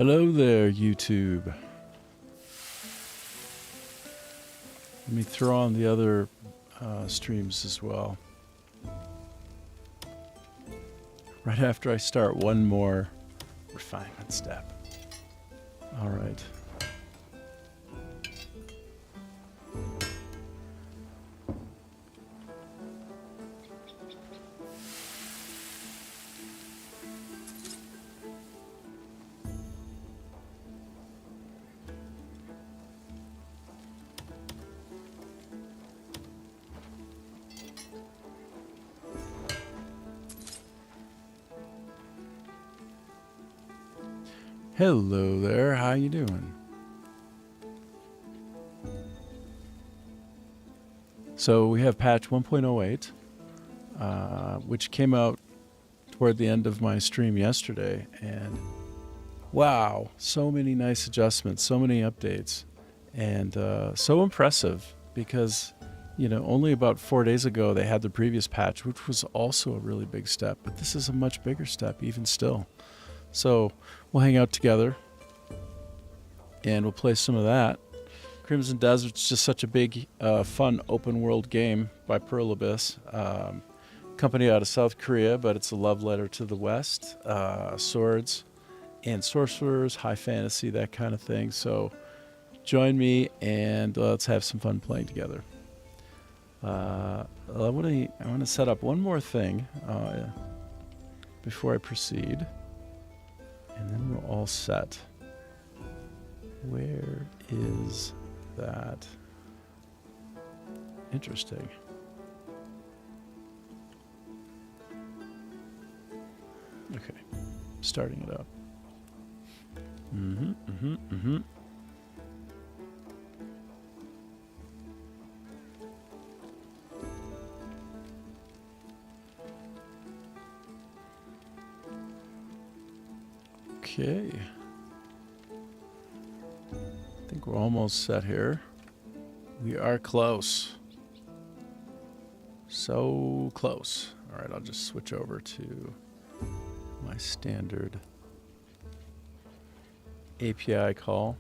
Hello there, YouTube. Let me throw on the other streams as well. Right after I start one more refinement step. All right. Hello there, how you doing? So we have patch 1.08, which came out toward the end of my stream yesterday, and wow, so many nice adjustments, so many updates, and so impressive because, you know, only about 4 days ago they had the previous patch, which was also a really big step, but this is a much bigger step even still. So we'll hang out together and we'll play some of that. Crimson Desert's just such a big, fun open world game by Pearl Abyss. Company out of South Korea, but it's a love letter to the West. Swords and sorcerers, high fantasy, that kind of thing. So join me and let's have some fun playing together. I want to set up one more thing before I proceed. And then we're all set. Where is that? Interesting. Okay, starting it up. Okay. I think we're almost set here. We are close. So close. All right, I'll just switch over to my standard API call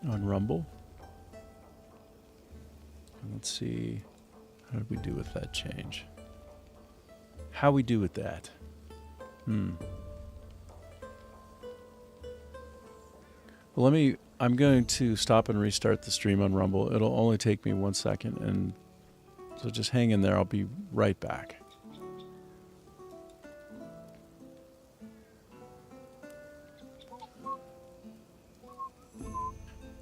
on Rumble. And let's see, how did we do with that change? How we do with that? Well, I'm going to stop and restart the stream on Rumble. It'll only take me 1 second, and so just hang in there. I'll be right back.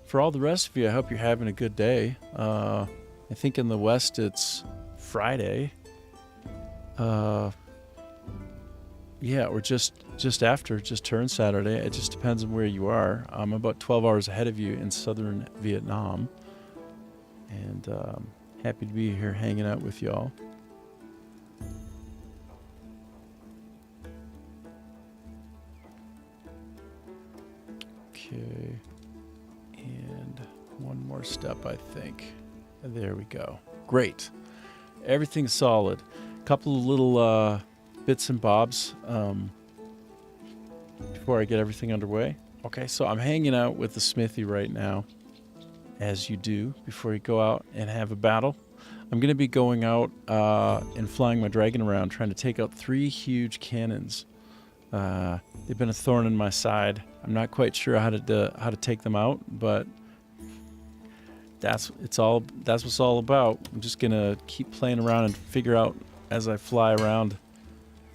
For all the rest of you, I hope you're having a good day. I think in the West it's Friday. Yeah, or just turned Saturday. It just depends on where you are. I'm about 12 hours ahead of you in southern Vietnam. And happy to be here hanging out with y'all. Okay. And one more step, I think. There we go. Great. Everything's solid. A couple of little bits and bobs before I get everything underway. Okay, so I'm hanging out with the smithy right now, as you do before you go out and have a battle. I'm going to be going out and flying my dragon around, trying to take out 3 huge cannons. They've been a thorn in my side. I'm not quite sure how to take them out, but that's what it's all about. I'm just going to keep playing around and figure out as I fly around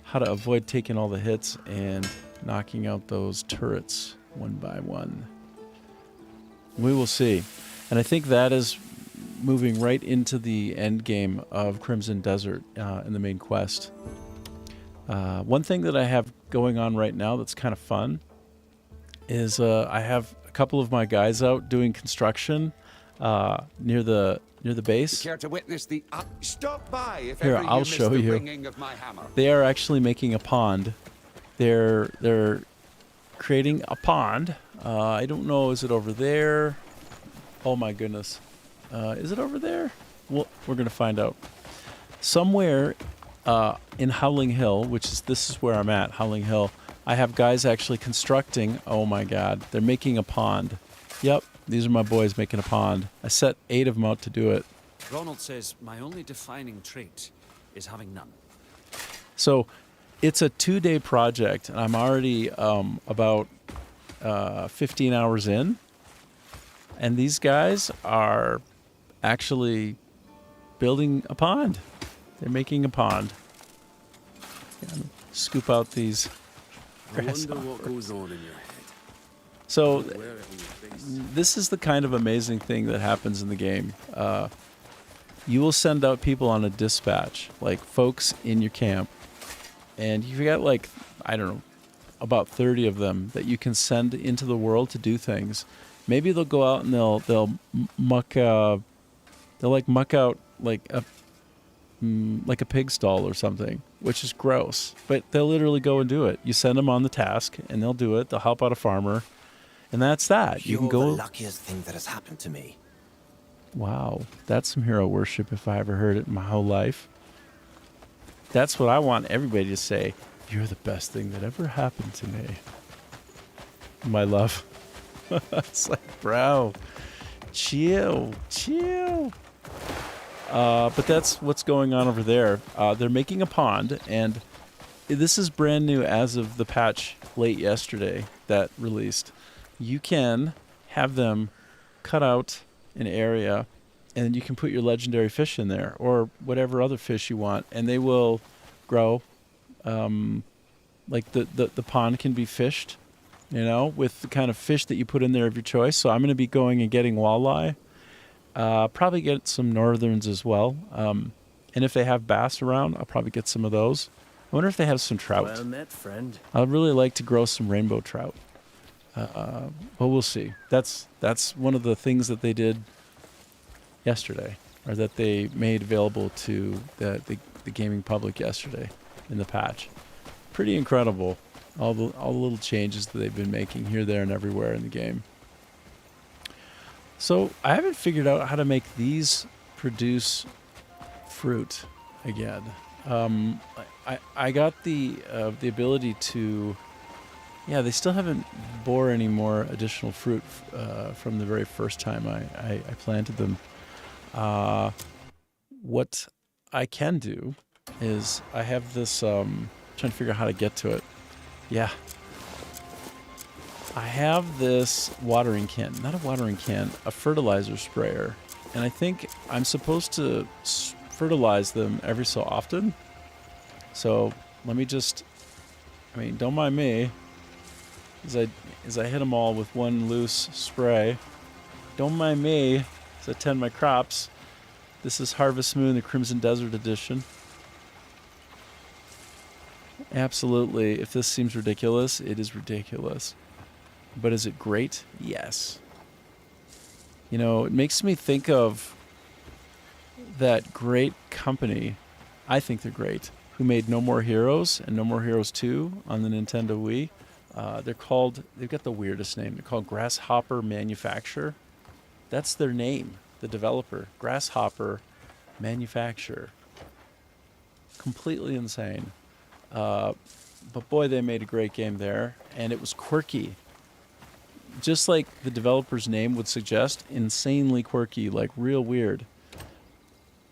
how to avoid taking all the hits and knocking out those turrets one by one. We will see. And I think that is moving right into the end game of Crimson Desert in the main quest. One thing that I have going on right now that's kind of fun is I have a couple of my guys out doing construction near the base. Care to witness the stop by if Here, ever I'll you show miss the you. ringing of my hammer. They are actually making a pond. They're creating a pond. I don't know, is it over there? Oh my goodness. Is it over there? Well, we're going to find out. Somewhere in Howling Hill, this is where I'm at, Howling Hill, I have guys actually constructing. Oh my God, they're making a pond. Yep, these are my boys making a pond. I set 8 of them out to do it. Ronald says my only defining trait is having none. So it's a 2-day project, and I'm already about 15 hours in. And these guys are actually building a pond. They're making a pond. Scoop out these I wonder grasshoppers. what goes on in your head. So Wear it on your face. this is the kind of amazing thing that happens in the game. You will send out people on a dispatch, like folks in your camp, and you got like, I don't know, about 30 of them that you can send into the world to do things. Maybe they'll go out and they'll muck out like a pig stall or something, which is gross. But they'll literally go and do it. You send them on the task, and they'll do it. They'll help out a farmer, and that's that. You You're can go. the luckiest thing that has happened to me. Wow, that's some hero worship if I ever heard it in my whole life. That's what I want everybody to say. You're the best thing that ever happened to me. My love. It's like, bro, chill. But that's what's going on over there. They're making a pond, and this is brand new as of the patch late yesterday that released. You can have them cut out an area, and you can put your legendary fish in there or whatever other fish you want, and they will grow. Like the pond can be fished, with the kind of fish that you put in there of your choice. So I'm going to be going and getting walleye. Probably get some northerns as well. And if they have bass around, I'll probably get some of those. I wonder if they have some trout. Well met, friend. I'd really like to grow some rainbow trout. But we'll see. That's one of the things that they did yesterday, or that they made available to the gaming public yesterday in the patch. Pretty incredible. All the little changes that they've been making here, there, and everywhere in the game. So I haven't figured out how to make these produce fruit again. I got the ability to. Yeah, they still haven't bore any more additional fruit from the very first time I planted them. What I can do is I have this. Trying to figure out how to get to it. Yeah. I have this watering can, not a watering can, a fertilizer sprayer. And I think I'm supposed to fertilize them every so often. So let me don't mind me as I hit them all with one loose spray. Don't mind me as I tend my crops. This is Harvest Moon, the Crimson Desert Edition. Absolutely. If this seems ridiculous, it is ridiculous. But is it great? Yes. It makes me think of that great company, I think they're great, who made No More Heroes and No More Heroes 2 on the Nintendo Wii. They've got the weirdest name. They're called Grasshopper Manufacturer. That's their name, the developer. Grasshopper Manufacturer. Completely insane. But boy, they made a great game there, and it was quirky. Just like the developer's name would suggest, insanely quirky, like real weird.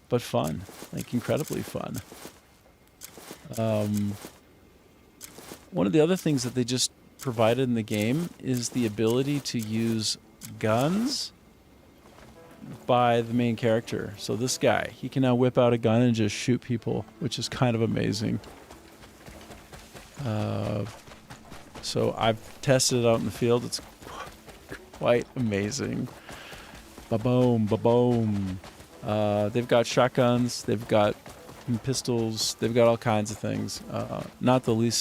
But fun, like incredibly fun. One of the other things that they just provided in the game is the ability to use guns by the main character. So this guy, he can now whip out a gun and just shoot people, which is kind of amazing. So I've tested it out in the field. It's quite amazing. Ba-boom, ba-boom. They've got shotguns. They've got pistols. They've got all kinds of things. Not to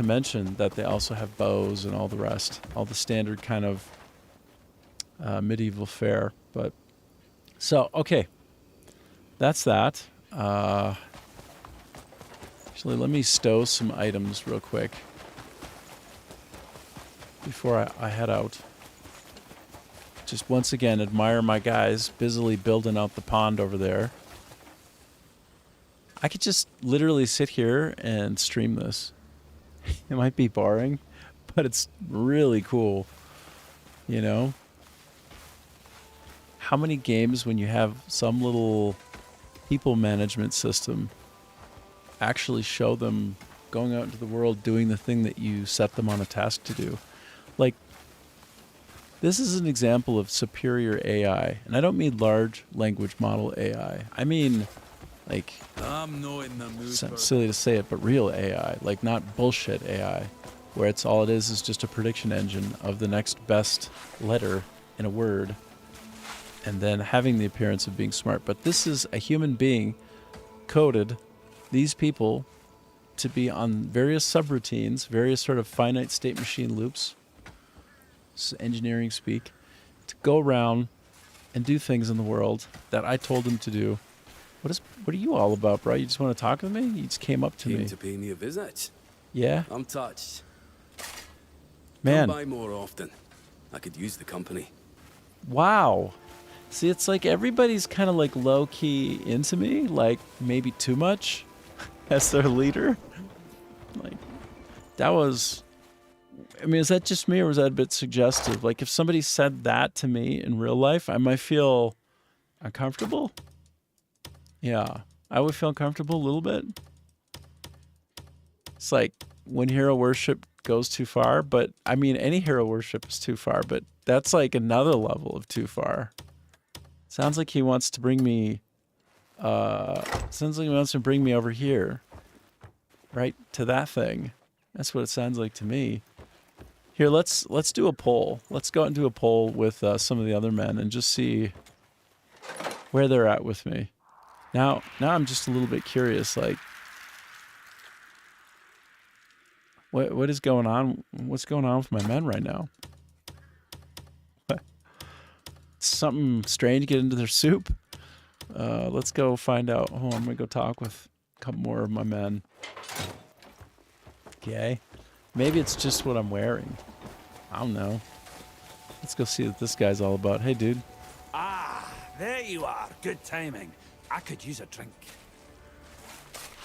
mention that they also have bows and all the rest. All the standard kind of medieval fare. Okay. That's that. Actually, let me stow some items real quick before I head out. Just once again, admire my guys busily building out the pond over there. I could just literally sit here and stream this It might be boring, but it's really cool. You know? How many games when you have some little people management system actually show them going out into the world doing the thing that you set them on a task to do? Like, this is an example of superior AI. And I don't mean large language model AI. I mean, like, I'm not in the mood sounds silly to say it, but real AI. Like, not bullshit AI, where it's all it is just a prediction engine of the next best letter in a word, and then having the appearance of being smart. But this is a human being coded these people to be on various subroutines, various sort of finite state machine loops, engineering speak, to go around and do things in the world that I told him to do. What are you all about, bro? You just want to talk with me? You just came up to Came me. to pay me a visit. Yeah? I'm touched. Man. Come by more often. I could use the company. Wow. See, it's like everybody's kind of like low-key into me, like maybe too much as their leader. Like, that was... I mean, is that just me or was that a bit suggestive? Like, if somebody said that to me in real life, I might feel uncomfortable. Yeah, I would feel uncomfortable a little bit. It's like when hero worship goes too far, but I mean, any hero worship is too far, but that's like another level of too far. Sounds like he wants to bring me, over here, right to that thing. That's what it sounds like to me. Here, let's do a poll. Let's go out and do a poll with some of the other men and just see where they're at with me. Now I'm just a little bit curious, like, what is going on? What's going on with my men right now? Something strange get into their soup? Let's go find out. Oh, I'm gonna go talk with a couple more of my men. Okay. Maybe it's just what I'm wearing. I don't know. Let's go see what this guy's all about. Hey, dude. Ah, there you are. Good timing. I could use a drink.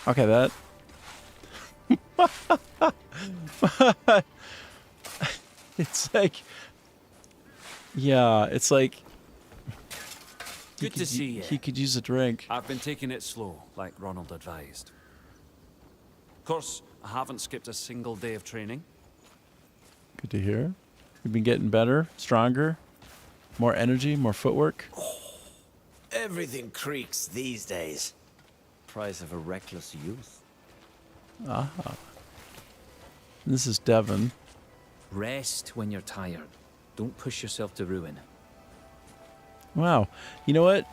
Okay, that... It's like... Yeah, it's like... Good to see you. He could use a drink. I've been taking it slow, like Ronald advised. Of course, I haven't skipped a single day of training. Good to hear. You've been getting better, stronger, more energy, more footwork. Everything creaks these days. Price of a reckless youth. Aha. This is Devon. Rest when you're tired. Don't push yourself to ruin. Wow. You know what?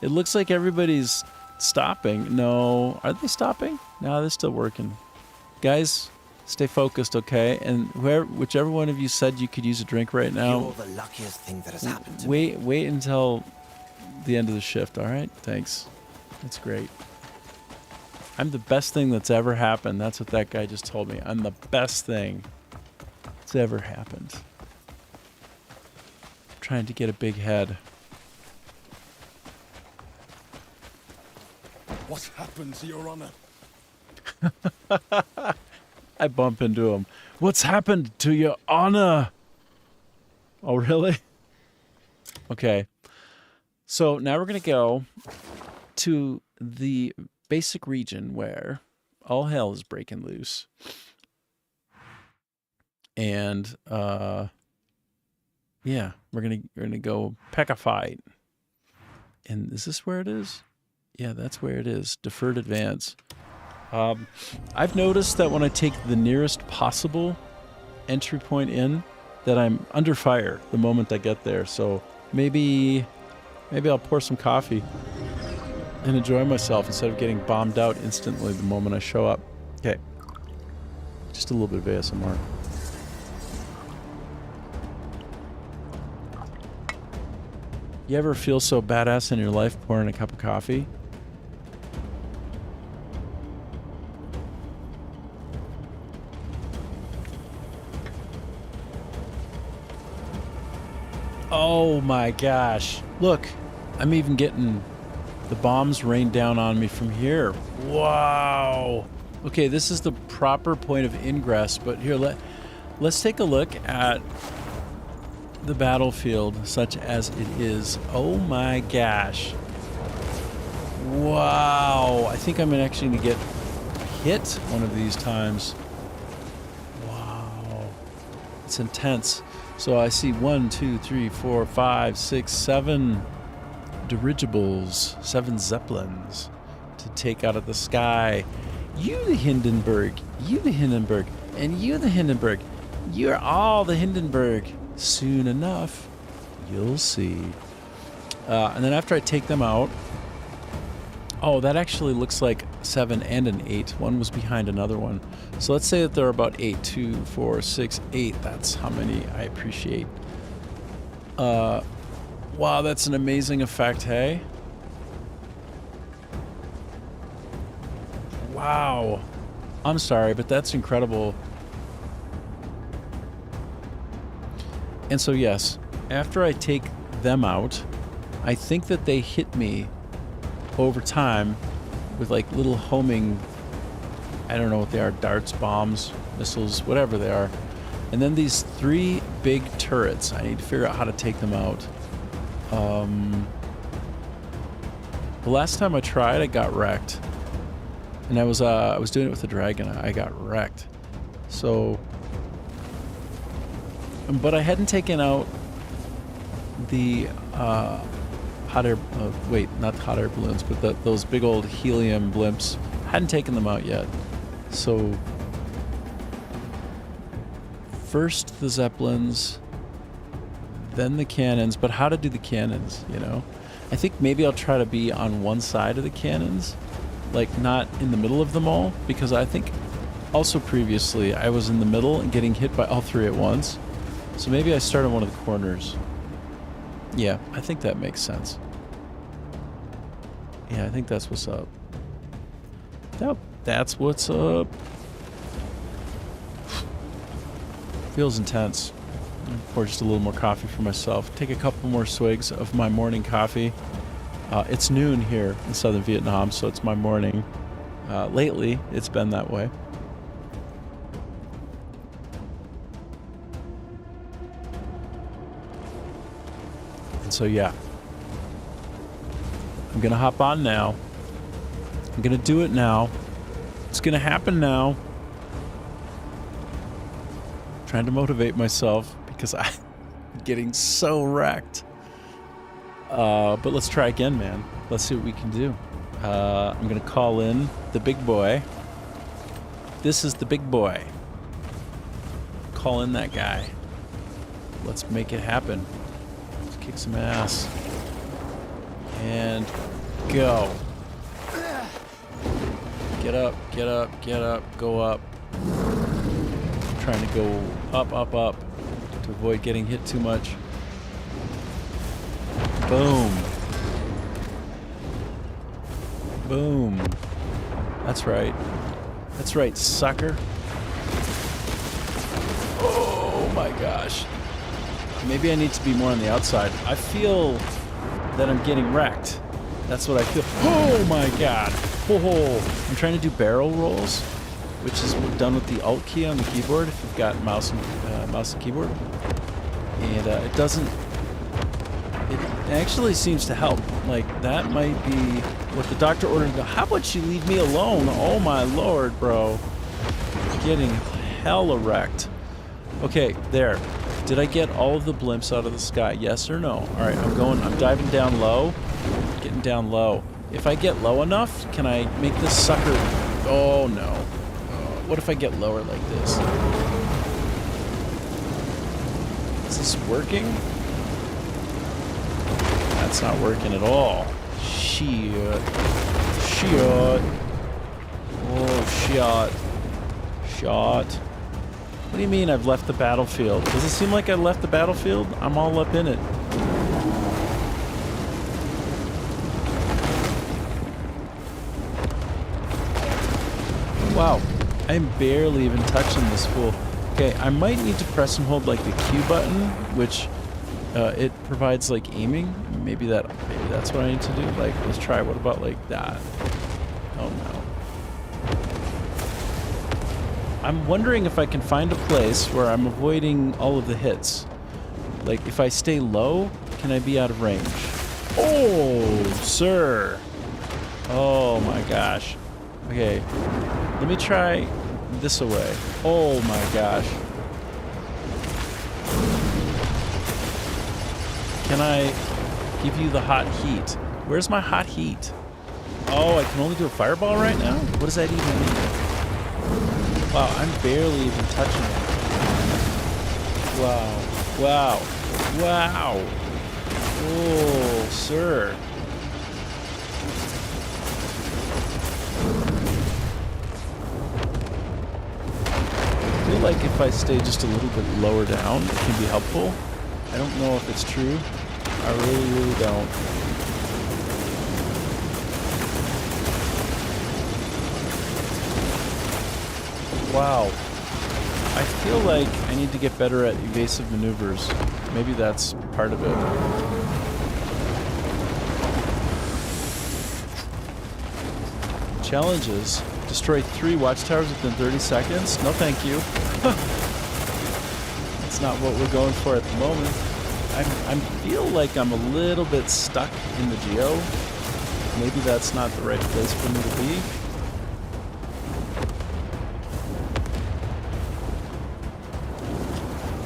It looks like everybody's stopping. No. Are they stopping? No, they're still working. Guys, stay focused, okay? And whichever one of you said you could use a drink right now, You're the luckiest thing that has happened to me. wait until the end of the shift, all right? Thanks. That's great. I'm the best thing that's ever happened. That's what that guy just told me. I'm the best thing that's ever happened. I'm trying to get a big head. What happened to your honor? I bump into him. What's happened to your honor? Oh, really? Okay. So now we're going to go to the basic region where all hell is breaking loose. And, yeah, we're gonna go peck a fight. And is this where it is? Yeah, that's where it is. Deferred advance. I've noticed that when I take the nearest possible entry point in, that I'm under fire the moment I get there. So maybe I'll pour some coffee and enjoy myself instead of getting bombed out instantly the moment I show up. Okay. Just a little bit of ASMR. You ever feel so badass in your life pouring a cup of coffee? Oh my gosh. Look, I'm even getting the bombs rained down on me from here. Wow. Okay, this is the proper point of ingress, but here, let's take a look at the battlefield such as it is. Oh my gosh. Wow. I think I'm actually going to get hit one of these times. Wow. It's intense. So I see 1, 2, 3, 4, 5, 6, 7 dirigibles, 7 zeppelins to take out of the sky. You the Hindenburg, you the Hindenburg, and you the Hindenburg. You're all the Hindenburg. Soon enough, you'll see. And then after I take them out, oh, that actually looks like 7 and an 8. One was behind another one. So let's say that there are about 8. 2, 4, 6, 8. That's how many I appreciate. Wow, that's an amazing effect, hey? Wow. I'm sorry, but that's incredible. And so, yes, after I take them out, I think that they hit me over time with like little homing, I don't know what they are, darts, bombs, missiles, whatever they are. And then these 3 big turrets, I need to figure out how to take them out. The last time I tried, I got wrecked. And I was doing it with the dragon. I got wrecked. So, but I hadn't taken out the hot air. Wait, not hot air balloons, but those big old helium blimps. I hadn't taken them out yet. So, first the zeppelins, then the cannons. But how to do the cannons? You know, I think maybe I'll try to be on one side of the cannons. Like, not in the middle of them all, because I think also previously I was in the middle and getting hit by all 3 at once. So maybe I start on one of the corners. Yeah, I think that makes sense. Yeah, I think that's what's up. Yep, that's what's up. Feels intense. Pour just a little more coffee for myself. Take a couple more swigs of my morning coffee. It's noon here in southern Vietnam, so it's my morning. Lately, it's been that way. And so, yeah. I'm going to hop on now. I'm going to do it now. It's going to happen now. I'm trying to motivate myself because I'm getting so wrecked. But let's try again, man. Let's see what we can do. I'm going to call in the big boy. This is the big boy. Call in that guy. Let's make it happen. Let's kick some ass. And go. Get up, get up, get up, go up. I'm trying to go up, up, up to avoid getting hit too much. Boom. Boom. That's right. That's right, sucker. Oh my gosh. Maybe I need to be more on the outside. I feel that I'm getting wrecked. That's what I feel. Oh my god. Oh, I'm trying to do barrel rolls, which is done with the Alt key on the keyboard if you've got mouse and keyboard. And it doesn't... It actually seems to help. Like, that might be what the doctor ordered. How about you leave me alone? Oh my lord, bro. Getting hella wrecked. Okay, there. Did I get all of the blimps out of the sky? Yes or no? Alright, I'm diving down low. Getting down low. If I get low enough, can I make this sucker... Oh no. What if I get lower like this? Is this working? That's not working at all. Shit. Shit. Oh, shit. Shot. What do you mean I've left the battlefield? Does it seem like I left the battlefield? I'm all up in it. Wow. I'm barely even touching this fool. Okay, I might need to press and hold like the Q button, which it provides like aiming. Maybe that's what I need to do. Like, let's try. What about like that? Oh no. I'm wondering if I can find a place where I'm avoiding all of the hits. Like, if I stay low, can I be out of range? Oh, sir. Oh, my gosh. Okay, let me try this away. Oh, my gosh. Can I give you the hot heat? Where's my hot heat? Oh, I can only do a fireball right now? What does that even mean? Wow, I'm barely even touching it. Wow. Wow. Wow. Oh, sir. I feel like if I stay just a little bit lower down, it can be helpful. I don't know if it's true. I really, really don't. Wow. I feel like I need to get better at evasive maneuvers. Maybe that's part of it. Challenges. Destroy 3 watchtowers within 30 seconds? No thank you. That's not what we're going for at the moment. I feel like I'm a little bit stuck in the geo. Maybe that's not the right place for me to be.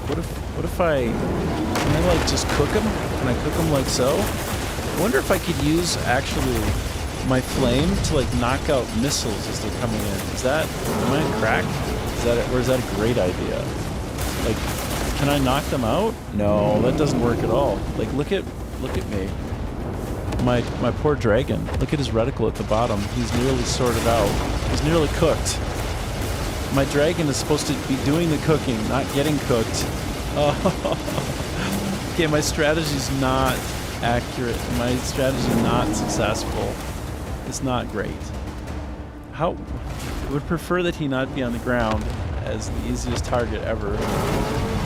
What if can I like just cook them? Can I cook them like so? I wonder if I could use actually my flame to like knock out missiles as they're coming in. Am I on crack? Or is that a great idea? Like, can I knock them out? No, that doesn't work at all. Like, look at me. My poor dragon. Look at his reticle at the bottom. He's nearly sorted out. He's nearly cooked. My dragon is supposed to be doing the cooking, not getting cooked. Oh. Okay, my strategy's not accurate. My strategy's not successful. It's not great. I would prefer that he not be on the ground as the easiest target ever.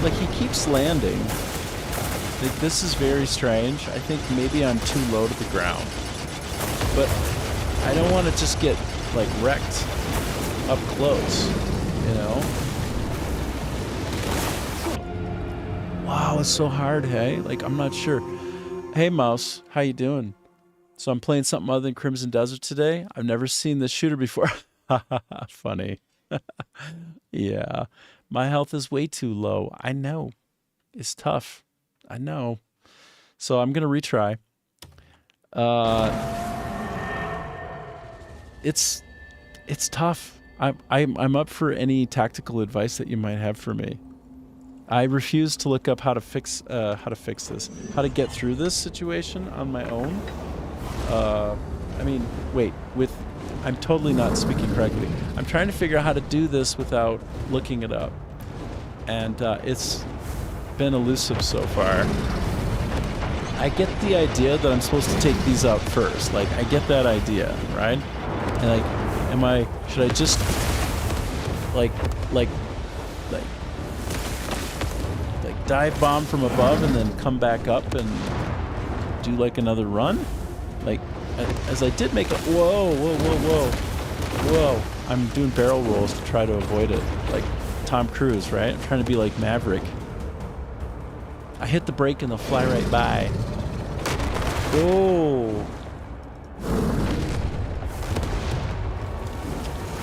Like, he keeps landing. Like, this is very strange. I think maybe I'm too low to the ground. But I don't want to just get, like, wrecked up close, you know? Wow, it's so hard, hey? Like, I'm not sure. Hey, Mouse, how you doing? So I'm playing something other than Crimson Desert today. I've never seen this shooter before. Funny. Yeah. My health is way too low. I know. It's tough. I know. So I'm going to retry. It's tough. I'm up for any tactical advice that you might have for me. I refuse to look up how to fix this. How to get through this situation on my own. I mean, wait, I'm totally not speaking correctly. I'm trying to figure out how to do this without looking it up. And it's been elusive so far. I get the idea that I'm supposed to take these out first. Like, I get that idea, right? And like, should I just like dive bomb from above and then come back up and do like another run? Like, as I did make a, whoa. I'm doing barrel rolls to try to avoid it. Like Tom Cruise, right? I'm trying to be like Maverick. I hit the brake and they'll fly right by. Oh.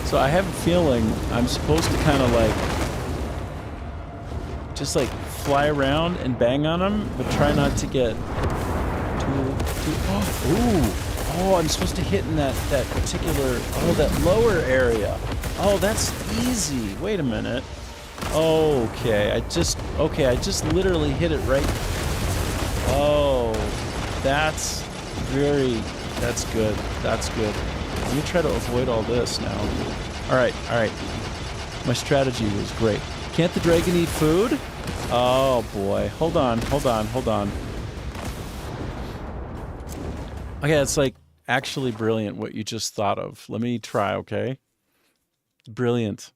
So I have a feeling I'm supposed to kind of like, just like fly around and bang on them, but try not to get too oh, I'm supposed to hit in that particular, that lower area. Oh, that's easy. Wait a minute. Okay, I just literally hit it right. Oh, that's good. That's good. Let me try to avoid all this now. All right. My strategy was great. Can't the dragon eat food? Oh boy. Hold on. Okay, it's like actually brilliant what you just thought of. Let me try, okay? Brilliant.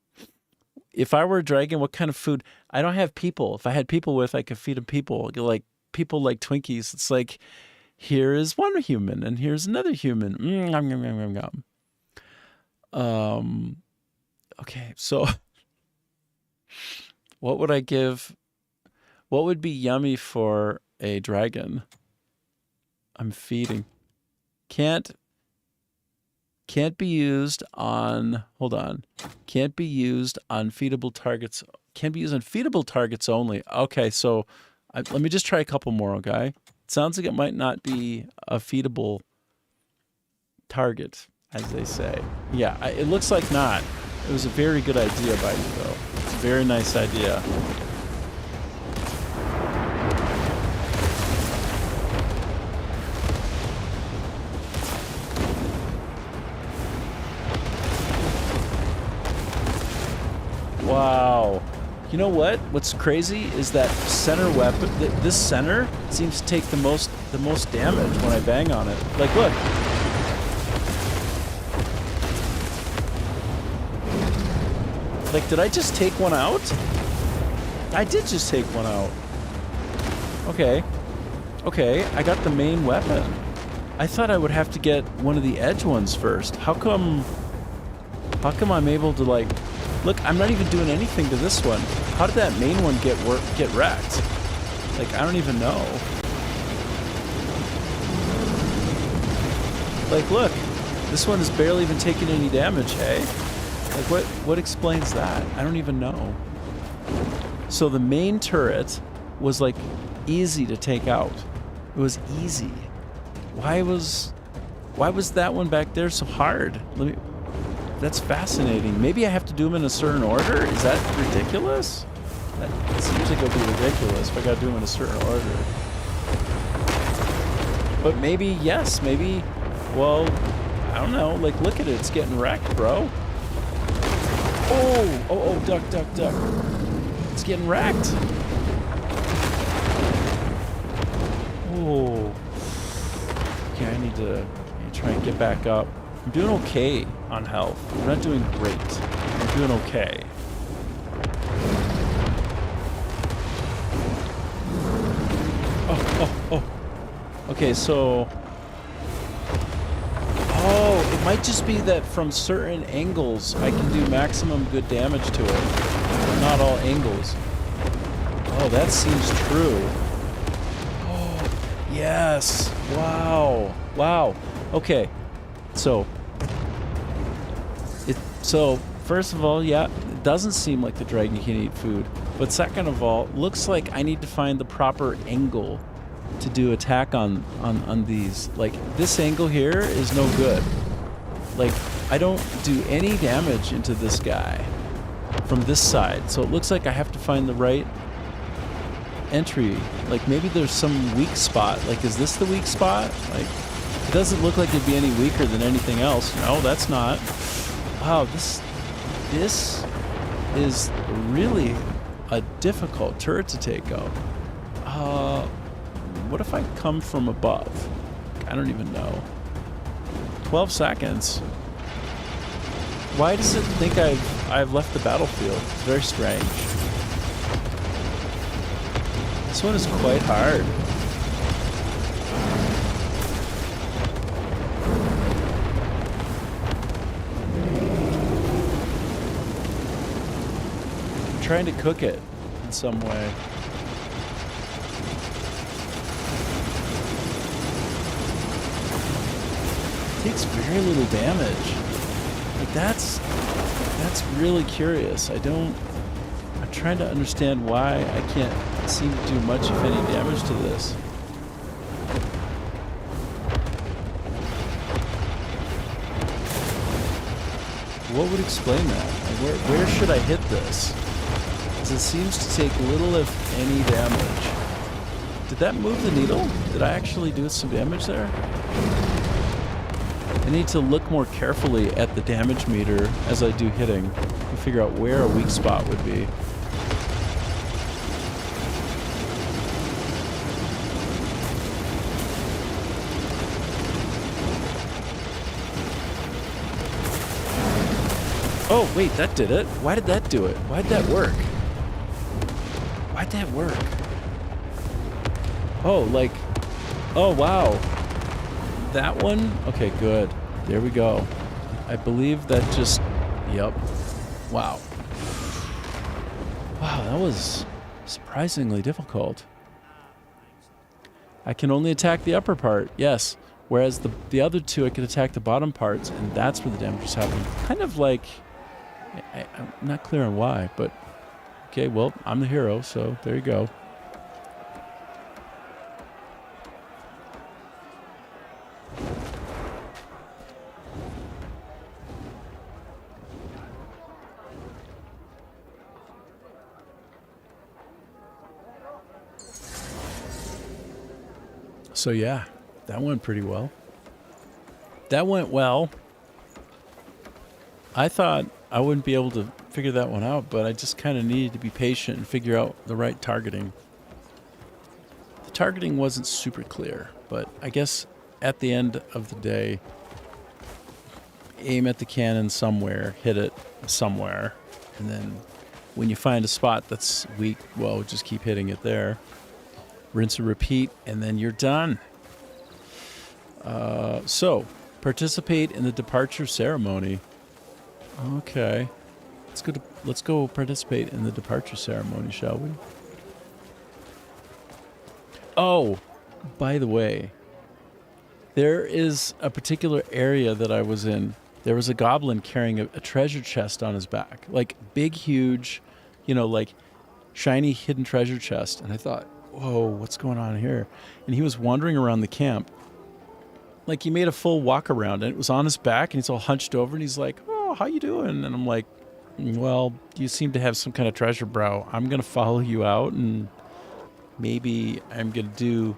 If I were a dragon, what kind of food? I don't have people. If I had people with, I could feed them people. Like people like Twinkies. It's like, here is one human and here's another human. Okay, so What would I give? What would be yummy for a dragon? I'm feeding. Can't be used on, hold on. Can't be used on feedable targets. Can be used on feedable targets only. Okay, so let me just try a couple more, okay? It sounds like it might not be a feedable target, as they say. Yeah, it looks like not. It was a very good idea by you, though. It's a very nice idea. Wow. You know what? What's crazy is that center weapon, this center seems to take the most damage when I bang on it. Like, look. Like, did I just take one out? I did just take one out. Okay. Okay, I got the main weapon. I thought I would have to get one of the edge ones first. How come I'm able to, like... Look, I'm not even doing anything to this one. How did that main one get wrecked? Like, I don't even know. Like, look. This one is barely even taking any damage, hey? Like, what explains that? I don't even know. So the main turret was, like, easy to take out. It was easy. Why was that one back there so hard? That's fascinating. Maybe I have to do them in a certain order? Is that ridiculous? That seems like it would be ridiculous if I gotta do them in a certain order. But maybe, yes, maybe, well, I don't know. Like, look at it. It's getting wrecked, bro. Oh, duck. It's getting wrecked. Oh. Okay, I need to try and get back up. I'm doing okay on health. I'm not doing great. I'm doing okay. Oh. Okay, so... Oh, it might just be that from certain angles I can do maximum good damage to it. But not all angles. Oh, that seems true. Oh, yes. Wow. Okay. So first of all, yeah, it doesn't seem like the dragon can eat food. But second of all, looks like I need to find the proper angle to do attack on these. Like, this angle here is no good. Like, I don't do any damage into this guy from this side. So it looks like I have to find the right entry. Like, maybe there's some weak spot. Like, is this the weak spot? Like, it doesn't look like it'd be any weaker than anything else. No, that's not. Wow, this is really a difficult turret to take out. What if I come from above? I don't even know. 12 seconds. Why does it think I've left the battlefield? It's very strange. This one is quite hard. I'm trying to cook it in some way. Takes very little damage. Like, that's really curious. I'm trying to understand why I can't seem to do much, if any, damage to this. What would explain that? Like, where should I hit this? Because it seems to take little, if any, damage. Did that move the needle? Did I actually do some damage there? I need to look more carefully at the damage meter as I do hitting to figure out where a weak spot would be. Oh, wait, that did it. Why did that do it? Why did that work? Why'd that work? Oh, like... Oh, wow. That one? Okay, good. There we go. I believe that just... Yep. Wow. Wow, that was surprisingly difficult. I can only attack the upper part, yes. Whereas the other two, I could attack the bottom parts, and that's where the damage was happening. Kind of like, I'm not clear on why, but okay, well, I'm the hero, so there you go. So yeah, that went pretty well. That went well. I thought I wouldn't be able to figure that one out, but I just kind of needed to be patient and figure out the right targeting. The targeting wasn't super clear, but I guess at the end of the day, aim at the cannon somewhere, hit it somewhere, and then when you find a spot that's weak, well, just keep hitting it there. Rinse and repeat, and then you're done. So, participate in the departure ceremony. Okay, let's go participate in the departure ceremony, shall we? Oh, by the way, there is a particular area that I was in. There was a goblin carrying a treasure chest on his back, like big, huge, like shiny hidden treasure chest, and I thought, whoa, what's going on here? And he was wandering around the camp. Like, he made a full walk around, and it was on his back, and he's all hunched over, and he's like, oh, how you doing? And I'm like, well, you seem to have some kind of treasure, bro. I'm going to follow you out, and maybe I'm going to do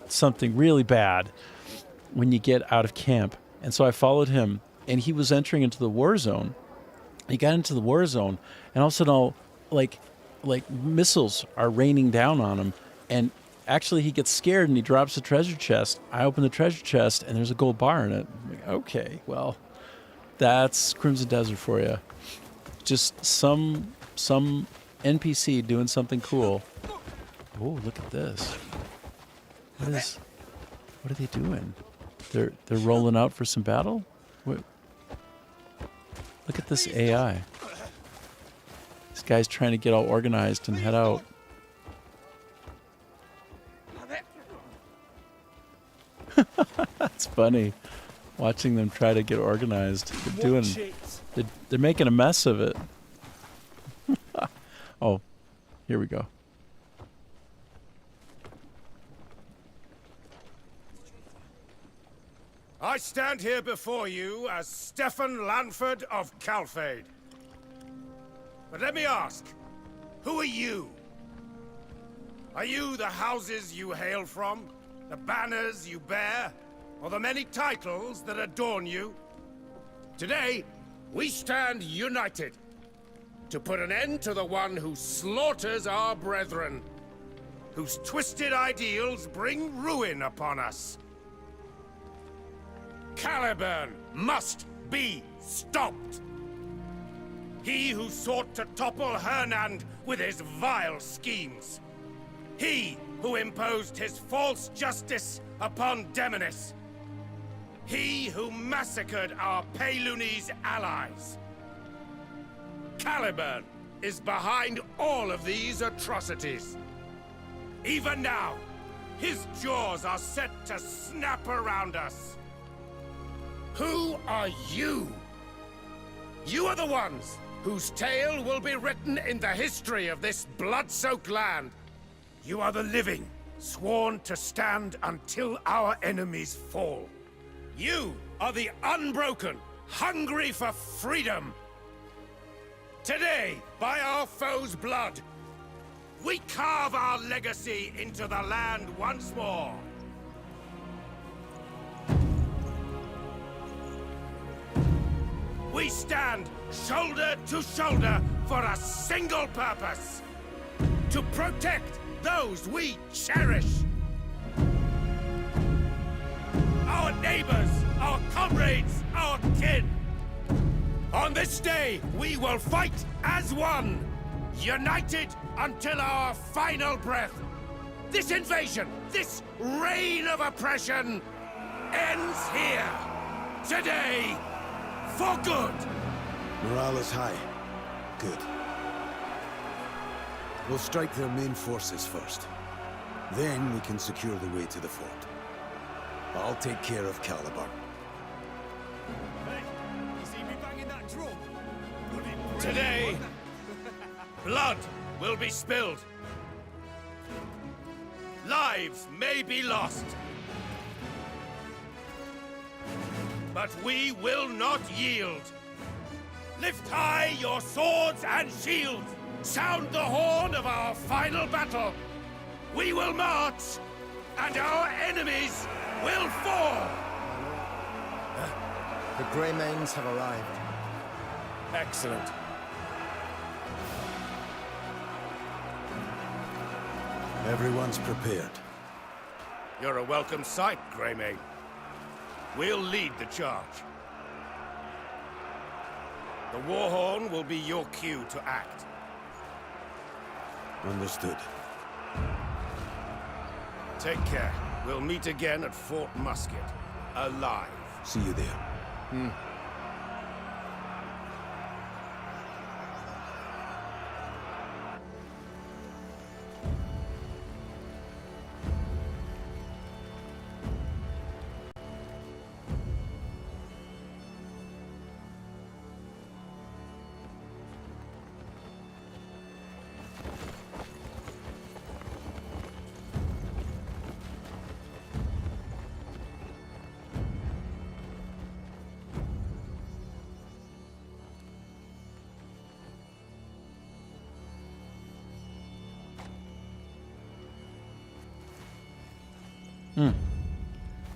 something really bad when you get out of camp. And so I followed him, and he was entering into the war zone. He got into the war zone, and all of a sudden, like missiles are raining down on him, and actually he gets scared and he drops the treasure chest. I open the treasure chest and there's a gold bar in it. I'm like, okay, well, that's Crimson Desert for you. Just some NPC doing something cool. Oh, look at this. What are they doing? They're rolling out for some battle? What? Look at this AI. This guy's trying to get all organized and head out. That's funny. Watching them try to get organized. They're making a mess of it. Oh, here we go. I stand here before you as Stefan Lanford of Calfade. But let me ask, who are you? Are you the houses you hail from, the banners you bear, or the many titles that adorn you? Today, we stand united to put an end to the one who slaughters our brethren, whose twisted ideals bring ruin upon us. Caliburn must be stopped! He who sought to topple Hernand with his vile schemes. He who imposed his false justice upon Demonis. He who massacred our Pelunese allies. Caliburn is behind all of these atrocities. Even now, his jaws are set to snap around us. Who are you? You are the ones whose tale will be written in the history of this blood-soaked land. You are the living, sworn to stand until our enemies fall. You are the unbroken, hungry for freedom. Today, by our foes' blood, we carve our legacy into the land once more. We stand shoulder to shoulder for a single purpose: to protect those we cherish. Our neighbors, our comrades, our kin. On this day, we will fight as one, united until our final breath. This invasion, this reign of oppression, ends here, today, for good. Morale is high. Good. We'll strike their main forces first. Then we can secure the way to the fort. I'll take care of Caliban. Hey, you see me banging that drum? Today, blood will be spilled. Lives may be lost. But we will not yield. Lift high your swords and shields. Sound the horn of our final battle. We will march, and our enemies will fall. The Greymanes have arrived. Excellent. Everyone's prepared. You're a welcome sight, Greymane. We'll lead the charge. The war horn will be your cue to act. Understood. Take care. We'll meet again at Fort Musket. Alive. See you there.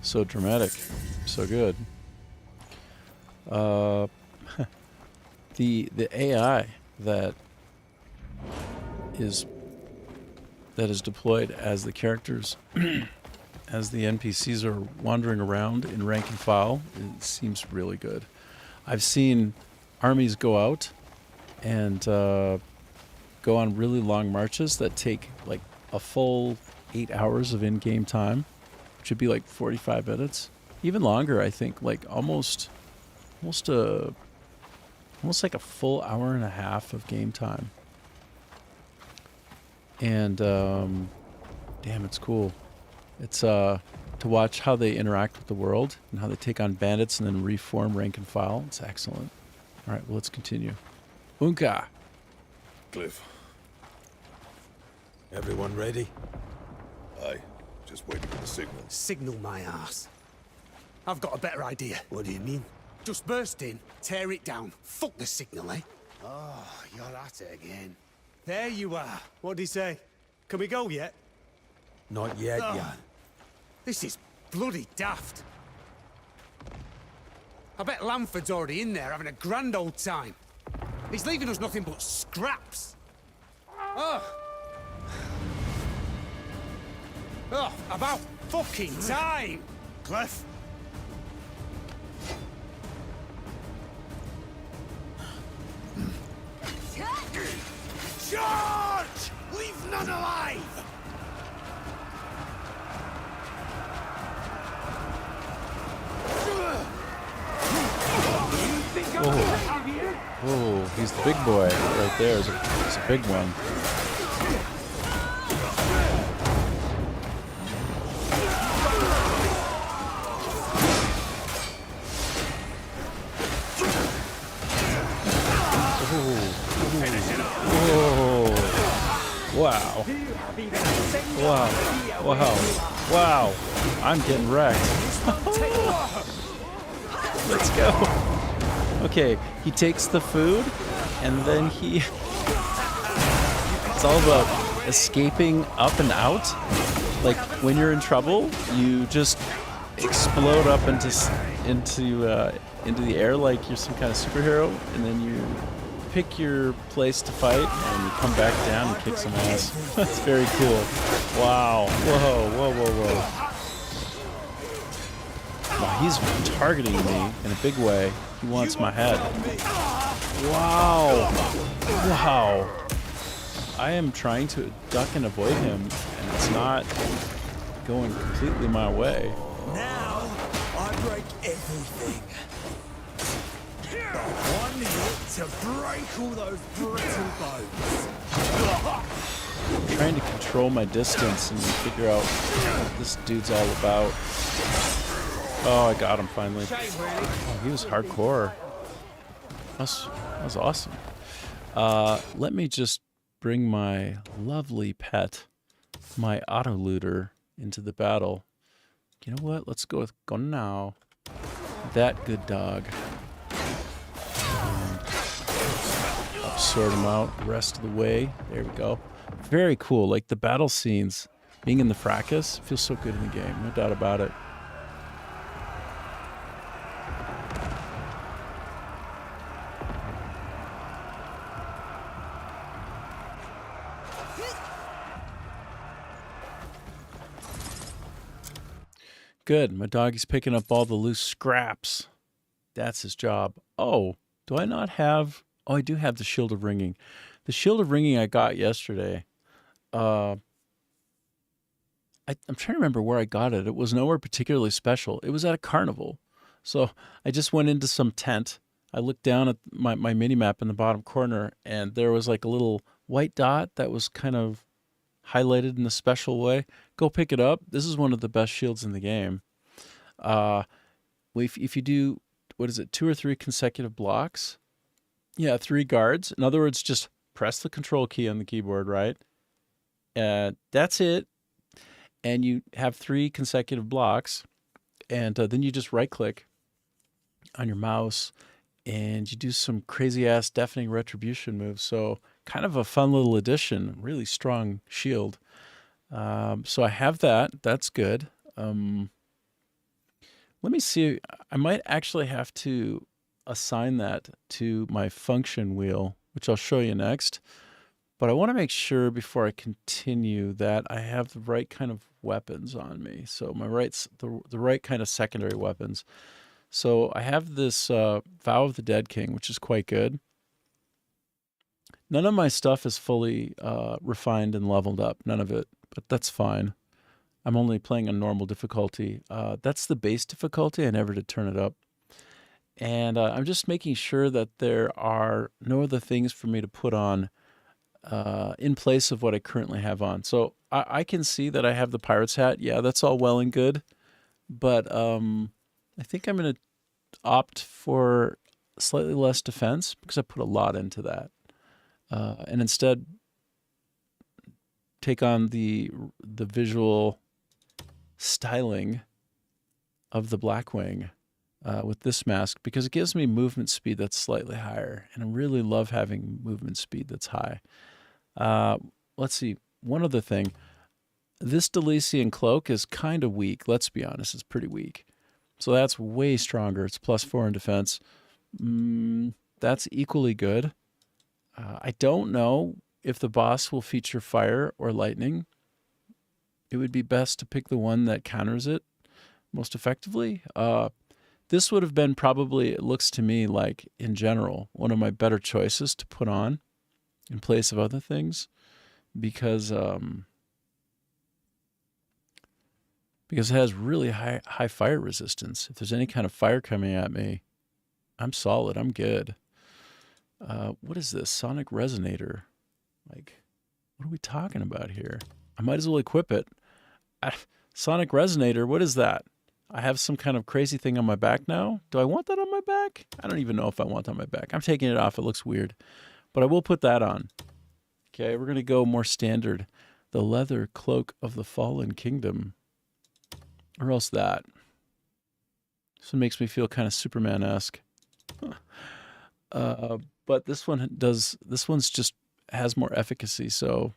So dramatic, so good. The AI that is deployed as the characters, as the NPCs are wandering around in rank and file, it seems really good. I've seen armies go out and go on really long marches that take like a full 8 hours of in-game time, which would be like 45 minutes, even longer. I think like almost like a full hour and a half of game time. And damn, it's cool. It's to watch how they interact with the world and how they take on bandits and then reform rank and file. It's excellent. All right, well, let's continue. Unka. Cliff. Everyone ready? Aye. Just waiting for the signal. Signal my ass. I've got a better idea. What do you mean? Just burst in, tear it down. Fuck the signal, eh? Oh, you're at it again. There you are. What do you say? Can we go yet? Not yet, Oh. Jan. This is bloody daft. I bet Lanford's already in there having a grand old time. He's leaving us nothing but scraps. Oh. Oh, about fucking time! Clef? Charge! Leave none alive! Oh, he's the big boy right there. It's a big one. Whoa. Wow. Wow. Wow. Wow. I'm getting wrecked. Let's go. Okay, he takes the food, and then he... It's all about escaping up and out. Like, when you're in trouble, you just explode up into the air like you're some kind of superhero, and then you pick your place to fight, and you come back down and kick some ass. That's very cool. Wow. Whoa, whoa, whoa, whoa. Wow, he's targeting me in a big way. He wants my head. Wow. Wow. I am trying to duck and avoid him, and it's not going completely my way. Now, I break everything. The one hit to break all those brittle bones. trying to control my distance and figure out what this dude's all about. Oh, I got him finally. Oh, he was hardcore. That was awesome. Let me just bring my lovely pet, my auto looter, into the battle. You know what? Let's go with Gonao. That good dog. I'll sort him out the rest of the way. There we go. Very cool. Like the battle scenes, being in the fracas, feels so good in the game. No doubt about it. Good. My doggy's picking up all the loose scraps. That's his job. Oh, do I not have... Oh, I do have the Shield of Ringing. The Shield of Ringing I got yesterday. I'm trying to remember where I got it. It was nowhere particularly special. It was at a carnival. So I just went into some tent. I looked down at my mini-map in the bottom corner, and there was like a little white dot that was kind of highlighted in a special way. Go pick it up. This is one of the best shields in the game. If you do, what is it, 2 or 3 consecutive blocks? Yeah, 3 guards. In other words, just press the control key on the keyboard, right? That's it. And you have 3 consecutive blocks. And then you just right-click on your mouse, and you do some crazy-ass deafening retribution moves. So kind of a fun little addition, really strong shield. So I have that. That's good. Let me see. I might actually have to assign that to my function wheel, which I'll show you next. But I want to make sure before I continue that I have the right kind of weapons on me. So the right kind of secondary weapons. So I have this Vow of the Dead King, which is quite good. None of my stuff is fully refined and leveled up. None of it. But that's fine. I'm only playing on normal difficulty. That's the base difficulty. I never did turn it up. And I'm just making sure that there are no other things for me to put on in place of what I currently have on. So I can see that I have the pirate's hat. Yeah, that's all well and good. But I think I'm going to opt for slightly less defense because I put a lot into that. And instead take on the visual styling of the Blackwing with this mask because it gives me movement speed that's slightly higher. And I really love having movement speed that's high. Let's see. One other thing. This Delician cloak is kind of weak. Let's be honest. It's pretty weak. So that's way stronger. It's +4 in defense. That's equally good. I don't know if the boss will feature fire or lightning. It would be best to pick the one that counters it most effectively. This would have been probably, it looks to me like, in general, one of my better choices to put on in place of other things because it has really high fire resistance. If there's any kind of fire coming at me, I'm solid. I'm good. What is this? Sonic Resonator. Like, what are we talking about here? I might as well equip it. Sonic Resonator, what is that? I have some kind of crazy thing on my back now? Do I want that on my back? I don't even know if I want that on my back. I'm taking it off. It looks weird. But I will put that on. Okay, we're going to go more standard. The Leather Cloak of the Fallen Kingdom. Or else that. This one makes me feel kind of Superman-esque. But this one's just has more efficacy, so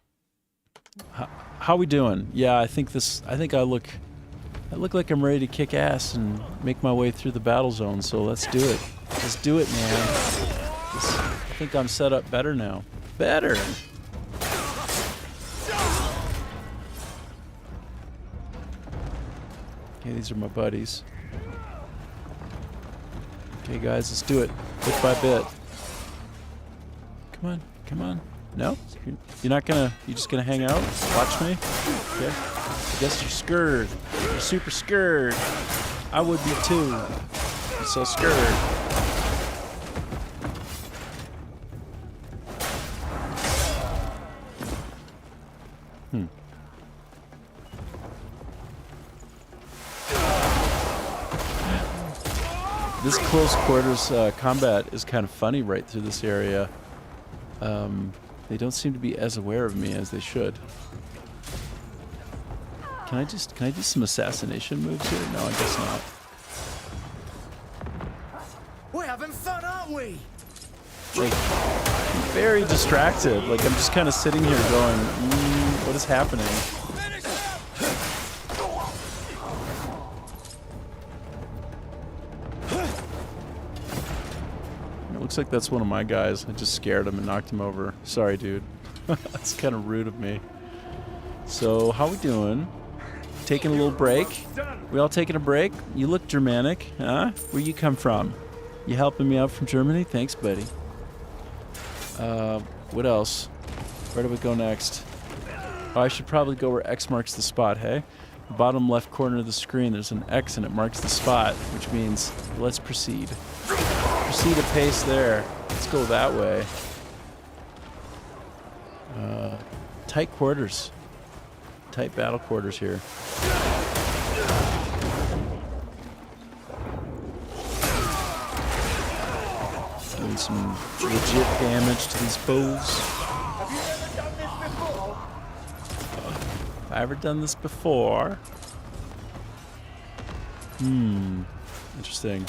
how we doing? Yeah, I think I look like I'm ready to kick ass and make my way through the battle zone, so let's do it. Let's do it, man. I think I'm set up better now. Better! Okay, these are my buddies. Okay, guys, let's do it. Bit by bit. Come on, come on. No? You're not gonna, you're just gonna hang out? Watch me? Okay. I guess you're scared. You're super scared. I would be too. I'm so scared. This close quarters combat is kind of funny right through this area. They don't seem to be as aware of me as they should. Can I do some assassination moves here? No, I guess not. We're having fun, aren't we? Like, I'm very distracted. Like, I'm just kind of sitting here going, what is happening? It looks like that's one of my guys. I just scared him and knocked him over. Sorry, dude. That's kind of rude of me. So, how we doing? Taking a little break? We all taking a break? You look Germanic, huh? Where you come from? You helping me out from Germany? Thanks, buddy. What else? Where do we go next? Oh, I should probably go where X marks the spot, hey? Bottom left corner of the screen, there's an X and it marks the spot, which means let's proceed. Proceed apace there. Let's go that way. Tight quarters. Tight battle quarters here. Doing some legit damage to these foes. Have I ever done this before? Interesting.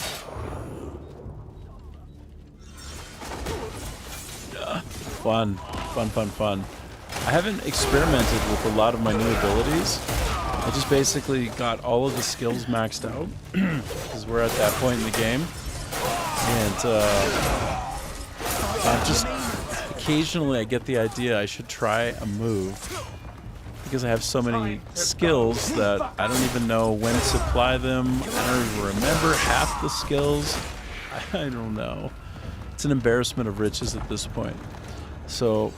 Fun. I haven't experimented with a lot of my new abilities. I just basically got all of the skills maxed out because we're at that point in the game. And just occasionally I get the idea I should try a move because I have so many skills that I don't even know when to apply them. I don't even remember half the skills. I don't know. It's an embarrassment of riches at this point. So,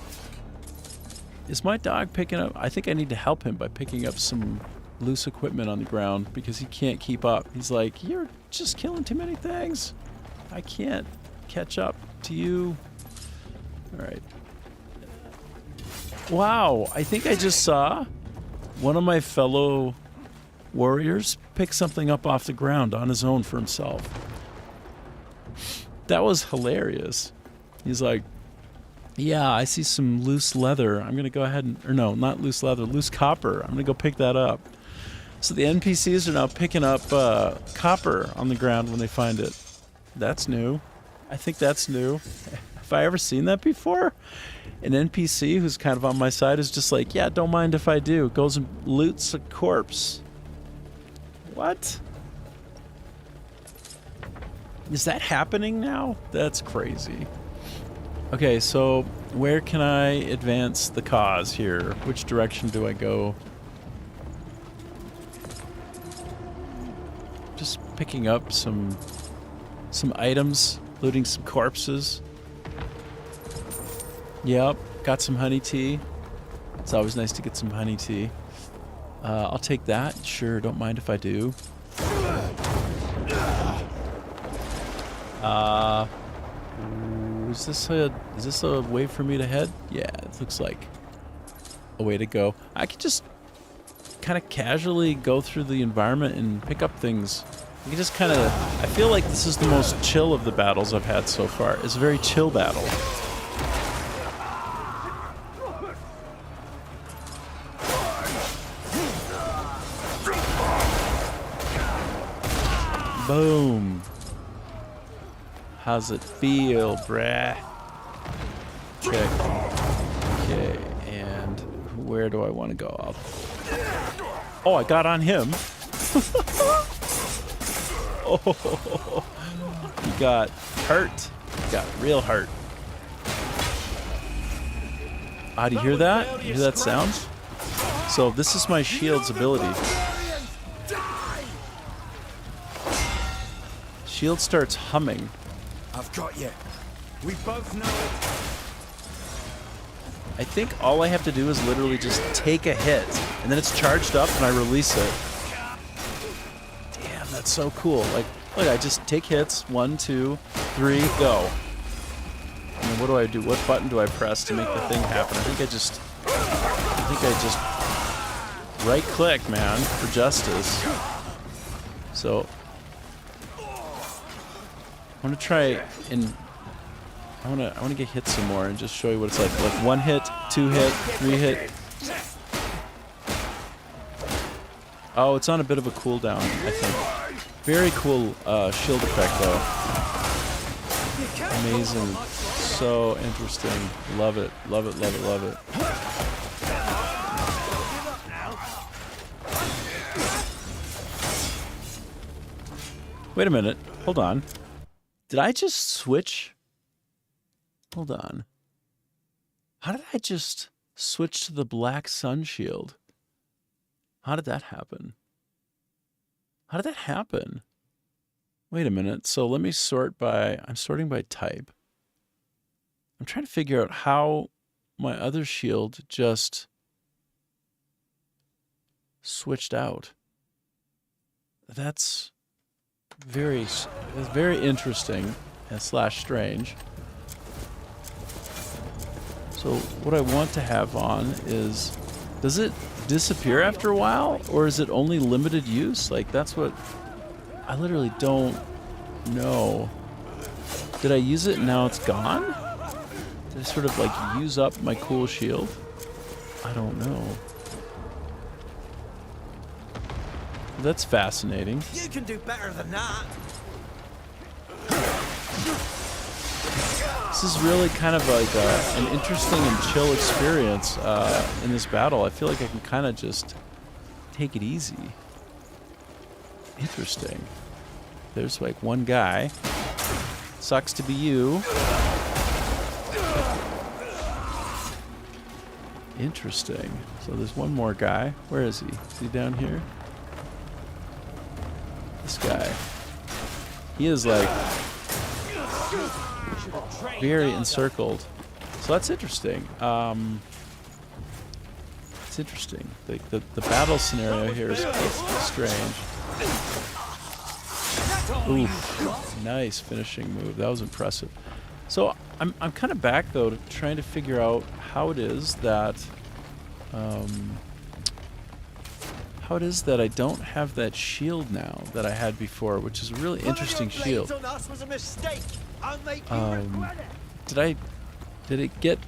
is my dog picking up? I think I need to help him by picking up some loose equipment on the ground because he can't keep up. He's like, you're just killing too many things. I can't catch up to you. All right. Wow, I think I just saw one of my fellow warriors pick something up off the ground on his own for himself. That was hilarious. He's like, yeah, I see some loose leather. I'm going to go ahead and, or no, not loose leather, loose copper. I'm going to go pick that up. So the NPCs are now picking up copper on the ground when they find it. That's new. I think that's new. Have I ever seen that before? An NPC who's kind of on my side is just like, yeah, don't mind if I do. Goes and loots a corpse. What? Is that happening now? That's crazy. Okay, so where can I advance the cause here? Which direction do I go? Just picking up some items, looting some corpses. Yep, got some honey tea. It's always nice to get some honey tea. I'll take that. Sure, don't mind if I do. Is this a way for me to head? Yeah, it looks like a way to go. I could just kind of casually go through the environment and pick up things. I can just kind of, I feel like this is the most chill of the battles I've had so far. It's a very chill battle. Boom. How's it feel, bruh? Okay, and where do I want to go? Oh, I got on him. Oh, you got hurt. You got real hurt. Ah, do you hear that? You hear that sound? So this is my shield's ability. Shield starts humming. I've got you. We both know it. I think all I have to do is literally just take a hit, and then it's charged up and I release it. Damn, that's so cool. Like, look, I just take hits. 1, 2, 3, go. And then what do I do? What button do I press to make the thing happen? I think I just right click, man, for justice. So I want to try and I want to get hit some more and just show you what it's like. Like 1 hit, 2 hit, 3 hit. Oh, it's on a bit of a cooldown, I think. Very cool shield effect, though. Amazing. So interesting. Love it. Love it, love it, love it. Wait a minute. Hold on. Did I just switch? Hold on. How did I just switch to the black sun shield? How did that happen? How did that happen? Wait a minute. So let me sort by... I'm sorting by type. I'm trying to figure out how my other shield just switched out. That's very interesting and slash strange. So what I want to have on is, does it disappear after a while, or is it only limited use? Like, that's what I literally don't know. Did I use it and now it's gone? Did I sort of like use up my cool shield? I don't know. That's fascinating. You can do better than that. This is really kind of like an interesting and chill experience in this battle. I feel like I can kind of just take it easy. Interesting. There's like one guy. Sucks to be you. Interesting. So there's one more guy. Where is he? Is he down here? This guy. He is like very encircled. So that's interesting. It's interesting. The battle scenario here is strange. Ooh, nice finishing move. That was impressive. So I'm kind of back though to trying to figure out how it is that I don't have that shield now that I had before, which is a really interesting shield. Did it get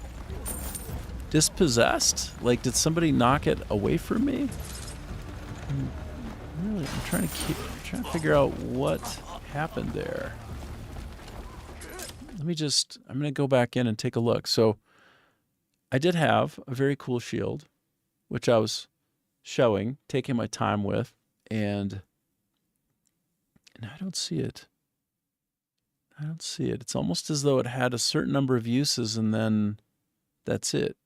dispossessed? Like, did somebody knock it away from me? I'm trying to figure out what happened there. I'm gonna go back in and take a look. So I did have a very cool shield, which I was showing, taking my time with, and I don't see it. I don't see it. It's almost as though it had a certain number of uses and then that's it.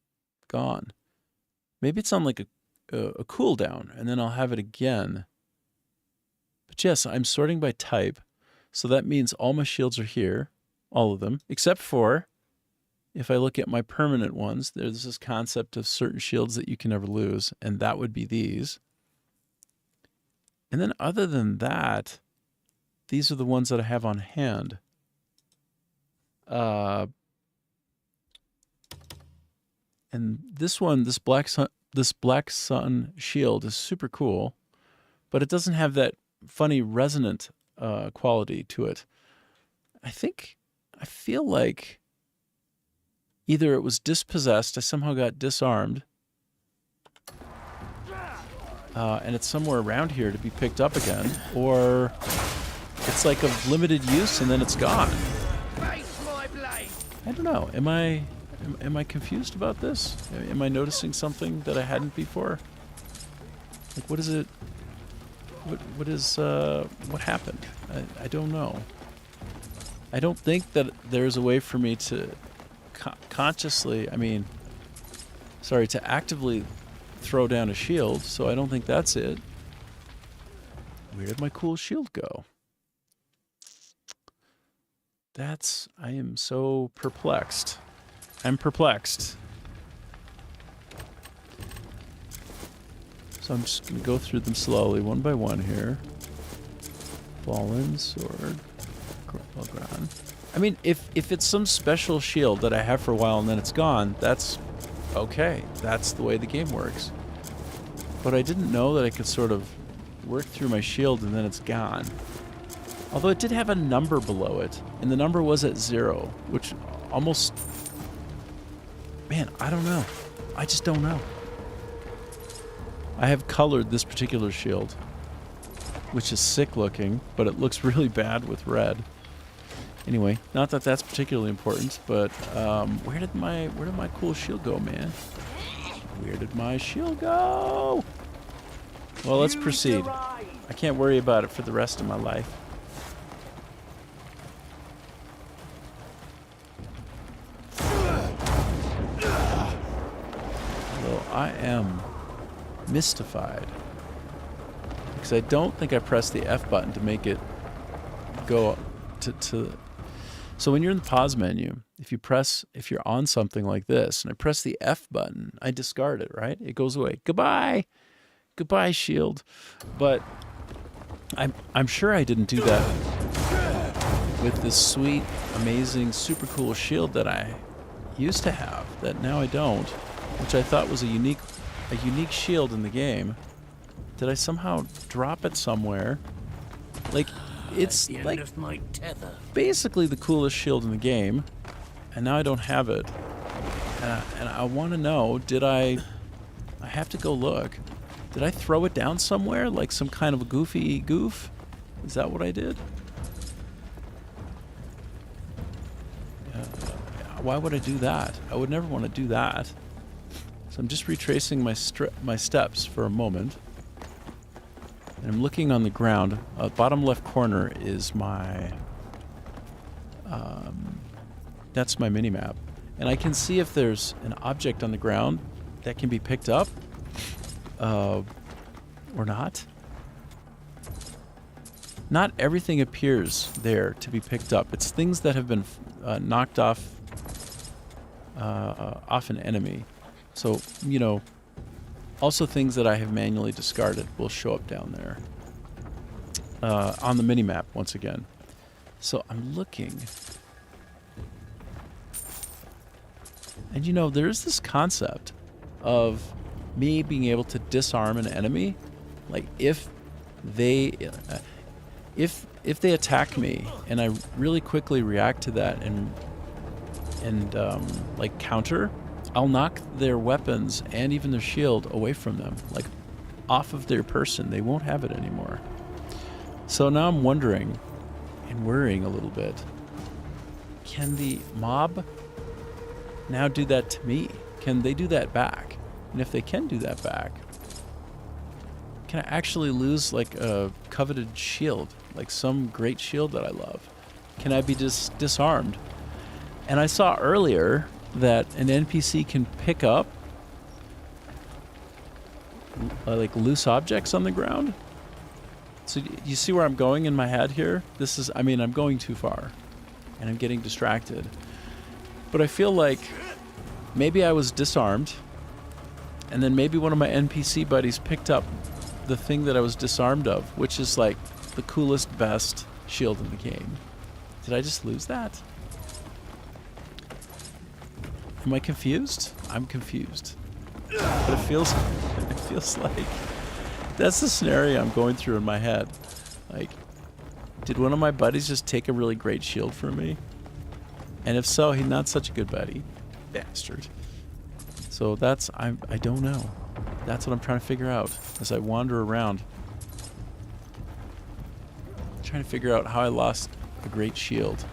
Gone. Maybe it's on like a cooldown and then I'll have it again. But yes, I'm sorting by type. So that means all my shields are here. All of them. Except for, if I look at my permanent ones, there's this concept of certain shields that you can never lose. And that would be these. And then other than that, these are the ones that I have on hand. And this one, this black sun shield is super cool, but it doesn't have that funny resonant quality to it. I feel like either it was dispossessed, I somehow got disarmed, and it's somewhere around here to be picked up again, or it's like of limited use and then it's gone. I don't know. Am I confused about this? Am I noticing something that I hadn't before? Like, what is it? What happened? I don't know. I don't think that there's a way for me to consciously, to actively throw down a shield, so I don't think that's it. Where did my cool shield go? I am so perplexed. I'm perplexed. So I'm just going to go through them slowly, one by one here. Fallen sword. Ground. I mean, if it's some special shield that I have for a while and then it's gone, that's okay. That's the way the game works. but I didn't know that I could sort of work through my shield and then it's gone. Although it did have a number below it, and the number was at 0, which almost... Man, I don't know. I just don't know. I have colored this particular shield, which is sick looking, but it looks really bad with red. Anyway, not that that's particularly important, but where did my cool shield go, man? Where did my shield go? Well, let's proceed. I can't worry about it for the rest of my life. Although I am mystified because I don't think I pressed the F button to make it go to. So when you're in the pause menu, if you're on something like this, and I press the F button, I discard it, right? It goes away. Goodbye. Goodbye, shield. But I'm sure I didn't do that with this sweet, amazing, super cool shield that I used to have, that now I don't, which I thought was a unique shield in the game. Did I somehow drop it somewhere? Like, it's like basically the coolest shield in the game, and now I don't have it. And I want to know, did I have to go look. Did I throw it down somewhere, like some kind of a goofy goof? Is that what I did? Why would I do that? I would never want to do that. So I'm just retracing my steps for a moment. And I'm looking on the ground. Bottom left corner is my... that's my mini-map. And I can see if there's an object on the ground that can be picked up. Or not. Not everything appears there to be picked up. It's things that have been knocked off an enemy. So, you know, also things that I have manually discarded will show up down there on the mini-map once again. So I'm looking. And you know, there's this concept of me being able to disarm an enemy. Like if they attack me and I really quickly react to that and like counter, I'll knock their weapons and even their shield away from them, like off of their person. They won't have it anymore. So now I'm wondering and worrying a little bit. Can the mob now do that to me? Can they do that back? And if they can do that back, can I actually lose like a coveted shield, like some great shield that I love? Can I be disarmed? And I saw earlier that an NPC can pick up like loose objects on the ground. So you see where I'm going in my head here? This is, I mean, I'm going too far and I'm getting distracted. But I feel like maybe I was disarmed and then maybe one of my NPC buddies picked up the thing that I was disarmed of, which is like the coolest, best shield in the game. Did I just lose that? Am I confused? I'm confused. But it feels like that's the scenario I'm going through in my head. Like, did one of my buddies just take a really great shield from me? And if so, he's not such a good buddy. Bastard. So that's, I don't know. That's what I'm trying to figure out as I wander around. I'm trying to figure out how I lost a great shield.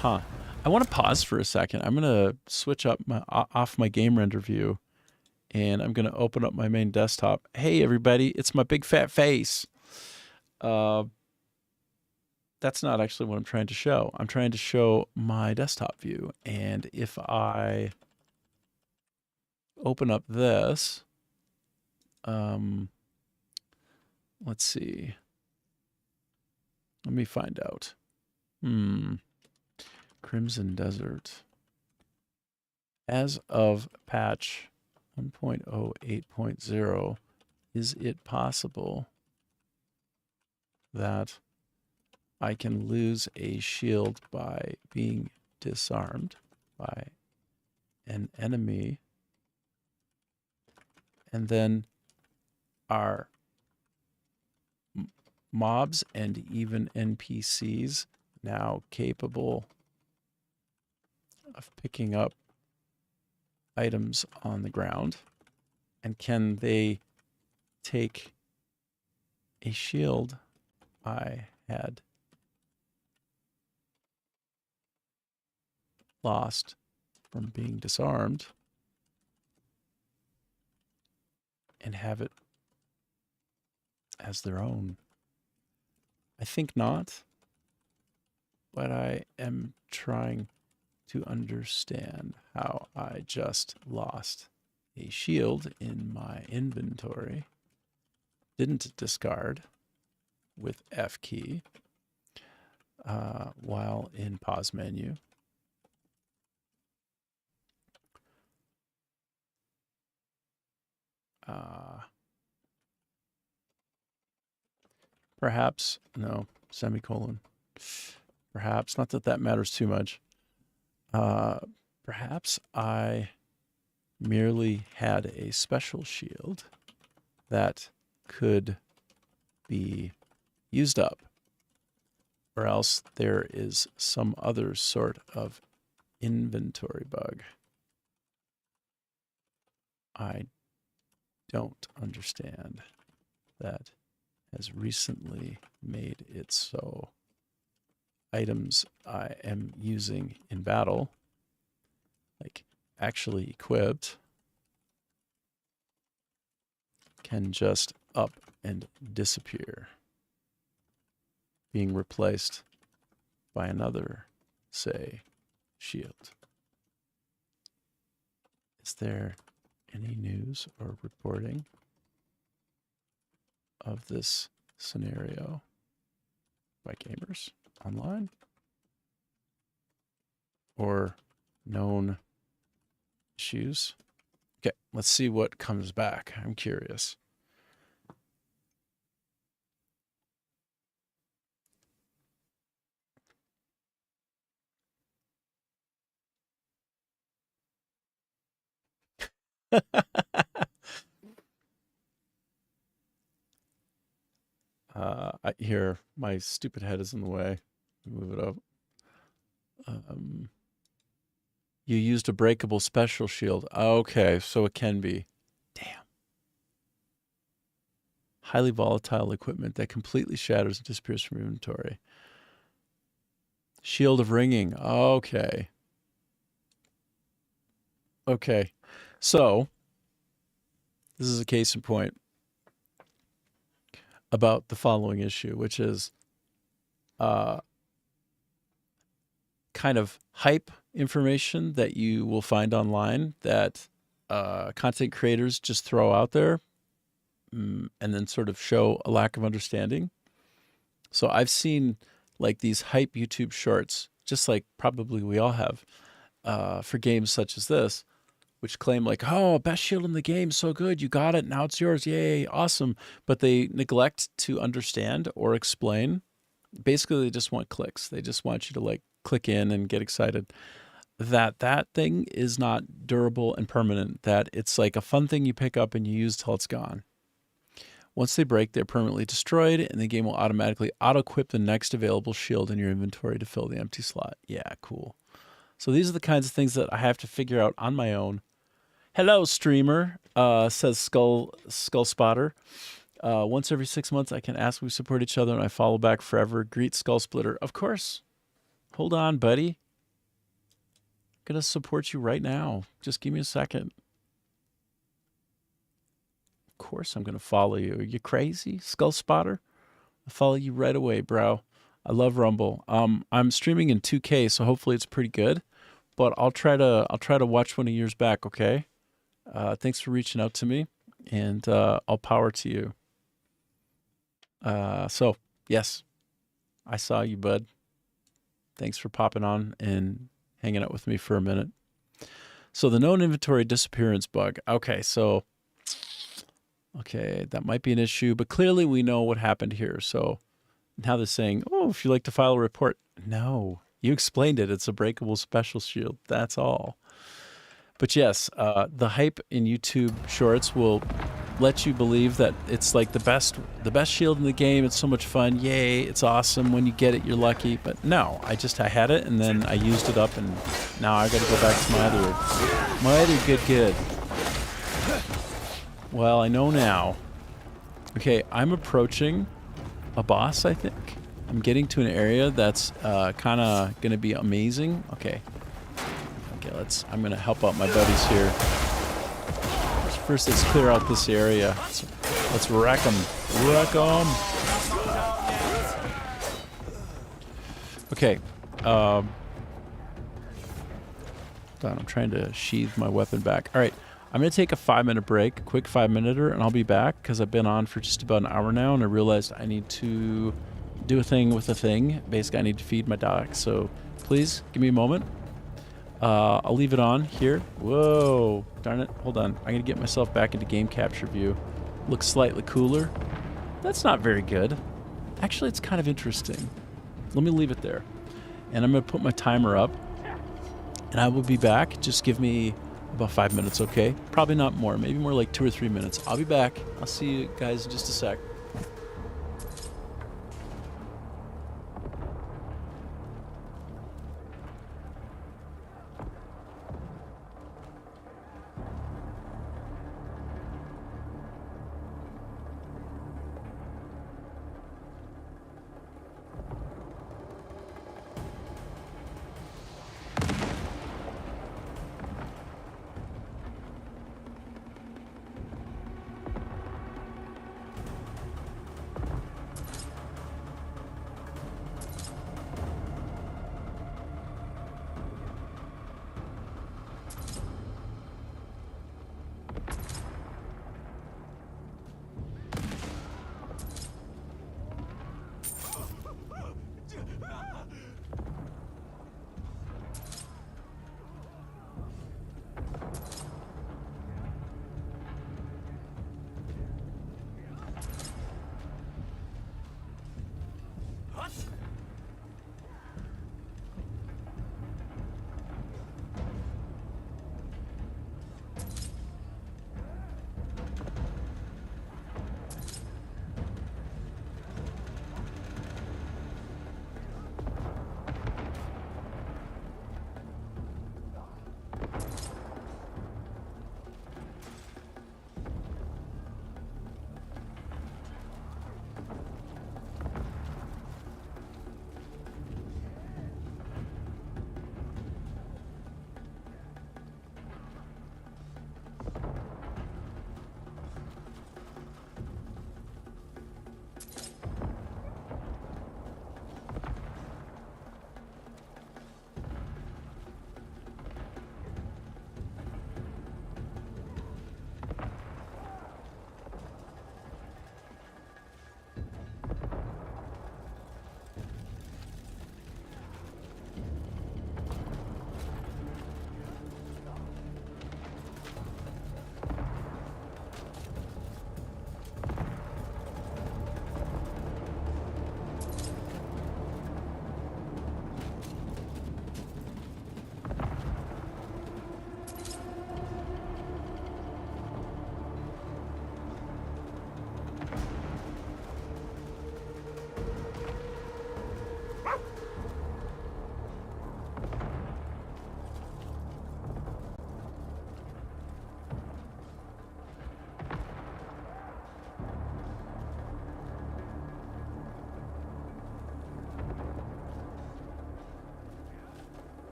Huh. I want to pause for a second. I'm going to switch up off my game render view, and I'm going to open up my main desktop. Hey, everybody. It's my big fat face. That's not actually what I'm trying to show. I'm trying to show my desktop view. And if I open up this, let's see. Let me find out. Crimson Desert. As of patch 1.08.0, is it possible that I can lose a shield by being disarmed by an enemy And then are mobs and even NPCs now capable of picking up items on the ground? And can they take a shield I had lost from being disarmed and have it as their own? I think not, but I am trying to understand how I just lost a shield in my inventory, didn't discard with F key while in pause menu. Perhaps, no, semicolon. Perhaps, not that that matters too much. Perhaps I merely had a special shield that could be used up, or else there is some other sort of inventory bug. I don't understand that has recently made it so items I am using in battle, like actually equipped, can just up and disappear, being replaced by another, say, shield. Is there any news or reporting of this scenario by gamers online or known issues? Okay, let's see what comes back. I'm curious. Here, my stupid head is in the way. Move it up. You used a breakable special shield. Okay, so it can be. Damn. Highly volatile equipment that completely shatters and disappears from inventory. Shield of ringing. Okay. Okay. So, this is a case in point about the following issue, which is kind of hype information that you will find online that content creators just throw out there and then sort of show a lack of understanding. So I've seen like these hype YouTube shorts, just like probably we all have, for games such as this, which claim like, oh, best shield in the game, so good, you got it, now it's yours, yay, awesome. But they neglect to understand or explain. Basically, they just want clicks. They just want you to like click in and get excited. That thing is not durable and permanent, that it's like a fun thing you pick up and you use till it's gone. Once they break, they're permanently destroyed, and the game will automatically auto-equip the next available shield in your inventory to fill the empty slot. Yeah, cool. So these are the kinds of things that I have to figure out on my own. Hello, streamer, says Skull Spotter. Once every 6 months, I can ask we support each other, and I follow back forever. Greet Skull Splitter. Of course. Hold on, buddy. I'm going to support you right now. Just give me a second. Of course I'm going to follow you. Are you crazy, Skull Spotter? I'll follow you right away, bro. I love Rumble. I'm streaming in 2K, so hopefully it's pretty good. But I'll try to watch one of yours back, okay? Thanks for reaching out to me, and I'll power to you. So, yes, I saw you, bud. Thanks for popping on and hanging out with me for a minute. So the known inventory disappearance bug. Okay, so, okay, that might be an issue, but clearly we know what happened here. So now they're saying, oh, if you'd like to file a report. No, you explained it. It's a breakable special shield. That's all. But yes, the hype in YouTube Shorts will let you believe that it's like the best shield in the game. It's so much fun. Yay, it's awesome. When you get it, you're lucky. But no, I had it, and then I used it up, and now I got to go back to my other good. Well, I know now. Okay, I'm approaching a boss, I think. I'm getting to an area that's kind of going to be amazing. Okay, I'm going to help out my buddies here. First, let's clear out this area. Let's wreck them. Okay. Done. I'm trying to sheath my weapon back. All right. I'm going to take a 5-minute break, a quick 5-minuter, and I'll be back because I've been on for just about an hour now, and I realized I need to do a thing with a thing. Basically, I need to feed my dog. So please give me a moment. I'll leave it on here. Whoa. Darn it. Hold on. I'm going to get myself back into game capture view. Looks slightly cooler. That's not very good. Actually, it's kind of interesting. Let me leave it there. And I'm going to put my timer up. And I will be back. Just give me about 5 minutes, okay? Probably not more. Maybe more like 2 or 3 minutes. I'll be back. I'll see you guys in just a sec.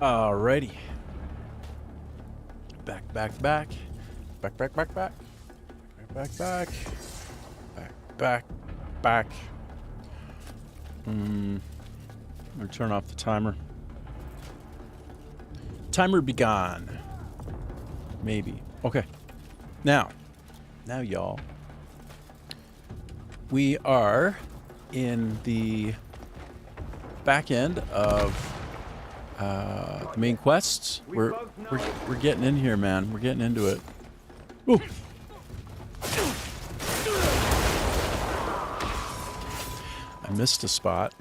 Alrighty. Back, back, back. Back, back, back, back. Back, back, back. Back, back, back. I'm gonna turn off the timer. Timer be gone. Maybe. Okay. Now, y'all. We are in the back end of the main quests. We're getting in here, man. We're getting into it. Ooh. I missed a spot.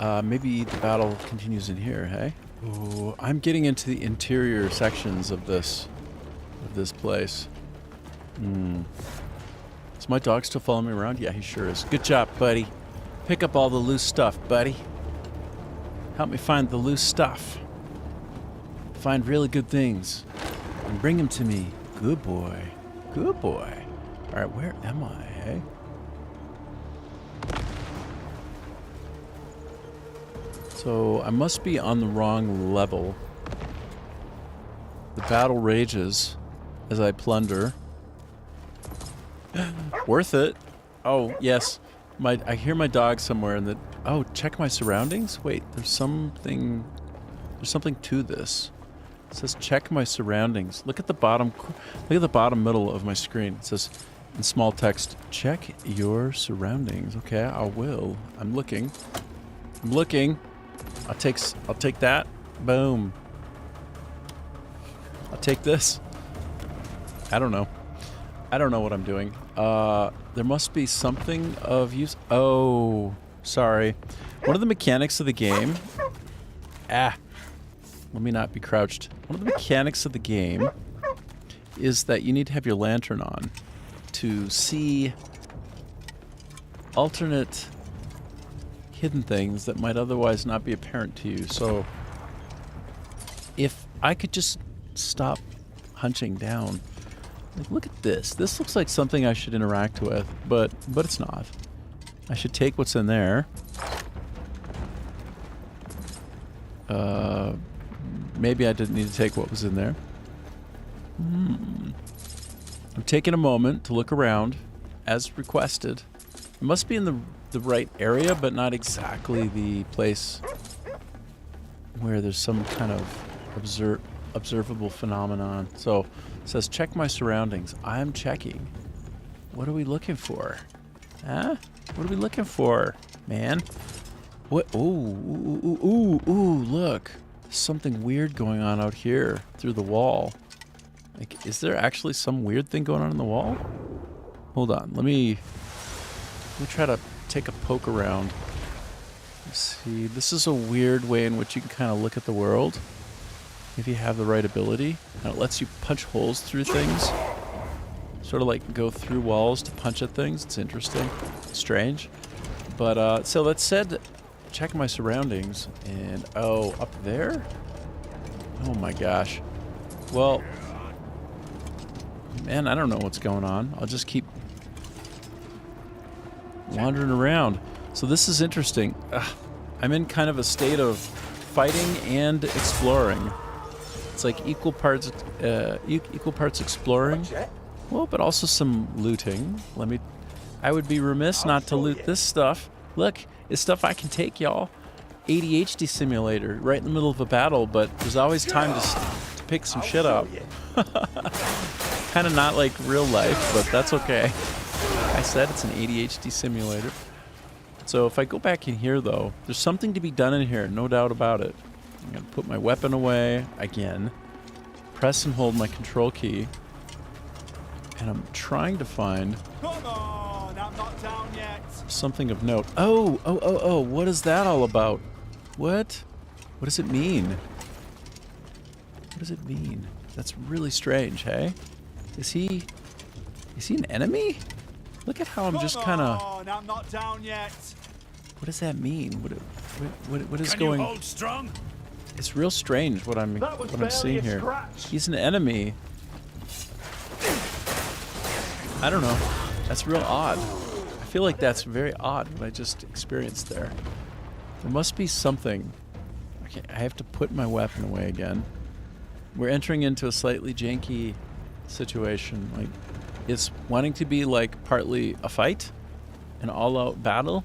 Maybe the battle continues in here, hey? Ooh, I'm getting into the interior sections of this place. Is my dog still following me around? Yeah, he sure is. Good job, buddy. Pick up all the loose stuff, buddy. Help me find the loose stuff. Find really good things. And bring them to me. Good boy. Good boy. Alright, where am I, hey? So, I must be on the wrong level. The battle rages as I plunder. Worth it. Oh, yes. I hear my dog somewhere in the... Oh, check my surroundings? Wait, there's something to this. It says check my surroundings. Look at the bottom middle of my screen. It says in small text, check your surroundings. Okay, I will. I'm looking. I'll take that. Boom. I'll take this. I don't know what I'm doing. There must be something of use. Oh, sorry. One of the mechanics of the game. Let me not be crouched. One of the mechanics of the game is that you need to have your lantern on to see alternate hidden things that might otherwise not be apparent to you. So if I could just stop hunching down. Like, look at this. This looks like something I should interact with, but it's not. I should take what's in there. Maybe I didn't need to take what was in there. I'm taking a moment to look around, as requested. It must be in the right area, but not exactly the place where there's some kind of observable phenomenon. So, it says check my surroundings. I'm checking. What are we looking for? Huh? What are we looking for, man? What? Ooh, look. Something weird going on out here through the wall. Like, is there actually some weird thing going on in the wall? Hold on. Let me try to take a poke around. Let's see. This is a weird way in which you can kind of look at the world. If you have the right ability. And it lets you punch holes through things. Sort of like go through walls to punch at things. It's interesting. Strange. But, so that said, check my surroundings. And, oh, up there? Oh my gosh. Well, man, I don't know what's going on. I'll just keep wandering around. So this is interesting. I'm in kind of a state of fighting and exploring. It's like equal parts exploring. Well, but also some looting. I would be remiss not to loot this stuff. Look, it's stuff I can take, y'all. ADHD simulator, right in the middle of a battle, but there's always time to pick some shit up. Kind of not like real life, but that's okay. I said it's an ADHD simulator. So if I go back in here, though, there's something to be done in here, no doubt about it. I'm going to put my weapon away again. Press and hold my control key. And I'm trying to find... Come on, I'm not down yet. Something of note. Oh, what is that all about? What? What does it mean? What does it mean? That's really strange, hey? Is he an enemy? Look at how I'm just kind of... Come on, I'm not down yet. What does that mean? What is Can going... you hold strong? It's real strange what I'm seeing here. He's an enemy. I don't know. That's real odd. I feel like that's very odd what I just experienced there. There must be something. I Okay, I have to put my weapon away again. We're entering into a slightly janky situation. Like, it's wanting to be like partly a fight, an all-out battle,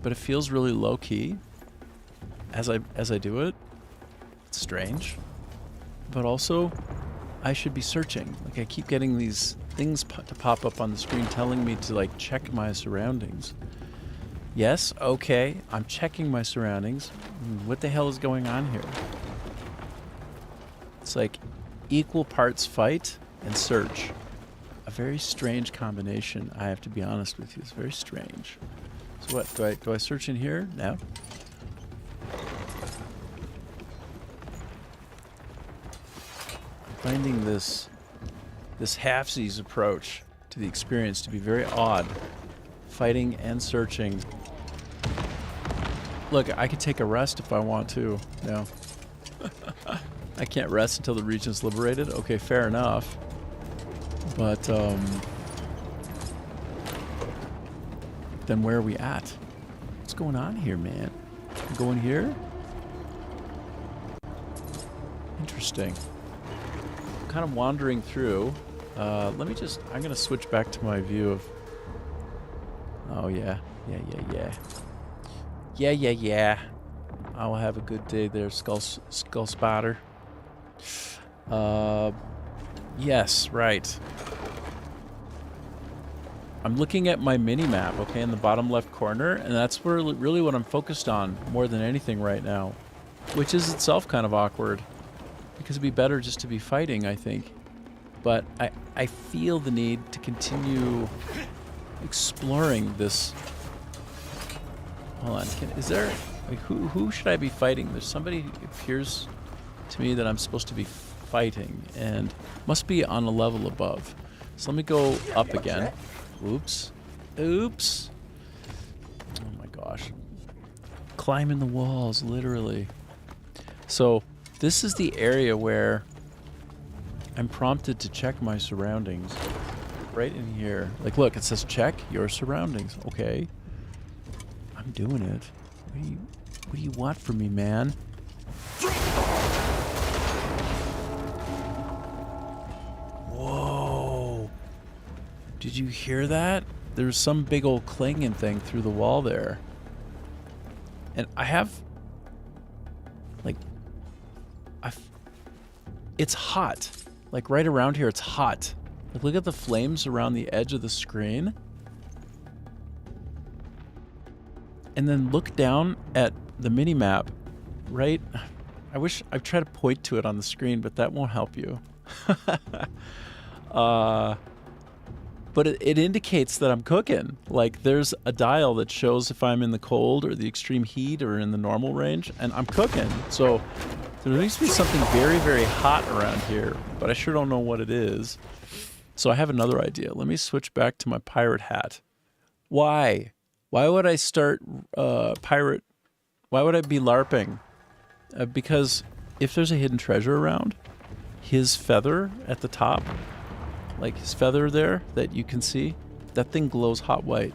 but it feels really low-key as I do it. It's strange, but also I should be searching. Like, I keep getting these things to pop up on the screen telling me to like check my surroundings. Yes, okay, I'm checking my surroundings. What the hell is going on here? It's like equal parts fight and search. A very strange combination, I have to be honest with you. It's very strange. So what, do I search in here? No. I'm finding this halfsies approach to the experience to be very odd. Fighting and searching. Look, I could take a rest if I want to. No. I can't rest until the region's liberated. Okay, fair enough. But, then where are we at? What's going on here, man? I'm going here? Interesting. I'm kind of wandering through. I'm gonna switch back to my view of... Oh, yeah. Yeah. I'll have a good day there, Skull Spotter. Yes, right. I'm looking at my mini-map, okay, in the bottom left corner, and that's where really what I'm focused on more than anything right now, which is itself kind of awkward, because it'd be better just to be fighting, I think. But I feel the need to continue exploring this. Hold on, is there, like, who should I be fighting? There's somebody who appears to me that I'm supposed to be fighting, and must be on a level above. So let me go up again. Oops. Oh my gosh. Climbing the walls, literally. So this is the area where I'm prompted to check my surroundings. Right in here. Like, look, it says check your surroundings. Okay. I'm doing it. What do you want from me, man? Whoa. Did you hear that? There's some big old clanging thing through the wall there. And I have... Like... It's hot. Like, right around here, it's hot. Like, look at the flames around the edge of the screen. And then look down at the mini-map, right? I wish I've tried to point to it on the screen, but that won't help you. But it indicates that I'm cooking. Like, there's a dial that shows if I'm in the cold or the extreme heat or in the normal range, and I'm cooking. So there needs to be something very, very hot around here, but I sure don't know what it is. So I have another idea. Let me switch back to my pirate hat. Why? Why would I start pirate? Why would I be LARPing? Because if there's a hidden treasure around, his feather at the top, like his feather there that you can see, that thing glows hot white.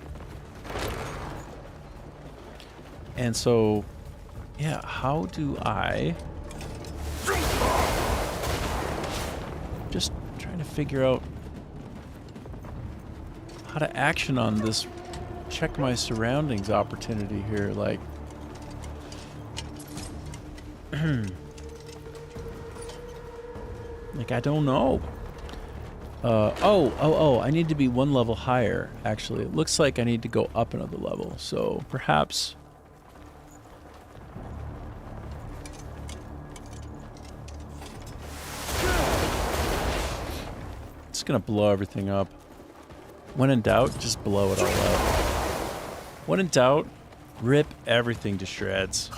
And so, yeah, how do I... Just trying to figure out how to action on this check my surroundings opportunity here, like... Like, I don't know. I need to be one level higher, actually. It looks like I need to go up another level, so perhaps... It's gonna blow everything up. When in doubt, just blow it all up. When in doubt, rip everything to shreds.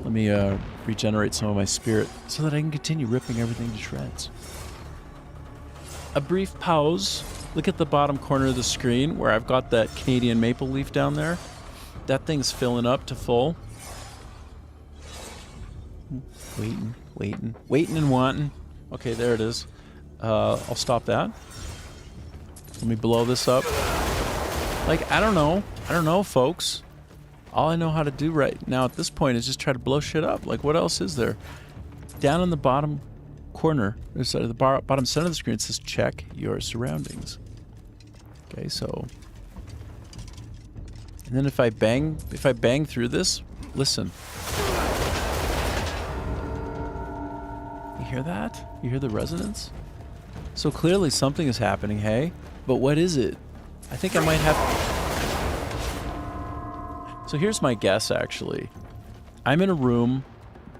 Let me regenerate some of my spirit so that I can continue ripping everything to shreds. A brief pause. Look at the bottom corner of the screen where I've got that Canadian maple leaf down there. That thing's filling up to full. Waiting and wanting. Okay, there it is. I'll stop that. Let me blow this up. Like, I don't know, folks. All I know how to do right now at this point is just try to blow shit up. Like, what else is there? Down in the bottom corner, or sorry, the bottom center of the screen, it says check your surroundings. Okay, so... And then if I bang through this, listen. You hear that? You hear the resonance? So clearly something is happening, hey? But what is it? I think I might have... So here's my guess, actually. I'm in a room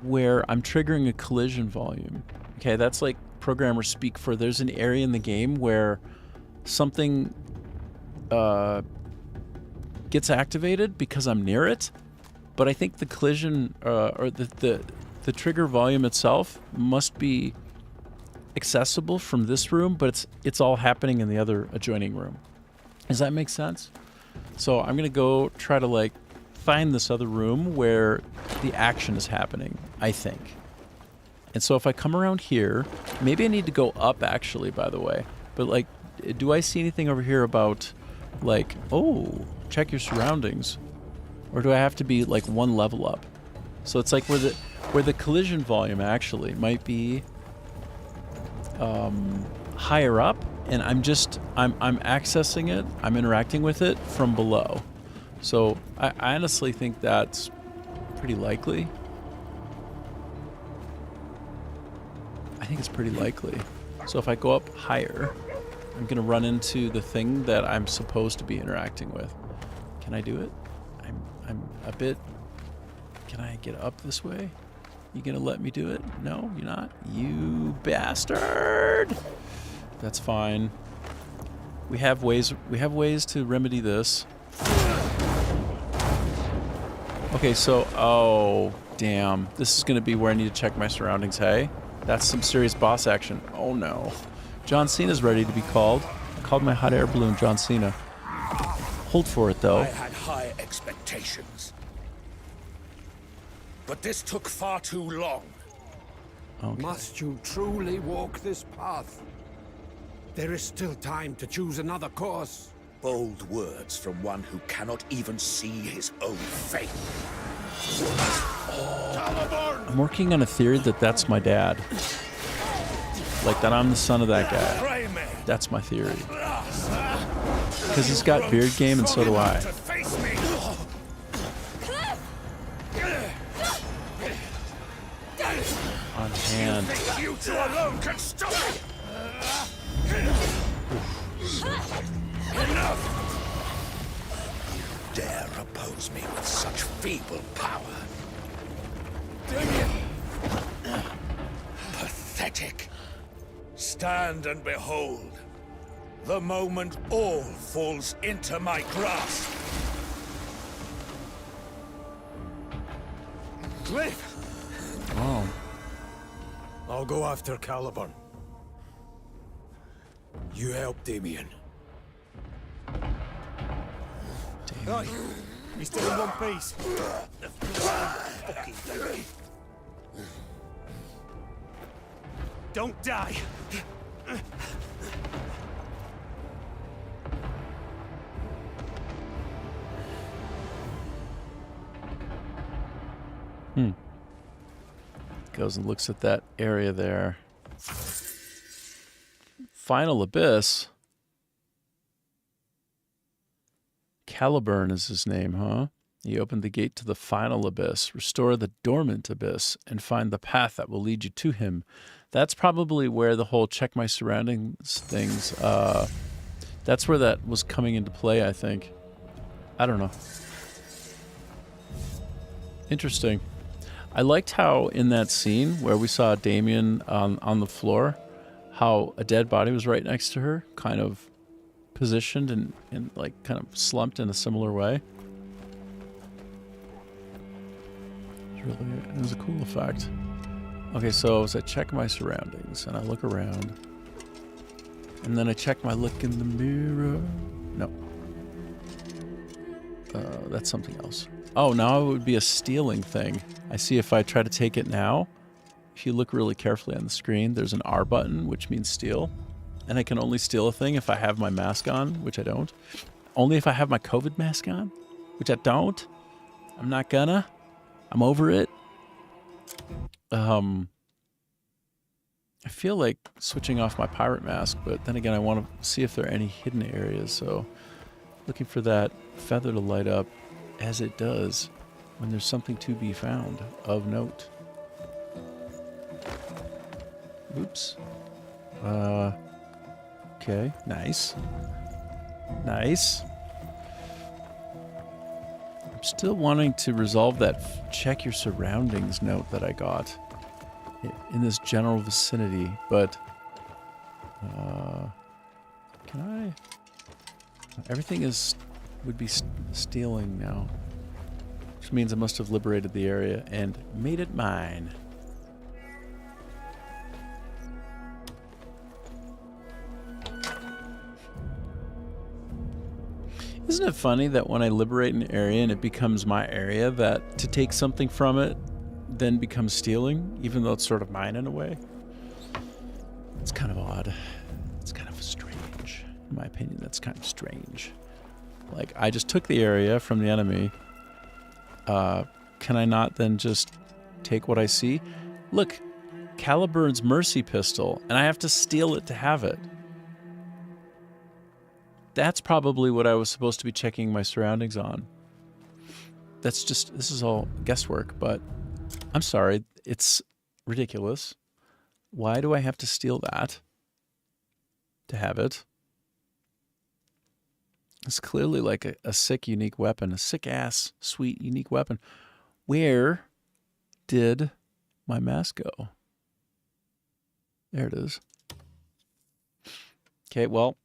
where I'm triggering a collision volume. Okay, that's like programmer speak for there's an area in the game where something gets activated because I'm near it, but I think the collision or the trigger volume itself must be accessible from this room, but it's all happening in the other adjoining room. Does that make sense? So I'm gonna go try to like find this other room where the action is happening, I think. And so if I come around here, maybe I need to go up actually, by the way. But like, do I see anything over here about like, oh, check your surroundings? Or do I have to be like one level up? So it's like where the collision volume actually might be higher up, and I'm accessing it, I'm interacting with it from below. So I honestly think that's pretty likely. I think it's pretty likely. So if I go up higher, I'm gonna run into the thing that I'm supposed to be interacting with. Can I do it? I'm a bit... Can I get up this way? You gonna let me do it? No, you're not? You bastard! That's fine. We have ways to remedy this. Okay, so, oh, damn. This is gonna be where I need to check my surroundings, hey? That's some serious boss action. Oh no. John Cena's ready to be called. I called my hot air balloon John Cena. Hold for it, though. I had high expectations. But this took far too long. Okay. Must you truly walk this path? There is still time to choose another course. Bold words from one who cannot even see his own fate. I'm working on a theory that that's my dad. Like that I'm the son of that guy. That's my theory. Because he's got beard game and so do I. On hand. You two alone can stop me. Enough! You dare oppose me with such feeble power. Pathetic. Stand and behold. The moment all falls into my grasp. Cliff! Oh. I'll go after Caliburn. You help Damien. Right. He's still in one piece. Don't die. Goes and looks at that area there. Final Abyss. Caliburn is his name, huh? He opened the gate to the final abyss, restore the dormant abyss, and find the path that will lead you to him. That's probably where the whole check my surroundings things, that's where that was coming into play, I think. I don't know. Interesting. I liked how in that scene where we saw Damien on the floor, how a dead body was right next to her, kind of positioned and like kind of slumped in a similar way. It was a cool effect. Okay, so as I check my surroundings and I look around, and then I check my look in the mirror. No. That's something else. Oh, now it would be a stealing thing. I see if I try to take it now, if you look really carefully on the screen, there's an R button, which means steal. And I can only steal a thing if I have my mask on, which I don't. Only if I have my COVID mask on, which I don't. I'm not gonna. I'm over it. I feel like switching off my pirate mask, but then again, I want to see if there are any hidden areas, so looking for that feather to light up as it does when there's something to be found of note. Oops. Okay, nice. Nice. I'm still wanting to resolve that check your surroundings note that I got in this general vicinity, but can I? Everything would be stealing now, which means I must have liberated the area and made it mine. Isn't it funny that when I liberate an area and it becomes my area, that to take something from it then becomes stealing, even though it's sort of mine in a way? It's kind of odd. It's kind of strange. In my opinion, that's kind of strange. Like, I just took the area from the enemy. Can I not then just take what I see? Look, Caliburn's Mercy Pistol, and I have to steal it to have it. That's probably what I was supposed to be checking my surroundings on. This is all guesswork, but I'm sorry, it's ridiculous. Why do I have to steal that to have it? It's clearly like a sick, unique weapon, a sick-ass, sweet, unique weapon. Where did my mask go? There it is. Okay, well,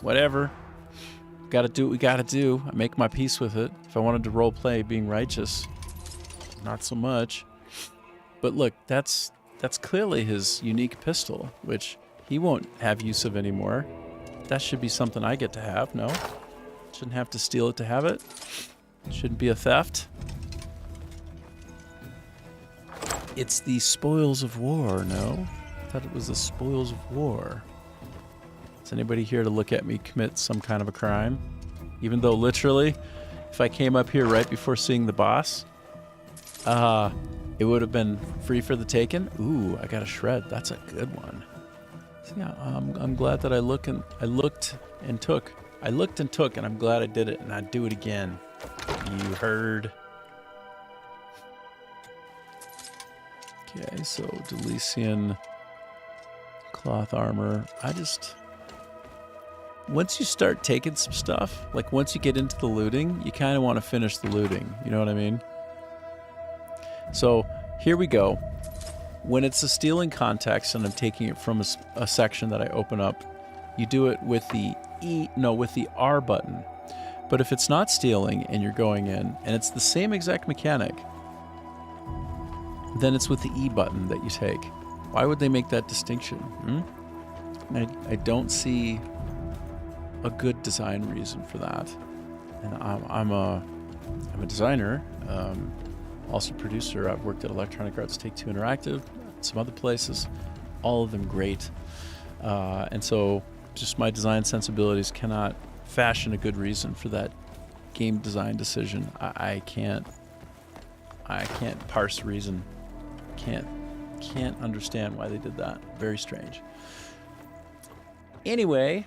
whatever. Gotta do what we gotta do. I make my peace with it. If I wanted to roleplay being righteous, not so much. But look, that's clearly his unique pistol, which he won't have use of anymore. That should be something I get to have, no? Shouldn't have to steal it to have it. Shouldn't be a theft. It's the spoils of war, no? I thought it was the spoils of war. Is anybody here to look at me commit some kind of a crime? Even though literally, if I came up here right before seeing the boss, it would have been free for the taking. Ooh, I got a shred. That's a good one. So yeah, I'm glad that I looked and took, and I'm glad I did it, and I'd do it again. You heard. Okay, so Delician cloth armor. Once you start taking some stuff, like once you get into the looting, you kind of want to finish the looting. You know what I mean? So here we go. When it's a stealing context and I'm taking it from a section that I open up, you do it with the with the R button. But if it's not stealing and you're going in and it's the same exact mechanic, then it's with the E button that you take. Why would they make that distinction? I don't see a good design reason for that. And I'm a designer, also producer. I've worked at Electronic Arts Take-Two Interactive, some other places, all of them great. And so just my design sensibilities cannot fashion a good reason for that game design decision. I can't parse reason. Can't understand why they did that. Very strange. Anyway,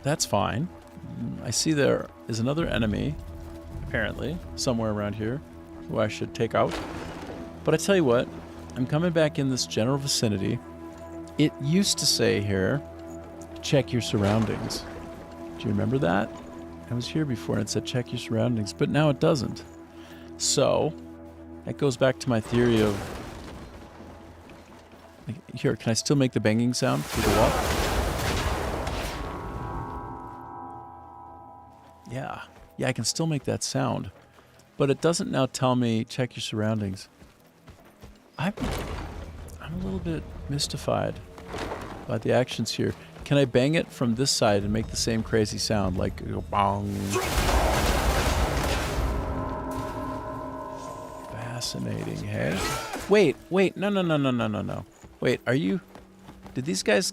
that's fine. I see there is another enemy, apparently, somewhere around here, who I should take out. But I tell you what, I'm coming back in this general vicinity. It used to say here, check your surroundings. Do you remember that? I was here before and it said check your surroundings, but now it doesn't. So, that goes back to my theory of... Here, can I still make the banging sound through the wall? Yeah, I can still make that sound. But it doesn't now tell me check your surroundings. I'm a little bit mystified by the actions here. Can I bang it from this side and make the same crazy sound, like bong? Fascinating, hey? Wait, no. Wait, are you... Did these guys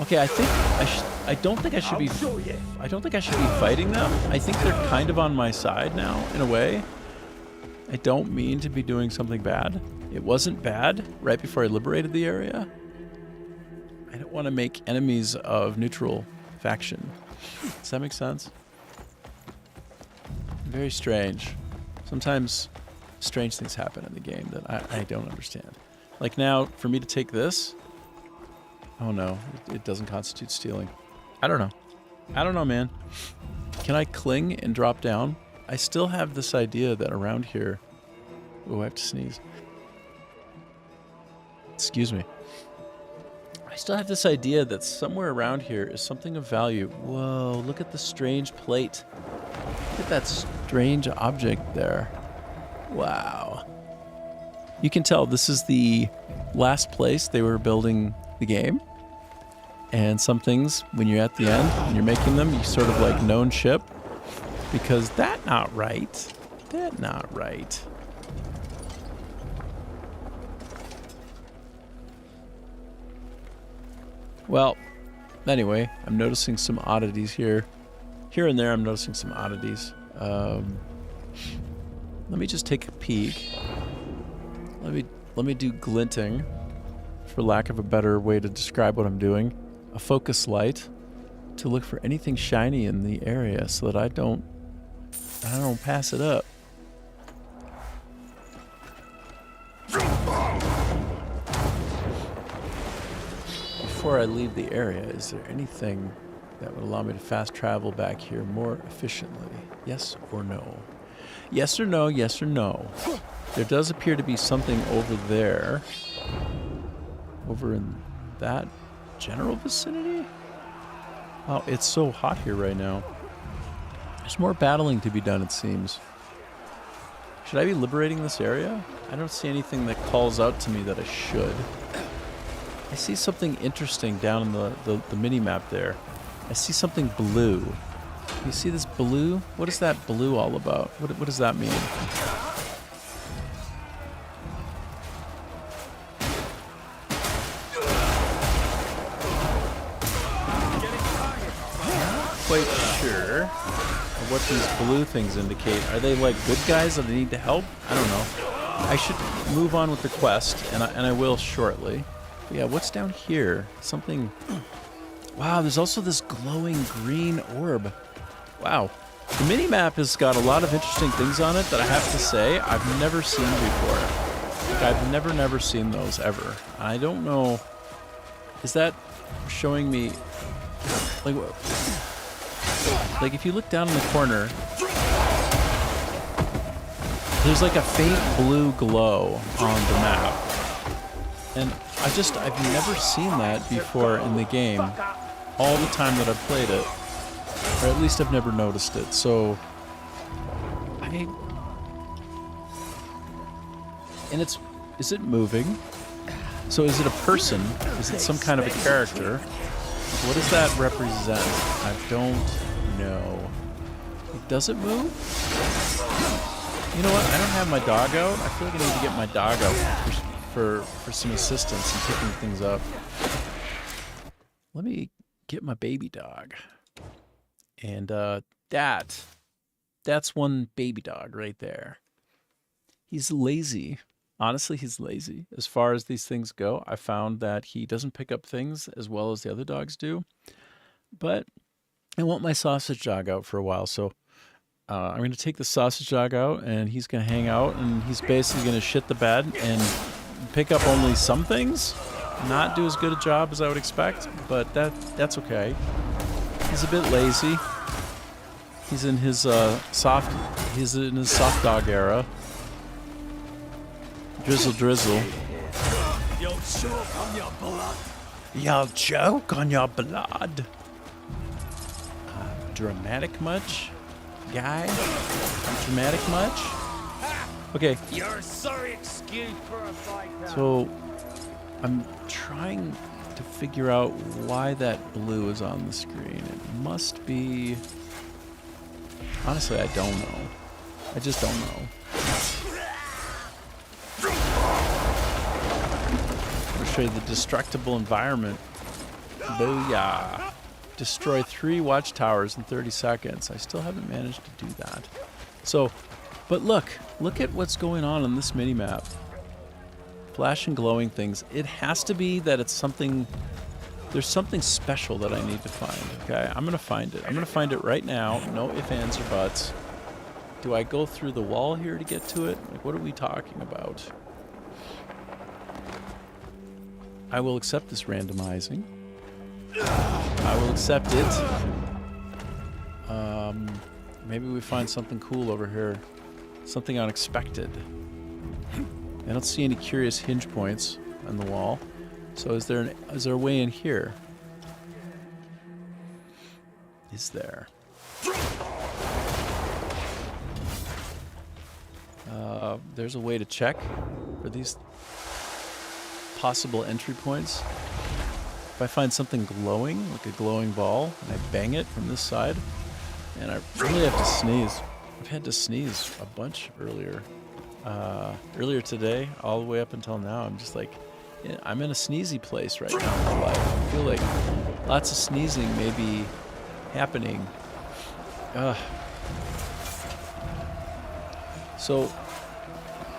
Okay, I don't think I should be fighting them. I think they're kind of on my side now, in a way. I don't mean to be doing something bad. It wasn't bad right before I liberated the area. I don't want to make enemies of neutral faction. Does that make sense? Very strange. Sometimes strange things happen in the game that I don't understand. Like now, for me to take this... Oh no, it doesn't constitute stealing. I don't know. I don't know, man. Can I cling and drop down? I still have this idea that around here... Oh, I have to sneeze. Excuse me. I still have this idea that somewhere around here is something of value. Whoa, look at the strange plate. Look at that strange object there. Wow. You can tell this is the last place they were building the game. And some things, when you're at the end and you're making them, you sort of like known ship. Because that not right. That not right. Well, anyway, I'm noticing some oddities here. Here and there, I'm noticing some oddities. Let me just take a peek. Let me do glinting, for lack of a better way to describe what I'm doing. A focus light to look for anything shiny in the area, so that I don't pass it up. Before I leave the area, is there anything that would allow me to fast travel back here more efficiently? Yes or no? Yes or no, yes or no. There does appear to be something over there. Over in that general vicinity? Wow, it's so hot here right now. There's more battling to be done, it seems. Should I be liberating this area? I don't see anything that calls out to me that I should. I see something interesting down in the mini-map there. I see something blue. You see this blue? What is that blue all about? What does that mean? Quite sure of what these blue things indicate. Are they like good guys that I need to help? I don't know. I should move on with the quest, and I will shortly. But yeah, what's down here? Something... Wow, there's also this glowing green orb. Wow. The mini-map has got a lot of interesting things on it that I have to say I've never seen before. Like, I've never seen those ever. I don't know... Is that showing me... Like if you look down in the corner, there's like a faint blue glow on the map. And I've never seen that before in the game, all the time that I've played it. Or at least I've never noticed it, so... And it's... Is it moving? So is it a person? Is it some kind of a character? What does that represent? I don't know. Does it move? You know what? I don't have my dog out. I feel like I need to get my dog out for some assistance in picking things up. Let me get my baby dog. And that's one baby dog right there. He's lazy. Honestly, he's lazy. As far as these things go, I found that he doesn't pick up things as well as the other dogs do. But I want my sausage dog out for a while, so I'm going to take the sausage dog out, and he's going to hang out, and he's basically going to shit the bed and pick up only some things. Not do as good a job as I would expect, but that's okay. He's a bit lazy. He's in his soft dog era. Drizzle. You'll choke on your blood. You'll choke on your blood. Dramatic much? Guy? Dramatic much? Okay. You're sorry excuse for a fight. So, I'm trying to figure out why that blue is on the screen. It must be... Honestly, I don't know. I just don't know. show you the destructible environment. Booyah. Destroy 3 watchtowers in 30 seconds. I still haven't managed to do that. So, but look at what's going on this mini-map. Flash and glowing things. It has to be that it's something, there's something special that I need to find, okay? I'm gonna find it. I'm gonna find it right now. No ifs, ands, or buts. Do I go through the wall here to get to it? Like, what are we talking about? I will accept this randomizing. I will accept it. Maybe we find something cool over here. Something unexpected. I don't see any curious hinge points on the wall. So is there a way in here? Is there? There's a way to check for these possible entry points. If I find something glowing, like a glowing ball, and I bang it from this side, and I really have to sneeze. I've had to sneeze a bunch earlier. Earlier today, all the way up until now, I'm just like, yeah, I'm in a sneezy place right now in my life. I feel like lots of sneezing may be happening. So,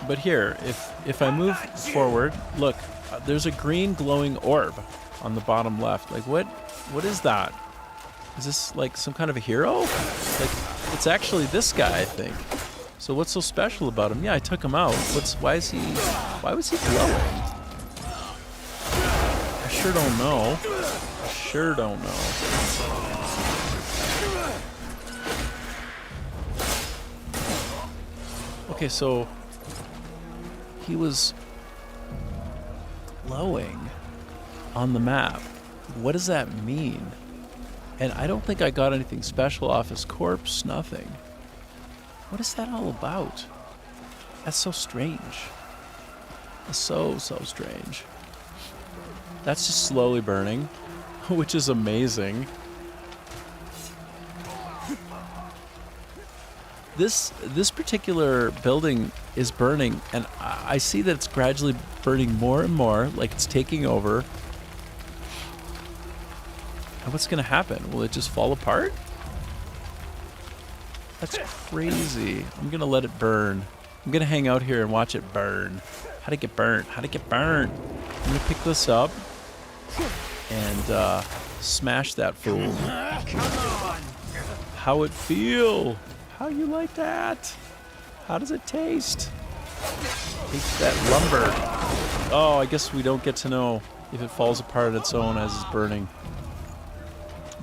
but here, if I move forward, look, there's a green glowing orb on the bottom left. Like, what is that? Is this like some kind of a hero? Like, it's actually this guy, I think. So what's so special about him? Yeah, I took him out. Why was he glowing? I sure don't know. I sure don't know. Okay, so he was glowing on the map. What does that mean? And I don't think I got anything special off his corpse, nothing. What is that all about? That's so strange. That's so strange. That's just slowly burning, which is amazing. This particular building is burning, and I see that it's gradually burning more and more, like it's taking over. And what's gonna happen? Will it just fall apart? That's crazy. I'm gonna let it burn. I'm gonna hang out here and watch it burn. How'd it get burnt? How'd it get burnt? I'm gonna pick this up and smash that fool. How it feel? How you like that? How does it taste? Take that lumber. Oh, I guess we don't get to know if it falls apart on its own as it's burning.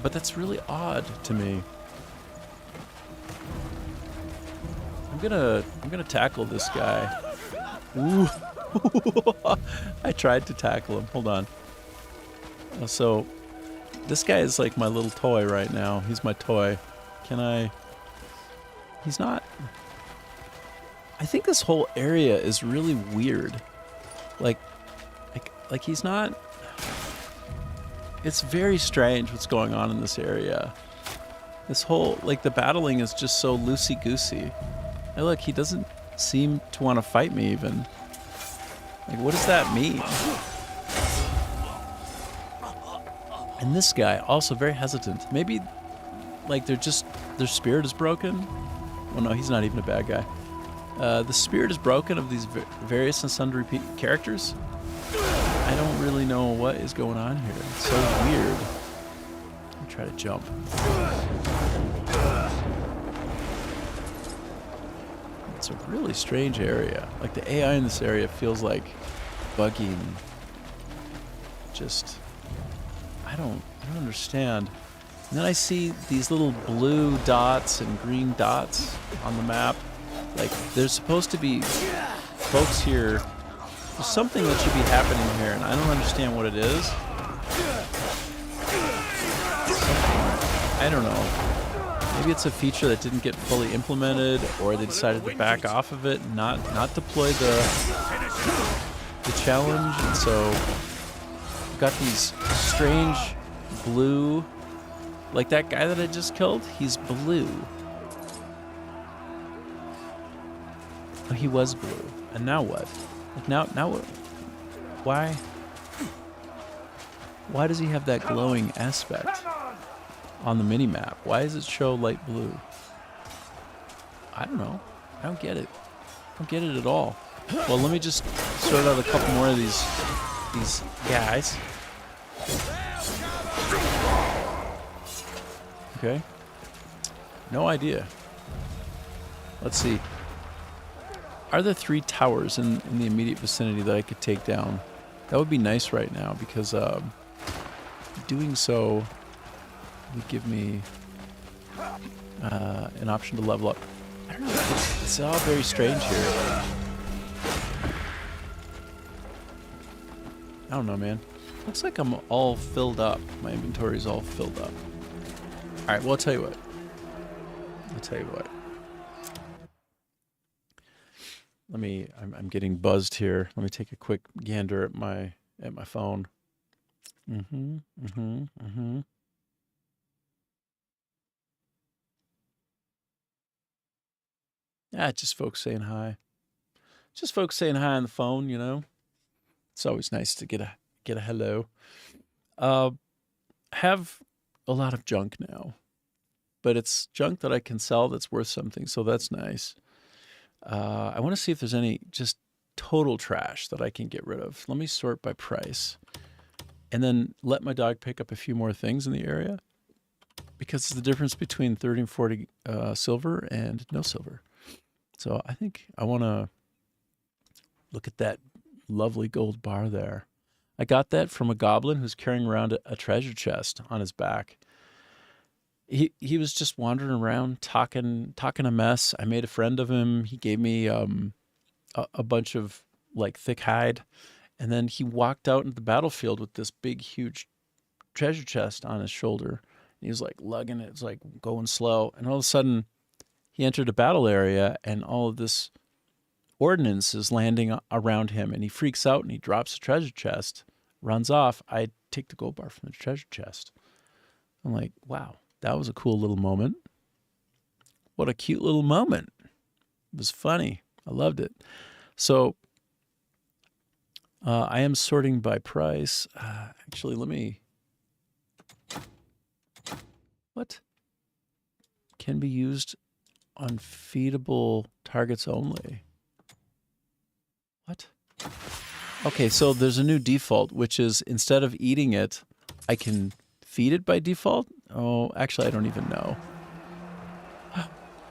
But that's really odd to me. I'm gonna tackle this guy. Ooh. I tried to tackle him. Hold on. So this guy is like my little toy right now. He's my toy. Can I? He's not. I think this whole area is really weird. Like he's not. It's very strange what's going on in this area. This whole, like, the battling is just so loosey-goosey. Hey, look, he doesn't seem to want to fight me even. Like, what does that mean? And this guy, also very hesitant. Maybe, like, their spirit is broken? Oh no, he's not even a bad guy. The spirit is broken of these various and sundry characters. I don't really know what is going on here. It's so weird. Let me try to jump. It's a really strange area. Like, the AI in this area feels like buggy and just, I don't understand. And then I see these little blue dots and green dots on the map. Like, there's supposed to be folks here. There's something that should be happening here, and I don't understand what it is. I don't know. Maybe it's a feature that didn't get fully implemented, or they decided to back off of it and not deploy the challenge. And so we've got these strange blue, like that guy that I just killed, he's blue. Oh, he was blue. And now what? Like, now what? Why? Why does he have that glowing aspect on the mini-map? Why does it show light blue? I don't know. I don't get it. I don't get it at all. Well, let me just sort out a couple more of these guys. Okay. No idea. Let's see. Are there 3 towers in the immediate vicinity that I could take down? That would be nice right now, because doing so would give me an option to level up. I don't know. It's all very strange here. I don't know, man. Looks like I'm all filled up. My inventory is all filled up. All right, well, I'll tell you what. I'm getting buzzed here. Let me take a quick gander at my phone. Yeah, just folks saying hi. Just folks saying hi on the phone, you know. It's always nice to get a hello. Have a lot of junk now, but it's junk that I can sell that's worth something, so that's nice. I want to see if there's any just total trash that I can get rid of. Let me sort by price, and then let my dog pick up a few more things in the area, because it's the difference between 30 and 40 silver and no silver. So I think I want to look at that lovely gold bar there. I got that from a goblin who's carrying around a treasure chest on his back. He was just wandering around talking a mess. I made a friend of him. He gave me a bunch of like thick hide, and then he walked out into the battlefield with this big, huge treasure chest on his shoulder. And he was like lugging it. It's like going slow, and all of a sudden, he entered a battle area, and all of this ordnance is landing around him, and he freaks out and he drops the treasure chest, runs off. I take the gold bar from the treasure chest. I'm like, wow, that was a cool little moment. What a cute little moment. It was funny. I loved it. So I am sorting by price. Actually, let me... What? Can be used on feedable targets only. What? Okay, so there's a new default, which is instead of eating it, I can feed it by default? Oh, actually, I don't even know.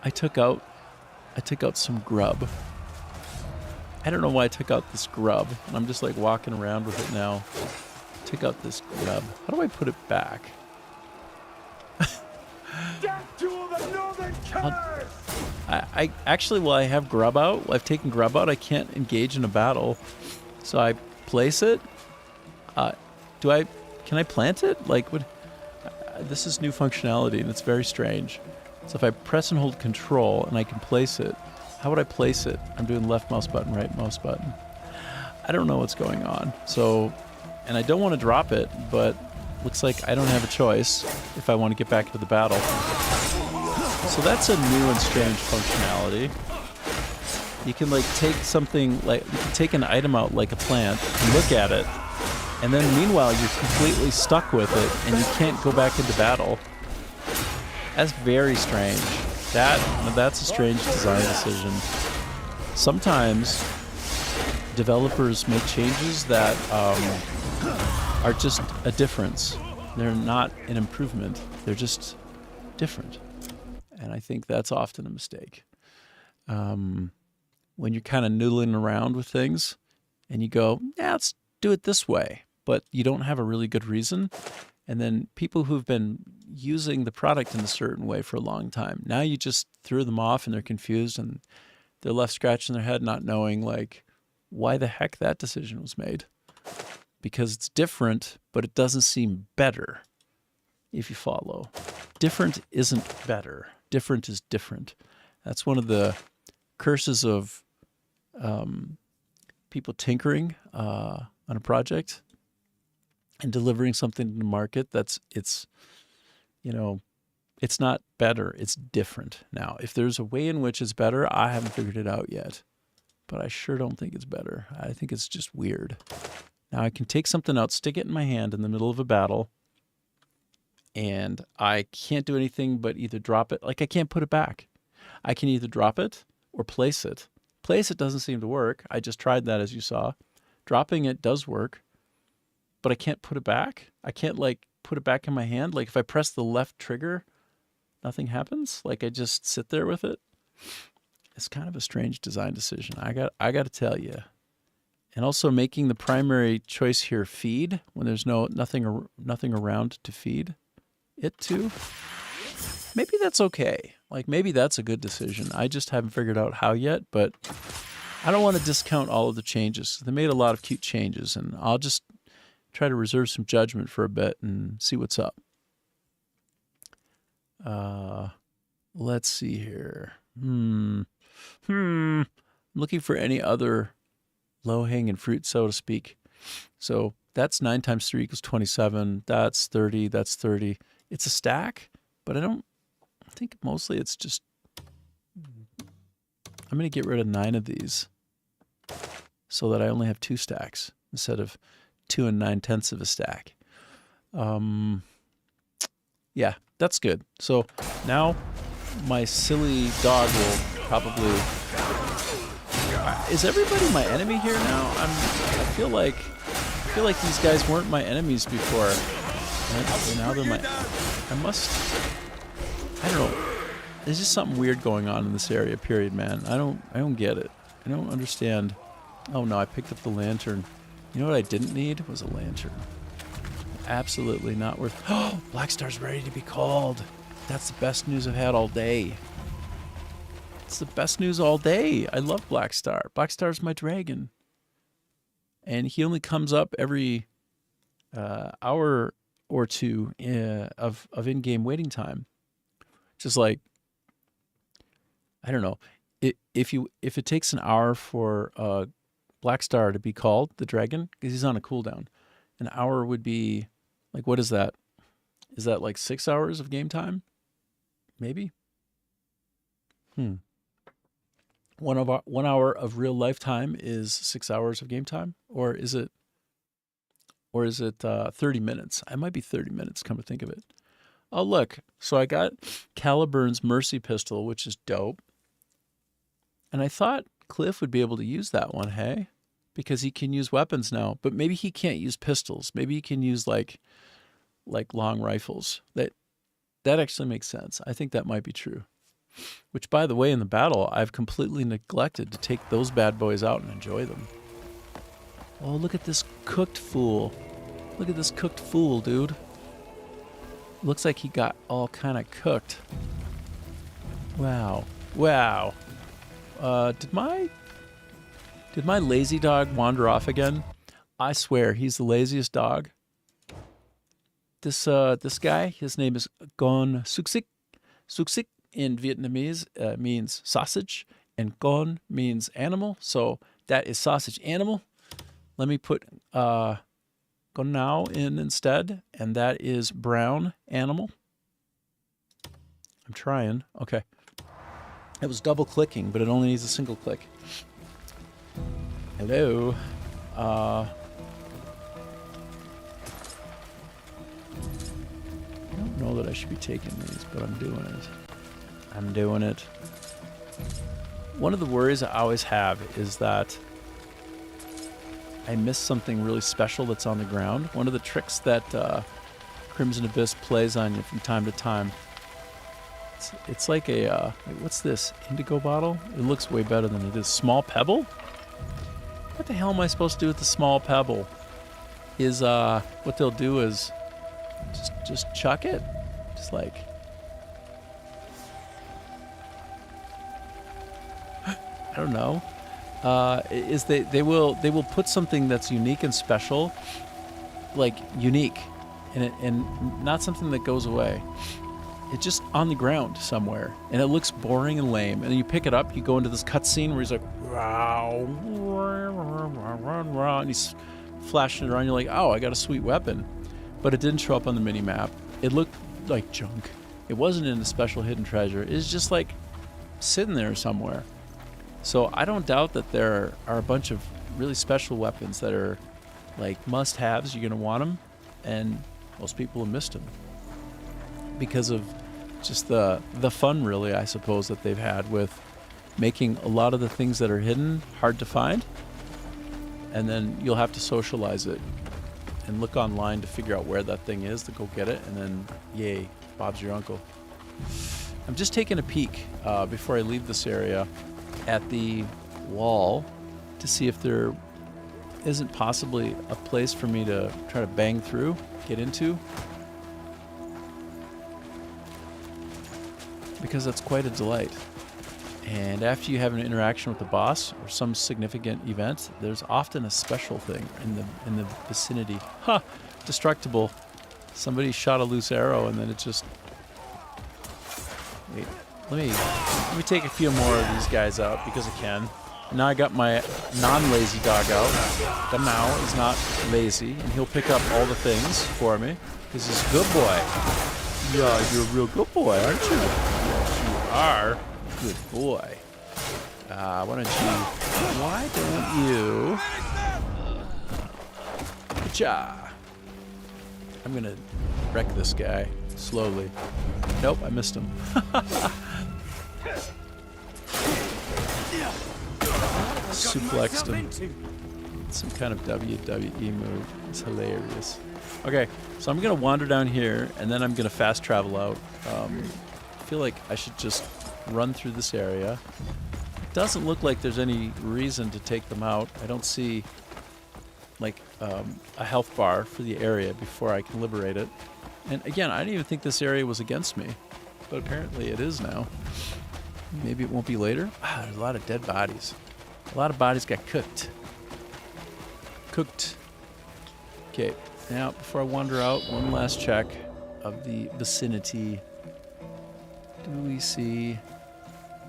I took out some grub. I don't know why I took out this grub. And I'm just like walking around with it now. Took out this grub. How do I put it back? I actually, while I have grub out, while I've taken grub out, I can't engage in a battle. So I place it. Can I plant it? Like, this is new functionality, and it's very strange. So if I press and hold control and I can place it, how would I place it? I'm doing left mouse button, right mouse button. I don't know what's going on. So, and I don't want to drop it, but looks like I don't have a choice if I want to get back into the battle. So that's a new and strange functionality. You can like take something, like you can take an item out like a plant and look at it, and then meanwhile you're completely stuck with it and you can't go back into battle. That's very strange. That's a strange design decision. Sometimes developers make changes that are just a difference. They're not an improvement. They're just different. And I think that's often a mistake. When you're kind of noodling around with things and you go, yeah, let's do it this way, but you don't have a really good reason. And then people who've been using the product in a certain way for a long time, now you just threw them off and they're confused and they're left scratching their head not knowing like why the heck that decision was made. Because it's different, but it doesn't seem better, if you follow. Different isn't better. Different is different. That's one of the curses of people tinkering on a project and delivering something to the market. It's not better. It's different. Now, if there's a way in which it's better, I haven't figured it out yet. But I sure don't think it's better. I think it's just weird. Now I can take something out, stick it in my hand in the middle of a battle, and I can't do anything but either drop it. Like, I can't put it back. I can either drop it or place it. Place it doesn't seem to work. I just tried that, as you saw. Dropping it does work, but I can't put it back. I can't, like, put it back in my hand. Like, if I press the left trigger, nothing happens. Like, I just sit there with it. It's kind of a strange design decision. I got to tell you. And also making the primary choice here feed when there's nothing around to feed it to. Maybe that's okay. Like, maybe that's a good decision. I just haven't figured out how yet, but I don't want to discount all of the changes. They made a lot of cute changes, and I'll just try to reserve some judgment for a bit and see what's up. Let's see here. I'm looking for any other low-hanging fruit, so to speak. So that's 9 times 3 equals 27. That's 30. That's 30. It's a stack, but I think mostly it's just... I'm going to get rid of 9 of these so that I only have 2 stacks instead of 2 9/10 of a stack. Yeah, that's good. So now my silly dog will probably... Is everybody my enemy here now? I feel like these guys weren't my enemies before. And now they're my... I don't know. There's just something weird going on in this area, period, man. I don't get it. I don't understand. Oh no, I picked up the lantern. You know what I didn't need was a lantern. Absolutely not worth... Oh, Black Star's ready to be called. That's the best news I've had all day. It's the best news all day. I love Black Star. Black Star's my dragon. And he only comes up every hour or two of in-game waiting time. Just like, I don't know. If it takes an hour for Black Star to be called, the dragon, because he's on a cooldown, an hour would be, like, what is that? Is that like 6 hours of game time? Maybe? 1 hour of real lifetime is 6 hours of game time? Or is it 30 minutes? I might be 30 minutes, come to think of it. Oh, look. So I got Caliburn's Mercy Pistol, which is dope. And I thought Cliff would be able to use that one, hey? Because he can use weapons now. But maybe he can't use pistols. Maybe he can use, like long rifles. That actually makes sense. I think that might be true. Which, by the way, in the battle, I've completely neglected to take those bad boys out and enjoy them. Oh, look at this cooked fool. Look at this cooked fool, dude. Looks like he got all kind of cooked. Wow. Wow. Did my lazy dog wander off again? I swear, he's the laziest dog. This guy, his name is Gon Suksik. Suksik in Vietnamese means sausage, and Gon means animal, so that is sausage animal. Let me put Gonao in instead, and that is brown animal. I'm trying. Okay. It was double clicking, but it only needs a single click. Hello. I don't know that I should be taking these, but I'm doing it. I'm doing it. One of the worries I always have is that I miss something really special that's on the ground. One of the tricks that Crimson Abyss plays on you from time to time. It's like a, what's this? Indigo bottle? It looks way better than it is. Small pebble? What the hell am I supposed to do with the small pebble? Is, what they'll do is just chuck it. Just like... I don't know. Is they will put something that's unique and special, like unique, and not something that goes away. It's just on the ground somewhere, and it looks boring and lame. And then you pick it up, you go into this cutscene where he's like, and he's flashing it around. You're like, oh, I got a sweet weapon, but it didn't show up on the mini map. It looked like junk. It wasn't in a special hidden treasure. It's just like sitting there somewhere. So I don't doubt that there are a bunch of really special weapons that are like must-haves. You're going to want them, and most people have missed them because of just the fun, really, I suppose, that they've had with making a lot of the things that are hidden hard to find, and then you'll have to socialize it and look online to figure out where that thing is to go get it, and then yay, Bob's your uncle. I'm just taking a peek before I leave this area at the wall to see if there isn't possibly a place for me to try to bang through, get into, because that's quite a delight. And after you have an interaction with the boss or some significant event, there's often a special thing in the vicinity. Ha! Destructible. Somebody shot a loose arrow and then it just... Wait, let me take a few more of these guys out because I can. Now I got my non-lazy dog out. Damau is not lazy, and he'll pick up all the things for me because he's a good boy. Yeah, you're a real good boy, aren't you? Yes, you are. Good boy. Why don't you... Ka-cha! I'm gonna wreck this guy slowly. Nope, I missed him. Suplexed him. Some kind of WWE move. It's hilarious. Okay, so I'm gonna wander down here, and then I'm gonna fast travel out. I feel like I should just run through this area. It doesn't look like there's any reason to take them out. I don't see like a health bar for the area before I can liberate it. And again, I didn't even think this area was against me, but apparently it is now. Maybe it won't be later. Ah, there's a lot of dead bodies. A lot of bodies got cooked. Okay, now before I wander out, one last check of the vicinity. Do we see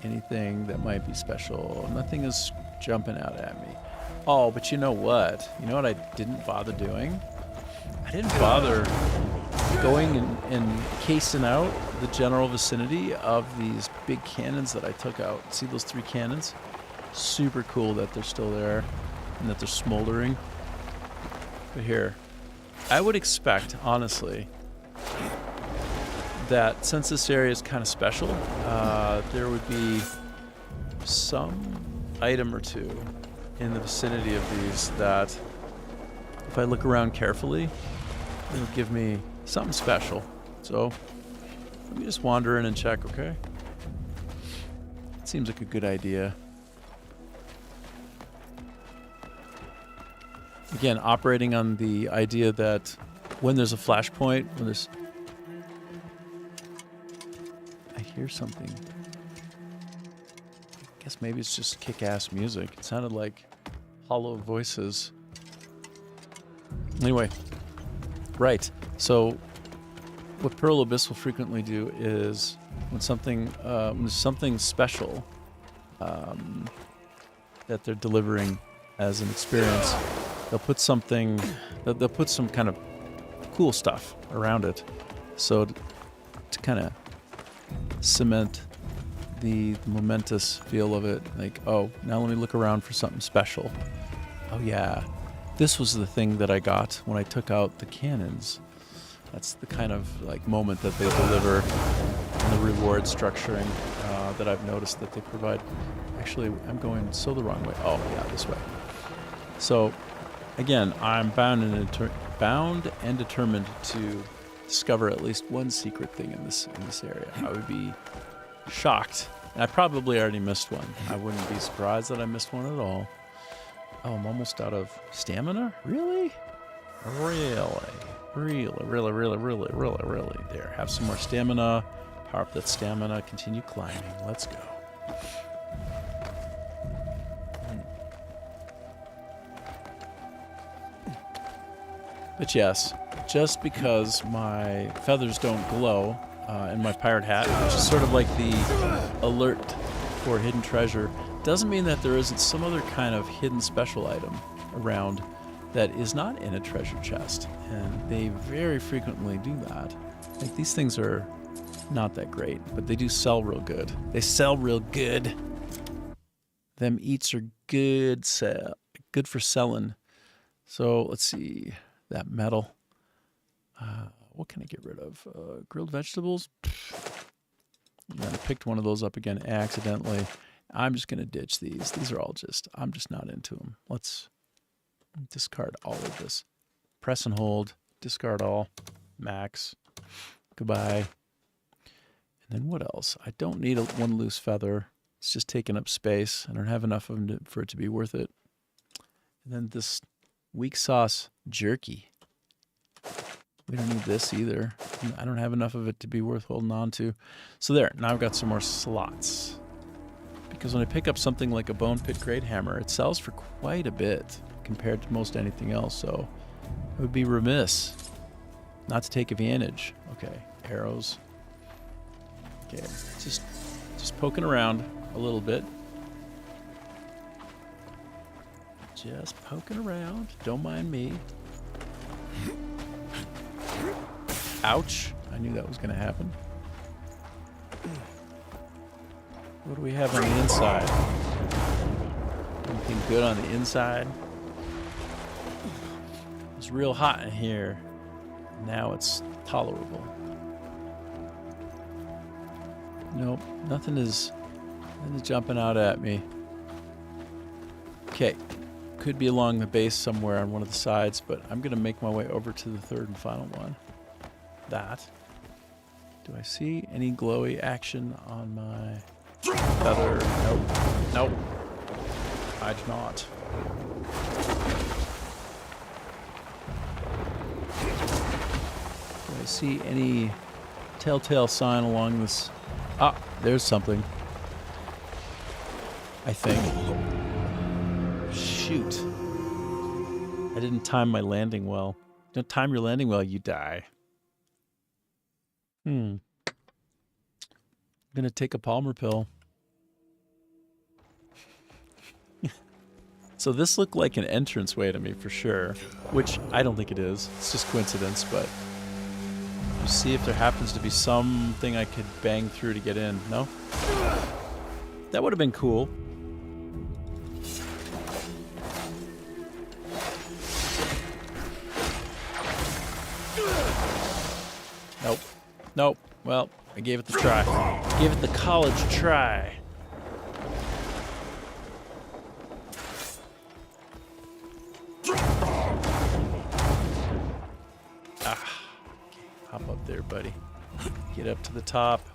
anything that might be special? Nothing is jumping out at me. Oh, but you know what? You know what I didn't bother doing? I didn't bother going and casing out the general vicinity of these big cannons that I took out. See those 3 cannons? Super cool that they're still there and that they're smoldering. But here, I would expect, honestly, that since this area is kind of special, there would be some item or two in the vicinity of these that, if I look around carefully, it'll give me something special. So let me just wander in and check, okay? It seems like a good idea. Again, operating on the idea that when there's a flashpoint, when there's... I hear something. I guess maybe it's just kick-ass music. It sounded like hollow voices. Anyway, right. So what Pearl Abyss will frequently do is when there's something special that they're delivering as an experience, they'll put some kind of cool stuff around it, so to kind of cement the momentous feel of it. Like, oh, now let me look around for something special. Oh yeah, this was the thing that I got when I took out the cannons. That's the kind of like moment that they deliver in the reward structuring that I've noticed that they provide. Actually, I'm going so the wrong way. Oh yeah, this way. So again, I'm bound and determined to discover at least one secret thing in this area. I would be shocked. And I probably already missed one. I wouldn't be surprised that I missed one at all. Oh, I'm almost out of stamina? Really? Really? There, have some more stamina. Power up that stamina. Continue climbing. Let's go. But yes, just because my feathers don't glow in my pirate hat, which is sort of like the alert for hidden treasure, doesn't mean that there isn't some other kind of hidden special item around that is not in a treasure chest. And they very frequently do that. Like, these things are not that great, but they do sell real good. They sell real good. Them eats are good for selling. So let's see. That metal. What can I get rid of? Grilled vegetables? And I picked one of those up again accidentally. I'm just going to ditch these. These are all just, I'm just not into them. Let's discard all of this. Press and hold. Discard all. Max. Goodbye. And then what else? I don't need one loose feather. It's just taking up space. I don't have enough of them for it to be worth it. And then this weak sauce jerky. We don't need this either. I don't have enough of it to be worth holding on to. So there, now I've got some more slots. Because when I pick up something like a bone pit grade hammer, it sells for quite a bit compared to most anything else. So it would be remiss not to take advantage. Okay, arrows. Okay, just poking around a little bit. Just poking around. Don't mind me. Ouch. I knew that was going to happen. What do we have on the inside? Anything good on the inside? It's real hot in here. Now it's tolerable. Nope, nothing is jumping out at me. Okay, could be along the base somewhere on one of the sides, but I'm going to make my way over to the third and final one. That. Do I see any glowy action on my feather? Nope. Nope. I do not. Do I see any telltale sign along this? Ah, there's something. I think. Shoot. I didn't time my landing well. Don't time your landing well, you die. I'm gonna take a Palmer pill. So this looked like an entranceway to me for sure, which I don't think it is. It's just coincidence, but you see if there happens to be something I could bang through to get in. No? That would have been cool. Nope. Nope. Well, I gave it the try. Gave it the college try. Hop up there, buddy. Get up to the top.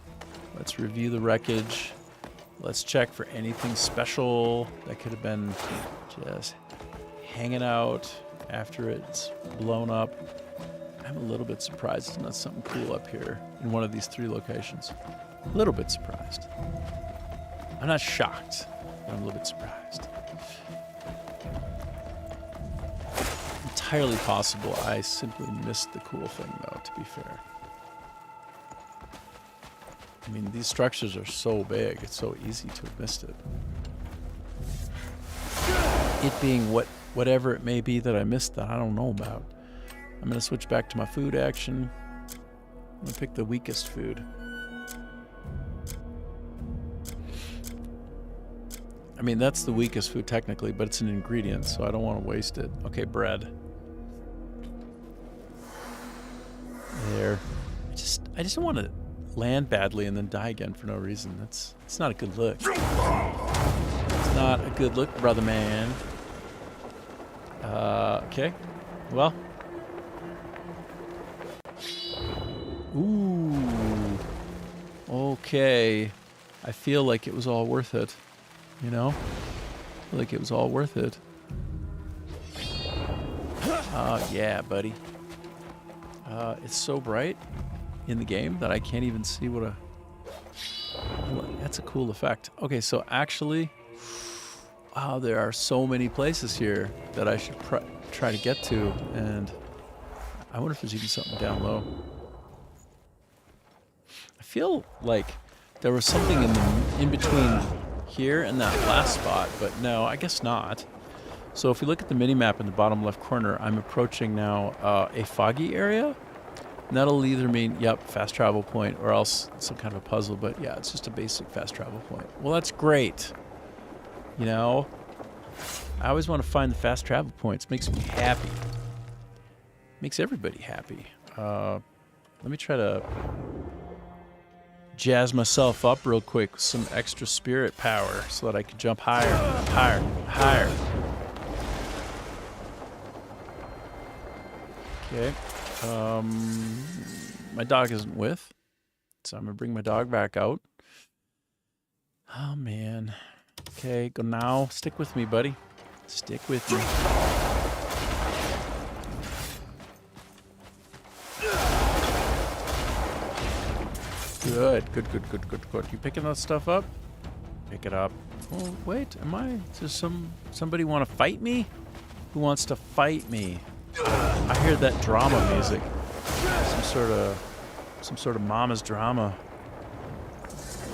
Let's review the wreckage. Let's check for anything special that could have been just hanging out after it's blown up. I'm a little bit surprised there's not something cool up here in one of these three locations. A little bit surprised. I'm not shocked, but I'm a little bit surprised. Entirely possible I simply missed the cool thing, though, to be fair. I mean, these structures are so big, it's so easy to have missed it. It being whatever it may be that I missed that I don't know about. I'm going to switch back to my food action. I'm going to pick the weakest food. I mean, that's the weakest food technically, but it's an ingredient, so I don't want to waste it. Okay, bread. There. I just don't want to land badly and then die again for no reason. It's not a good look. It's not a good look, brother man. Okay. Well. Ooh. Okay. I feel like it was all worth it. You know? I feel like it was all worth it. Yeah, buddy. It's so bright in the game that I can't even see what a... That's a cool effect. Okay, so actually... Wow, there are so many places here that I should try to get to, and I wonder if there's even something down low. I feel like there was something in between here and that last spot, but no, I guess not. So if we look at the mini-map in the bottom left corner, I'm approaching now a foggy area. And that'll either mean, yep, fast travel point, or else some kind of a puzzle, but yeah, it's just a basic fast travel point. Well, that's great. You know, I always want to find the fast travel points. Makes me happy. Makes everybody happy. Let me try to jazz myself up real quick with some extra spirit power so that I can jump higher, higher, higher. Okay. My dog isn't with, so I'm gonna bring my dog back out. Oh man. Okay, go now. Stick with me, buddy. Stick with me. Good, good, good, good, good, good. You picking that stuff up? Pick it up. Oh, wait, am I? Does somebody want to fight me? Who wants to fight me? I hear that drama music. Some sort of mama's drama.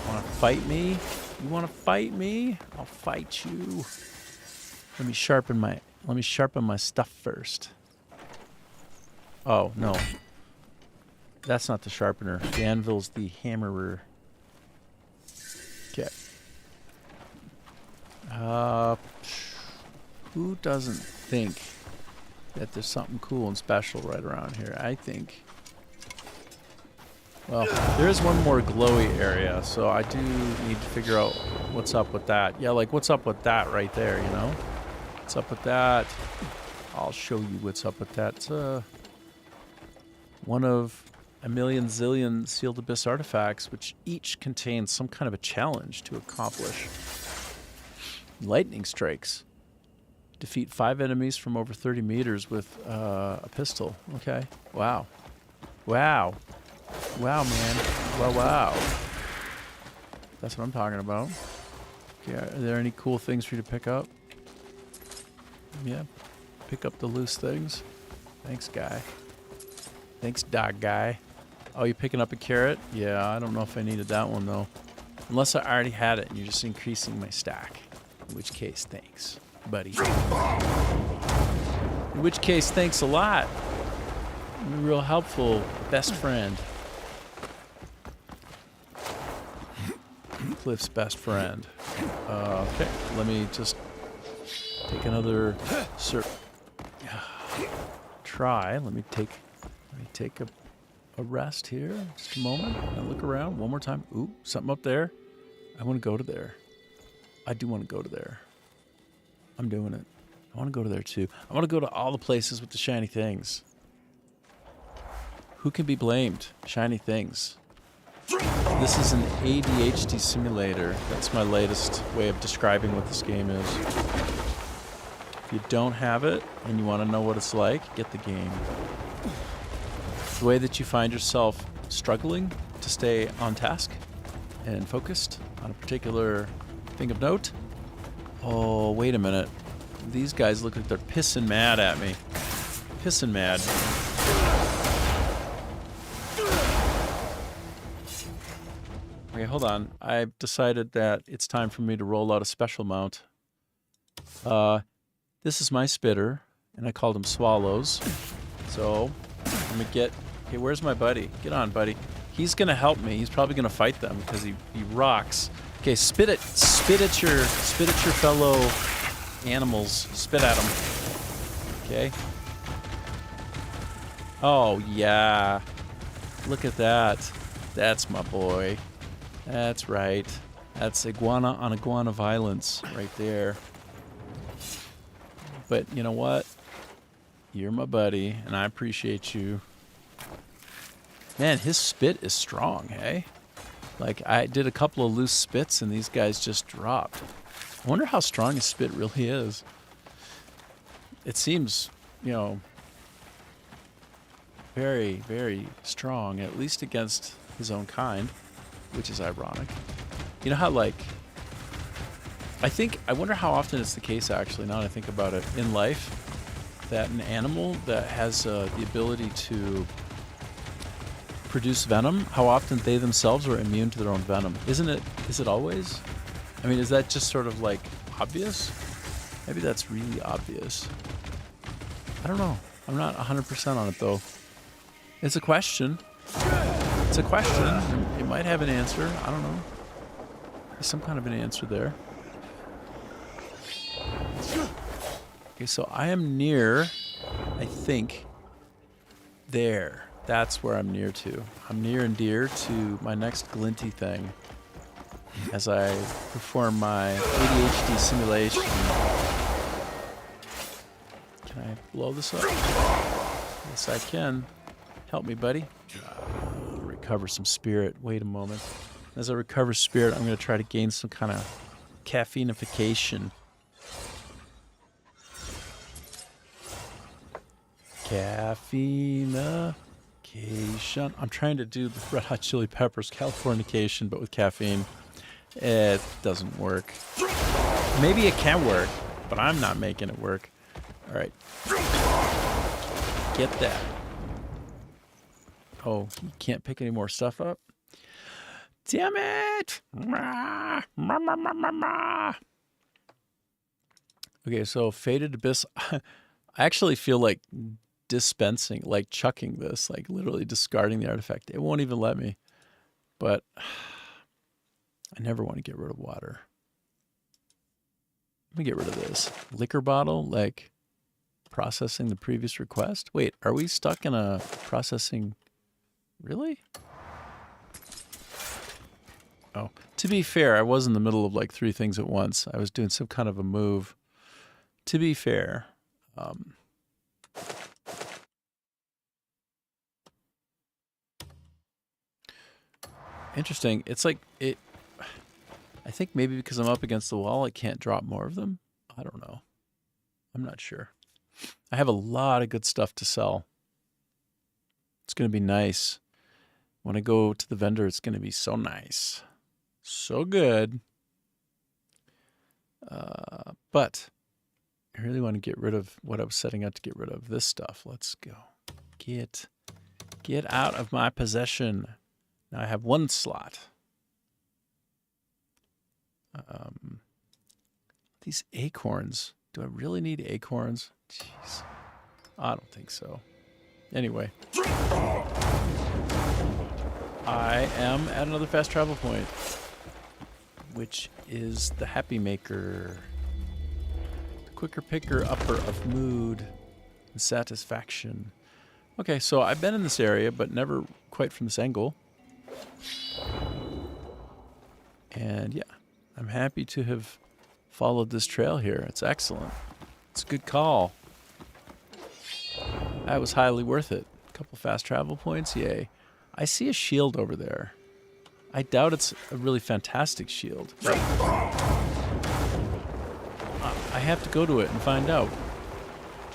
Want to fight me? You want to fight me? I'll fight you. Let me sharpen my stuff first. Oh, no. That's not the sharpener. The anvil's the hammerer. Okay. Who doesn't think that there's something cool and special right around here? I think. Well, there is one more glowy area, so I do need to figure out what's up with that. Yeah, like what's up with that right there, you know? What's up with that? I'll show you what's up with that. It's one of a million zillion sealed abyss artifacts, which each contains some kind of a challenge to accomplish. Lightning strikes. Defeat 5 enemies from over 30 meters with a pistol. Okay. Wow. Wow. Wow, man. Wow, wow. That's what I'm talking about. Okay, are there any cool things for you to pick up? Yeah. Pick up the loose things. Thanks, guy. Thanks, dog guy. Oh, you picking up a carrot? Yeah, I don't know if I needed that one, though. Unless I already had it and you're just increasing my stack. In which case, thanks, buddy. In which case, thanks a lot. You're a real helpful best friend. Cliff's best friend. Okay, let me just take another try. Let me take a rest here. Just a moment. And look around one more time. Ooh, something up there. I want to go to there. I do want to go to there. I'm doing it. I want to go to there too. I want to go to all the places with the shiny things. Who can be blamed? Shiny things. This is an ADHD simulator. That's my latest way of describing what this game is. If you don't have it and you want to know what it's like, get the game. The way that you find yourself struggling to stay on task and focused on a particular thing of note. Oh, wait a minute. These guys look like they're pissing mad at me. Pissing mad. Okay, hold on. I've decided that it's time for me to roll out a special mount. This is my spitter, and I called him Swallows. So, I'm gonna get... Okay, where's my buddy? Get on, buddy. He's gonna help me. He's probably gonna fight them because he rocks. Okay, spit at your fellow animals. Spit at them. Okay. Oh yeah. Look at that. That's my boy. That's right. That's iguana on iguana violence right there. But you know what? You're my buddy, and I appreciate you. Man, his spit is strong, hey? Like, I did a couple of loose spits, and these guys just dropped. I wonder how strong his spit really is. It seems, you know, very, very strong, at least against his own kind, which is ironic. You know how, like, I wonder how often it's the case, actually, now that I think about it, in life, that an animal that has the ability to produce venom, how often they themselves are immune to their own venom. Is it always? I mean, is that just sort of like obvious? Maybe that's really obvious. I don't know. I'm not 100% on it though. It's a question. It's a question. It might have an answer. I don't know. There's some kind of an answer there. Okay, so I am near, I think, there. That's where I'm near to. I'm near and dear to my next glinty thing as I perform my ADHD simulation. Can I blow this up? Yes, I can. Help me, buddy. Recover some spirit. Wait a moment. As I recover spirit, I'm going to try to gain some kind of caffeinification. Caffeinification. I'm trying to do the Red Hot Chili Peppers Californication, but with caffeine. It doesn't work. Maybe it can work, but I'm not making it work. All right. Get that. Oh, you can't pick any more stuff up? Damn it! Okay, so Faded Abyss. I actually feel like dispensing, like chucking this, like literally discarding the artifact. It won't even let me. But I never want to get rid of water. Let me get rid of this. Liquor bottle, like processing the previous request. Wait, are we stuck in a processing? Really? Oh, to be fair, I was in the middle of like 3 things at once. I was doing some kind of a move. To be fair, interesting. It's like it. I think maybe because I'm up against the wall, I can't drop more of them. I don't know. I'm not sure. I have a lot of good stuff to sell. It's going to be nice. When I go to the vendor, it's going to be so nice. So good. But I really want to get rid of what I was setting out to get rid of. This stuff. Let's go. Get out of my possession. Now I have 1 slot. These acorns. Do I really need acorns? Jeez. I don't think so. Anyway. I am at another fast travel point, which is the Happy Maker. The quicker picker upper of mood and satisfaction. Okay, so I've been in this area, but never quite from this angle. And yeah, I'm happy to have followed this trail here. It's excellent. It's a good call. That was highly worth it. A couple fast travel points, yay. I see a shield over there. I doubt it's a really fantastic shield. But I have to go to it and find out.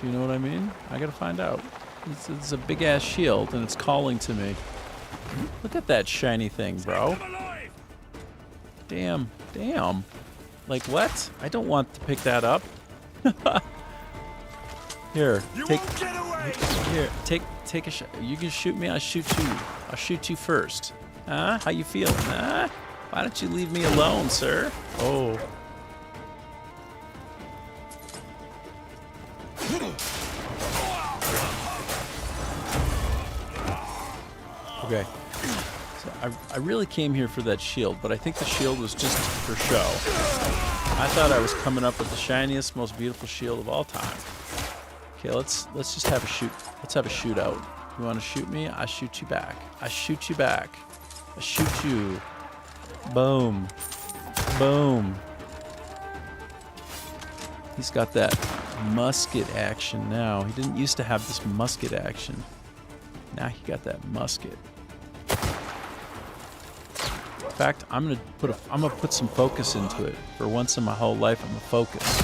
Do you know what I mean? I gotta find out. It's a big ass shield and it's calling to me. Look at that shiny thing, bro. Damn. Like what? I don't want to pick that up. Here, take a shot. You can shoot me, I'll shoot you. I'll shoot you first. Huh? How you feeling? Huh? Why don't you leave me alone, sir? Oh. Okay. So I really came here for that shield, but I think the shield was just for show. I thought I was coming up with the shiniest, most beautiful shield of all time. Okay, let's just have a shoot. Let's have a shootout. You want to shoot me? I shoot you back. I shoot you back. I shoot you. Boom. Boom. He's got that musket action now. He didn't used to have this musket action. Now he got that musket. In fact, I'm gonna put some focus into it. For once in my whole life, I'm gonna focus.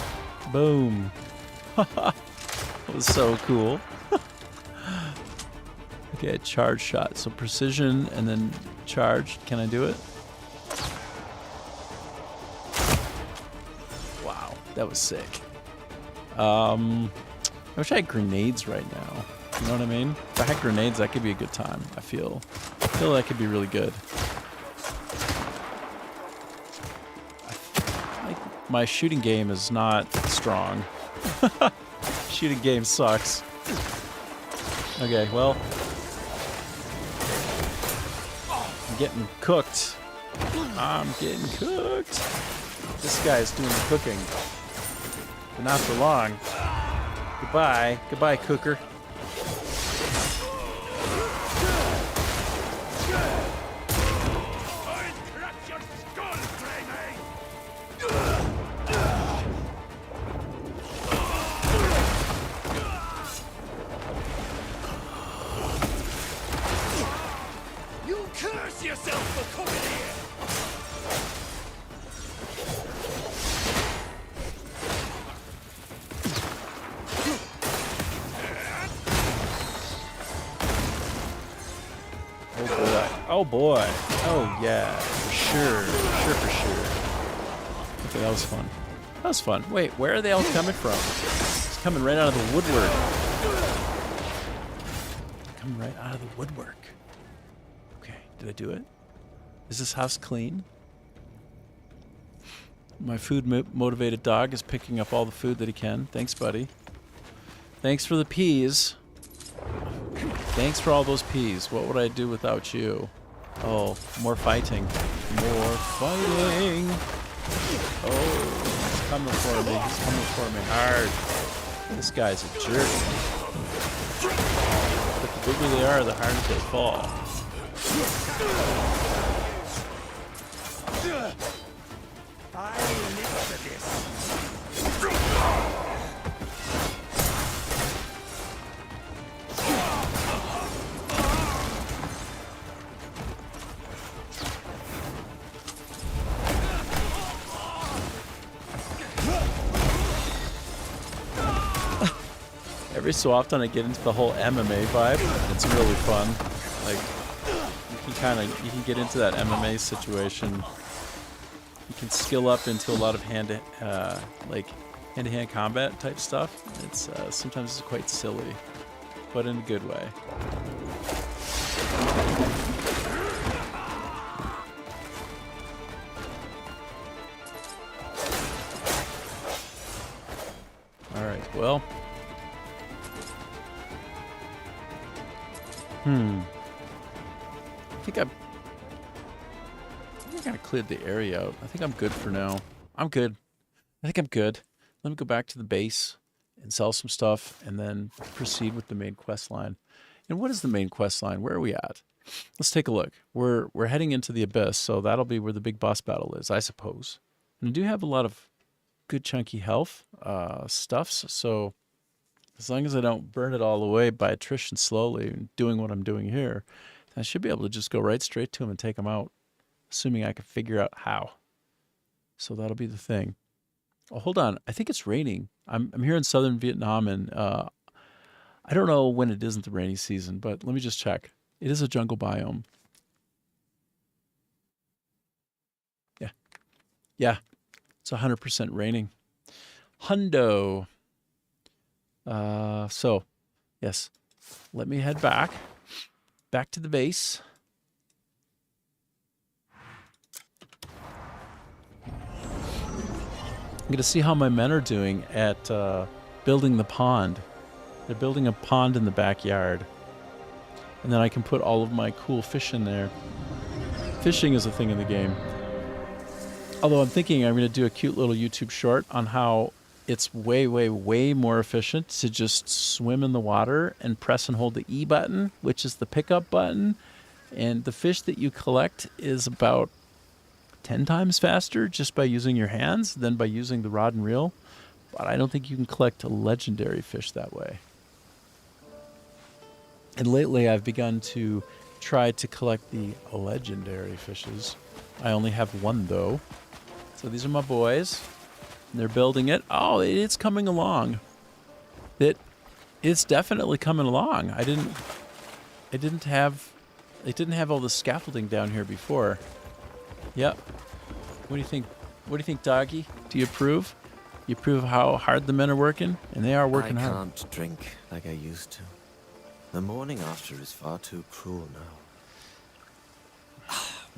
Boom. That was so cool. Okay, a charge shot. So precision and then charge. Can I do it? Wow, that was sick. I wish I had grenades right now. You know what I mean? If I had grenades, that could be a good time. I feel that could be really good. My shooting game is not strong. Shooting game sucks. Okay, well. I'm getting cooked. I'm getting cooked. This guy is doing the cooking. But not for long. Goodbye. Goodbye, Cooker. You curse yourself for coming here! Oh boy. Oh yeah. For sure. For sure. Okay, that was fun. That was fun. Wait, where are they all coming from? It's coming right out of the woodwork. Coming right out of the woodwork. Okay, did I do it? Is this house clean? My food motivated dog is picking up all the food that he can. Thanks, buddy. Thanks for the peas. Thanks for all those peas. What would I do without you? Oh, more fighting. More fighting. Oh, he's coming for me. He's coming for me hard. This guy's a jerk. But the bigger they are, the harder they fall. I live for this. Every so often I get into the whole MMA vibe. It's really fun. Like, you can get into that MMA situation. You can skill up into a lot of hand-to-hand combat type stuff. It's sometimes it's quite silly, but in a good way. All right. Well. I think I kind of cleared the area out. I think I'm good for now. I'm good. I think I'm good. Let me go back to the base and sell some stuff and then proceed with the main quest line. And what is the main quest line? Where are we at? Let's take a look. We're heading into the abyss, so that'll be where the big boss battle is, I suppose. And I do have a lot of good chunky health stuffs, so as long as I don't burn it all away by attrition slowly and doing what I'm doing here, I should be able to just go right straight to him and take him out, assuming I can figure out how. So that'll be the thing. Oh, hold on. I think it's raining. I'm here in southern Vietnam, and I don't know when it isn't the rainy season, but let me just check. It is a jungle biome. Yeah. Yeah. It's 100% raining. Hundo. So, yes. Let me head back to the base. I'm going to see how my men are doing at building the pond. They're building a pond in the backyard. And then I can put all of my cool fish in there. Fishing is a thing in the game. Although I'm thinking I'm going to do a cute little YouTube short on how it's way, way, way more efficient to just swim in the water and press and hold the E button, which is the pickup button. And the fish that you collect is about 10 times faster just by using your hands than by using the rod and reel. But I don't think you can collect a legendary fish that way. And lately I've begun to try to collect the legendary fishes. I only have one though. So these are my boys. And they're building it. Oh, it's coming along. It's definitely coming along. It didn't have all the scaffolding down here before. Yep. What do you think? What do you think, doggy? Do you approve? You approve of how hard the men are working? And they are working hard. I can't drink like I used to. The morning after is far too cruel now.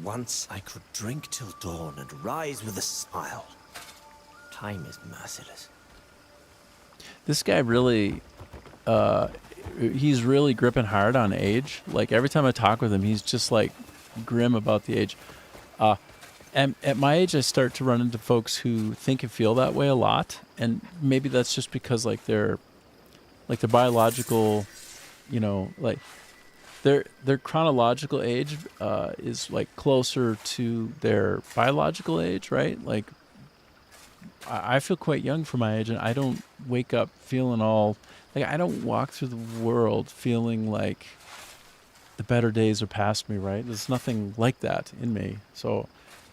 Once I could drink till dawn and rise with a smile. Time is merciless. This guy really, he's really gripping hard on age. Like every time I talk with him, he's just like grim about the age. And at my age, I start to run into folks who think and feel that way a lot. And maybe that's just because like they're like their biological, like their chronological age is like closer to their biological age, right? Like I feel quite young for my age, and I don't wake up feeling all like I don't walk through the world feeling like the better days are past me, right? There's nothing like that in me. So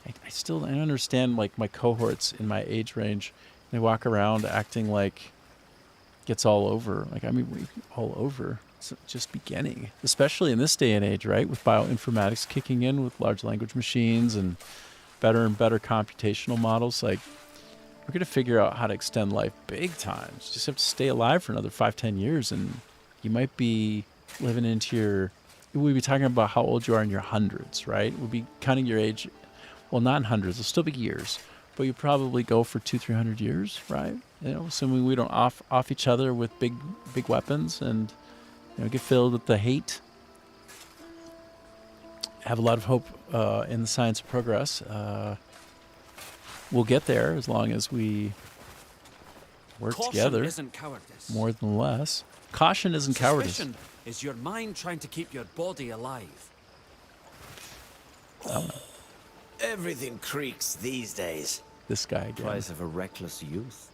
I understand like my cohorts in my age range. They walk around acting like it's all over. Like, I mean, all over. It's just beginning, especially in this day and age, right? With bioinformatics kicking in with large language machines and better computational models. Like, we're going to figure out how to extend life big time. You just have to stay alive for another 5-10 years, and you might be living into your. We'd be talking about how old you are in your hundreds, right? We'd be counting your age. Well, not in hundreds. It'll still be years, but you probably go for 200-300 years, right? Assuming we don't off each other with big weapons and get filled with the hate. Have a lot of hope in the science of progress. We'll get there as long as we work together. Caution isn't cowardice. More than less. Caution isn't cowardice. Suspicion is your mind trying to keep your body alive. Everything creaks these days. This guy again. Price of a reckless youth.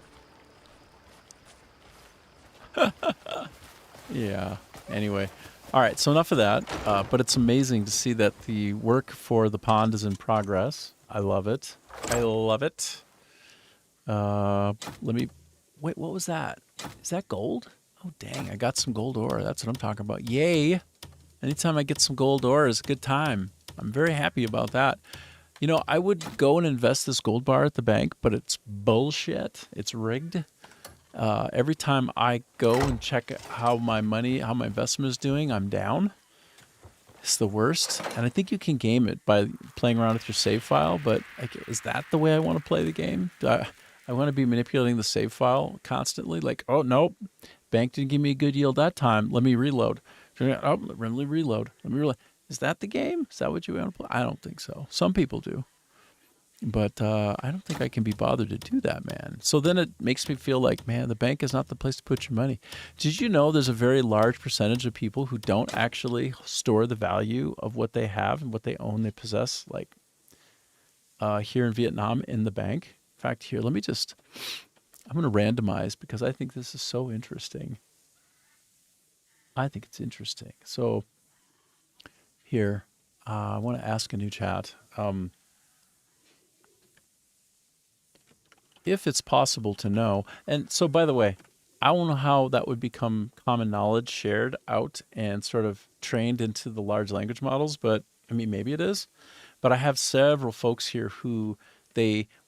Yeah. Anyway. All right. So enough of that. But it's amazing to see that the work for the pond is in progress. I love it. I love it. Let me... Wait, what was that? Is that gold? Oh, dang. I got some gold ore. That's what I'm talking about. Yay. Anytime I get some gold ore is a good time. I'm very happy about that. I would go and invest this gold bar at the bank, but it's bullshit. It's rigged. Every time I go and check how my investment is doing, I'm down. It's the worst. And I think you can game it by playing around with your save file, but is that the way I want to play the game? I want to be manipulating the save file constantly. Like, oh, nope, bank didn't give me a good yield that time. Let me reload. Oh, let me reload. Is that the game? Is that what you want to play? I don't think so. Some people do. But I don't think I can be bothered to do that, man. So then it makes me feel like, man, the bank is not the place to put your money. Did you know there's a very large percentage of people who don't actually store the value of what they have and what they own, they possess, like here in Vietnam in the bank? In fact, here, I'm going to randomize because I think this is so interesting. I think it's interesting. So here, I want to ask a new chat. If it's possible to know. And so, by the way, I don't know how that would become common knowledge shared out and sort of trained into the large language models, but I mean, maybe it is. But I have several folks here who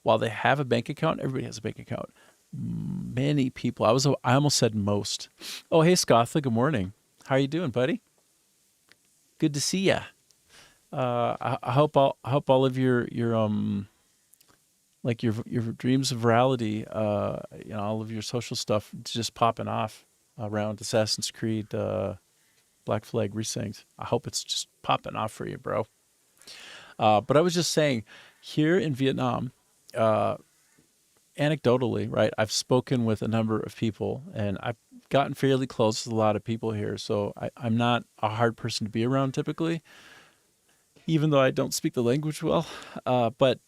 while they have a bank account, everybody has a bank account. Many people, I almost said most. Oh, hey, Scotha, good morning. How are you doing, buddy? Good to see ya. I hope all of your like your dreams of virality, all of your social stuff just popping off around Assassin's Creed, Black Flag Resynced. I hope it's just popping off for you, bro. But I was just saying, here in Vietnam, anecdotally, right, I've spoken with a number of people, and I've gotten fairly close with a lot of people here, so I'm not a hard person to be around typically, even though I don't speak the language well. But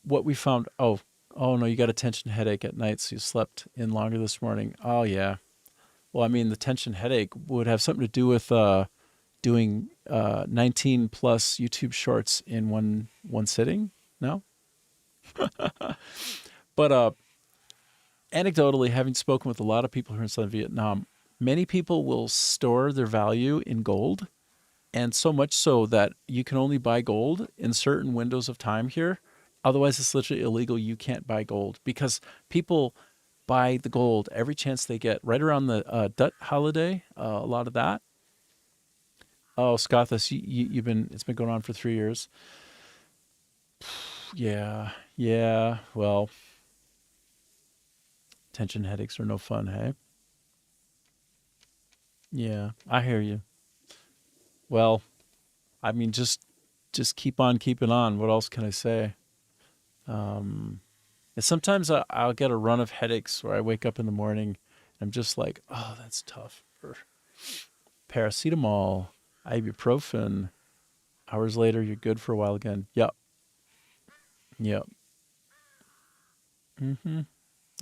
what we found, oh no, you got a tension headache at night, so you slept in longer this morning. Oh yeah. Well, I mean, the tension headache would have something to do with doing 19 plus YouTube shorts in one sitting. No? But anecdotally, having spoken with a lot of people here in Southern Vietnam, many people will store their value in gold, and so much so that you can only buy gold in certain windows of time here. Otherwise, it's literally illegal. You can't buy gold because people buy the gold every chance they get. Right around the Dut holiday, a lot of that. Oh, Scothus, it's been going on for 3 years. Yeah. Well, tension headaches are no fun, hey? Yeah, I hear you. Well, I mean, just keep on keeping on. What else can I say? And sometimes I'll get a run of headaches where I wake up in the morning I'm just like, oh, that's tough. Paracetamol, ibuprofen. Hours later, you're good for a while again. Yep. Yep. Mm-hmm.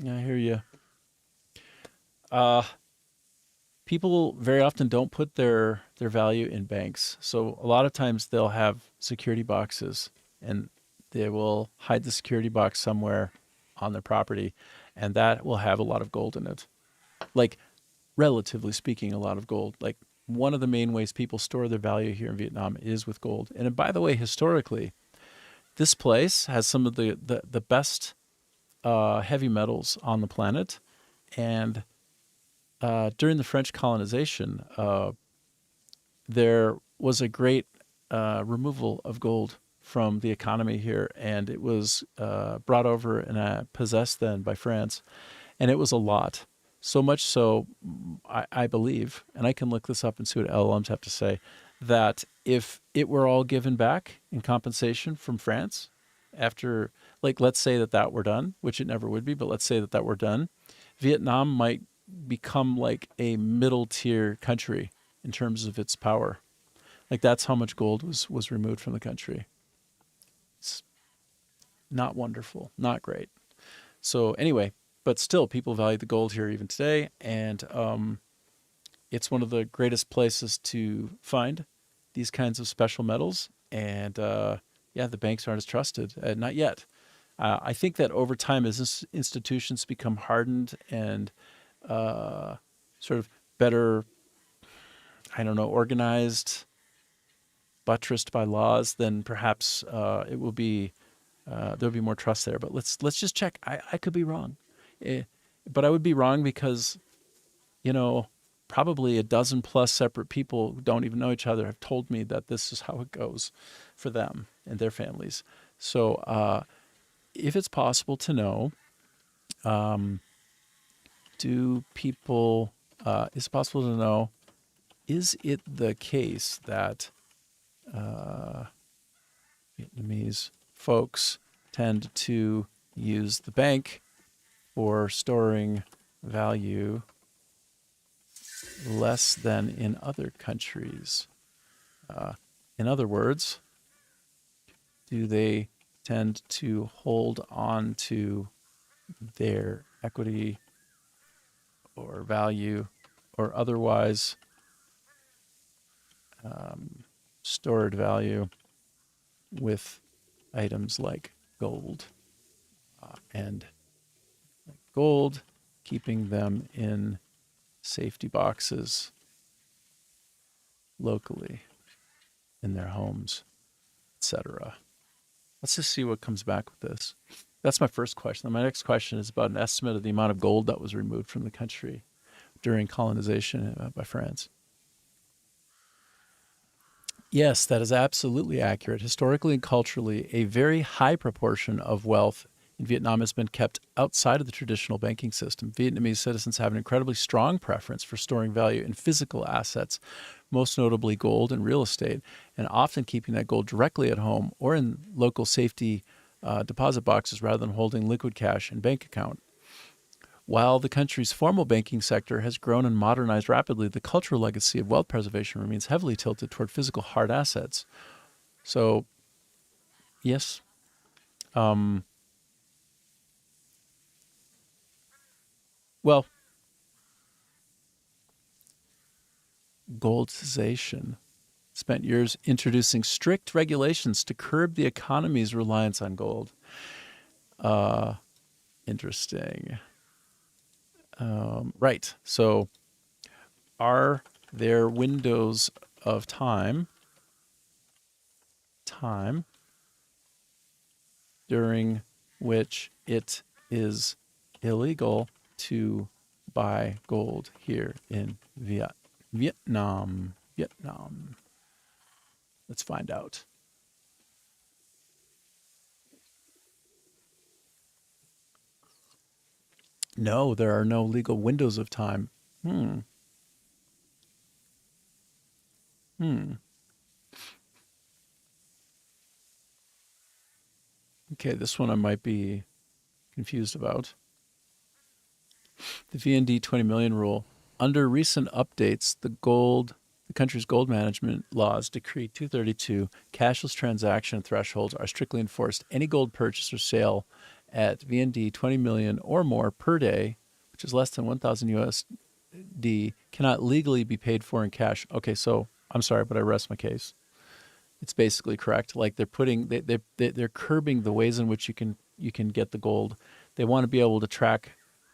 I hear you. People very often don't put their value in banks. So a lot of times they'll have security boxes and they will hide the security box somewhere on their property, and that will have a lot of gold in it. Like, relatively speaking, a lot of gold. Like, one of the main ways people store their value here in Vietnam is with gold. And by the way, historically, this place has some of the best heavy metals on the planet. And during the French colonization, there was a great removal of gold from the economy here, and it was brought over and possessed then by France, and it was a lot. So much so, I believe, and I can look this up and see what LLMs have to say, that if it were all given back in compensation from France after, like, let's say that were done, which it never would be, but let's say that were done, Vietnam might become like a middle tier country in terms of its power. Like, that's how much gold was removed from the country. It's not wonderful, not great. So anyway, but still, people value the gold here even today, and it's one of the greatest places to find these kinds of special metals. And yeah, the banks aren't as trusted, not yet. I think that over time, as institutions become hardened and sort of better, I don't know, organized, buttressed by laws, then perhaps it will be there'll be more trust there. But let's just check. I could be wrong, but I would be wrong because, you know, probably a dozen plus separate people who don't even know each other have told me that this is how it goes for them and their families. So if it's possible to know, do people? Is it possible to know? Is it the case that Vietnamese folks tend to use the bank for storing value less than in other countries? In other words, do they tend to hold on to their equity or value or otherwise stored value with items like gold and gold, keeping them in safety boxes locally in their homes, etc. Let's just see what comes back with this. That's my first question. My next question is about an estimate of the amount of gold that was removed from the country during colonization by France. Yes, that is absolutely accurate. Historically and culturally, a very high proportion of wealth in Vietnam has been kept outside of the traditional banking system. Vietnamese citizens have an incredibly strong preference for storing value in physical assets, most notably gold and real estate, and often keeping that gold directly at home or in local safety deposit boxes rather than holding liquid cash in bank account. While the country's formal banking sector has grown and modernized rapidly, the cultural legacy of wealth preservation remains heavily tilted toward physical hard assets. So, yes. Well, goldization spent years introducing strict regulations to curb the economy's reliance on gold. Interesting. Right. So, are there windows of time during which it is illegal to buy gold here in Vietnam? Let's find out. No, there are no legal windows of time. Okay, this one I might be confused about. The VND 20 million rule. Under recent updates, the country's gold management laws, Decree 232, cashless transaction thresholds are strictly enforced. Any gold purchase or sale at VND 20 million or more per day, which is less than 1,000 USD, cannot legally be paid for in cash. Okay, so I'm sorry, but I rest my case. It's basically correct. Like they're curbing the ways in which you can get the gold. They want to be able to track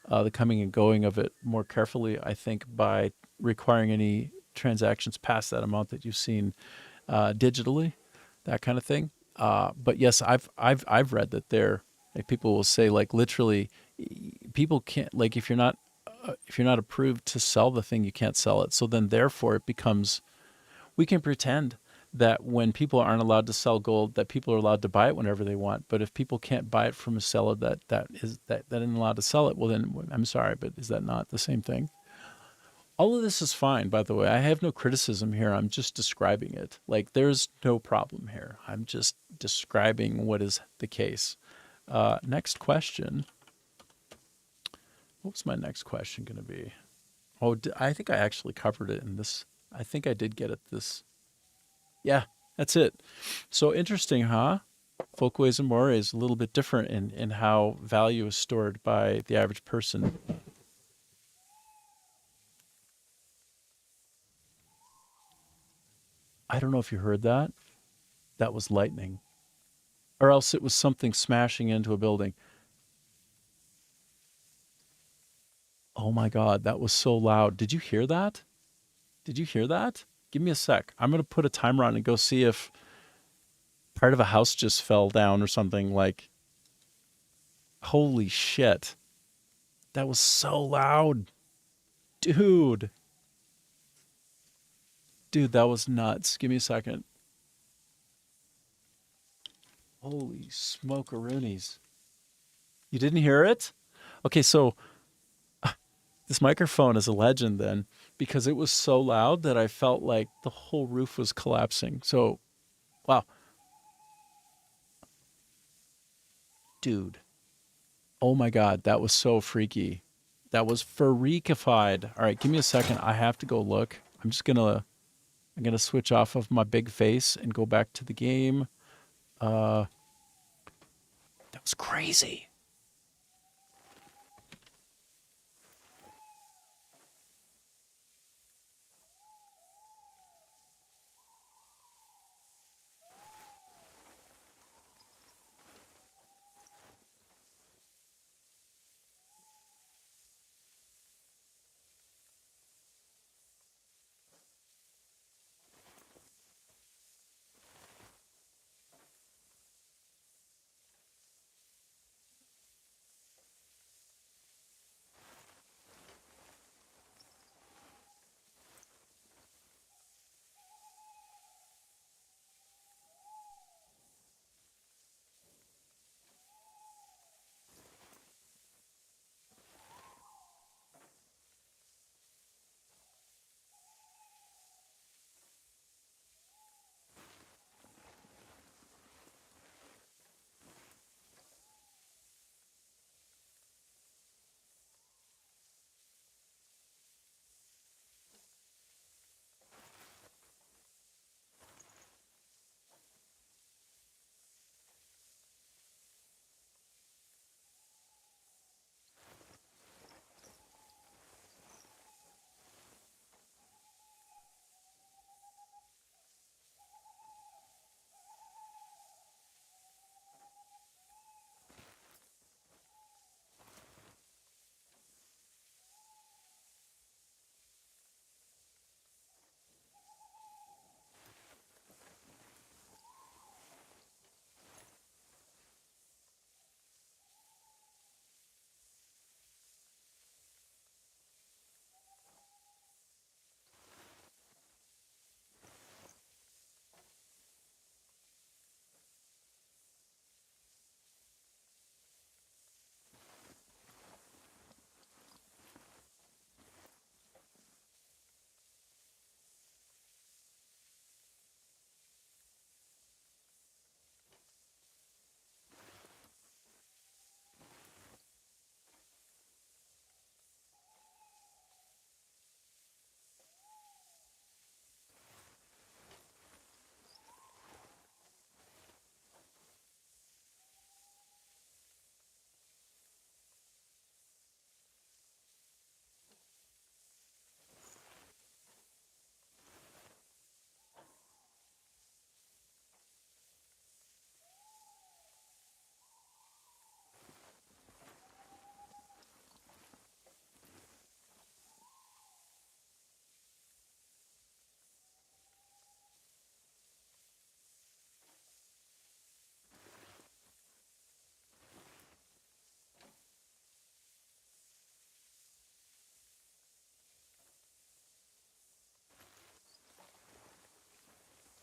the coming and going of it more carefully, I think, by requiring any transactions past that amount that you've seen digitally, that kind of thing. But yes, I've read that like people will say like literally, people can't like if you're not approved to sell the thing, you can't sell it. So then therefore it becomes, we can pretend that when people aren't allowed to sell gold, that people are allowed to buy it whenever they want. But if people can't buy it from a seller that isn't allowed to sell it, well then I'm sorry, but is that not the same thing? All of this is fine, by the way. I have no criticism here. I'm just describing it. Like there's no problem here. I'm just describing what is the case. Next question. What's my next question going to be? Oh, I think I actually covered it in this. I think I did get it this. Yeah, that's it. So interesting, huh? Folkways and mores a little bit different in how value is stored by the average person. I don't know if you heard that. That was lightning. Or else it was something smashing into a building. Oh my God, that was so loud. Did you hear that? Did you hear that? Give me a sec. I'm going to put a timer on and go see if part of a house just fell down or something. Like, holy shit. That was so loud. Dude. Dude, that was nuts. Give me a second. Holy smokeroonies. You didn't hear it? Okay, so this microphone is a legend then, because it was so loud that I felt like the whole roof was collapsing. So, wow. Dude. Oh my God, that was so freaky. That was freakified. All right, give me a second. I have to go look. I'm gonna switch off of my big face and go back to the game. That was crazy.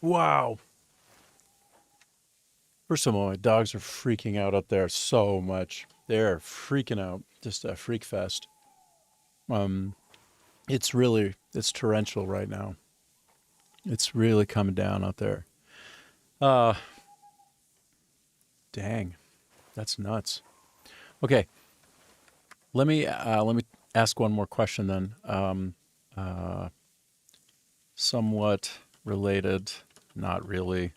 Wow. First of all, my dogs are freaking out up there so much. They're freaking out. Just a freak fest. It's torrential right now. It's really coming down out there. Uh, Dang, that's nuts. Okay, let me ask one more question then. Somewhat related, not really.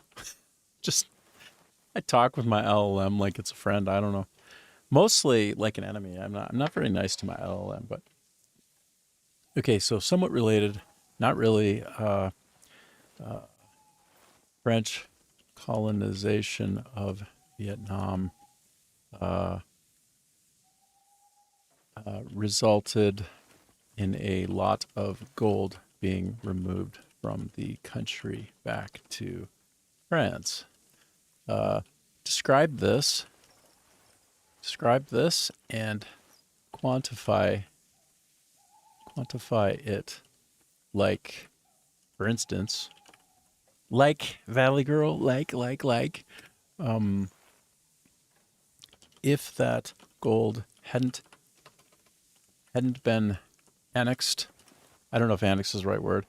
Just I talk with my LLM like it's a friend. I don't know. Mostly like an enemy. I'm not very nice to my LLM, but okay. So somewhat related, not really. French colonization of Vietnam resulted in a lot of gold being removed from the country back to France. Describe this. Describe this and quantify it. Like, for instance, like Valley Girl, um, if that gold hadn't been annexed, I don't know if annex is the right word,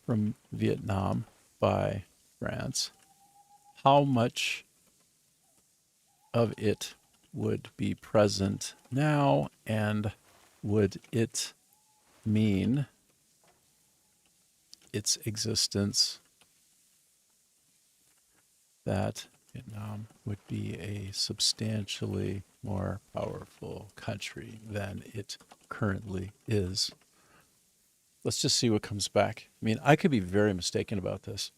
from Vietnam by France, how much of it would be present now, and would it mean its existence that Vietnam would be a substantially more powerful country than it currently is? Let's just see what comes back. I mean, I could be very mistaken about this.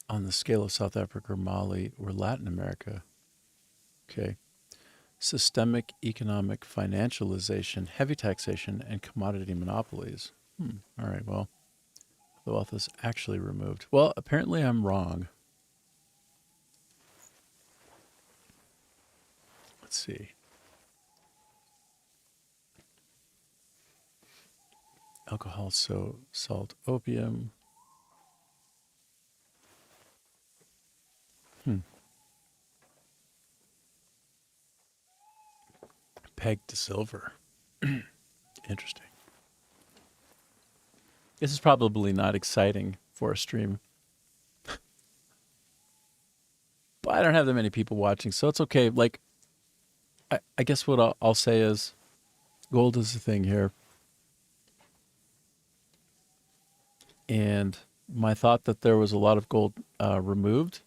On the scale of South Africa, Mali, or Latin America. Okay. Systemic economic financialization, heavy taxation, and commodity monopolies. All right, well, the wealth is actually removed. Well, apparently I'm wrong. Let's see. Alcohol, so salt, opium. Pegged to silver. Interesting. This is probably not exciting for a stream, but I don't have that many people watching, so it's okay. Like, I guess what I'll say is gold is the thing here. And my thought that there was a lot of gold removed,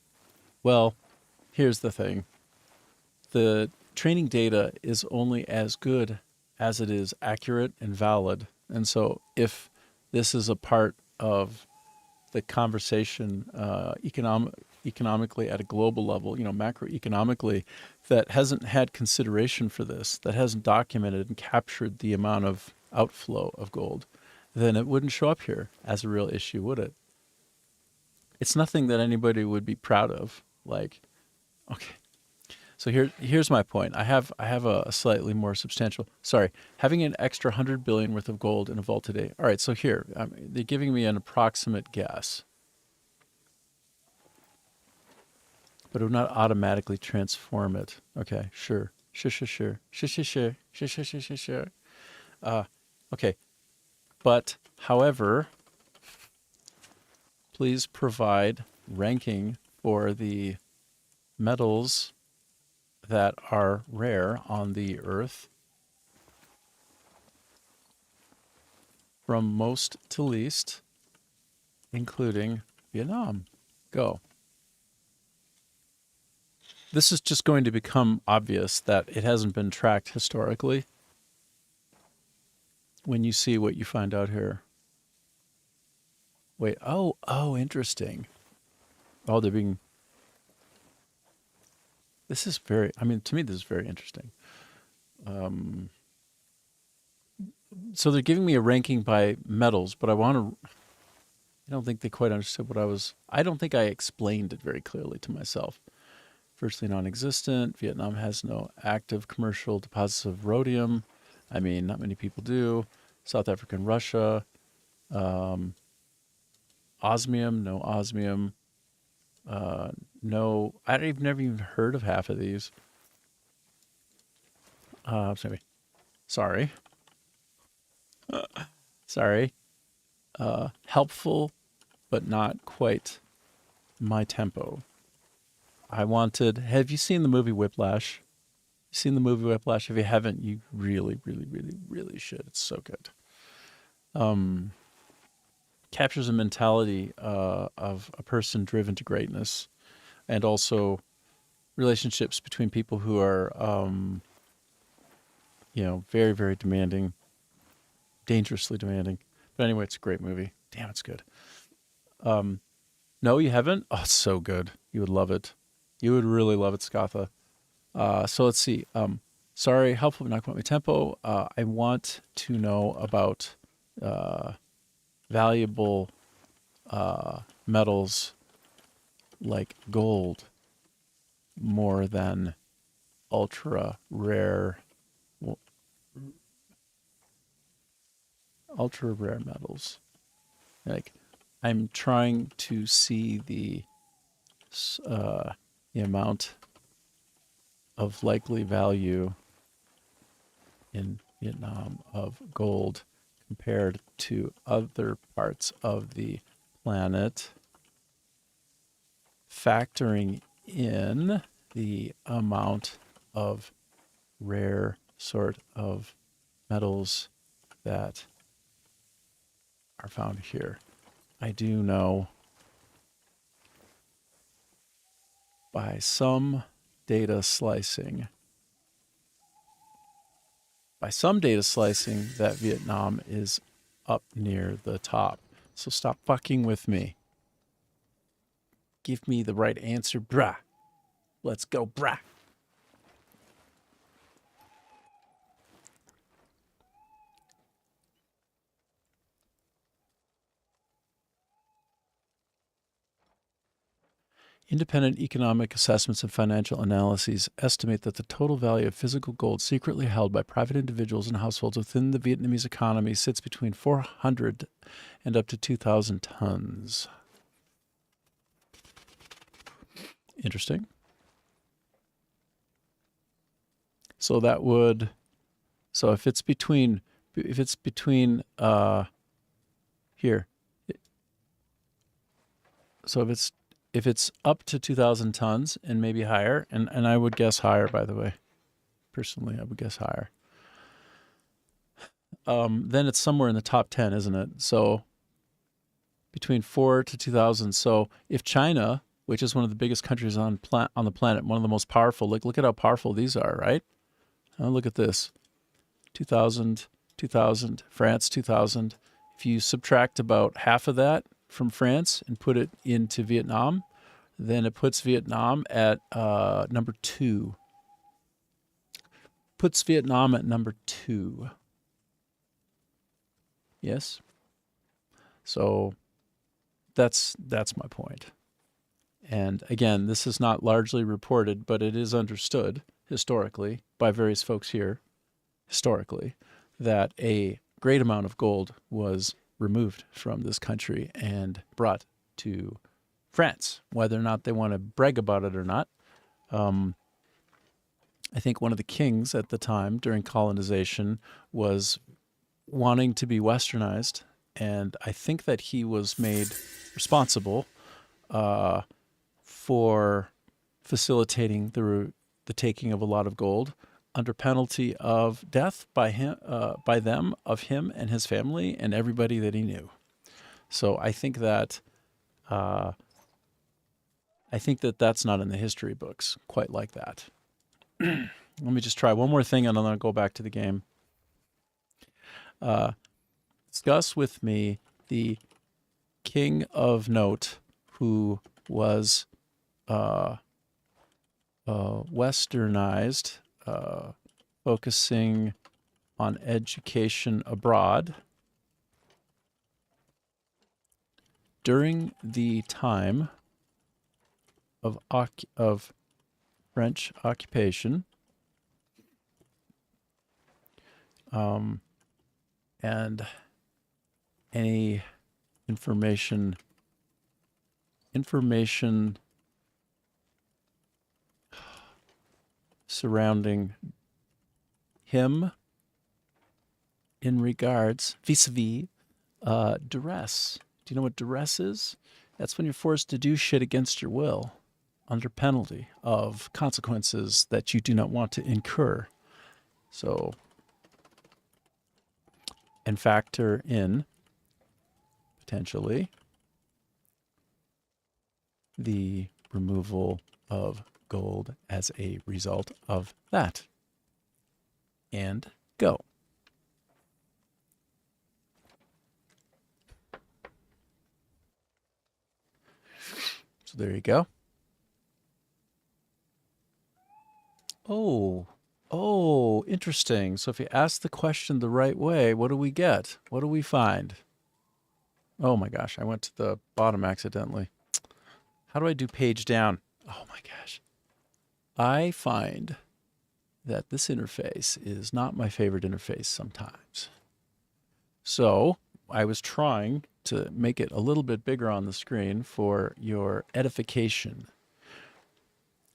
well, here's the thing. The training data is only as good as it is accurate and valid. And so if this is a part of the conversation economically at a global level, macroeconomically, that hasn't had consideration for this, that hasn't documented and captured the amount of outflow of gold, then it wouldn't show up here as a real issue, would it? It's nothing that anybody would be proud of. Like, okay. So here's my point. I have a slightly more substantial. Sorry, having an extra 100 billion worth of gold in a vault today. All right, so here they're giving me an approximate guess, but it would not automatically transform it. Okay, sure. Okay, but however, please provide ranking for the metals that are rare on the earth from most to least, including Vietnam. Go. This is just going to become obvious that it hasn't been tracked historically when you see what you find out here. Wait, oh, interesting. Oh, they're being... This is very, to me, this is very interesting. So they're giving me a ranking by metals, but I want to, I don't think they quite understood what I don't think I explained it very clearly to myself. Virtually non-existent. Vietnam has no active commercial deposits of rhodium. I mean, not many people do. South Africa and Russia. Osmium, no osmium. No, I've never even heard of half of these. Sorry. Sorry. Helpful, but not quite my tempo. Have you seen the movie Whiplash? You seen the movie Whiplash? If you haven't, you really, really, really, really should. It's so good. Captures a mentality of a person driven to greatness, and also relationships between people who are, very, very demanding, dangerously demanding. But anyway, it's a great movie. Damn, it's good. No, you haven't? Oh, it's so good. You would love it. You would really love it, Scatha. So let's see. Sorry, helpful but not quite my tempo. I want to know about valuable metals like gold more than ultra rare metals. Like, I'm trying to see the amount of likely value in Vietnam of gold compared to other parts of the planet, factoring in the amount of rare sort of metals that are found here. I do know by some data slicing that Vietnam is up near the top. So stop fucking with me. Give me the right answer, brah. Let's go, brah. Independent economic assessments and financial analyses estimate that the total value of physical gold secretly held by private individuals and households within the Vietnamese economy sits between 400 and up to 2,000 tons. Interesting. So if it's between here. So if it's up to 2,000 tons and maybe higher, and I would guess higher, by the way. Personally, I would guess higher. Then it's somewhere in the top 10, isn't it? So between 4 to 2,000. So if China, which is one of the biggest countries on the planet, one of the most powerful, look at how powerful these are, right? Look at this. 2,000, 2,000, France 2,000. If you subtract about half of that from France and put it into Vietnam, then it puts Vietnam at number 2. Puts Vietnam at number 2. Yes? So that's my point. And again, this is not largely reported, but it is understood historically by various folks here, historically, that a great amount of gold was removed from this country and brought to France, whether or not they want to brag about it or not. I think one of the kings at the time during colonization was wanting to be westernized, and I think that he was made responsible for facilitating the taking of a lot of gold under penalty of death by him and his family and everybody that he knew. So I think that that's not in the history books quite like that. Let me just try one more thing and then I'll go back to the game. Discuss with me the king of note who was westernized, focusing on education abroad, during the time of French occupation, and any information surrounding him in regards vis-a-vis duress. Do you know what duress is? That's when you're forced to do shit against your will under penalty of consequences that you do not want to incur. So, and factor in potentially the removal of gold as a result of that. And go. So there you go. Oh, interesting. So if you ask the question the right way, what do we get? What do we find? Oh my gosh, I went to the bottom accidentally. How do I do page down? Oh my gosh. I find that this interface is not my favorite interface sometimes. So I was trying to make it a little bit bigger on the screen for your edification.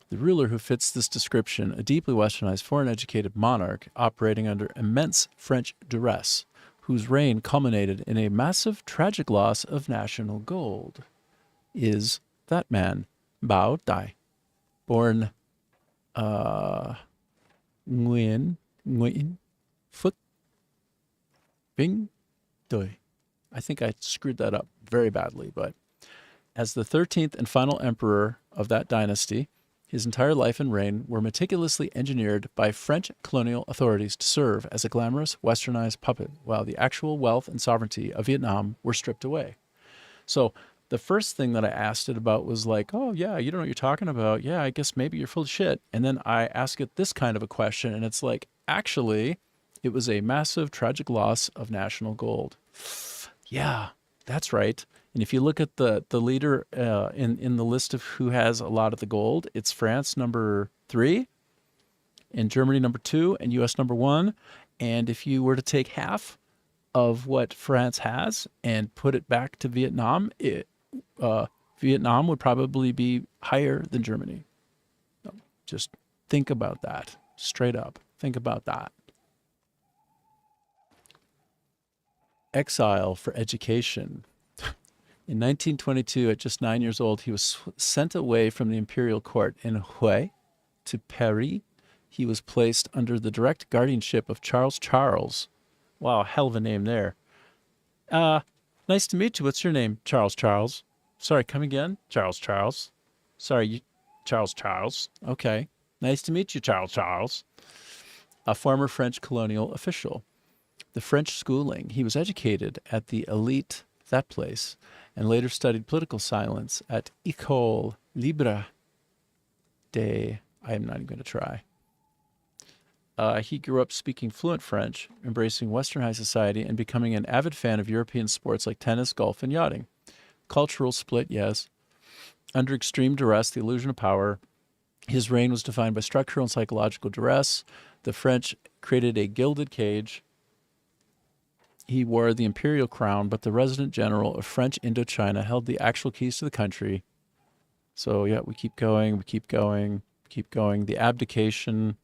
The ruler who fits this description, a deeply westernized, foreign-educated monarch operating under immense French duress, whose reign culminated in a massive tragic loss of national gold, is that man, Bao Dai, born Nguyen Phuc Binh Doi. I think I screwed that up very badly, but as the 13th and final emperor of that dynasty, his entire life and reign were meticulously engineered by French colonial authorities to serve as a glamorous, westernized puppet, while the actual wealth and sovereignty of Vietnam were stripped away. So the first thing that I asked it about was like, oh, yeah, you don't know what you're talking about. Yeah, I guess maybe you're full of shit. And then I ask it this kind of a question, and it's like, actually, it was a massive, tragic loss of national gold. Yeah, that's right. And if you look at the leader in the list of who has a lot of the gold, it's France number 3, and Germany number 2, and US number 1. And if you were to take half of what France has and put it back to Vietnam, Vietnam would probably be higher than Germany. Just think about that. Straight up. Think about that. Exile for education. In 1922, at just 9 years old, he was sent away from the imperial court in Hue to Paris. He was placed under the direct guardianship of Charles Charles. Wow, hell of a name there. Nice to meet you. What's your name? Charles Charles. Sorry, come again? Charles Charles. Sorry, Charles Charles. Okay. Nice to meet you, Charles Charles. A former French colonial official. The French schooling. He was educated at the elite, that place, and later studied political science at École Libre de... I am not even going to try. He grew up speaking fluent French, embracing Western high society, and becoming an avid fan of European sports like tennis, golf, and yachting. Cultural split, yes. Under extreme duress, the illusion of power, his reign was defined by structural and psychological duress. The French created a gilded cage. He wore the imperial crown, but the resident general of French Indochina held the actual keys to the country. So, yeah, we keep going, we keep going, keep going. The abdication.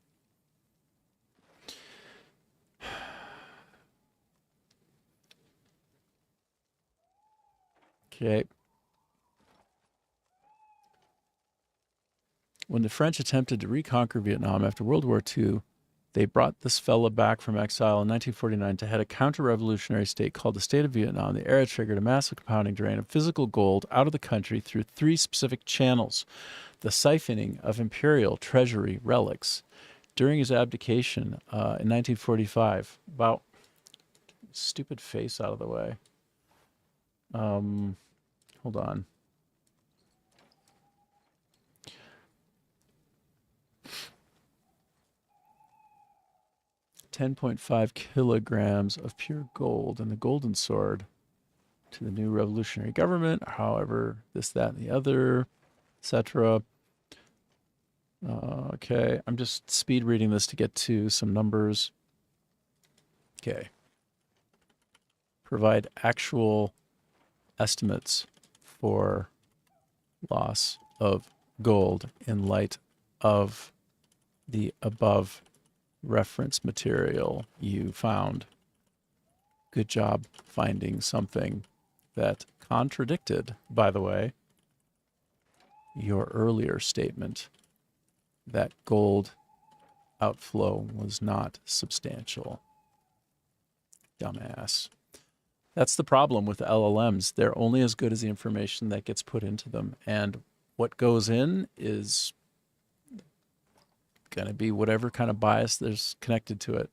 Okay. When the French attempted to reconquer Vietnam after World War II, they brought this fella back from exile in 1949 to head a counter-revolutionary state called the State of Vietnam. The era triggered a massive compounding drain of physical gold out of the country through 3 specific channels. The siphoning of imperial treasury relics. During his abdication in 1945, about... Stupid face out of the way. Hold on. $10.5 kilograms of pure gold and the golden sword. to the new revolutionary government. However, this, that, and the other, etc. Okay, I'm just speed reading this to get to some numbers. Okay. Provide actual estimates for loss of gold in light of the above reference material you found. Good job finding something that contradicted, by the way, your earlier statement that gold outflow was not substantial. Dumbass. That's the problem with LLMs. They're only as good as the information that gets put into them. And what goes in is going to be whatever kind of bias there's connected to it.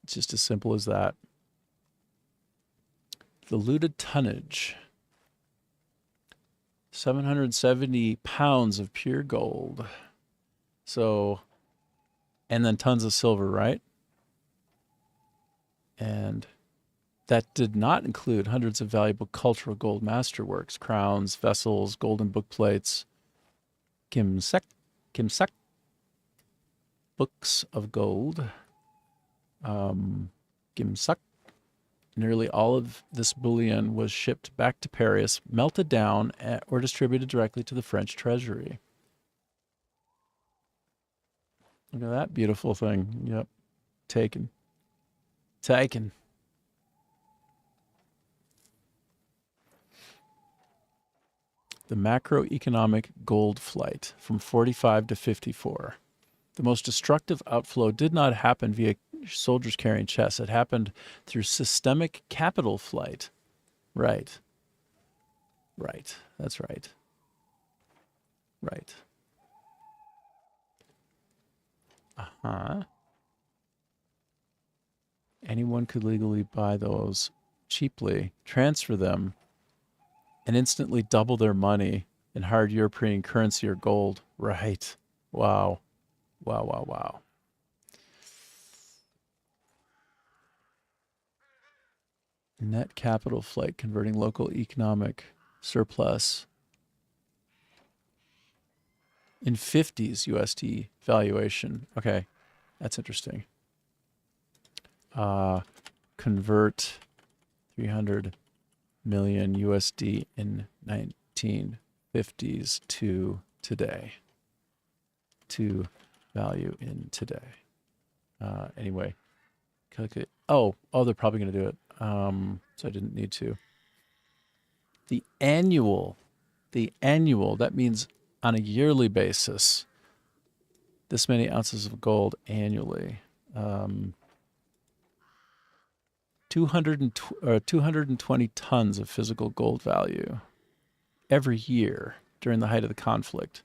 It's just as simple as that. The looted tonnage. 770 pounds of pure gold. So, and then tons of silver, right? And that did not include hundreds of valuable cultural gold masterworks, crowns, vessels, golden book plates, kimsek, books of gold, gimsuk. Nearly all of this bullion was shipped back to Paris, melted down, or distributed directly to the French treasury. Look at that beautiful thing. Yep. Taken. Taken. The macroeconomic gold flight from 45 to 54. The most destructive outflow did not happen via soldiers carrying chests. It happened through systemic capital flight. Right. Right. That's right. Right. Uh-huh. Anyone could legally buy those cheaply, transfer them, and instantly double their money in hard European currency or gold. Right. Wow. Wow, wow, wow. Net capital flight, converting local economic surplus in 50s USD valuation. Okay, that's interesting. Convert 300 million USD in 1950s to today. To value in today. Anyway, calculate. Oh, they're probably going to do it. So I didn't need to. The annual, that means on a yearly basis, this many ounces of gold annually. 220 tons of physical gold value every year during the height of the conflict.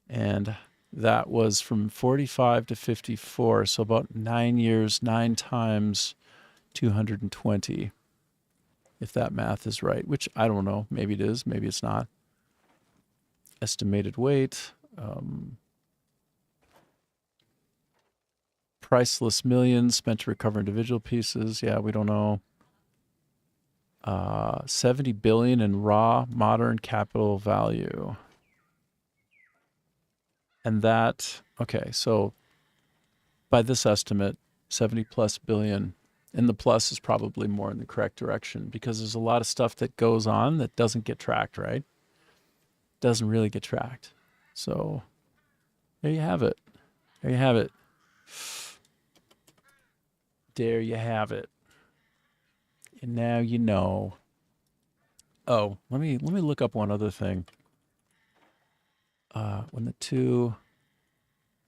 And that was from 45 to 54, so about 9 years, 9 times 220, if that math is right, which I don't know. Maybe it is, maybe it's not. Estimated weight. Priceless millions spent to recover individual pieces. Yeah, we don't know. 70 billion in raw modern capital value. And that, okay, so by this estimate, 70 plus billion, and the plus is probably more in the correct direction because there's a lot of stuff that goes on that doesn't get tracked, right? Doesn't really get tracked. So there you have it. There you have it. There you have it. And now you know. Oh, let me look up one other thing. When the two,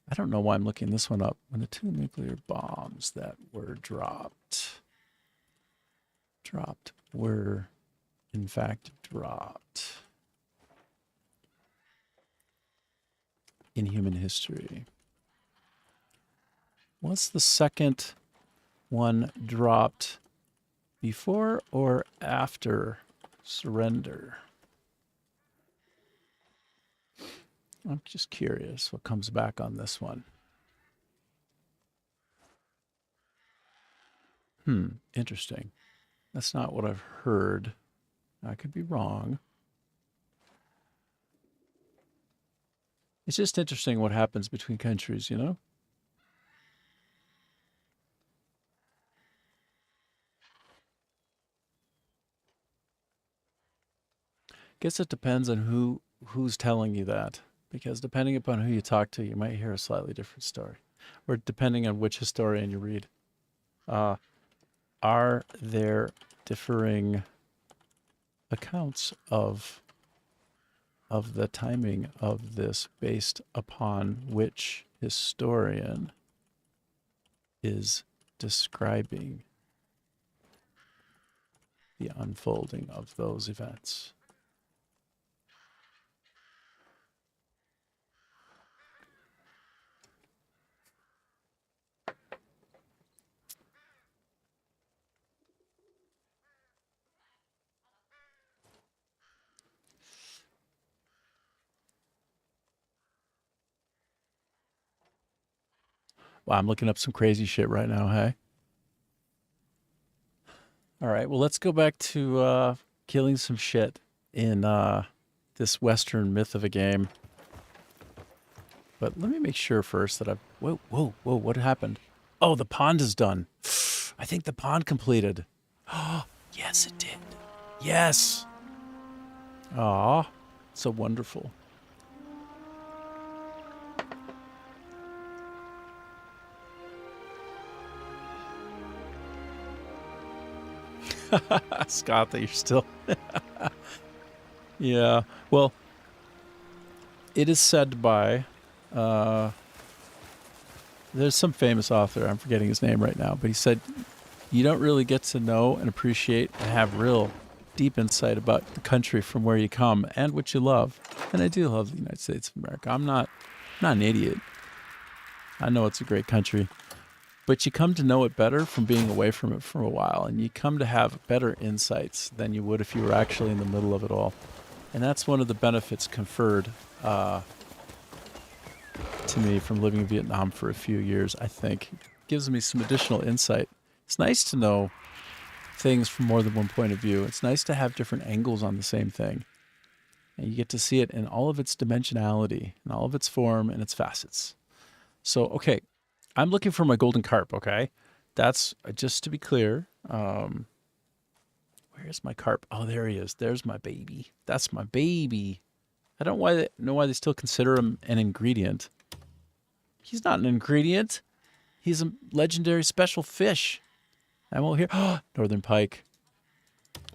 I don't know why I'm looking this one up. When the 2 nuclear bombs that were dropped were in fact dropped in human history. What's the second one dropped before or after surrender? I'm just curious what comes back on this one. Interesting. That's not what I've heard. I could be wrong. It's just interesting what happens between countries, you know? Guess it depends on who's telling you that. Because depending upon who you talk to, you might hear a slightly different story. Or depending on which historian you read. Are there differing accounts of the timing of this based upon which historian is describing the unfolding of those events? Wow, I'm looking up some crazy shit right now, hey? All right, well, let's go back to killing some shit in this Western myth of a game. But let me make sure first that I've... Whoa, whoa, whoa, what happened? Oh, the pond is done. I think the pond completed. Oh, yes, it did. Yes. Aw, so wonderful. Scott, that you're still... Yeah, well, it is said by... there's some famous author, I'm forgetting his name right now, but he said, you don't really get to know and appreciate and have real deep insight about the country from where you come and what you love. And I do love the United States of America. I'm not an idiot. I know it's a great country. But you come to know it better from being away from it for a while, and you come to have better insights than you would if you were actually in the middle of it all. And that's one of the benefits conferred to me from living in Vietnam for a few years, I think. It gives me some additional insight. It's nice to know things from more than one point of view. It's nice to have different angles on the same thing. And you get to see it in all of its dimensionality, and all of its form and its facets. So, okay. I'm looking for my golden carp, okay? That's, just to be clear, where's my carp? Oh, there he is. There's my baby. That's my baby. I don't know why they still consider him an ingredient. He's not an ingredient. He's a legendary special fish. I'm over here. Oh, northern pike.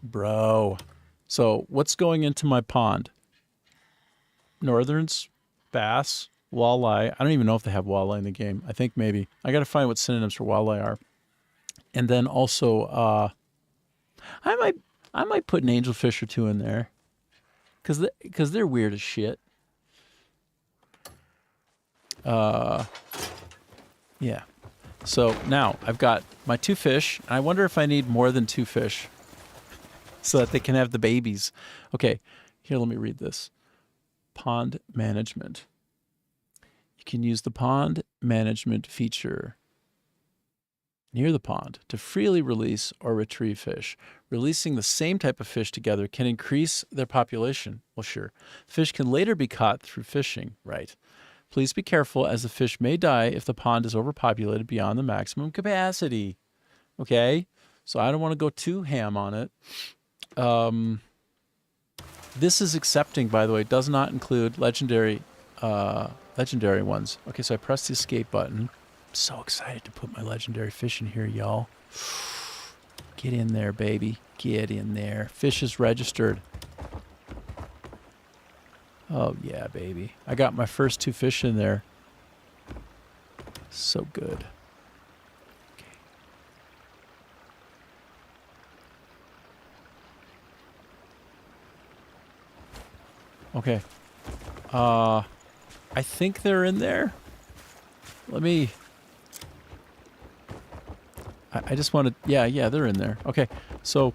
Bro. So what's going into my pond? Northerns, bass, walleye. I don't even know if they have walleye in the game. I think maybe. I got to find what synonyms for walleye are. And then also, I might put an angelfish or two in there, because they're weird as shit. Yeah. So now I've got my 2 fish. And I wonder if I need more than 2 fish so that they can have the babies. Okay, here, let me read this. Pond management. You can use the pond management feature near the pond to freely release or retrieve fish. Releasing the same type of fish together can increase their population. Well, sure. Fish can later be caught through fishing, right? Please be careful, as the fish may die if the pond is overpopulated beyond the maximum capacity. Okay? So I don't want to go too ham on it. This is accepting, by the way, does not include legendary ones. Okay, so I press the escape button. I'm so excited to put my legendary fish in here, y'all. Get in there, baby. Get in there. Fish is registered. Oh, yeah, baby. I got my first 2 fish in there. So good. Okay. I think they're in there. Let me... I just want to... Yeah, they're in there. Okay, so...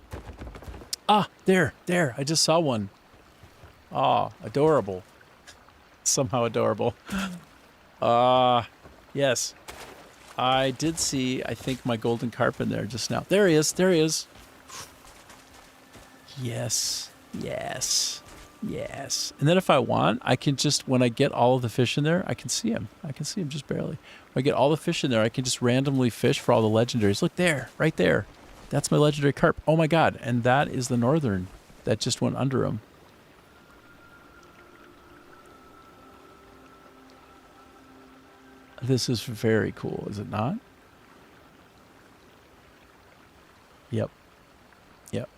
there. I just saw one. Adorable. Somehow adorable. Yes. I did see, I think, my golden carp in there just now. There he is. Yes. Yes. Yes. And then if I want, I can just, when I get all of the fish in there, I can see him. I can see him just barely. When I get all the fish in there, I can just randomly fish for all the legendaries. Look there, right there. That's my legendary carp. Oh my god. And that is the northern that just went under him. This is very cool, is it not? Yep. Yep.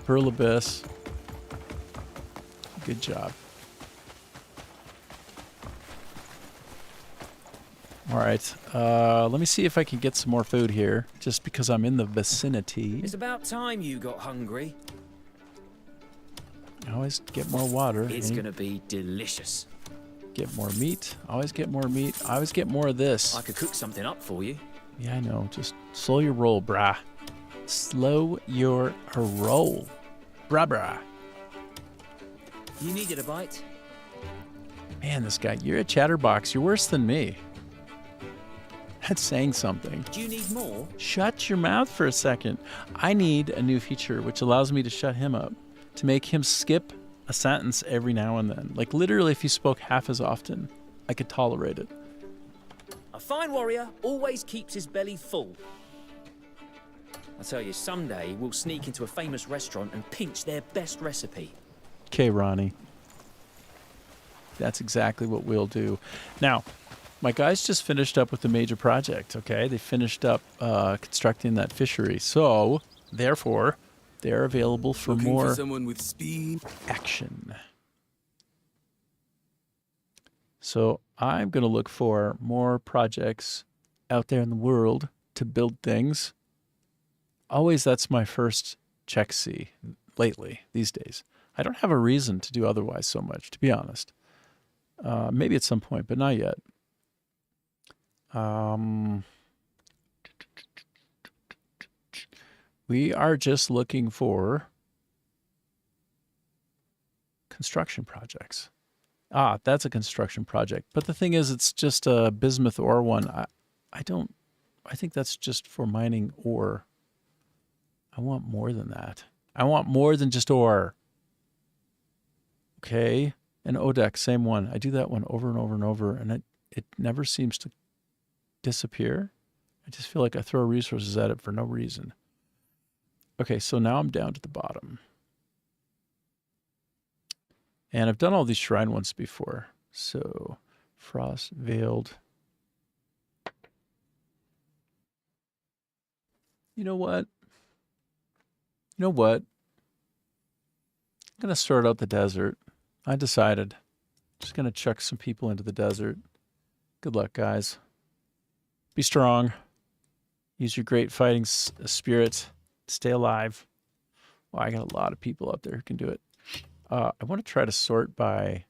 Pearl Abyss. Good job. All right. Let me see if I can get some more food here, just because I'm in the vicinity. It's about time you got hungry. Always get more water. It's gonna be delicious. Get more meat. Always get more meat. I always get more of this. I could cook something up for you. Yeah, I know. Just slow your roll, brah. Slow your roll. Brah. You needed a bite? Man, this guy, you're a chatterbox. You're worse than me. That's saying something. Do you need more? Shut your mouth for a second. I need a new feature which allows me to shut him up, to make him skip a sentence every now and then. Like literally if he spoke half as often, I could tolerate it. A fine warrior always keeps his belly full. I tell you, someday we'll sneak into a famous restaurant and pinch their best recipe. Okay, Ronnie. That's exactly what we'll do. Now, my guys just finished up with the major project, okay? They finished up constructing that fishery. So, therefore, they're available for Looking more for someone with speed. action. So, I'm going to look for more projects out there in the world to build things. Always, that's my first check-see lately, these days. I don't have a reason to do otherwise so much, to be honest. Maybe at some point, but not yet. We are just looking for construction projects. Ah, that's a construction project. But the thing is, it's just a bismuth ore one. I think that's just for mining ore. I want more than that. I want more than just ore. Okay. And Odex, same one. I do that one over and over and over, and it never seems to disappear. I just feel like I throw resources at it for no reason. Okay, so now I'm down to the bottom. And I've done all these shrine ones before. So, frost veiled. You know what? I'm going to sort out the desert. I decided. Just going to chuck some people into the desert. Good luck, guys. Be strong. Use your great fighting spirit. Stay alive. Well, I got a lot of people out there who can do it. I want to try to sort by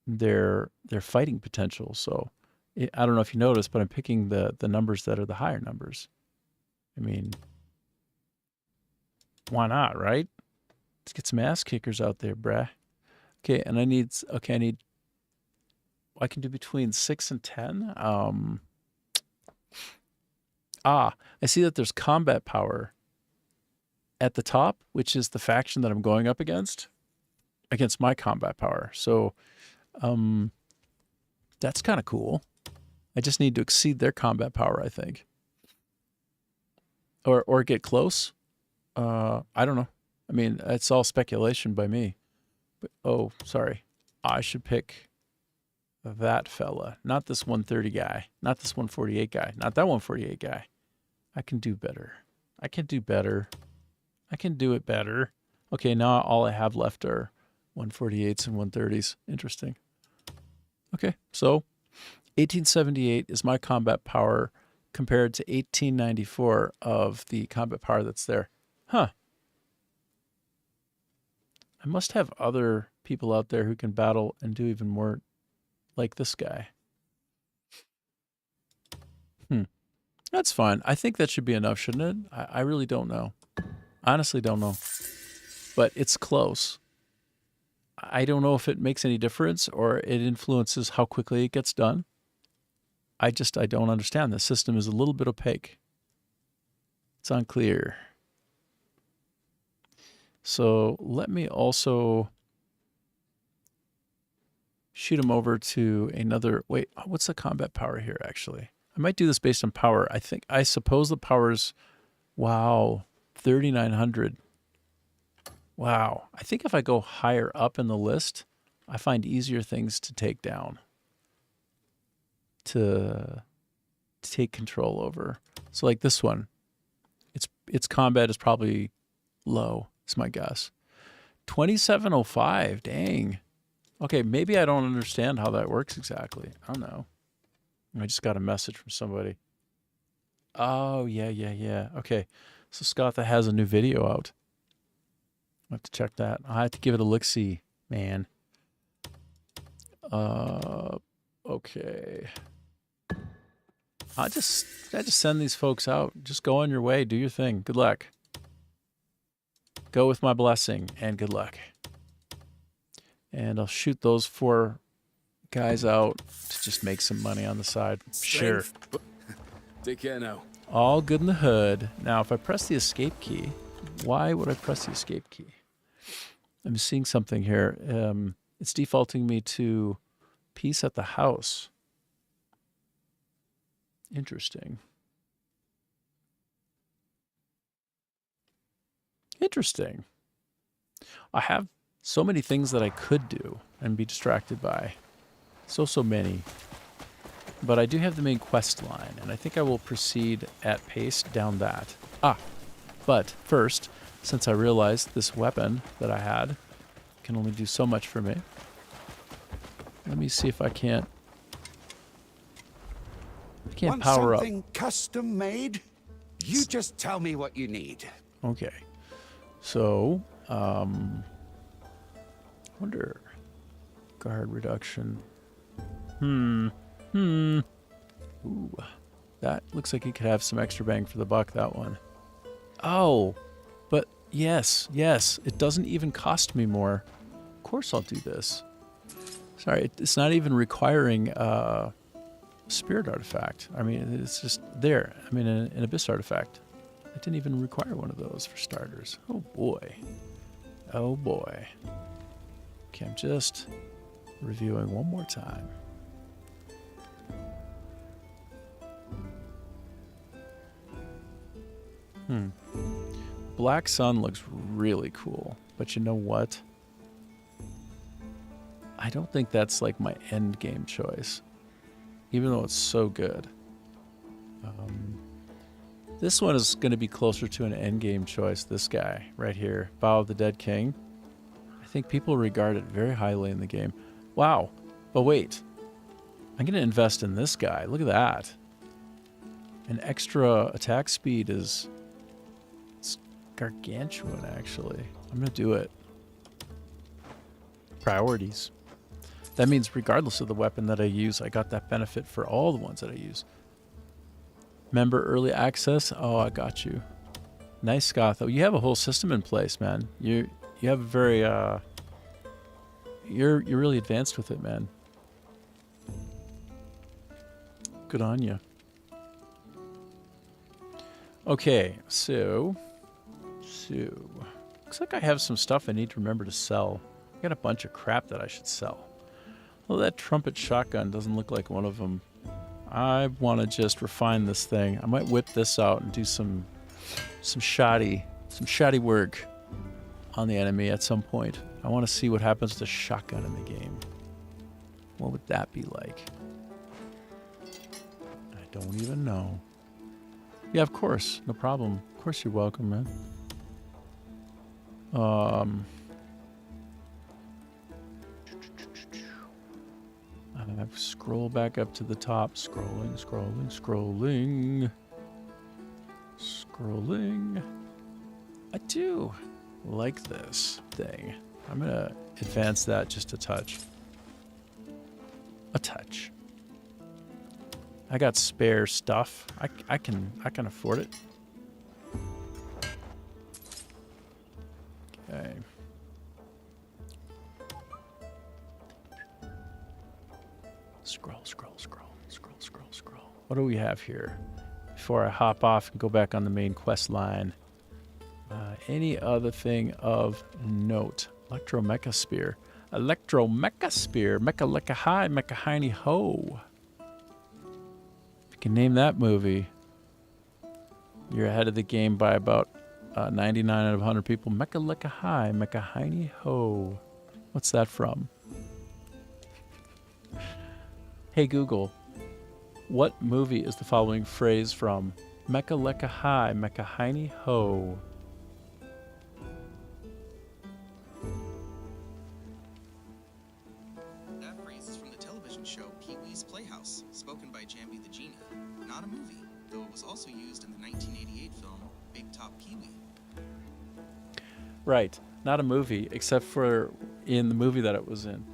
their fighting potential. So I don't know if you noticed, but I'm picking the numbers that are the higher numbers. I mean, why not, right? Let's get some ass kickers out there, bruh. Okay, and I can do between 6 and 10. I see that there's combat power at the top, which is the faction that I'm going up against my combat power. So that's kind of cool. I just need to exceed their combat power, I think. Or get close. I don't know. I mean, it's all speculation by me. But, oh, sorry. I should pick that fella. Not this 130 guy. Not this 148 guy. Not that 148 guy. I can do better. I can do better. I can do it better. Okay, now all I have left are 148s and 130s. Interesting. Okay, so 1878 is my combat power compared to 1894 of the combat power that's there. Huh. I must have other people out there who can battle and do even more like this guy. That's fine. I think that should be enough, shouldn't it? I really don't know. Honestly don't know. But it's close. I don't know if it makes any difference or it influences how quickly it gets done. I don't understand. The system is a little bit opaque. It's unclear. So let me also shoot him over to another. Wait, what's the combat power here, actually? I might do this based on power. I suppose the power's, wow, 3,900. Wow. I think if I go higher up in the list, I find easier things to take down, to take control over. So like this one, its combat is probably low, is my guess. 2705, dang. Okay, maybe I don't understand how that works exactly. I don't know. I just got a message from somebody. Oh, yeah. Okay, so Scotha has a new video out. I have to check that. I have to give it a look-see, man. Okay. I just send these folks out. Just go on your way. Do your thing. Good luck. Go with my blessing and good luck. And I'll shoot those 4 guys out to just make some money on the side. Sure. Take care now. All good in the hood. Now, if I press the escape key, why would I press the escape key? I'm seeing something here. It's defaulting me to peace at the house. Interesting. Interesting. I have so many things that I could do and be distracted by. So many. But I do have the main quest line, and I think I will proceed at pace down that. But first, since I realized this weapon that I had can only do so much for me, let me see if I can't power up. Something custom made? You just tell me what you need. Okay. So, wonder, guard reduction. Ooh, that looks like it could have some extra bang for the buck, that one. Oh, but yes, it doesn't even cost me more. Of course I'll do this. Sorry, it's not even requiring a spirit artifact. I mean, it's just there. I mean, an abyss artifact. It didn't even require one of those for starters. Oh boy. Oh boy. Okay, I'm just reviewing one more time. Black Sun looks really cool, but you know what? I don't think that's like my end game choice, even though it's so good. This one is going to be closer to an end game choice. This guy right here, Vow of the Dead King. I think people regard it very highly in the game. Wow. But wait, I'm going to invest in this guy. Look at that. An extra attack speed is... it's gargantuan, actually. I'm going to do it. Priorities. That means regardless of the weapon that I use, I got that benefit for all the ones that I use. Member early access. Oh, I got you. Nice, Scott. Oh, you have a whole system in place, man. You have a very you're really advanced with it, man. Good on you. Okay, so looks like I have some stuff I need to remember to sell. I got a bunch of crap that I should sell. Well, that trumpet shotgun doesn't look like one of them. I want to just refine this thing. I might whip this out and do some shoddy work on the enemy at some point. I want to see what happens to shotgun in the game. What would that be like? I don't even know. Yeah, of course. No problem. Of course you're welcome, man. Scroll back up to the top. Scrolling. I do like this thing. I'm going to advance that just a touch. I got spare stuff. I can afford it. Okay. Scroll. What do we have here? Before I hop off and go back on the main quest line. Any other thing of note? Electromecha Spear. Mecha Lecca High, Mecha Hiney Ho. If you can name that movie, you're ahead of the game by about 99 out of 100 people. Mecha Lecca High, Mecha Hiney Ho. What's that from? Hey Google, what movie is the following phrase from? Mecha Lecca High, Mecha Hiney Ho. That phrase is from the television show Pee-wee's Playhouse, spoken by Jambi the Genie. Not a movie, though it was also used in the 1988 film Big Top Pee-wee. Right, not a movie, except for in the movie that it was in.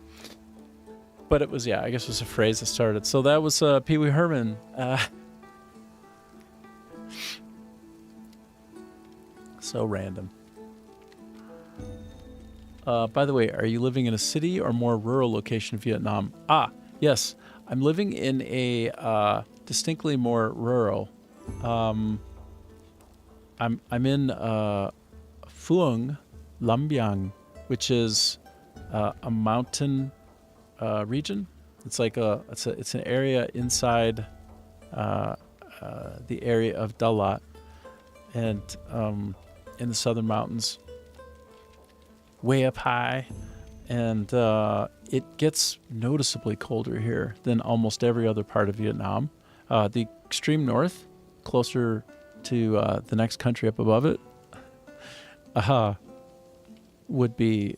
But it was, yeah, I guess it was a phrase that started. So that was Pee Wee Herman. So random. By the way, are you living in a city or more rural location in Vietnam? Yes, I'm living in a distinctly more rural. I'm in Phuong Lam Biang, which is a mountain region. It's like it's an area inside the area of Dalat, and in the southern mountains, way up high, and it gets noticeably colder here than almost every other part of Vietnam. The extreme north, closer to the next country up above it, would be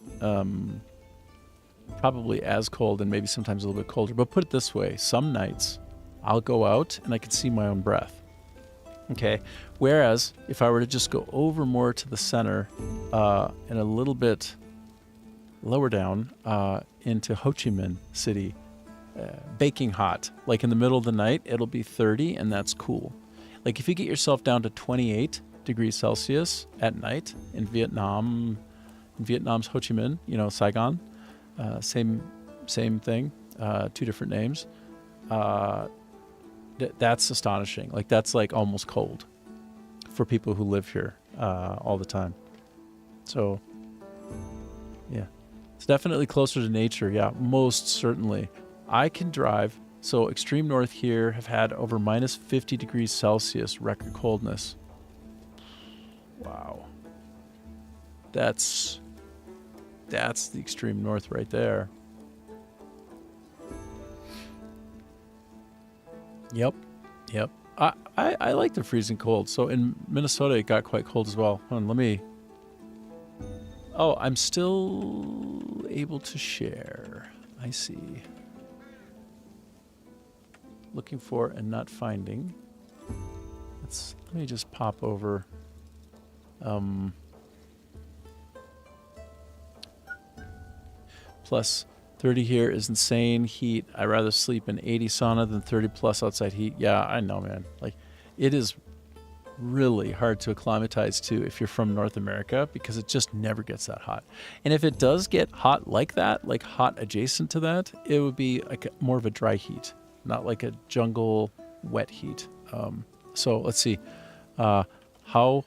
probably as cold and maybe sometimes a little bit colder. But put it this way, some nights I'll go out and I can see my own breath. Okay, whereas if I were to just go over more to the center and a little bit lower down into Ho Chi Minh City, baking hot, like in the middle of the night, it'll be 30 and that's cool. Like if you get yourself down to 28 degrees Celsius at night in Vietnam's Ho Chi Minh, you know, Saigon, same thing, two different names. That's astonishing. Like that's like almost cold for people who live here all the time. So yeah, it's definitely closer to nature. Yeah, most certainly. I can drive. So extreme north here have had over minus 50 degrees Celsius record coldness. Wow. That's the extreme north right there. Yep. I like the freezing cold. So in Minnesota, it got quite cold as well. Hold on, let me... Oh, I'm still able to share. I see. Looking for and not finding. Let me just pop over. Plus 30 here is insane heat. I'd rather sleep in 80 sauna than 30 plus outside heat. Yeah, I know, man. Like, it is really hard to acclimatize to if you're from North America because it just never gets that hot. And if it does get hot like that, like hot adjacent to that, it would be like more of a dry heat, not like a jungle wet heat. So let's see. How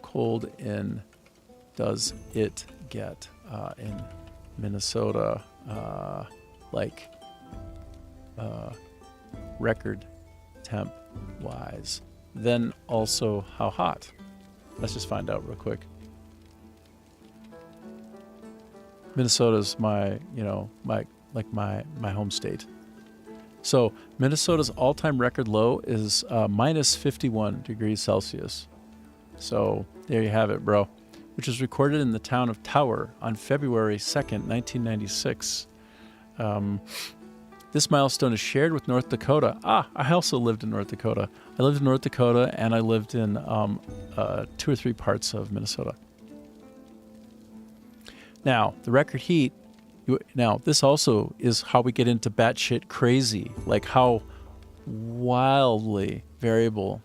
cold in does it get in Minnesota, record temp wise? Then also how hot? Let's just find out real quick. Minnesota's my home state. So Minnesota's all-time record low is minus 51 degrees Celsius. So there you have it, bro. Which was recorded in the town of Tower on February 2nd, 1996. This milestone is shared with North Dakota. I also lived in North Dakota. I lived in North Dakota and I lived in 2 or 3 parts of Minnesota. Now, the record heat, this also is how we get into batshit crazy, like how wildly variable.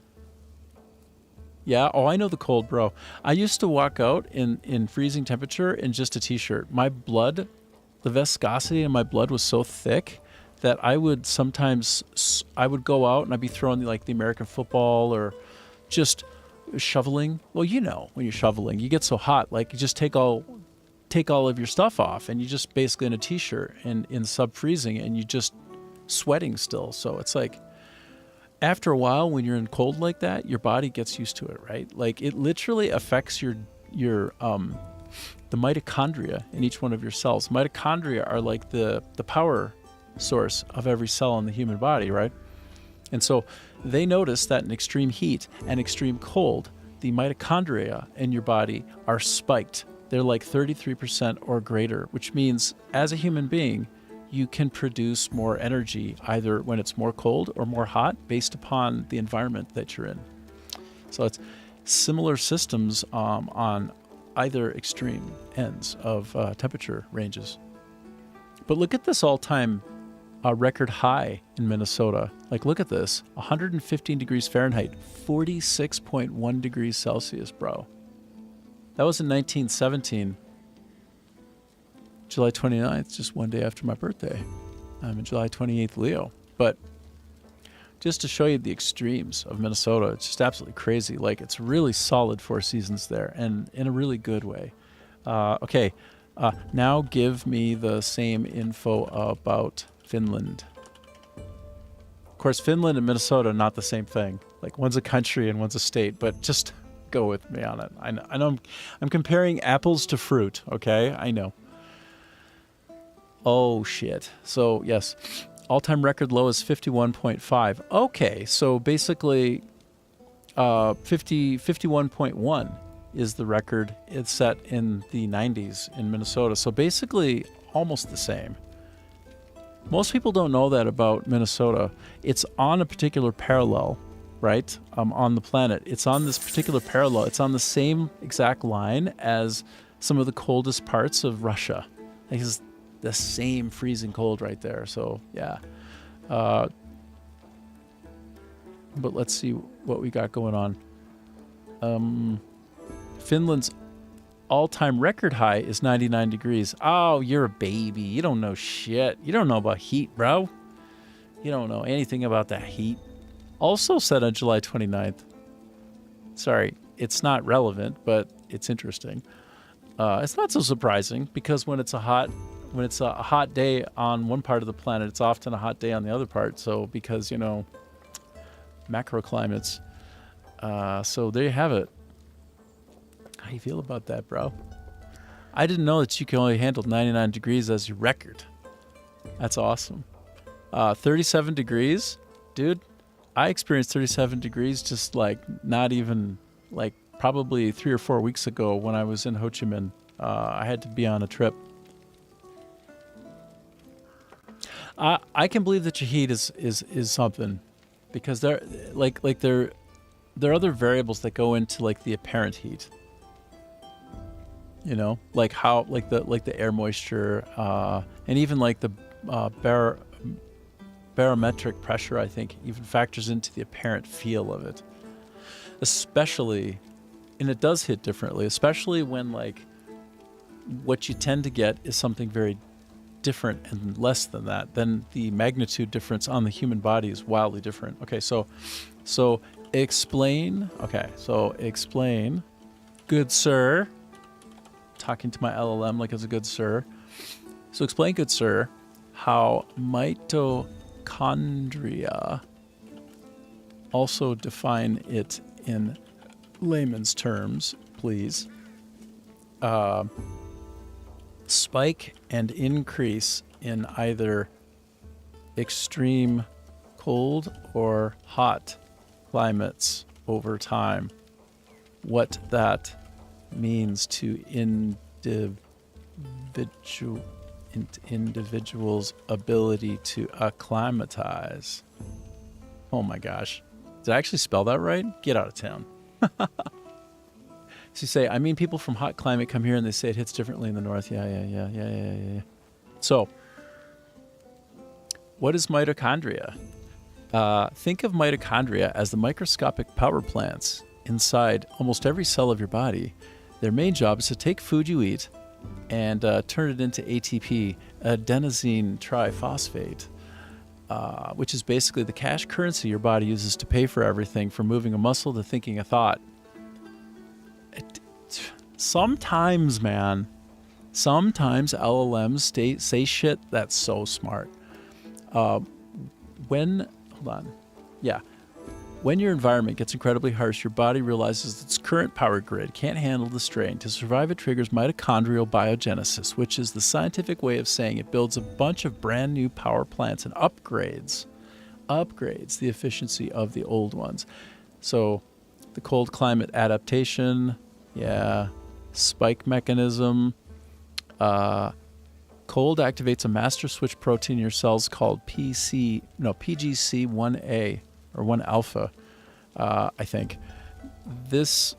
Yeah, I know the cold, bro. I used to walk out in freezing temperature in just a t-shirt. My blood, the viscosity in my blood was so thick that I would sometimes I would go out and I'd be throwing like the American football or just shoveling. Well, you know, when you're shoveling, you get so hot, like you just take all of your stuff off and you just basically in a t-shirt and in sub-freezing and you just sweating still. So it's like after a while when you're in cold like that, your body gets used to it, right? Like it literally affects your the mitochondria in each one of your cells. Mitochondria are like the power source of every cell in the human body, right? And so they notice that in extreme heat and extreme cold, the mitochondria in your body are spiked. They're like 33% or greater, which means as a human being, you can produce more energy either when it's more cold or more hot based upon the environment that you're in. So it's similar systems on either extreme ends of temperature ranges. But look at this all-time record high in Minnesota. Like, look at this, 115 degrees Fahrenheit, 46.1 degrees Celsius, bro. That was in 1917, July 29th, just one day after my birthday. I'm a July 28th Leo. But just to show you the extremes of Minnesota, it's just absolutely crazy. Like, it's really solid 4 seasons there, and in a really good way. Okay, now give me the same info about Finland. Of course, Finland and Minnesota are not the same thing. Like, one's a country and one's a state, but just go with me on it. I know I'm comparing apples to fruit, okay? I know. Oh, shit. So, yes, all-time record low is 51.5. Okay, so basically 51.1 is the record. It's set in the 90s in Minnesota. So basically almost the same. Most people don't know that about Minnesota. It's on a particular parallel, right, on the planet. It's on this particular parallel. It's on the same exact line as some of the coldest parts of Russia. Like, it's the same freezing cold right there. So, yeah. But let's see what we got going on. Finland's all-time record high is 99 degrees. Oh, you're a baby. You don't know shit. You don't know about heat, bro. You don't know anything about the heat. Also set on July 29th. Sorry, it's not relevant, but it's interesting. It's not so surprising because when it's a hot day on one part of the planet, it's often a hot day on the other part. So because, you know, macroclimates. So there you have it. How you feel about that, bro? I didn't know that you can only handle 99 degrees as your record. That's awesome. 37 degrees, dude. I experienced 37 degrees just like not even like probably 3 or 4 weeks ago when I was in Ho Chi Minh. I had to be on a trip. I can believe that your heat is something because there are other variables that go into like the apparent heat. You know, like how like the air moisture and even like the barometric pressure, I think, even factors into the apparent feel of it. Especially, and it does hit differently, especially when like what you tend to get is something very different and less than that. Then the magnitude difference on the human body is wildly different. Okay, so explain. Okay, so explain, good sir. Talking to my LLM like it's a good sir. So explain, good sir, how mitochondria, also define it in layman's terms, please, spike and increase in either extreme cold or hot climates over time. What that means to individuals' ability to acclimatize. Oh my gosh. Did I actually spell that right? Get out of town. So you say, I mean, people from hot climate come here and they say it hits differently in the north. Yeah. So, what is mitochondria? Think of mitochondria as the microscopic power plants inside almost every cell of your body. Their main job is to take food you eat and turn it into ATP, adenosine triphosphate. which is basically the cash currency your body uses to pay for everything, from moving a muscle to thinking a thought. Sometimes, man, sometimes LLMs say shit that's so smart. When your environment gets incredibly harsh, your body realizes its current power grid can't handle the strain. To survive, it triggers mitochondrial biogenesis, which is the scientific way of saying it builds a bunch of brand new power plants and upgrades the efficiency of the old ones. So the cold climate adaptation, spike mechanism. Cold activates a master switch protein in your cells called PGC1A or 1 alpha, I think. This,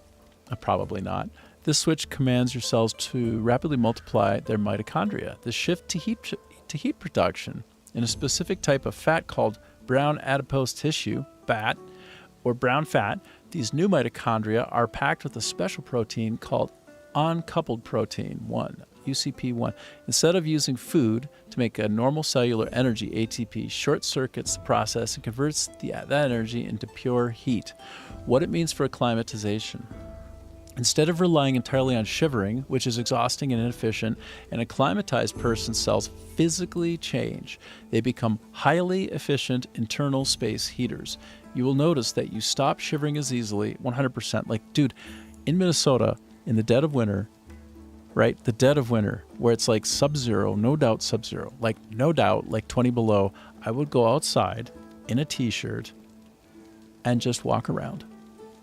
probably not. This switch commands your cells to rapidly multiply their mitochondria. The shift to heat production in a specific type of fat called brown adipose tissue, BAT, or brown fat. These new mitochondria are packed with a special protein called uncoupled protein 1, UCP1. Instead of using food to make a normal cellular energy, ATP short circuits the process and converts that energy into pure heat. What it means for acclimatization. Instead of relying entirely on shivering, which is exhausting and inefficient, an acclimatized person's cells physically change. They become highly efficient internal space heaters. You will notice that you stop shivering as easily, 100%. Like, dude, in Minnesota, in the dead of winter, right? The dead of winter, where it's like sub-zero, no doubt sub-zero, like no doubt, like 20 below, I would go outside in a t-shirt and just walk around.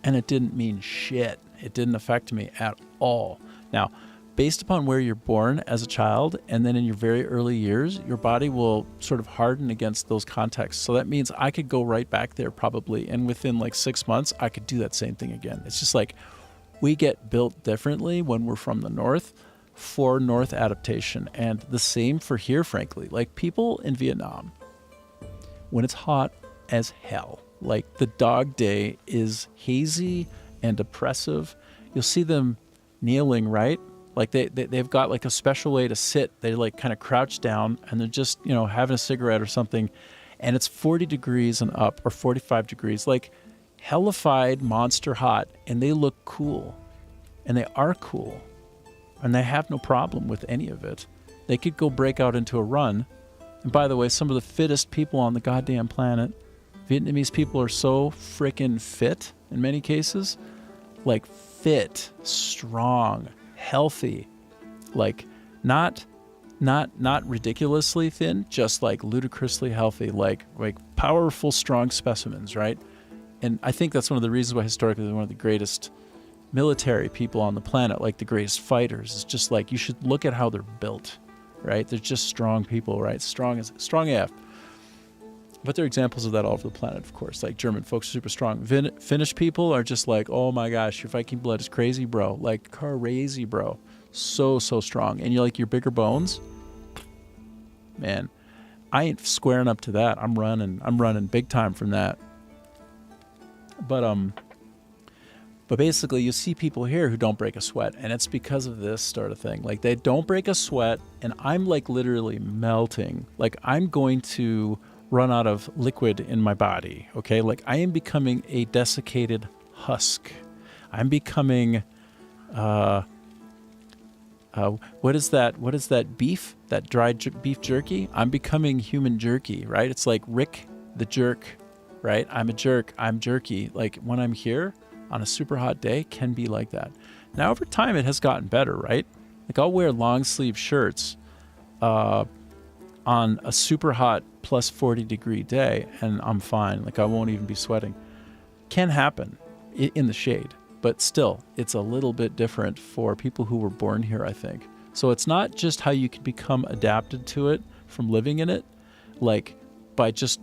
And it didn't mean shit. It didn't affect me at all. Now, based upon where you're born as a child, and then in your very early years, your body will sort of harden against those contexts. So that means I could go right back there probably, and within like 6 months, I could do that same thing again. It's just like, we get built differently when we're from the north for north adaptation. And the same for here, frankly. Like people in Vietnam, when it's hot as hell, like the dog day is hazy and oppressive, you'll see them kneeling, right? Like they've got like a special way to sit. They like kind of crouch down and they're just, having a cigarette or something. And it's 40 degrees and up, or 45 degrees. Like, hellified monster hot, and they look cool, and they are cool, and they have no problem with any of it. They could go break out into a run. And by the way, some of the fittest people on the goddamn planet, Vietnamese people, are so freaking fit in many cases, like fit, strong, healthy, like not ridiculously thin, just like ludicrously healthy, like powerful, strong specimens, right? And I think that's one of the reasons why historically they're one of the greatest military people on the planet, like the greatest fighters. It's just like, you should look at how they're built, right? They're just strong people, right? Strong AF. But there are examples of that all over the planet, of course. Like German folks are super strong. Finnish people are just like, oh my gosh, your Viking blood is crazy, bro. Like crazy, bro. So strong. And you're like, your bigger bones, man, I ain't squaring up to that. I'm running big time from that. But basically, you see people here who don't break a sweat, and it's because of this sort of thing. Like, they don't break a sweat, and I'm like literally melting. Like, I'm going to run out of liquid in my body. Okay, like I am becoming a desiccated husk. I'm becoming what is that beef? That dried beef jerky? I'm becoming human jerky, right? It's like Rick the Jerk, right? I'm a jerk. I'm jerky. Like when I'm here on a super hot day, can be like that. Now over time it has gotten better, right? Like I'll wear long sleeve shirts on a super hot plus 40 degree day and I'm fine. Like I won't even be sweating. Can happen in the shade, but still it's a little bit different for people who were born here, I think. So it's not just how you can become adapted to it from living in it, like by just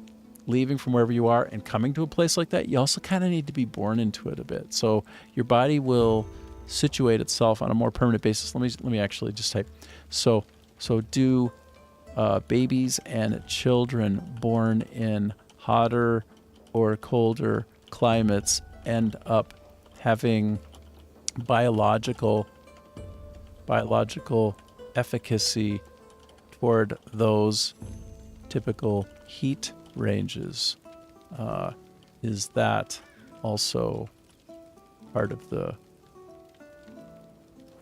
leaving from wherever you are and coming to a place like that. You also kind of need to be born into it a bit. So your body will situate itself on a more permanent basis. Let me actually just type. So do babies and children born in hotter or colder climates end up having biological efficacy toward those typical heat ranges. Is that also part of the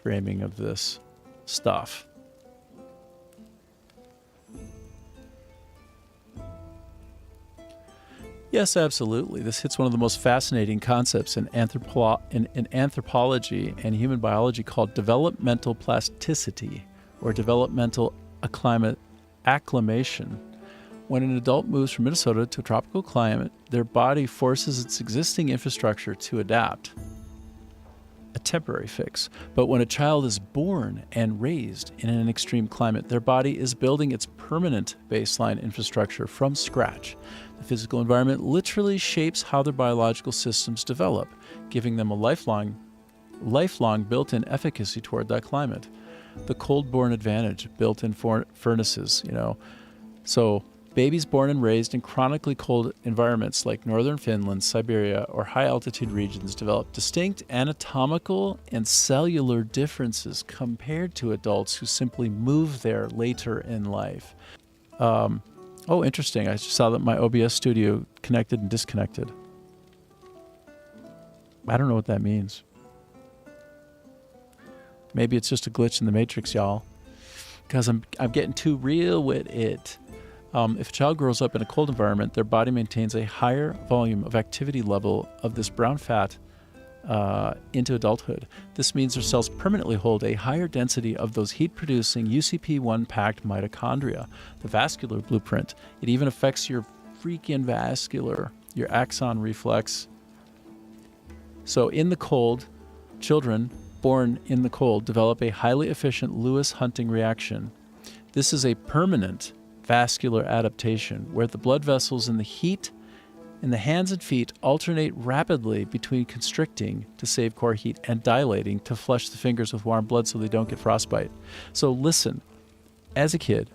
framing of this stuff? Yes, absolutely. This hits one of the most fascinating concepts in anthropology and human biology called developmental plasticity, or developmental acclimation. When an adult moves from Minnesota to a tropical climate, their body forces its existing infrastructure to adapt. A temporary fix. But when a child is born and raised in an extreme climate, their body is building its permanent baseline infrastructure from scratch. The physical environment literally shapes how their biological systems develop, giving them a lifelong built-in efficacy toward that climate. The cold-born advantage, built-in furnaces, So babies born and raised in chronically cold environments like northern Finland, Siberia, or high-altitude regions develop distinct anatomical and cellular differences compared to adults who simply move there later in life. Oh, interesting. I just saw that my OBS studio connected and disconnected. I don't know what that means. Maybe it's just a glitch in the Matrix, y'all. Because I'm getting too real with it. If a child grows up in a cold environment, their body maintains a higher volume of activity level of this brown fat into adulthood. This means their cells permanently hold a higher density of those heat-producing UCP1-packed mitochondria, the vascular blueprint. It even affects your freaking your axon reflex. So in the cold, children born in the cold develop a highly efficient Lewis-Hunting reaction. This is a permanent vascular adaptation where the blood vessels in the hands and feet alternate rapidly between constricting to save core heat and dilating to flush the fingers with warm blood so they don't get frostbite. So listen, as a kid,